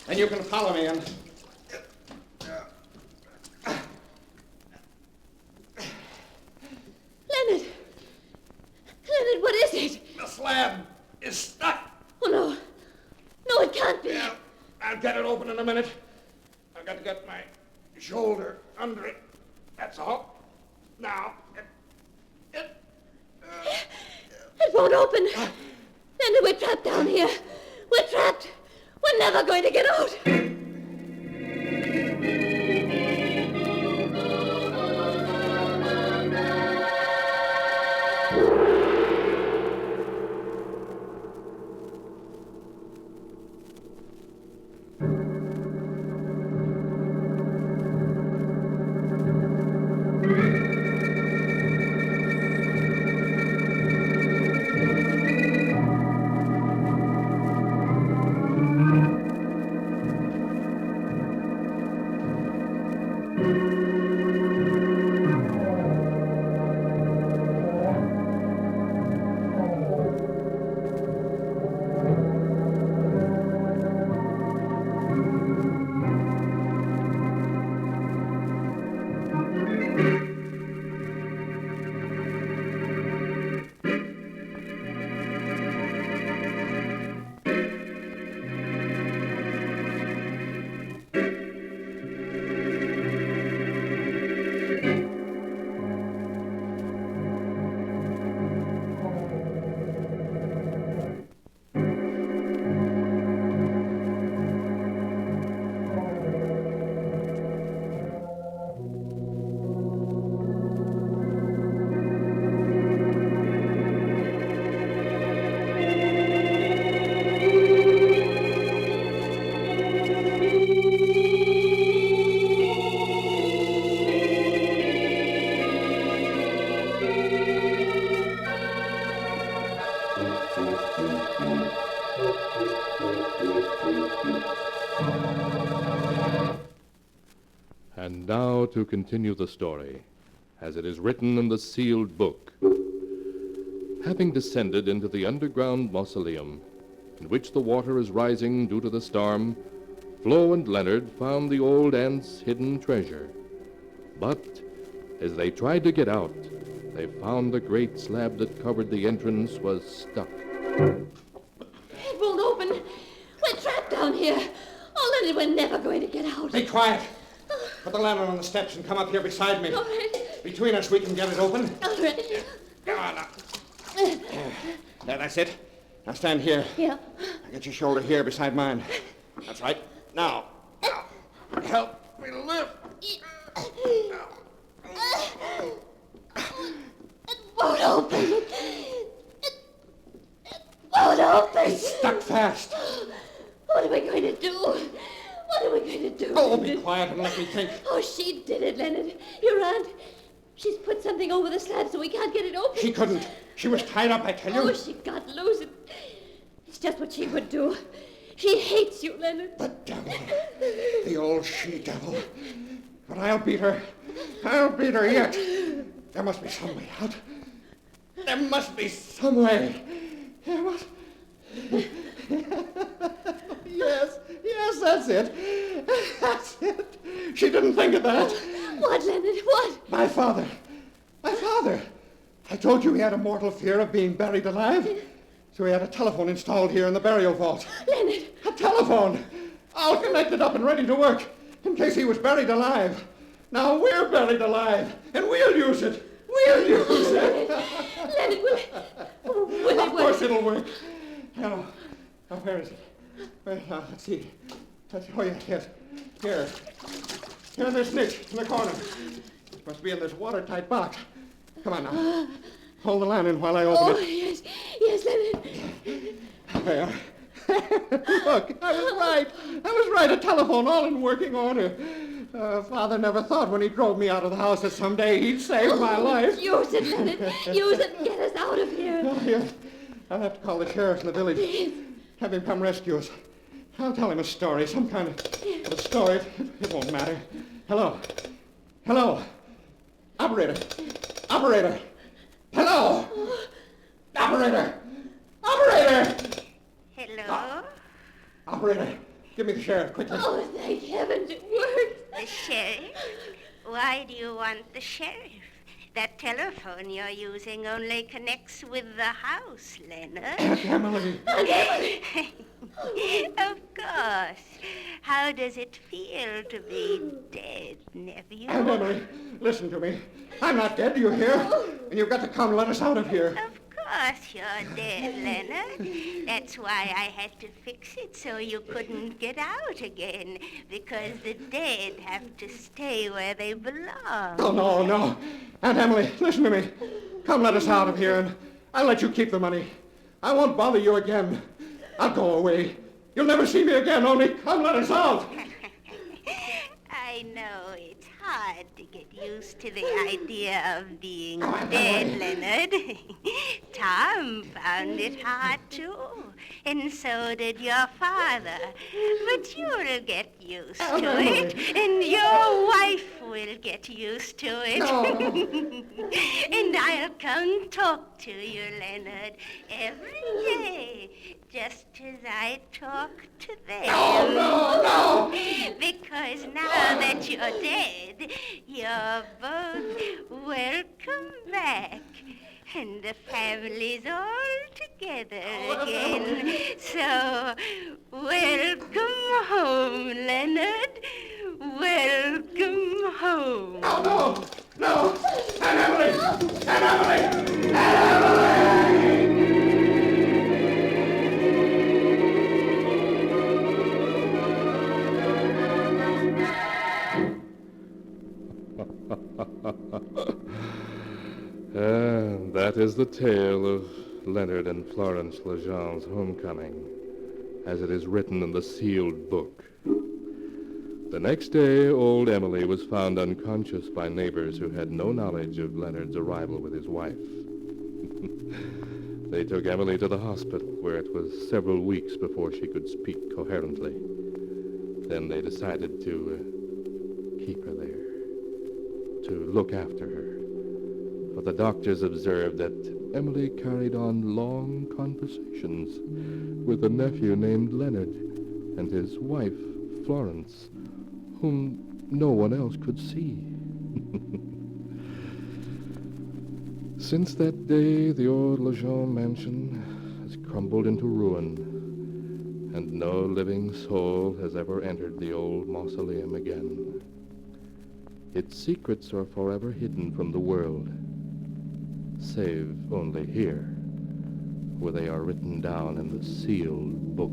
Then you can follow me and... Leonard, what is it? The slab is stuck. Oh, no. No, it can't be. Yeah, I'll get it open in a minute. I've got to get my shoulder under it. That's all. Now, It won't open. Leonard, we're trapped down here. We're trapped. We're never going to get out. And now to continue the story, as it is written in the sealed book. Having descended into the underground mausoleum, in which the water is rising due to the storm, Flo and Leonard found the old aunt's hidden treasure. But as they tried to get out, they found the great slab that covered the entrance was stuck. It won't open. We're trapped down here. Oh, Leonard, we're never going to get out. Be quiet. Put the lantern on the steps and come up here beside me. All right. Between us, we can get it open. All right. Come on now. There, that's it. Now stand here. Yeah. Now get your shoulder here beside mine. That's right. Now. Help me lift. It won't open. It won't open. It's stuck fast. What are we going to do? What are we going to do? Oh, be quiet and let me think. Oh, she did it, Leonard. Your aunt. She's put something over the slab so we can't get it open. She couldn't. She was tied up, I tell you. Oh, she got loose. It's just what she would do. She hates you, Leonard. The devil. The old she-devil. But I'll beat her. I'll beat her yet. There must be some way out. There must be some way. There must... Yes, that's it. That's it. She didn't think of that. What, Leonard? What? My father. I told you he had a mortal fear of being buried alive. So he had a telephone installed here in the burial vault. Leonard! A telephone! All connected up and ready to work, in case he was buried alive. Now we're buried alive, and we'll use it. We'll use it. Leonard, of course it'll work. Now, where is it? Let's see. Oh, yes. Here. Here's this niche in the corner. It must be in this watertight box. Come on now. Hold the lantern while I open it. Yes, Leonard. There. Look, I was right. A telephone all in working order. Father never thought when he drove me out of the house that someday he'd save my life. Use it, Leonard. Use it and get us out of here. Oh, yes. I'll have to call the sheriff in the village. Please. Have him come rescue us. I'll tell him a story, some kind of a story. It won't matter. Hello. Operator. Hello. Operator. Hello? Operator, give me the sheriff, quickly. Oh, thank heavens, it worked. The sheriff? Why do you want the sheriff? That telephone you're using only connects with the house, Leonard. Aunt Emily. Of course. How does it feel to be dead, nephew? Aunt Emily, listen to me. I'm not dead, do you hear? And you've got to come let us out of here. Of course you're dead, Leonard. That's why I had to fix it so you couldn't get out again, because the dead have to stay where they belong. Oh, no. Aunt Emily, listen to me. Come let us out of here, and I'll let you keep the money. I won't bother you again. I'll go away. You'll never see me again, only come let us out. I know it's hard to get used to the idea of being dead, Leonard. Tom found it hard, too. And so did your father. But you'll get used to it. And your wife will get used to it. And I'll come talk to you, Leonard, every day. Just as I talk to them. No! Because now that you're dead, you're both welcome back. And the family's all together again. So, welcome home, Leonard. Welcome home. No! Aunt Emily! That is the tale of Leonard and Florence Lejean's homecoming, as it is written in the sealed book. The next day, old Emily was found unconscious by neighbors who had no knowledge of Leonard's arrival with his wife. They took Emily to the hospital, where it was several weeks before she could speak coherently. Then they decided to keep her there, to look after her. But the doctors observed that Emily carried on long conversations with a nephew named Leonard and his wife, Florence, whom no one else could see. Since that day, the old Lejeune mansion has crumbled into ruin, and no living soul has ever entered the old mausoleum again. Its secrets are forever hidden from the world, save only here, where they are written down in the sealed book.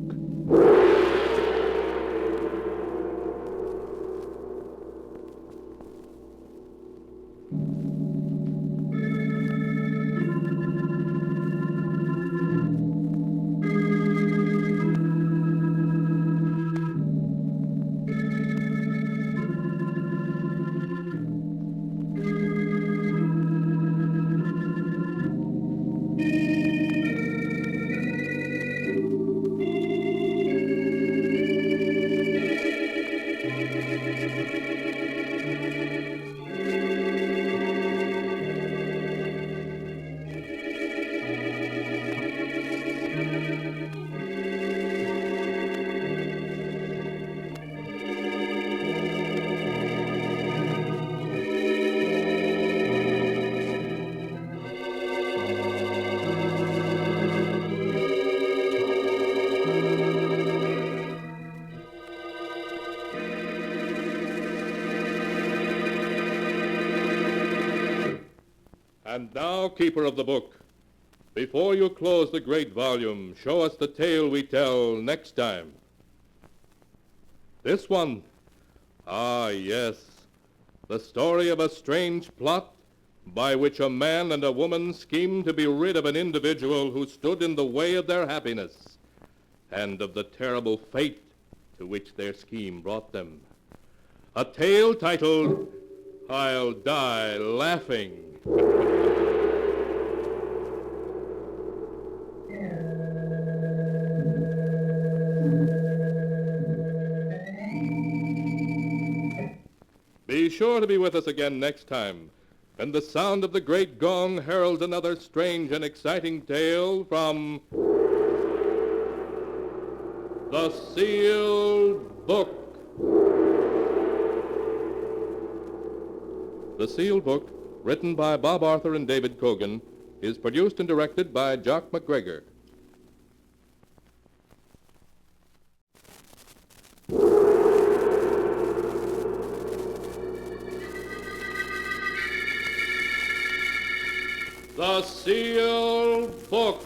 And now, keeper of the book, before you close the great volume, show us the tale we tell next time. This one. Ah, yes. The story of a strange plot by which a man and a woman schemed to be rid of an individual who stood in the way of their happiness, and of the terrible fate to which their scheme brought them. A tale titled, I'll Die Laughing. Be sure to be with us again next time, when the sound of the great gong heralds another strange and exciting tale from The Sealed Book. The Sealed Book, written by Bob Arthur and David Cogan, is produced and directed by Jock McGregor. The Sealed Book.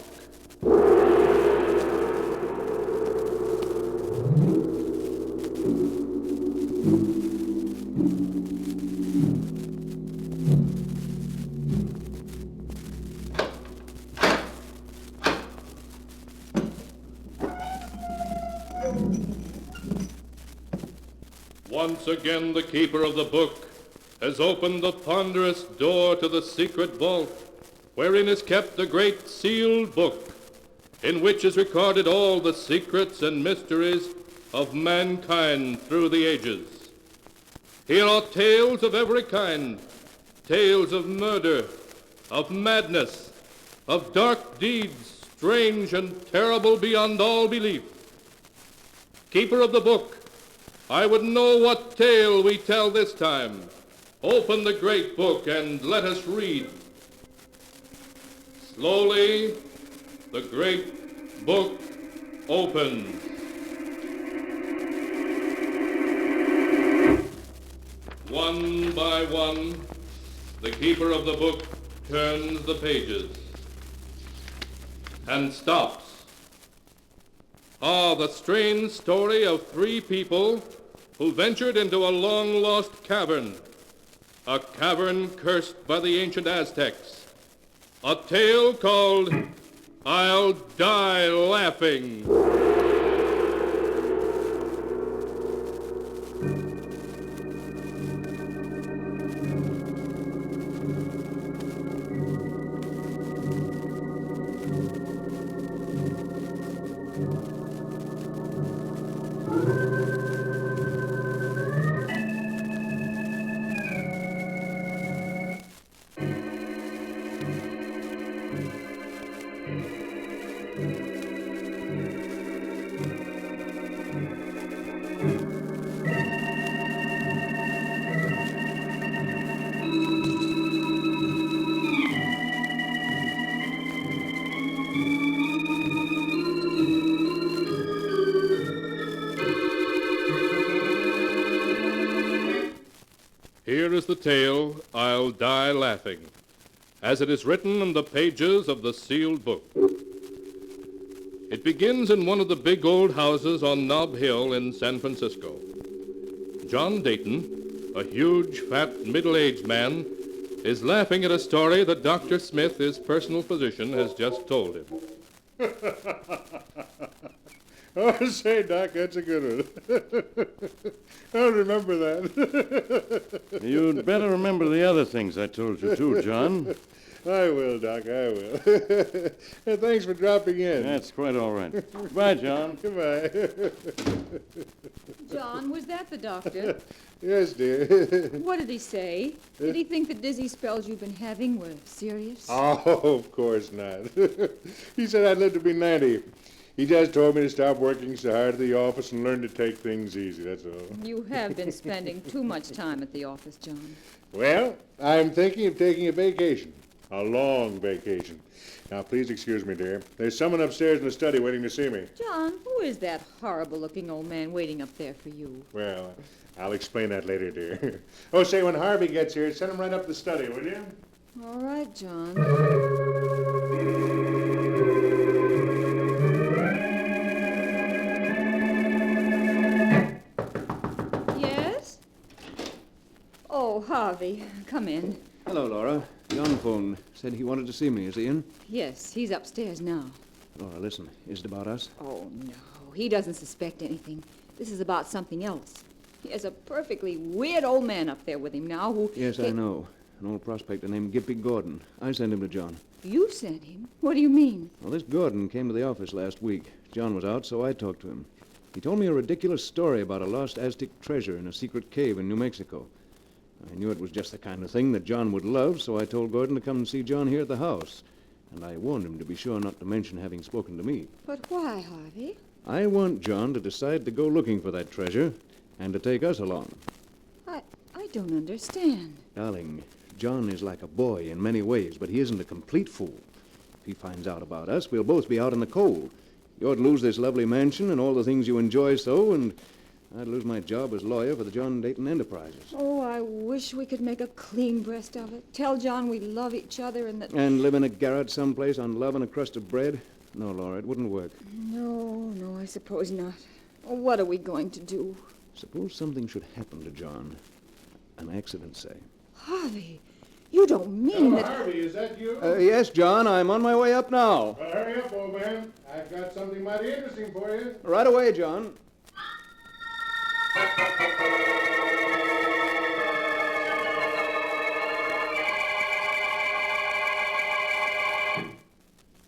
Once again, the keeper of the book has opened the ponderous door to the secret vault, wherein is kept the great sealed book, in which is recorded all the secrets and mysteries of mankind through the ages. Here are tales of every kind, tales of murder, of madness, of dark deeds, strange and terrible beyond all belief. Keeper of the book, I would know what tale we tell this time. Open the great book and let us read. Slowly, the great book opens. One by one, the keeper of the book turns the pages and stops. Ah, the strange story of three people who ventured into a long-lost cavern, a cavern cursed by the ancient Aztecs. A tale called I'll Die Laughing. is the tale, I'll die laughing, as it is written in the pages of the sealed book. It begins in one of the big old houses on Nob Hill in San Francisco. John Dayton, a huge, fat, middle-aged man, is laughing at a story that Dr. Smith, his personal physician, has just told him. Oh, say, Doc, that's a good one. I'll remember that. You'd better remember the other things I told you, too, John. I will, Doc, I will. And thanks for dropping in. That's quite all right. Goodbye, John. Goodbye. John, was that the doctor? Yes, dear. What did he say? Did he think the dizzy spells you've been having were serious? Oh, of course not. He said I'd live to be 90. He just told me to stop working so hard at the office and learn to take things easy, that's all. You have been spending too much time at the office, John. Well, I'm thinking of taking a vacation. A long vacation. Now, please excuse me, dear. There's someone upstairs in the study waiting to see me. John, who is that horrible-looking old man waiting up there for you? Well, I'll explain that later, dear. Oh, say, when Harvey gets here, send him right up the study, will you? All right, John. Yes? Oh, Harvey, come in. Hello, Laura. John phoned. Said he wanted to see me. Is he in? Yes, he's upstairs now. Laura, listen. Is it about us? Oh, no. He doesn't suspect anything. This is about something else. He has a perfectly weird old man up there with him now who... Yes, I know. An old prospector named Gippy Gordon. I sent him to John. You sent him? What do you mean? Well, this Gordon came to the office last week. John was out, so I talked to him. He told me a ridiculous story about a lost Aztec treasure in a secret cave in New Mexico. I knew it was just the kind of thing that John would love, so I told Gordon to come and see John here at the house. And I warned him to be sure not to mention having spoken to me. But why, Harvey? I want John to decide to go looking for that treasure and to take us along. I don't understand. Darling, John is like a boy in many ways, but he isn't a complete fool. If he finds out about us, we'll both be out in the cold. You'd lose this lovely mansion and all the things you enjoy so, and I'd lose my job as lawyer for the John Dayton Enterprises. Oh, I wish we could make a clean breast of it. Tell John we love each other and that... And live in a garret someplace on love and a crust of bread? No, Laura, it wouldn't work. No, I suppose not. What are we going to do? Suppose something should happen to John. An accident, say. Harvey, you don't mean that... Harvey, is that you? Yes, John, I'm on my way up now. Well, hurry up, old man. I've got something mighty interesting for you. Right away, John.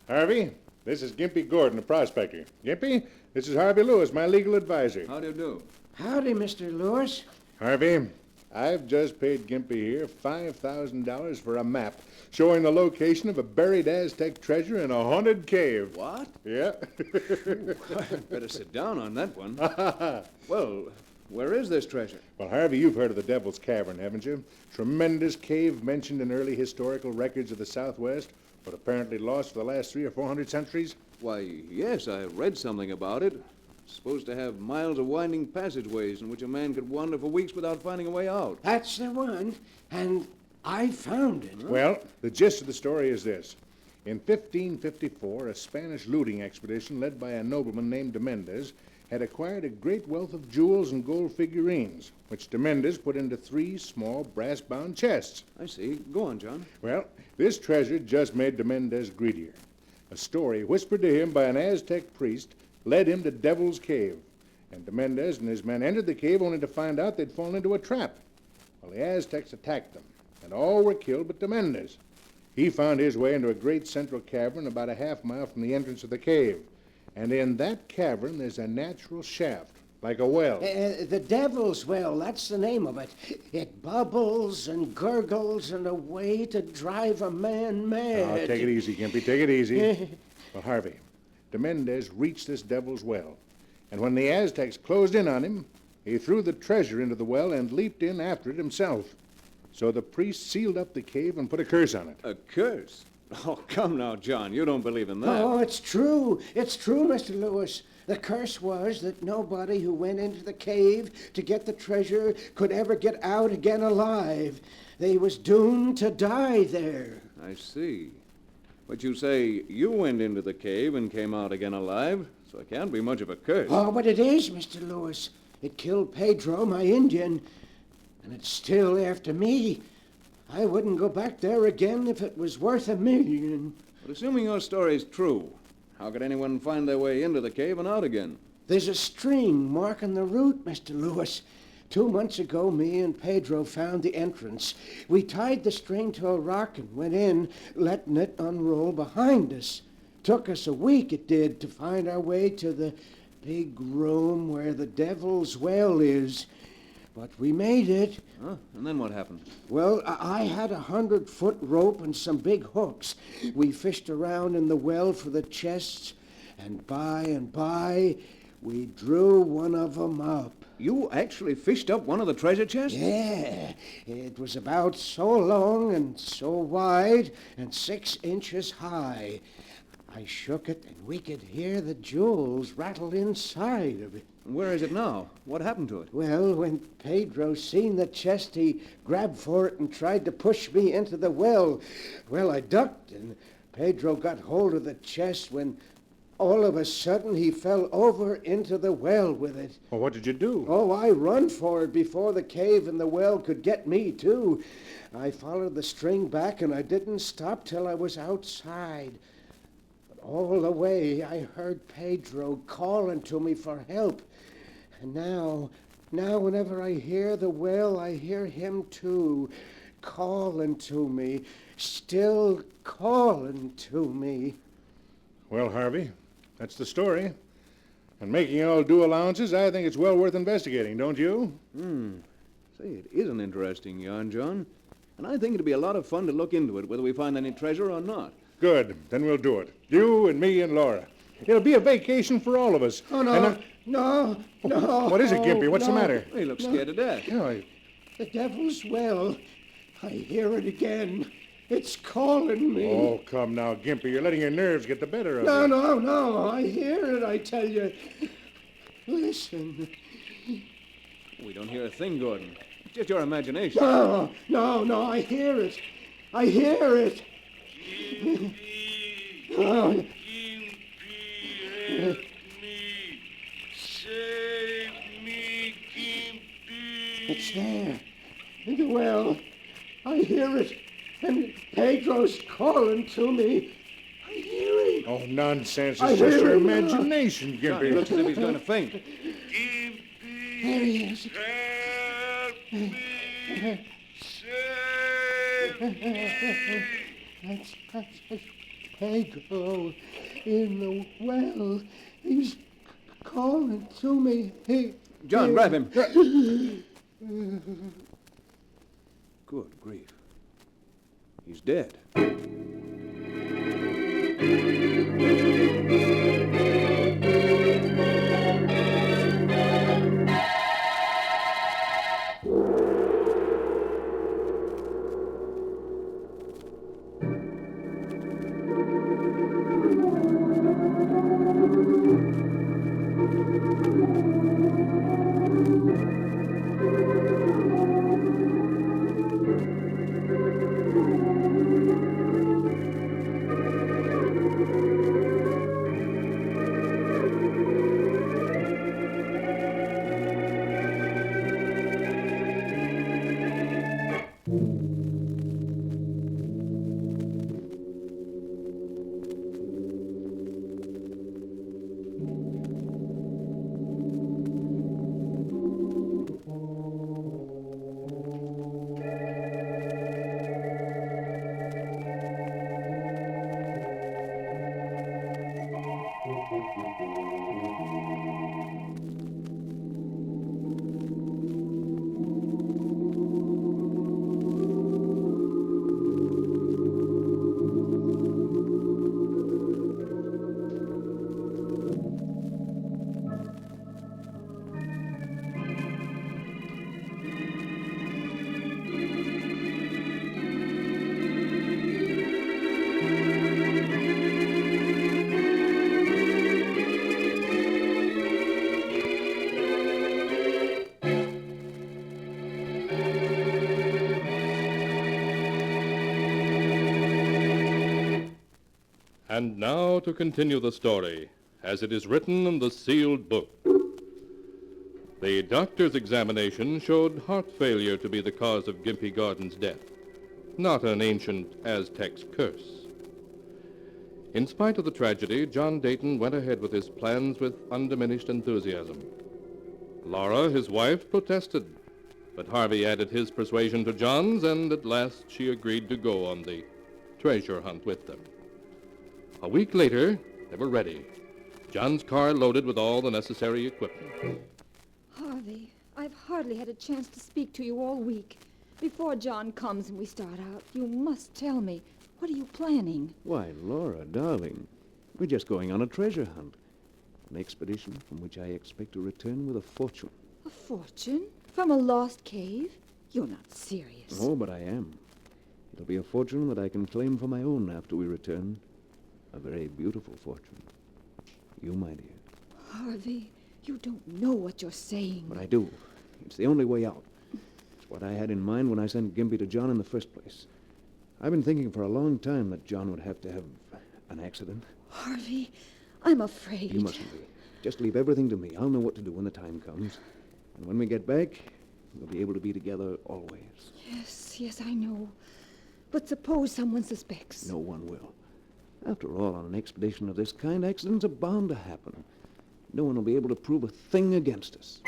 Harvey, this is Gimpy Gordon, a prospector. Gimpy, this is Harvey Lewis, my legal advisor. How do you do? Howdy, Mr. Lewis. Harvey, I've just paid Gimpy here $5,000 for a map showing the location of a buried Aztec treasure in a haunted cave. What? Yeah. Better sit down on that one. Well, where is this treasure? Well, Harvey, you've heard of the Devil's Cavern, haven't you? Tremendous cave mentioned in early historical records of the Southwest, but apparently lost for the last 300 or 400 centuries. Why, yes, I read something about it. It's supposed to have miles of winding passageways in which a man could wander for weeks without finding a way out. That's the one, and I found it. Well, the gist of the story is this. In 1554, a Spanish looting expedition led by a nobleman named de Mendez had acquired a great wealth of jewels and gold figurines, which de Mendez put into 3 small brass-bound chests. I see. Go on, John. Well, this treasure just made de Mendez greedier. A story whispered to him by an Aztec priest led him to Devil's Cave, and de Mendez and his men entered the cave only to find out they'd fallen into a trap. Well, the Aztecs attacked them, and all were killed but de Mendez. He found his way into a great central cavern about a half-mile from the entrance of the cave, and in that cavern there's a natural shaft, like a well. The Devil's Well, that's the name of it. It bubbles and gurgles in a way to drive a man mad. Oh, take it easy, Gimpy, take it easy. Well, Harvey, de Mendez reached this Devil's Well, and when the Aztecs closed in on him, he threw the treasure into the well and leaped in after it himself. So the priest sealed up the cave and put a curse on it. A curse? Oh, come now, John. You don't believe in that. Oh, it's true. It's true, Mr. Lewis. The curse was that nobody who went into the cave to get the treasure could ever get out again alive. They was doomed to die there. I see. But you say you went into the cave and came out again alive, so it can't be much of a curse. Oh, but it is, Mr. Lewis. It killed Pedro, my Indian, and it's still after me. I wouldn't go back there again if it was worth $1 million. But assuming your story's true, how could anyone find their way into the cave and out again? There's a string marking the route, Mr. Lewis. 2 months ago, me and Pedro found the entrance. We tied the string to a rock and went in, letting it unroll behind us. Took us a week, it did, to find our way to the big room where the Devil's Well is. But we made it. Huh? And then what happened? Well, I had 100-foot rope and some big hooks. We fished around in the well for the chests, and by, we drew one of them up. You actually fished up one of the treasure chests? Yeah. It was about so long and so wide and 6 inches high. I shook it, and we could hear the jewels rattle inside of it. Where is it now? What happened to it? Well, when Pedro seen the chest, he grabbed for it and tried to push me into the well. Well, I ducked, and Pedro got hold of the chest when all of a sudden he fell over into the well with it. Well, what did you do? Oh, I run for it before the cave and the well could get me, too. I followed the string back, and I didn't stop till I was outside. But all the way, I heard Pedro calling to me for help. And now whenever I hear the well, I hear him too, calling to me, still calling to me. Well, Harvey, that's the story. And making all due allowances, I think it's well worth investigating, don't you? Say, it is an interesting yarn, John. And I think it'd be a lot of fun to look into it, whether we find any treasure or not. Good. Then we'll do it. You and me and Laura. It'll be a vacation for all of us. Oh, no. No. What is it, Gimpy? What's the matter? He looks scared to death. The Devil's Well. I hear it again. It's calling me. Oh, come now, Gimpy. You're letting your nerves get the better of you. No. I hear it, I tell you. Listen. We don't hear a thing, Gordon. It's just your imagination. No. I hear it. I hear it. Oh. Save me, Gimpy. It's there. In the well. I hear it. And Pedro's calling to me. I hear it. Oh, nonsense. I It's just hear your it. imagination, He Gimpy. looks as if he's going to faint. There he is. That's Pedro in the well. He's calling to me. John, grab him. Good grief. He's dead. And now to continue the story, as it is written in the sealed book. The doctor's examination showed heart failure to be the cause of Gimpy Gordon's death, not an ancient Aztec's curse. In spite of the tragedy, John Dayton went ahead with his plans with undiminished enthusiasm. Laura, his wife, protested, but Harvey added his persuasion to John's, and at last she agreed to go on the treasure hunt with them. A week later, they were ready, John's car loaded with all the necessary equipment. Harvey, I've hardly had a chance to speak to you all week. Before John comes and we start out, you must tell me, what are you planning? Why, Laura, darling, we're just going on a treasure hunt. An expedition from which I expect to return with a fortune. A fortune? From a lost cave? You're not serious. Oh, but I am. It'll be a fortune that I can claim for my own after we return. A very beautiful fortune. You, my dear. Harvey, you don't know what you're saying. But I do. It's the only way out. It's what I had in mind when I sent Gimpy to John in the first place. I've been thinking for a long time that John would have to have an accident. Harvey, I'm afraid. You mustn't be. Just leave everything to me. I'll know what to do when the time comes. And when we get back, we'll be able to be together always. Yes, I know. But suppose someone suspects. No one will. After all, on an expedition of this kind, accidents are bound to happen. No one will be able to prove a thing against us.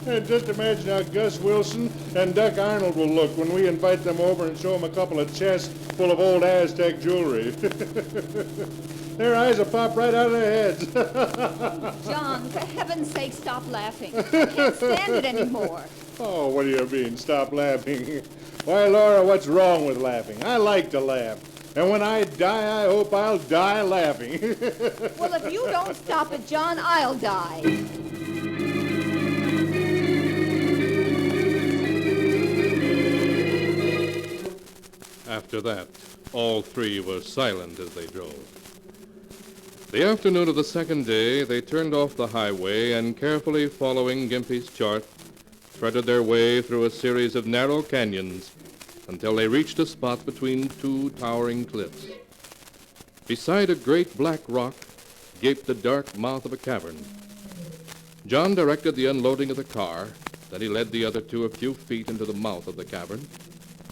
And just imagine how Gus Wilson and Duck Arnold will look when we invite them over and show them a couple of chests full of old Aztec jewelry. Their eyes will pop right out of their heads. John, for heaven's sake, stop laughing. I can't stand it anymore. Oh, what do you mean, stop laughing? Why, Laura, what's wrong with laughing? I like to laugh. And when I die, I hope I'll die laughing. Well, if you don't stop it, John, I'll die. After that, all three were silent as they drove. The afternoon of the second day, they turned off the highway and, carefully following Gimpy's chart, threaded their way through a series of narrow canyons until they reached a spot between two towering cliffs. Beside a great black rock gaped the dark mouth of a cavern. John directed the unloading of the car, then he led the other two a few feet into the mouth of the cavern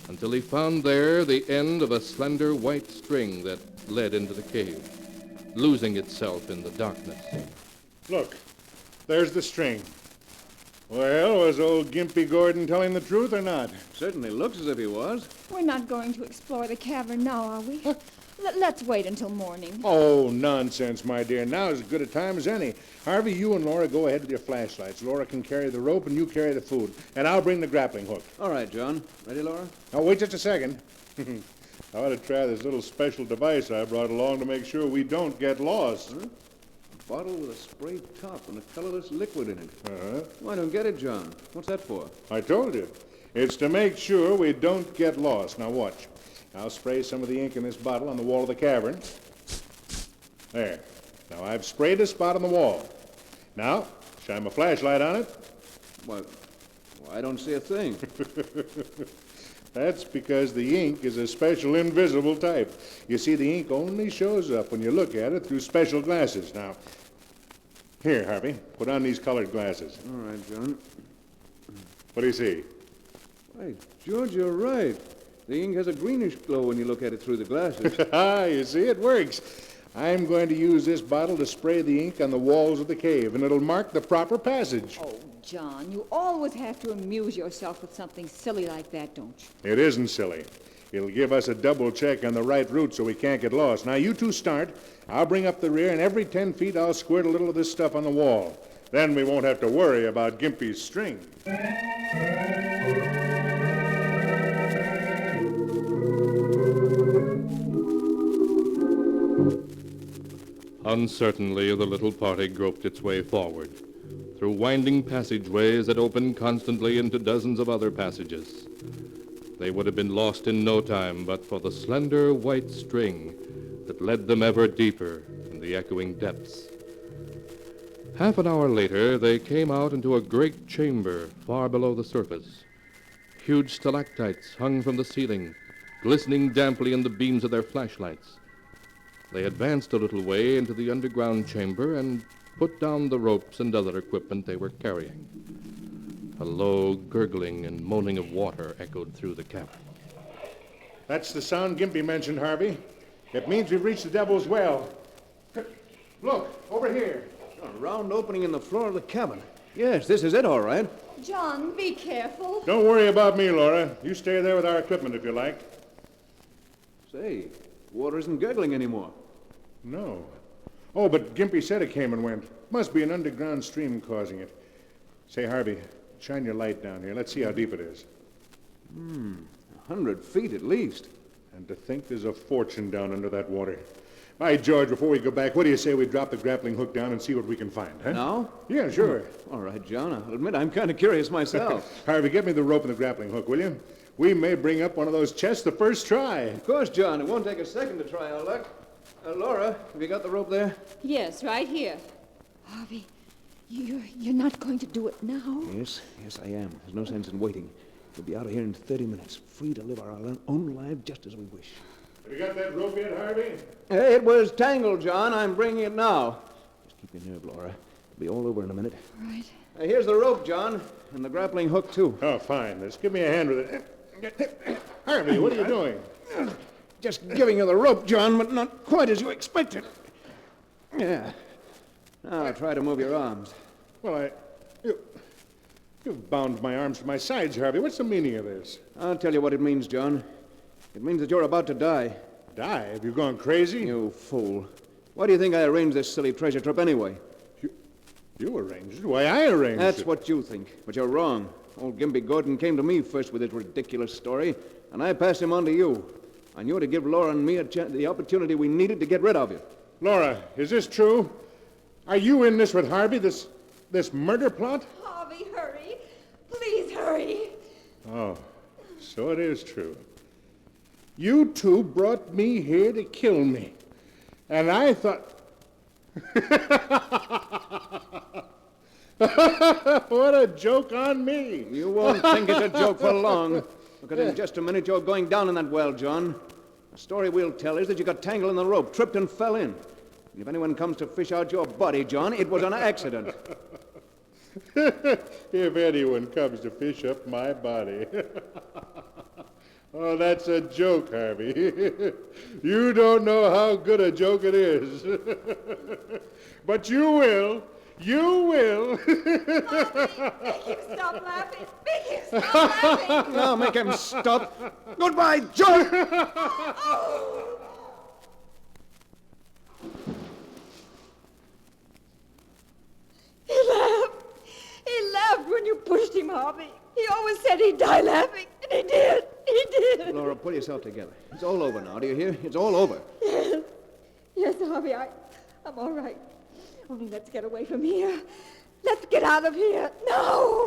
until he found there the end of a slender white string that led into the cave, losing itself in the darkness. Look, there's the string. Well, was old Gimpy Gordon telling the truth or not? Certainly looks as if he was. We're not going to explore the cavern now, are we? Let's wait until morning. Oh, nonsense, my dear. Now is as good a time as any. Harvey, you and Laura go ahead with your flashlights. Laura can carry the rope and you carry the food. And I'll bring the grappling hook. All right, John. Ready, Laura? Now, wait just a second. I ought to try this little special device I brought along to make sure we don't get lost. Huh? A bottle with a sprayed top and a colorless liquid in it. Uh-huh. Well, I don't get it, John. What's that for? I told you. It's to make sure we don't get lost. Now, watch. I'll spray some of the ink in this bottle on the wall of the cavern. There. Now, I've sprayed a spot on the wall. Now, shine my flashlight on it. Well, I don't see a thing. That's because the ink is a special invisible type. You see, the ink only shows up when you look at it through special glasses. Now, here, Harvey, put on these colored glasses. All right, John. What do you see? Why, George, you're right. The ink has a greenish glow when you look at it through the glasses. You see, it works. I'm going to use this bottle to spray the ink on the walls of the cave, and it'll mark the proper passage. Oh, John, you always have to amuse yourself with something silly like that, don't you? It isn't silly. It'll give us a double check on the right route so we can't get lost. Now, you two start. I'll bring up the rear, and every 10 feet I'll squirt a little of this stuff on the wall. Then we won't have to worry about Gimpy's string. Uncertainly, the little party groped its way forward, through winding passageways that opened constantly into dozens of other passages. They would have been lost in no time but for the slender white string that led them ever deeper in the echoing depths. Half an hour later, they came out into a great chamber far below the surface. Huge stalactites hung from the ceiling, glistening damply in the beams of their flashlights. They advanced a little way into the underground chamber and put down the ropes and other equipment they were carrying. A low gurgling and moaning of water echoed through the cabin. That's the sound Gimpy mentioned, Harvey. It means we've reached the Devil's Well. Look, over here. A round opening in the floor of the cabin. Yes, this is it, all right. John, be careful. Don't worry about me, Laura. You stay there with our equipment if you like. Say, water isn't gurgling anymore. No. Oh, but Gimpy said it came and went. Must be an underground stream causing it. Say, Harvey, shine your light down here. Let's see how deep it is. 100 feet at least. And to think there's a fortune down under that water. By George, before we go back, what do you say we drop the grappling hook down and see what we can find, huh? Now? Yeah, sure. All right, John. I'll admit I'm kind of curious myself. Harvey, get me the rope and the grappling hook, will you? We may bring up one of those chests the first try. Of course, John. It won't take a second to try our luck. Laura, have you got the rope there? Yes, right here. Harvey, you're not going to do it now? Yes, I am. There's no sense in waiting. We'll be out of here in 30 minutes, free to live our own lives just as we wish. Have you got that rope yet, Harvey? It was tangled, John. I'm bringing it now. Just keep your nerve, Laura. It'll be all over in a minute. Right. Here's the rope, John, and the grappling hook, too. Oh, fine. Just give me a hand with it. Harvey, what are you doing? Just giving you the rope, John, but not quite as you expected. Yeah. Now try to move your arms. Well, you've bound my arms to my sides, Harvey. What's the meaning of this? I'll tell you what it means, John. It means that you're about to die. Die? Have you gone crazy? You fool. Why do you think I arranged this silly treasure trip anyway? You arranged it? Why, I arranged it. That's what you think, but you're wrong. Old Gimpy Gordon came to me first with his ridiculous story, and I passed him on to you. I knew to give Laura and me the opportunity we needed to get rid of you. Laura, is this true? Are you in this with Harvey, this murder plot? Harvey, hurry. Please hurry. Oh, so it is true. You two brought me here to kill me. And I thought... What a joke on me. You won't think it's a joke for long. Because in just a minute you're going down in that well, John. The story we'll tell is that you got tangled in the rope, tripped and fell in. And if anyone comes to fish out your body, John, it was an accident. If anyone comes to fish up my body. Oh, that's a joke, Harvey. You don't know how good a joke it is. But you will. You will. Make him stop laughing. Make him stop laughing. Now make him stop. Goodbye, John. He laughed. He laughed when you pushed him, Harvey. He always said he'd die laughing, and he did. He did. Laura, pull yourself together. It's all over now, do you hear? It's all over. Yes. Yes, Harvey, I'm all right. Only let's get away from here. Let's get out of here. No!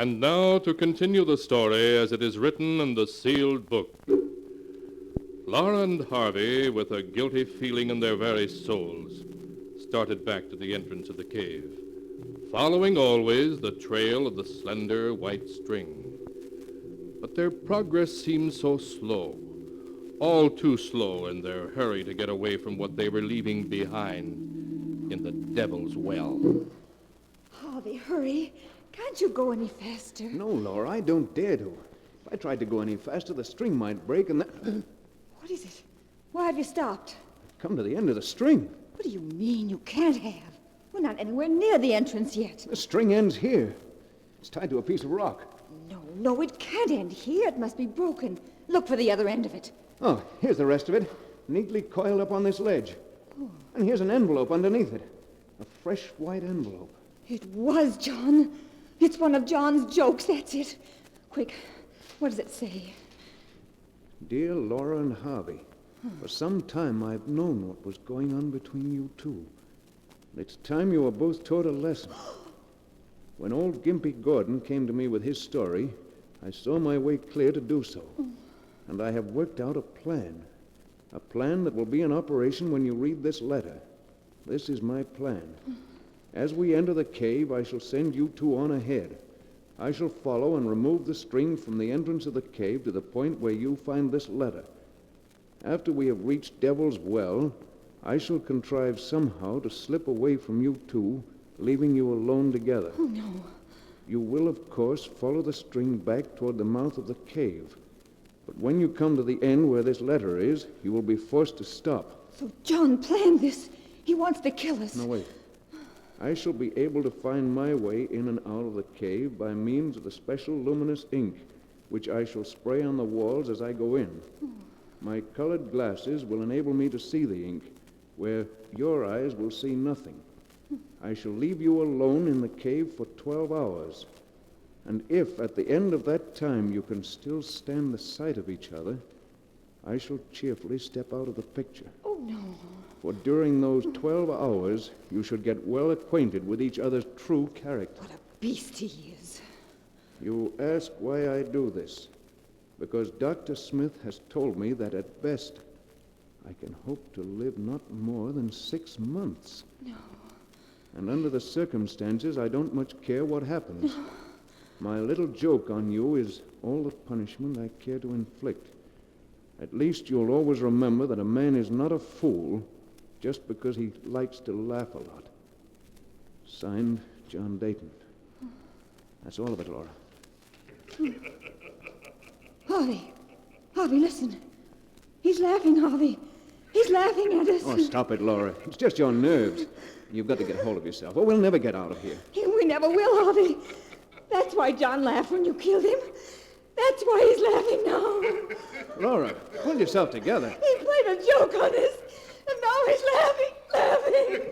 And now to continue the story as it is written in the sealed book. Laura and Harvey, with a guilty feeling in their very souls, started back to the entrance of the cave, following always the trail of the slender white string. But their progress seemed so slow, all too slow in their hurry to get away from what they were leaving behind in the Devil's Well. Harvey, hurry. Can't you go any faster? No, Laura, I don't dare to. If I tried to go any faster, the string might break and What is it? Why have you stopped? come to the end of the string. What do you mean you can't have? We're not anywhere near the entrance yet. The string ends here. It's tied to a piece of rock. No, it can't end here. It must be broken. Look for the other end of it. Oh, here's the rest of it, neatly coiled up on this ledge. Oh. And here's an envelope underneath it. A fresh white envelope. It was John. It's one of John's jokes, that's it. Quick, what does it say? Dear Laura and Harvey, for some time I've known what was going on between you two. It's time you were both taught a lesson. When old Gimpy Gordon came to me with his story, I saw my way clear to do so. And I have worked out a plan that will be in operation when you read this letter. This is my plan. As we enter the cave, I shall send you two on ahead. I shall follow and remove the string from the entrance of the cave to the point where you find this letter. After we have reached Devil's Well, I shall contrive somehow to slip away from you two, leaving you alone together. Oh, no. You will, of course, follow the string back toward the mouth of the cave. But when you come to the end where this letter is, you will be forced to stop. So John planned this. He wants to kill us. No, wait. I shall be able to find my way in and out of the cave by means of the special luminous ink, which I shall spray on the walls as I go in. My colored glasses will enable me to see the ink, where your eyes will see nothing. I shall leave you alone in the cave for 12 hours. And if, at the end of that time, you can still stand the sight of each other, I shall cheerfully step out of the picture. Oh, no. For during those 12 hours, you should get well acquainted with each other's true character. What a beast he is. You ask why I do this. Because Dr. Smith has told me that at best, I can hope to live not more than 6 months. No. And under the circumstances, I don't much care what happens. My little joke on you is all the punishment I care to inflict. At least you'll always remember that a man is not a fool just because he likes to laugh a lot. Signed, John Dayton. That's all of it, Laura. Harvey, listen. He's laughing, Harvey. He's laughing at us. Oh, stop it, Laura. It's just your nerves. You've got to get hold of yourself, or we'll never get out of here. We never will, Harvey. That's why John laughed when you killed him. That's why he's laughing now. Laura, pull yourself together. He played a joke on us, and now he's laughing.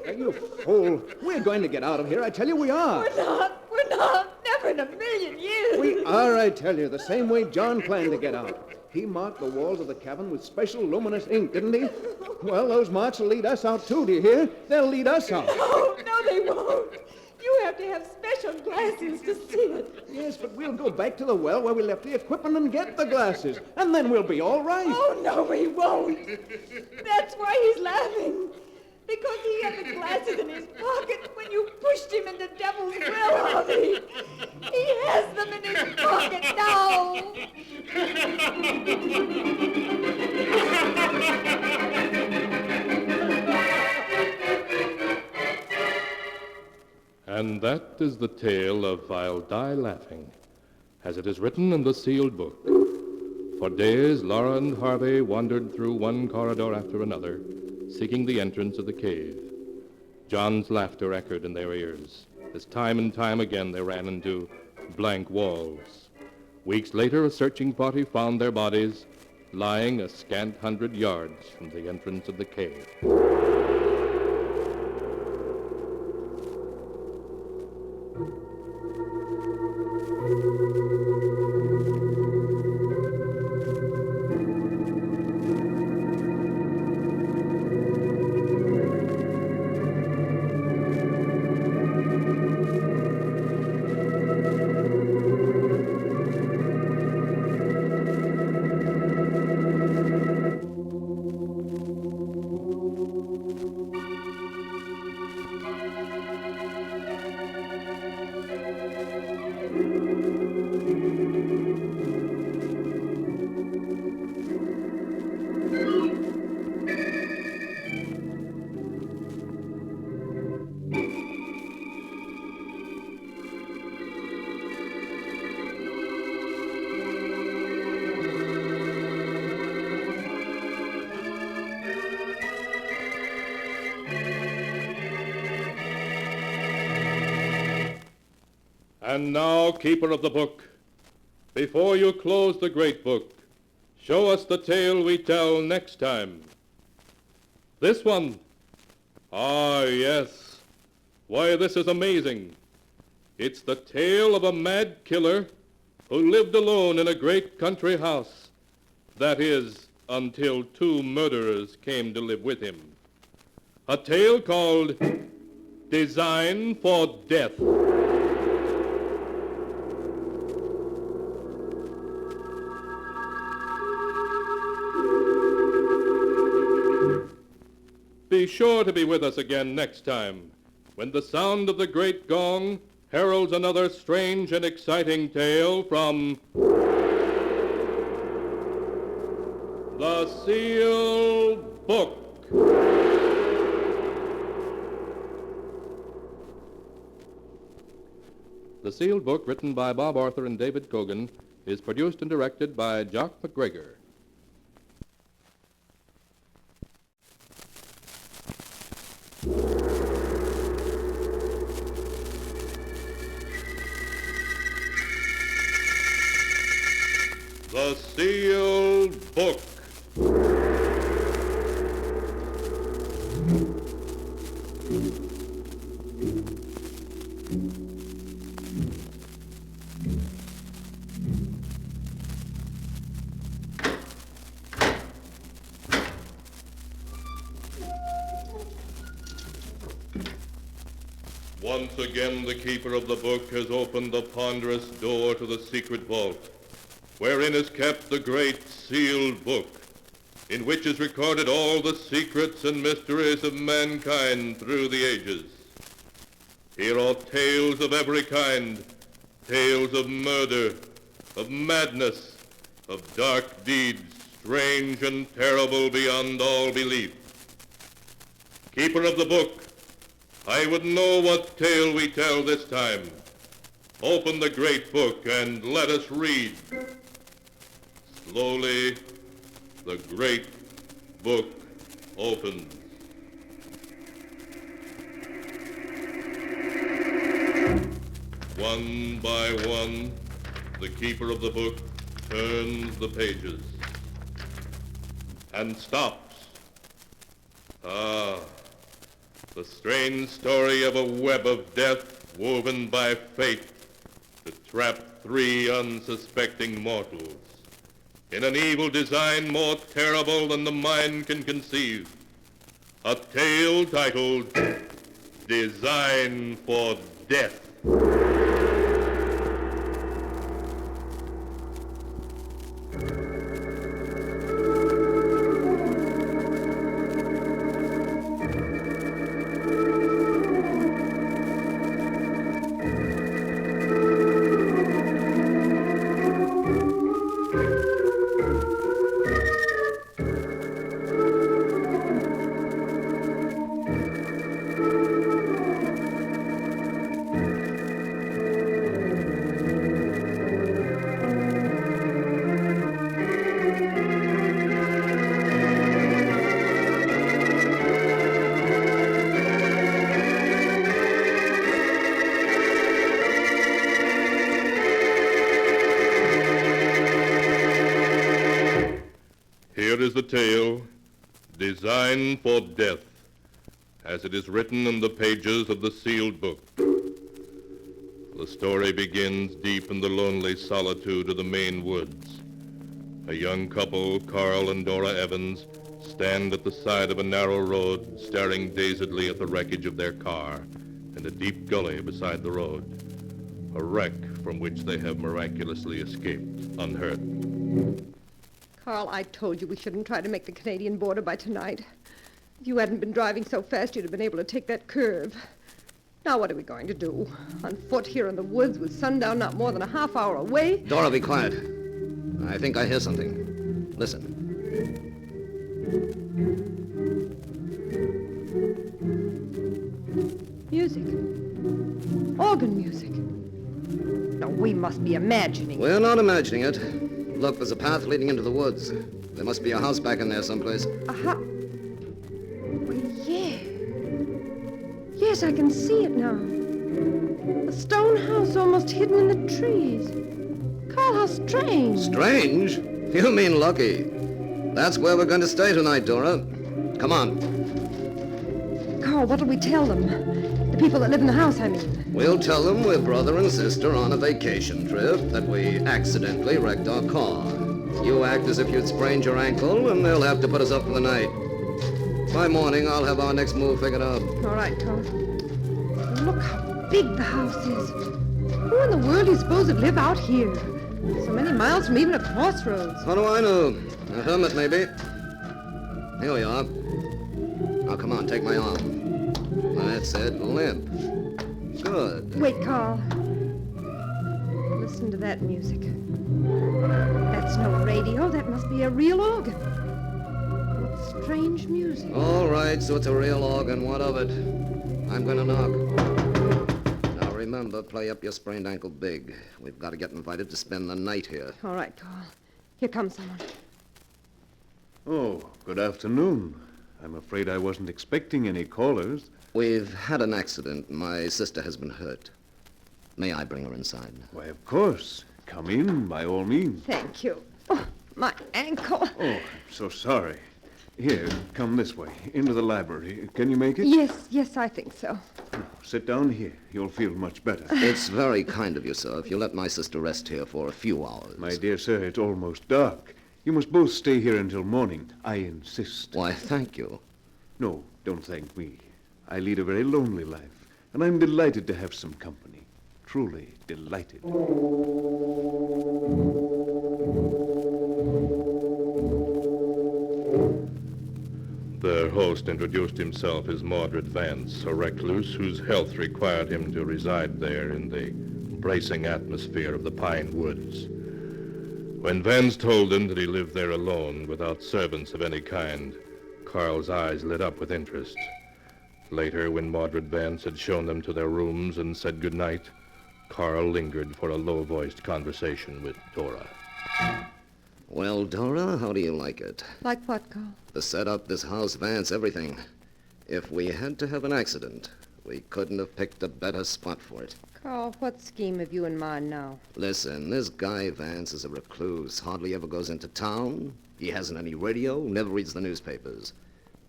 Are you fool? We're going to get out of here. I tell you we are. We're not. Never in a million years. We are, I tell you, the same way John planned to get out. He marked the walls of the cabin with special luminous ink, didn't he? Well, those marks will lead us out, too, do you hear? They'll lead us out. No, they won't. You have to have special glasses to see it. Yes, but we'll go back to the well where we left the equipment and get the glasses, and then we'll be all right. Oh, no, we won't. That's why he's laughing. Because he had the glasses in his pocket when you pushed him into Devil's Well, Harvey. He has them in his pocket now. And that is the tale of I'll Die Laughing, as it is written in the sealed book. For days, Laura and Harvey wandered through one corridor after another, seeking the entrance of the cave. John's laughter echoed in their ears, as time and time again they ran into blank walls. Weeks later, a searching party found their bodies lying a scant 100 yards from the entrance of the cave. And now, keeper of the book, before you close the great book, show us the tale we tell next time. This one. Ah, yes. Why, this is amazing. It's the tale of a mad killer who lived alone in a great country house. That is, until two murderers came to live with him. A tale called Design for Death. Be sure to be with us again next time, when the sound of the great gong heralds another strange and exciting tale from the Sealed Book. The Sealed Book, written by Bob Arthur and David Cogan, is produced and directed by Jock McGregor. The Sealed Book. Once again, the keeper of the book has opened the ponderous door to the secret vault, wherein is kept the great sealed book, in which is recorded all the secrets and mysteries of mankind through the ages. Here are tales of every kind, tales of murder, of madness, of dark deeds, strange and terrible beyond all belief. Keeper of the book, I would know what tale we tell this time. Open the great book and let us read. Slowly, the great book opens. One by one, the keeper of the book turns the pages and stops. Ah, the strange story of a web of death woven by fate to trap three unsuspecting mortals in an evil design more terrible than the mind can conceive. A tale titled Design for Death. Here is the tale, Design for Death, as it is written in the pages of the sealed book. The story begins deep in the lonely solitude of the Maine woods. A young couple, Carl and Dora Evans, stand at the side of a narrow road, staring dazedly at the wreckage of their car and a deep gully beside the road, a wreck from which they have miraculously escaped unhurt. Carl, I told you we shouldn't try to make the Canadian border by tonight. If you hadn't been driving so fast, you'd have been able to take that curve. Now what are we going to do? On foot here in the woods with sundown not more than a half hour away? Dora, be quiet. I think I hear something. Listen. Music. Organ music. No, we must be imagining. We're not imagining it. Look, there's a path leading into the woods. There must be a house back in there someplace. Aha. Well, yeah. Yes, I can see it now. A stone house almost hidden in the trees. Carl, how strange. Strange? You mean lucky. That's where we're going to stay tonight, Dora. Come on. Carl, what'll we tell them? The people that live in the house, I mean. We'll tell them we're brother and sister on a vacation trip, that we accidentally wrecked our car. You act as if you'd sprained your ankle, and they'll have to put us up for the night. By morning, I'll have our next move figured out. All right, Carl. Look how big the house is. Who in the world do you suppose would live out here? So many miles from even a crossroads. How do I know? A hermit, maybe. Here we are. Now, come on, take my arm. That's it, limp. Good. Wait, Carl. Listen to that music. That's no radio. That must be a real organ. What strange music. All right, so it's a real organ. What of it? I'm gonna knock. Now, remember, play up your sprained ankle big. We've got to get invited to spend the night here. All right, Carl. Here comes someone. Oh, good afternoon. I'm afraid I wasn't expecting any callers. We've had an accident. My sister has been hurt. May I bring her inside? Why, of course. Come in, by all means. Thank you. Oh, my ankle. Oh, I'm so sorry. Here, come this way, into the library. Can you make it? Yes, I think so. Sit down here. You'll feel much better. It's very kind of you, sir, if you let my sister rest here for a few hours. My dear sir, it's almost dark. You must both stay here until morning. I insist. Why, thank you. No, don't thank me. I lead a very lonely life, and I'm delighted to have some company. Truly delighted. Their host introduced himself as Mordred Vance, a recluse whose health required him to reside there in the bracing atmosphere of the pine woods. When Vance told him that he lived there alone, without servants of any kind, Carl's eyes lit up with interest. Later, when Mordred Vance had shown them to their rooms and said goodnight, Carl lingered for a low-voiced conversation with Dora. Well, Dora, how do you like it? Like what, Carl? The setup, this house, Vance, everything. If we had to have an accident, we couldn't have picked a better spot for it. Carl, what scheme have you in mind now? Listen, this guy Vance is a recluse, hardly ever goes into town. He hasn't any radio, never reads the newspapers.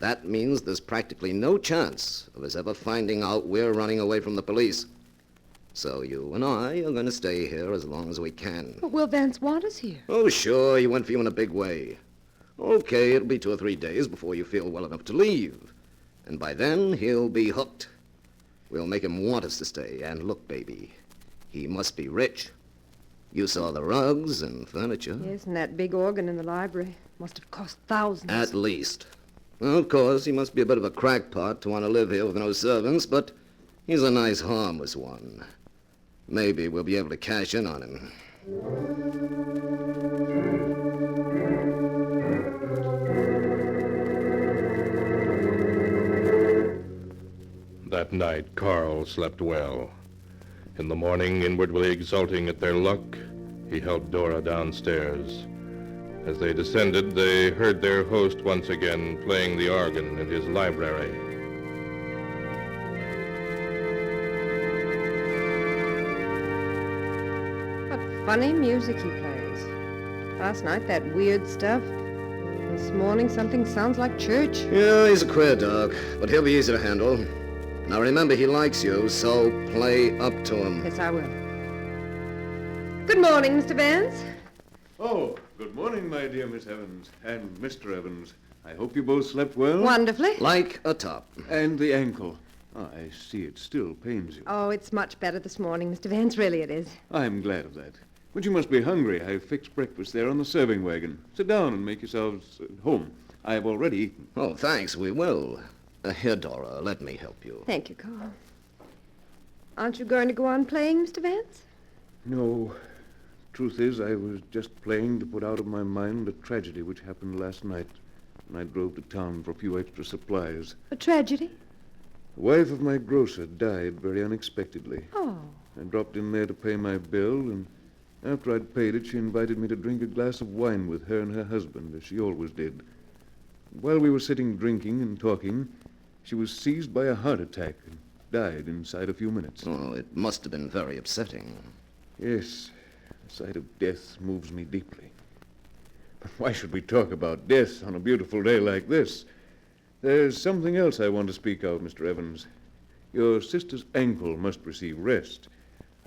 That means there's practically no chance of us ever finding out we're running away from the police. So you and I are going to stay here as long as we can. But will Vance want us here? Oh, sure, he went for you in a big way. Okay, it'll be 2 or 3 days before you feel well enough to leave. And by then, he'll be hooked. We'll make him want us to stay. And look, baby, he must be rich. You saw the rugs and furniture. Yes, and that big organ in the library must have cost thousands. At least. Well, of course, he must be a bit of a crackpot to want to live here with no servants, but he's a nice, harmless one. Maybe we'll be able to cash in on him. That night, Carl slept well. In the morning, inwardly exulting at their luck, he helped Dora downstairs. As they descended, they heard their host once again playing the organ in his library. What funny music he plays. Last night, that weird stuff. This morning, something sounds like church. Yeah, he's a queer dog, but he'll be easy to handle. Now remember, he likes you, so play up to him. Yes, I will. Good morning, Mr. Vance. Oh, good morning, my dear Miss Evans, and Mr. Evans. I hope you both slept well. Wonderfully. Like a top. And the ankle. Oh, I see it still pains you. Oh, it's much better this morning, Mr. Vance. Really it is. I'm glad of that. But you must be hungry. I've fixed breakfast there on the serving wagon. Sit down and make yourselves at home. I have already eaten. Oh, thanks, we will. Here, Dora, let me help you. Thank you, Carl. Aren't you going to go on playing, Mr. Vance? No. Truth is, I was just playing to put out of my mind a tragedy which happened last night when I drove to town for a few extra supplies. A tragedy? The wife of my grocer died very unexpectedly. Oh. I dropped in there to pay my bill, and after I'd paid it, she invited me to drink a glass of wine with her and her husband, as she always did. While we were sitting drinking and talking, she was seized by a heart attack and died inside a few minutes. Oh, it must have been very upsetting. Yes, the sight of death moves me deeply. But why should we talk about death on a beautiful day like this? There's something else I want to speak of, Mr. Evans. Your sister's ankle must receive rest.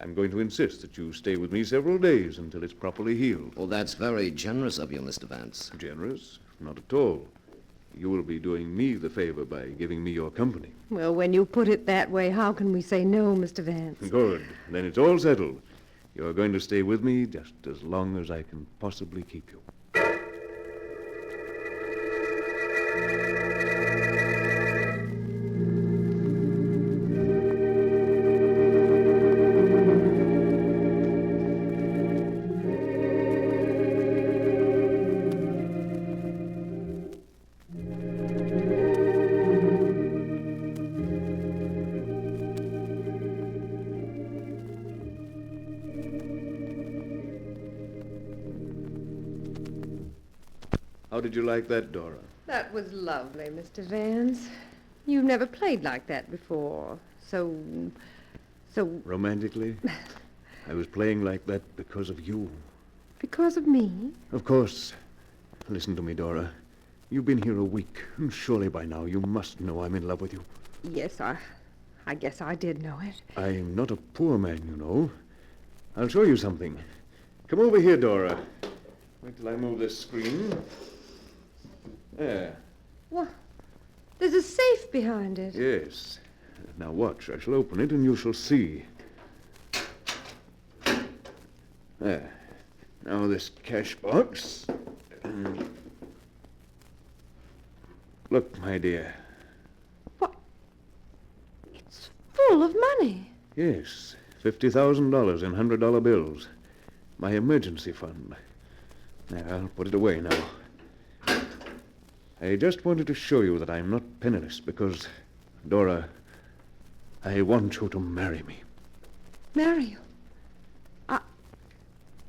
I'm going to insist that you stay with me several days until it's properly healed. Well, that's very generous of you, Mr. Vance. Generous? Not at all. You will be doing me the favor by giving me your company. Well, when you put it that way, how can we say no, Mr. Vance? Good. Then it's all settled. You're going to stay with me just as long as I can possibly keep you. How did you like that, Dora? That was lovely, Mr. Vance. You've never played like that before. So... Romantically? I was playing like that because of you. Because of me? Of course. Listen to me, Dora. You've been here a week, and surely by now you must know I'm in love with you. Yes, I guess I did know it. I'm not a poor man, you know. I'll show you something. Come over here, Dora. Wait till I move this screen. There. What? There's a safe behind it. Yes. Now watch. I shall open it and you shall see. There. Now this cash box. Look, my dear. It's full of money. Yes. $50,000 in $100 bills. My emergency fund. Now, I'll put it away now. I just wanted to show you that I'm not penniless because, Dora, I want you to marry me. Marry you?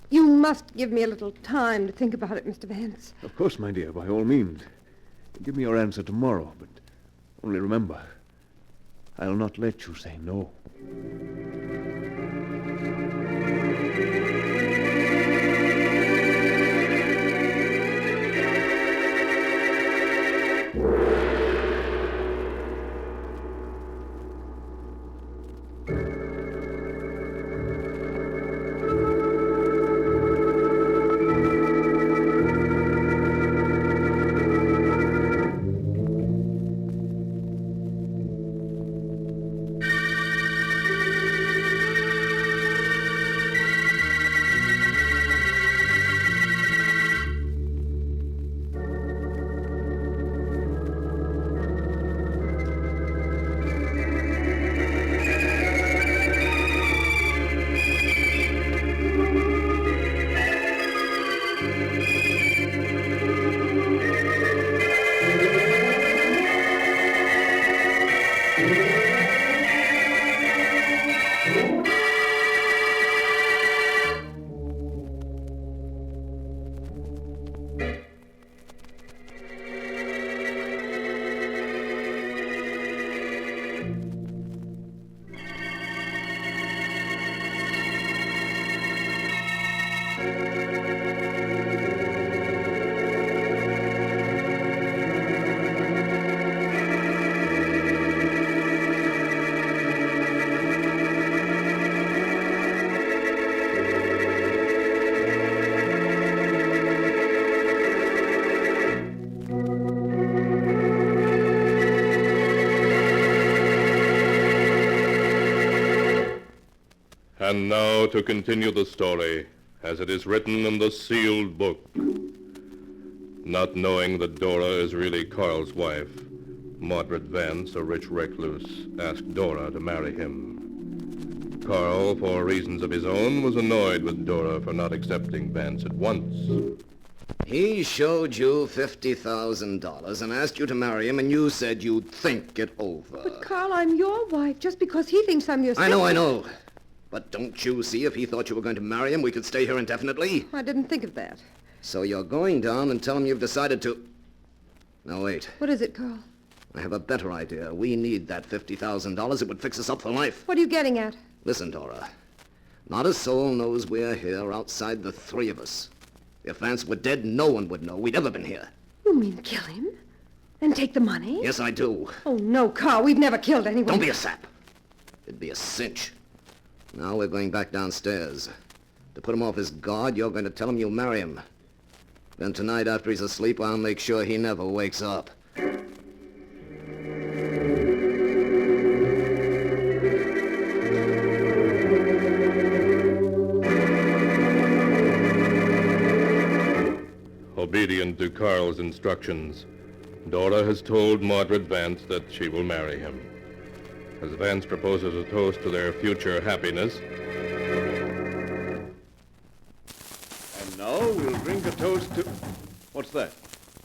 You must give me a little time to think about it, Mr. Vance. Of course, my dear, by all means. Give me your answer tomorrow, but only remember, I'll not let you say no. And now to continue the story as it is written in the sealed book. Not knowing that Dora is really Carl's wife, Margaret Vance, a rich recluse, asked Dora to marry him. Carl, for reasons of his own, was annoyed with Dora for not accepting Vance at once. He showed you $50,000 and asked you to marry him, and you said you'd think it over. But, Carl, I'm your wife just because he thinks I'm your sister. I know. But don't you see, if he thought you were going to marry him, we could stay here indefinitely? I didn't think of that. So you're going down and tell him you've decided to... No, wait. What is it, Carl? I have a better idea. We need that $50,000. It would fix us up for life. What are you getting at? Listen, Dora. Not a soul knows we're here outside the three of us. If Vance were dead, no one would know we'd ever been here. You mean kill him? And take the money? Yes, I do. Oh, no, Carl. We've never killed anyone. Don't be a sap. It'd be a cinch. Now we're going back downstairs. To put him off his guard, you're going to tell him you'll marry him. Then tonight, after he's asleep, I'll make sure he never wakes up. Obedient to Carl's instructions, Dora has told Mordred Vance that she will marry him. As Vance proposes a toast to their future happiness. And now we'll drink a toast to... What's that?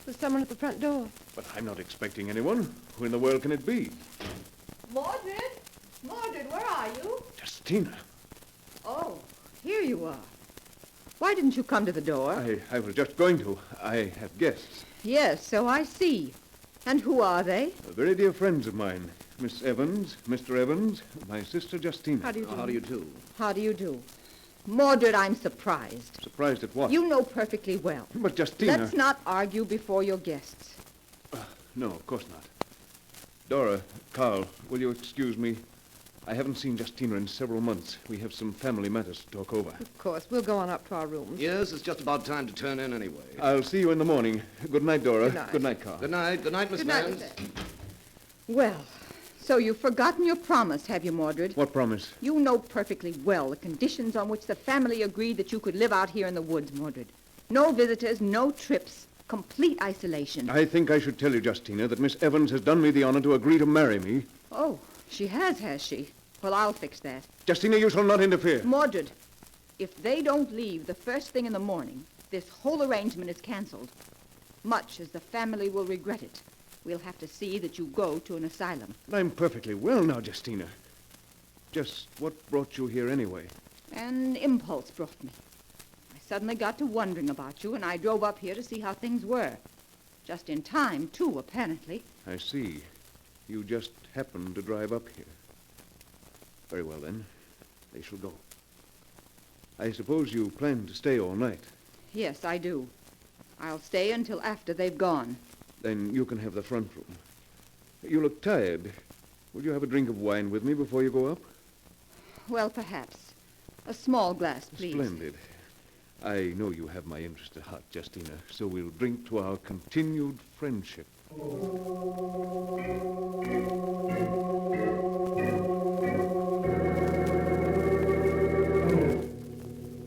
There's someone at the front door. But I'm not expecting anyone. Who in the world can it be? Mordred? Mordred, where are you? Justina. Oh, here you are. Why didn't you come to the door? I was just going to. I have guests. Yes, so I see. And who are they? Very dear friends of mine. Miss Evans, Mr. Evans, my sister Justina. How do you do? How do you do? How do you do? Mordred, I'm surprised. Surprised at what? You know perfectly well. But Justina... Let's not argue before your guests. No, of course not. Dora, Carl, will you excuse me? I haven't seen Justina in several months. We have some family matters to talk over. Of course. We'll go on up to our rooms. Yes, it's just about time to turn in anyway. I'll see you in the morning. Good night, Dora. Good night. Good night, Carl. Good night. Good night, Miss Good night, Vance. Miss Evans. Well, so you've forgotten your promise, have you, Mordred? What promise? You know perfectly well the conditions on which the family agreed that you could live out here in the woods, Mordred. No visitors, no trips, complete isolation. I think I should tell you, Justina, that Miss Evans has done me the honor to agree to marry me. Oh, she has she? Well, I'll fix that. Justina, you shall not interfere. Mordred, if they don't leave the first thing in the morning, this whole arrangement is canceled. Much as the family will regret it, we'll have to see that you go to an asylum. I'm perfectly well now, Justina. Just what brought you here anyway? An impulse brought me. I suddenly got to wondering about you, and I drove up here to see how things were. Just in time, too, apparently. I see. You just happened to drive up here. Very well, then. They shall go. I suppose you plan to stay all night. Yes, I do. I'll stay until after they've gone. Then you can have the front room. You look tired. Will you have a drink of wine with me before you go up? Well, perhaps. A small glass, please. Splendid. I know you have my interest at heart, Justina, so we'll drink to our continued friendship.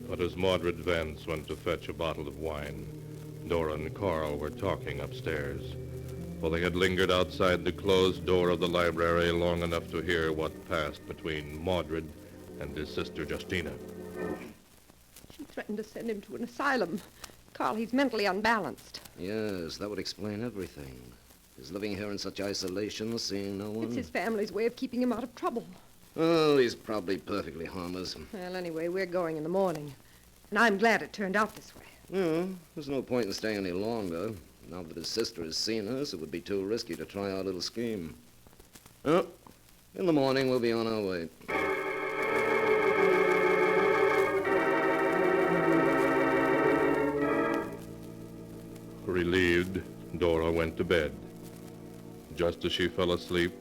But as Mordred Vance went to fetch a bottle of wine, Dora and Carl were talking upstairs, for they had lingered outside the closed door of the library long enough to hear what passed between Mordred and his sister Justina. She threatened to send him to an asylum. Carl, he's mentally unbalanced. Yes, that would explain everything. He's living here in such isolation, seeing no one. It's his family's way of keeping him out of trouble. Oh, he's probably perfectly harmless. Well, anyway, we're going in the morning. And I'm glad it turned out this way. Yeah, there's no point in staying any longer. Now that his sister has seen us, it would be too risky to try our little scheme. Oh, in the morning we'll be on our way. Relieved, Dora went to bed. Just as she fell asleep,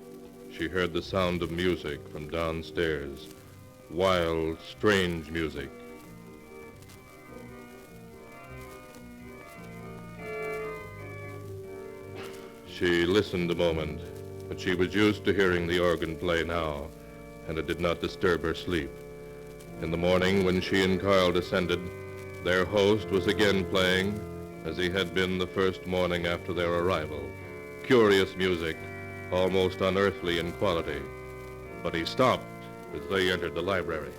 she heard the sound of music from downstairs. Wild, strange music. She listened a moment, but she was used to hearing the organ play now, and it did not disturb her sleep. In the morning, when she and Carl descended, their host was again playing, as he had been the first morning after their arrival. Curious music, almost unearthly in quality. But he stopped as they entered the library.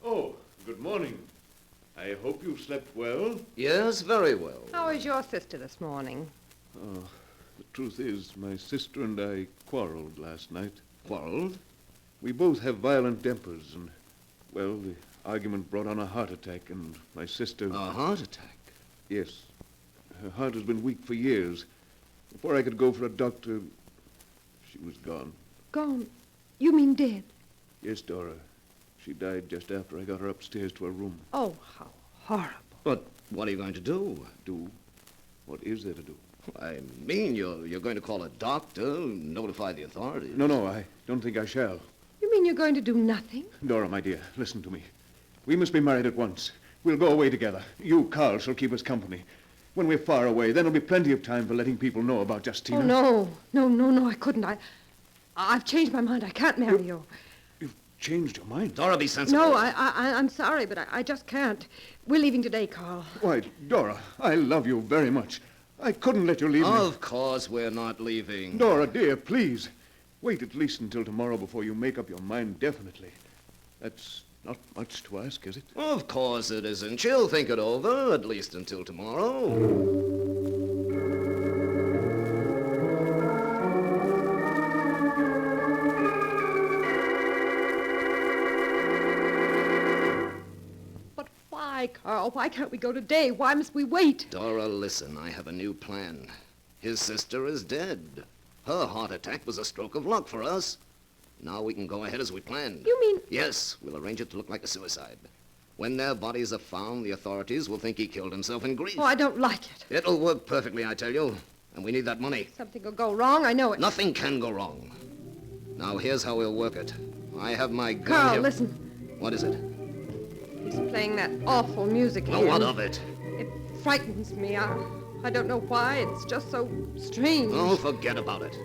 Oh, good morning. I hope you slept well. Yes, very well. How is your sister this morning? Oh, the truth is, my sister and I quarreled last night. Quarreled? We both have violent tempers, and, well, the argument brought on a heart attack, and my sister... A heart attack? Yes. Her heart has been weak for years, Before I could go for a doctor, she was gone. Gone? You mean dead? Yes, Dora. She died just after I got her upstairs to her room. Oh, how horrible. But what are you going to do? Do? What is there to do? I mean, you're going to call a doctor, notify the authorities. No, I don't think I shall. You mean you're going to do nothing? Dora, my dear, listen to me. We must be married at once. We'll go away together. You, Carl, shall keep us company. When we're far away, then there'll be plenty of time for letting people know about Justina. Oh, no, I couldn't. I've changed my mind. I can't marry you. You've changed your mind? Dora, be sensible. No, I'm sorry, but I just can't. We're leaving today, Carl. Why, Dora, I love you very much. I couldn't let you leave me. Of course we're not leaving. Dora, dear, please. Wait at least until tomorrow before you make up your mind definitely. That's not much to ask, is it? Of course it isn't. She'll think it over, at least until tomorrow. Why, Carl? Why can't we go today? Why must we wait? Dora, listen, I have a new plan. His sister is dead. Her heart attack was a stroke of luck for us. Now we can go ahead as we planned. You mean... Yes, we'll arrange it to look like a suicide. When their bodies are found, the authorities will think he killed himself in grief. Oh, I don't like it. It'll work perfectly, I tell you. And we need that money. Something will go wrong, I know it. Nothing can go wrong. Now, here's how we'll work it. I have my gun Carl, here. listen. What is it? He's playing that awful music Well, again. what of it? It frightens me. I don't know why. It's just so strange. Oh, forget about it.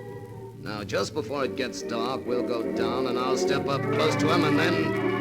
Now, just before it gets dark, we'll go down and I'll step up close to him and then...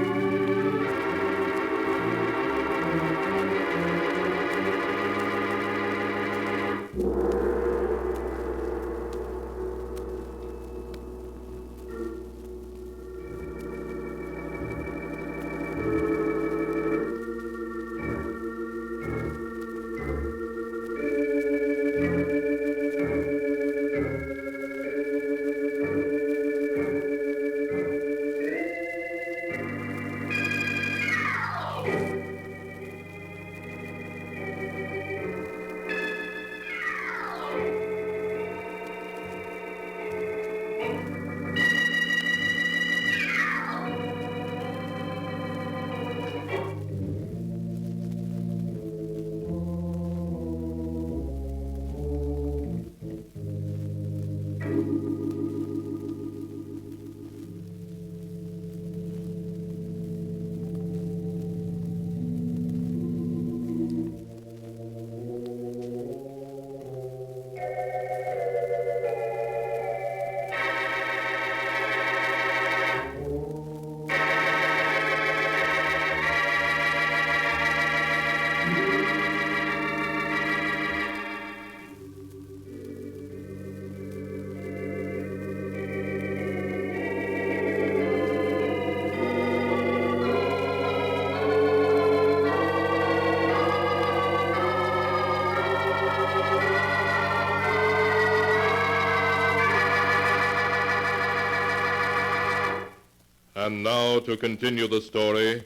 And now to continue the story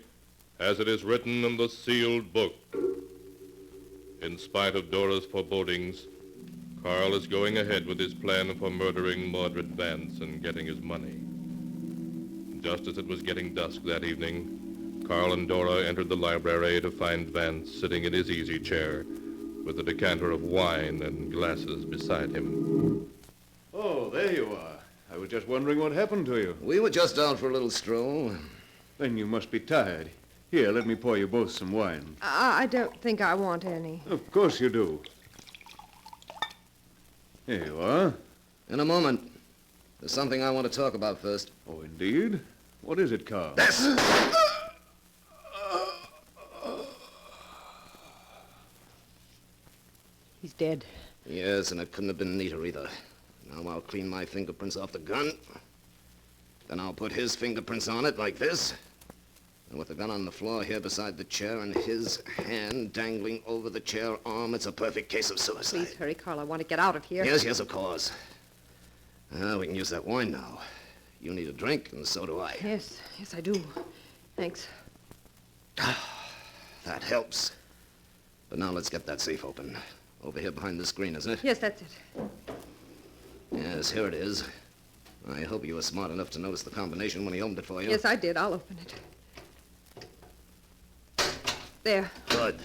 as it is written in the sealed book. In spite of Dora's forebodings, Carl is going ahead with his plan for murdering Mordred Vance and getting his money. Just as it was getting dusk that evening, Carl and Dora entered the library to find Vance sitting in his easy chair with a decanter of wine and glasses beside him. Oh, there you are. I was just wondering what happened to you. We were just out for a little stroll. Then you must be tired. Here, let me pour you both some wine. I don't think I want any. Of course you do. Here you are. In a moment. There's something I want to talk about first. Oh, indeed? What is it, Carl? This! He's dead. Yes, and it couldn't have been neater either. Now I'll clean my fingerprints off the gun. Then I'll put his fingerprints on it like this. And with the gun on the floor here beside the chair and his hand dangling over the chair arm, it's a perfect case of suicide. Please hurry, Carl. I want to get out of here. Yes, of course. We can use that wine now. You need a drink, and so do I. Yes, I do. Thanks. That helps. But now let's get that safe open. Over here behind the screen, isn't it? Yes, that's it. Yes, here it is. I hope you were smart enough to notice the combination when he opened it for you. Yes, I did. I'll open it. There. Good.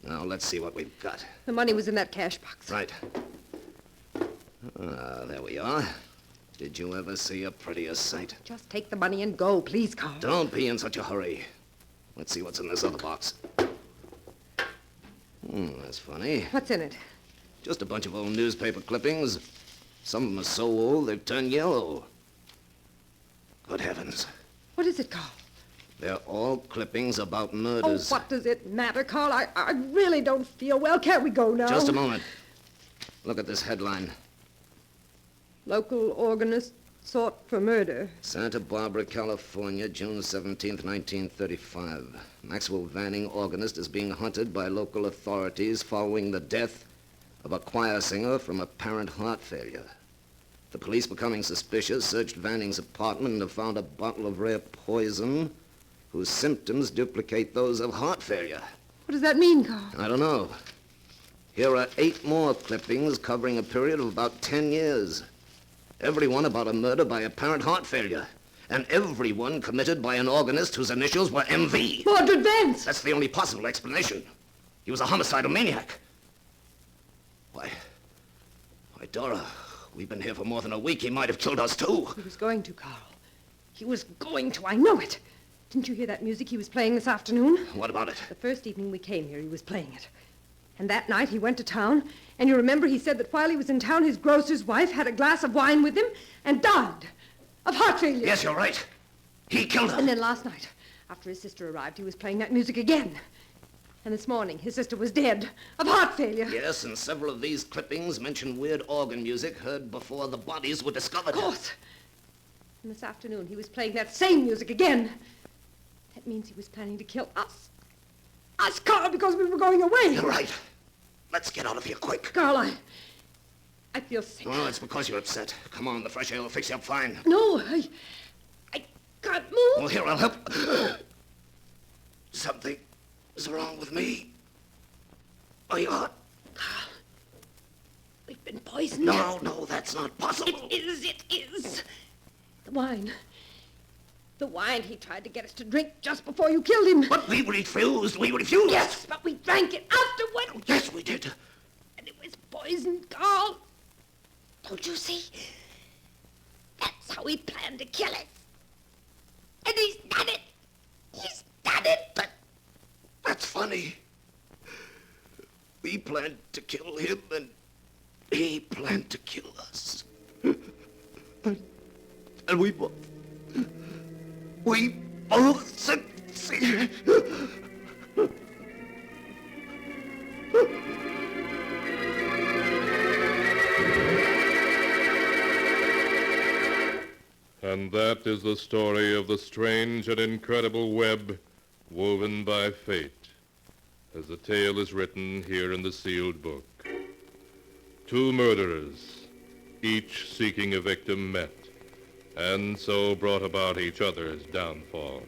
Now, let's see what we've got. The money was in that cash box. Right. There we are. Did you ever see a prettier sight? Just take the money and go, please, Carl. Don't be in such a hurry. Let's see what's in this other box. That's funny. What's in it? Just a bunch of old newspaper clippings. Some of them are so old they've turned yellow. Good heavens. What is it, Carl? They're all clippings about murders. Oh, what does it matter, Carl? I really don't feel well. Can't we go now? Just a moment. Look at this headline. Local organist sought for murder. Santa Barbara, California, June 17th, 1935. Maxwell Vanning, organist, is being hunted by local authorities following the death of a choir singer from apparent heart failure. The police, becoming suspicious, searched Vanning's apartment and have found a bottle of rare poison whose symptoms duplicate those of heart failure. What does that mean, Carl? I don't know. Here are 8 more clippings covering a period of about 10 years. Every one about a murder by apparent heart failure. And every one committed by an organist whose initials were MV. Mordred Vance! That's the only possible explanation. He was a homicidal maniac. Why, Dora, we've been here for more than a week. He might have killed us, too. He was going to, Carl. He was going to. I know it. Didn't you hear that music he was playing this afternoon? What about it? The first evening we came here, he was playing it. And that night he went to town, and you remember he said that while he was in town, his grocer's wife had a glass of wine with him and died of heart failure. Yes, you're right. He killed her. And then last night, after his sister arrived, he was playing that music again. And this morning, his sister was dead of heart failure. Yes, and several of these clippings mention weird organ music heard before the bodies were discovered. Of course. And this afternoon, he was playing that same music again. That means he was planning to kill us. Us, Carl, because we were going away. You're right. Let's get out of here quick. Carl, I feel sick. Well, it's because you're upset. Come on, the fresh air will fix you up fine. No, I can't move. Well, here, I'll help. Something is wrong with me. My heart. Carl, we've been poisoned. No, that's not possible. It is. The wine. The wine he tried to get us to drink just before you killed him. But we refused. Yes, but we drank it afterward. Yes, we did. And it was poisoned, Carl. Don't you see? That's how he planned to kill us. And he's done it. He's done it. That's funny. We planned to kill him, and he planned to kill us. And we both succeeded. And that is the story of the strange and incredible web woven by fate, as the tale is written here in the sealed book. 2 murderers, each seeking a victim, met, and so brought about each other's downfall.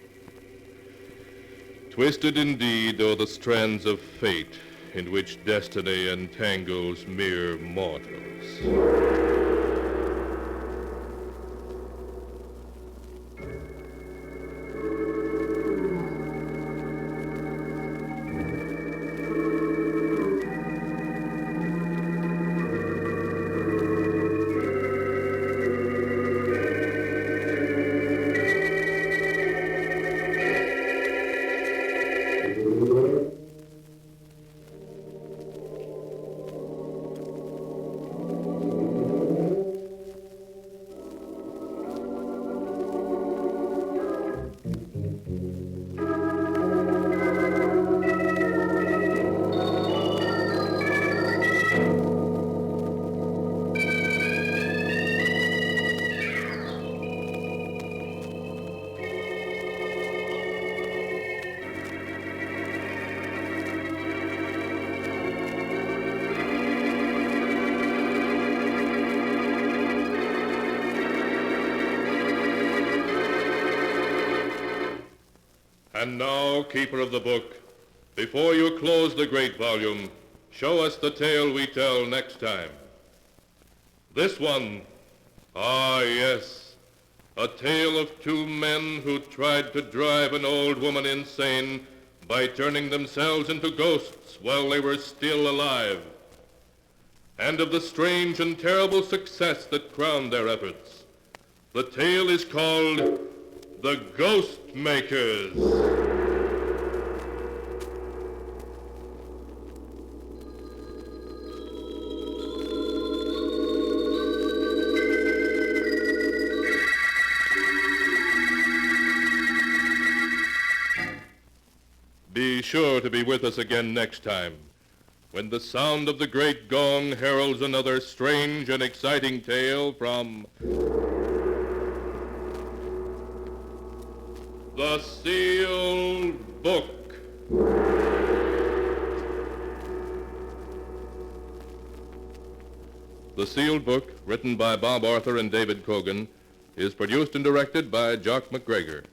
Twisted indeed are the strands of fate in which destiny entangles mere mortals. And now, keeper of the book, before you close the great volume, show us the tale we tell next time. This one, ah yes, a tale of two men who tried to drive an old woman insane by turning themselves into ghosts while they were still alive, and of the strange and terrible success that crowned their efforts. The tale is called The Ghost Makers. Be sure to be with us again next time, when the sound of the great gong heralds another strange and exciting tale from The Sealed Book. The Sealed Book, written by Bob Arthur and David Cogan, is produced and directed by Jock McGregor.